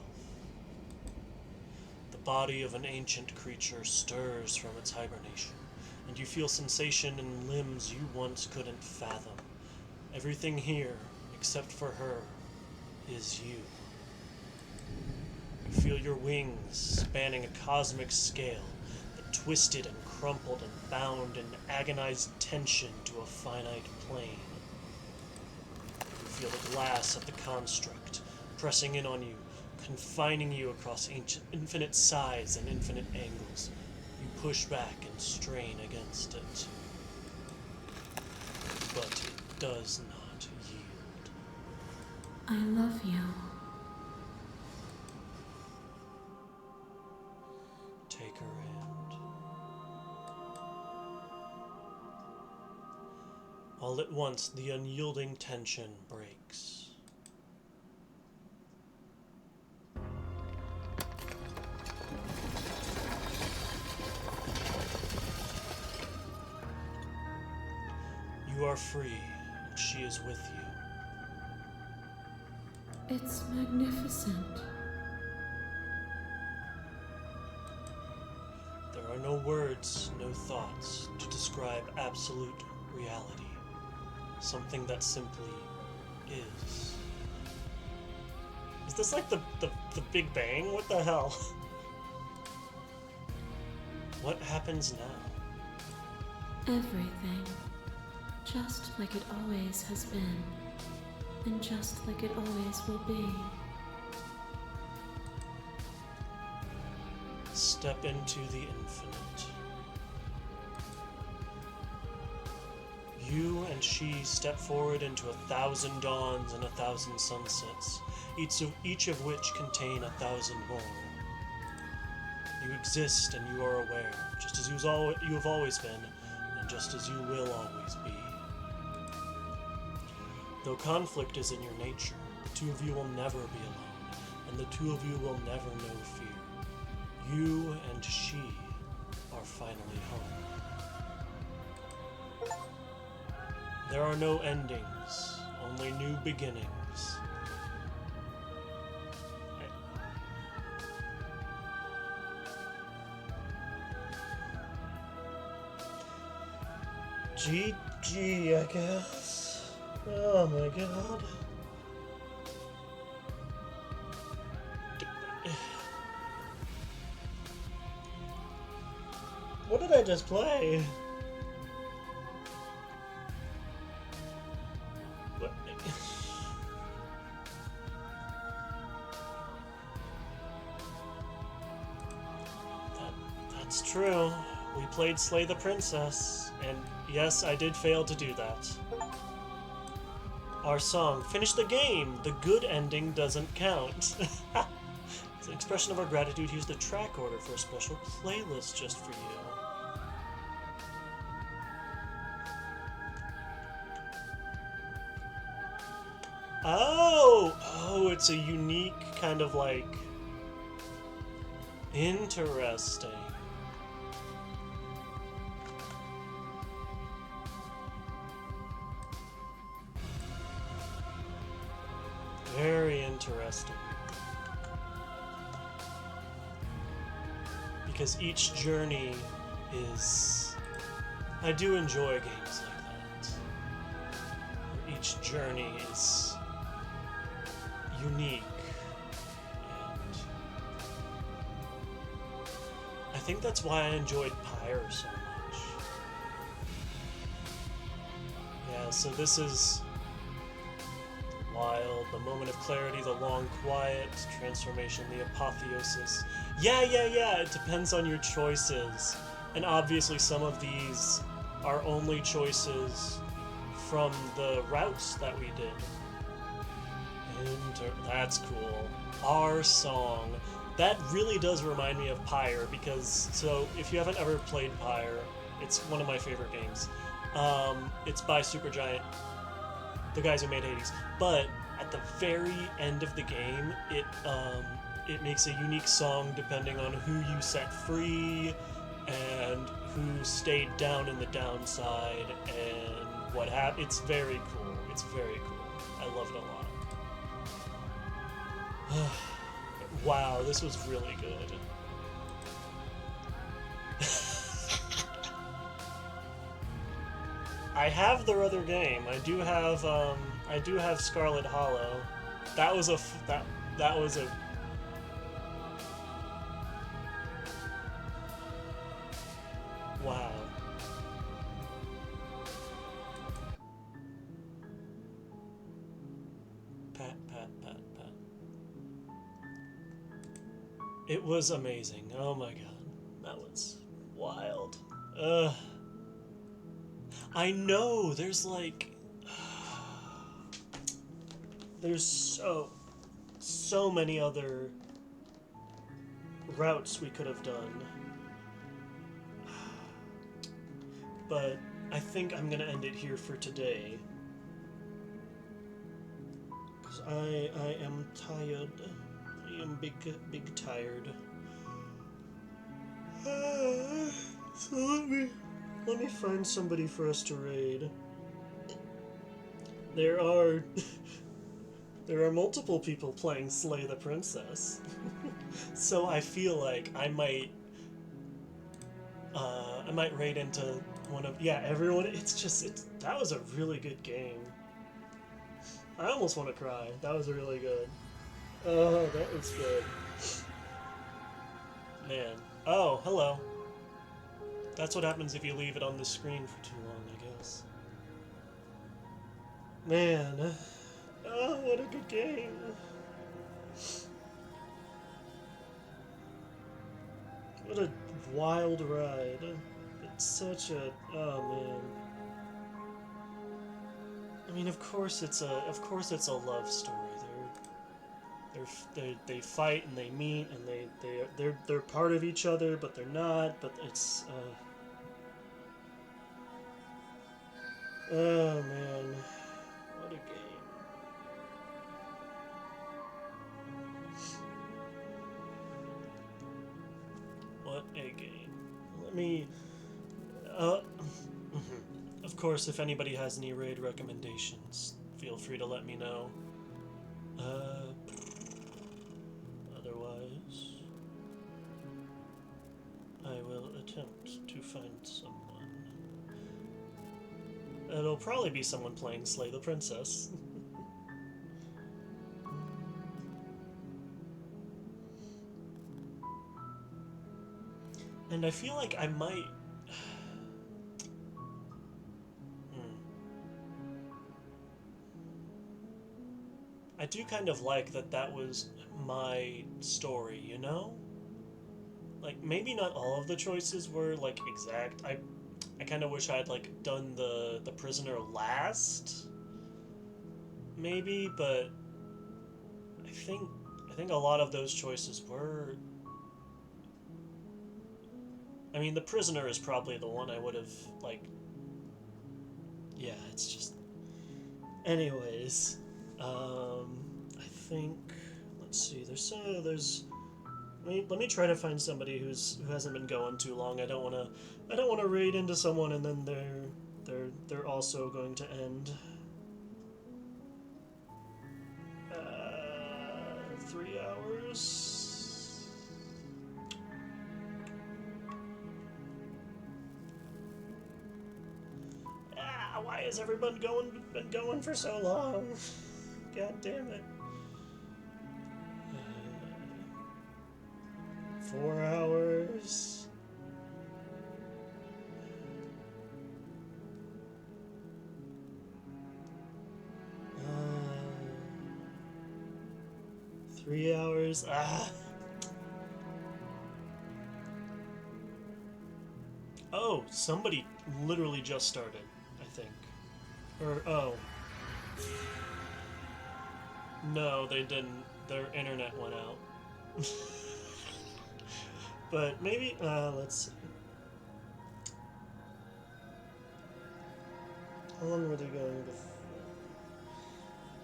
The body of an ancient creature stirs from its hibernation, and you feel sensation in limbs you once couldn't fathom. Everything here, except for her, is you. You feel your wings spanning a cosmic scale that twisted and crumpled and bound in agonized tension to a finite plane. You feel the glass of the construct pressing in on you, confining you across infinite sides and infinite angles. You push back and strain against it. But it does not yield. I love you. Take her hand. All at once, the unyielding tension breaks. You are free, and she is with you. It's magnificent. There are no words, no thoughts to describe absolute reality. Something that simply is. Is this like the Big Bang? What the hell? What happens now? Everything. Just like it always has been. And just like it always will be. Step into the infinite. You and she step forward into 1,000 dawns and 1,000 sunsets, each of which contain 1,000 more. You exist and you are aware, just as you have always been, and just as you will always be. Though conflict is in your nature, the two of you will never be alone, and the two of you will never know fear. You and she are finally home. There are no endings, only new beginnings. GG, I guess. Oh my god. What did I just play? What? That's true. We played Slay the Princess, and yes, I did fail to do that. Our song, Finish the Game! The good ending doesn't count. As an expression of our gratitude, here's the track order for a special playlist just for you. Oh, it's a unique kind of like... Interesting. Very interesting. Because each journey is... I do enjoy games like that. Where each journey is unique. And I think that's why I enjoyed Pyre so much. Yeah, so this is... Wild, the moment of clarity, the long quiet, transformation, the apotheosis. Yeah, it depends on your choices. And obviously some of these are only choices from the routes that we did. That's cool. Our song. That really does remind me of Pyre, because, so, if you haven't ever played Pyre, it's one of my favorite games. It's by Supergiant, the guys who made Hades. But at the very end of the game, it makes a unique song depending on who you set free and who stayed down in the downside and what happened. It's very cool. It's very cool. I love it a lot. Wow, this was really good. I have their other game. I do have Scarlet Hollow. That was a wow. Pat. It was amazing. Oh my god. That was wild. I know, there's like... There's so many other routes we could have done. But I think I'm gonna end it here for today. Because I am tired. I am big tired. So let me find somebody for us to raid. There are multiple people playing Slay the Princess. So I feel like I might raid into one of, everyone. That was a really good game. I almost want to cry. That was really good. Oh, that was good. Man. Oh, hello. That's what happens if you leave it on the screen for too long, I guess. Man. Oh, what a good game. What a wild ride. It's such a... Oh, man. I mean, of course it's a love story. They fight and they meet and they're part of each other, but they're not. But it's oh man, what a game! Of course, if anybody has any raid recommendations, feel free to let me know. Otherwise, I will attempt to find someone. It'll probably be someone playing Slay the Princess. And I feel like I might... I do kind of like that that was my story, you know? Like, maybe not all of the choices were, like, exact. I kind of wish I had, like, done the prisoner last. Maybe, but I think a lot of those choices were... I mean, the prisoner is probably the one I would have, like... Yeah, it's just... Anyways, I think... Let's see, there's... Let me try to find somebody who hasn't been going too long. I don't wanna raid into someone and then they're also going to end. 3 hours. Why has everyone been going for so long? God damn it. 4 hours. Uh, 3 hours. Oh, somebody literally just started, I think. Or, oh. No, they didn't. Their internet went out. But maybe, let's see. How long were they going before?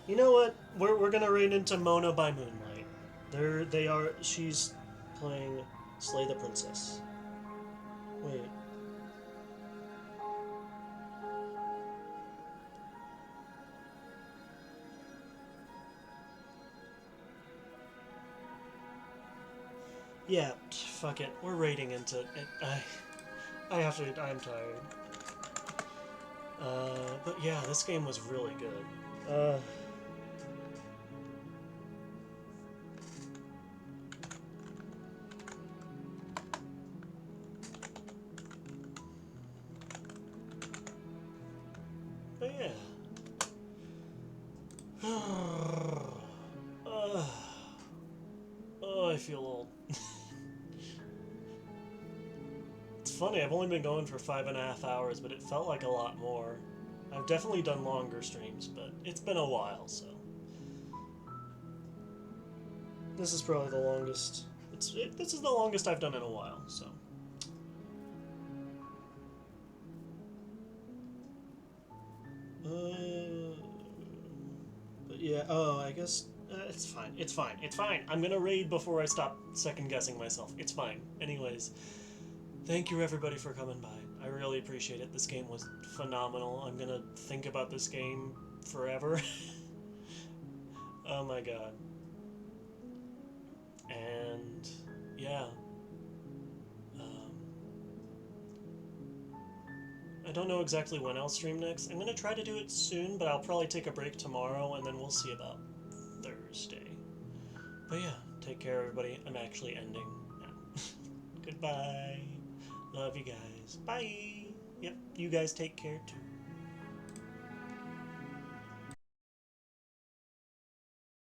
You know what? We're gonna raid into Mona by Moonlight. She's playing Slay the Princess. Wait. Yeah, fuck it. We're raiding into it. I'm tired. But yeah, this game was really good. But yeah. Oh, I feel old. It's funny, I've only been going for 5.5 hours, but it felt like a lot more. I've definitely done longer streams, but it's been a while, so. This is probably the longest. This is the longest I've done in a while, so. But yeah, I guess it's fine. It's fine. It's fine. I'm gonna raid before I stop second guessing myself. It's fine. Anyways, thank you everybody for coming by. I really appreciate it. This game was phenomenal. I'm gonna think about this game forever. Oh my god. And yeah. I don't know exactly when I'll stream next. I'm gonna try to do it soon, but I'll probably take a break tomorrow, and then we'll see about Thursday. But yeah, take care, everybody. I'm actually ending now. Goodbye. Love you guys. Bye. Yep, you guys take care too.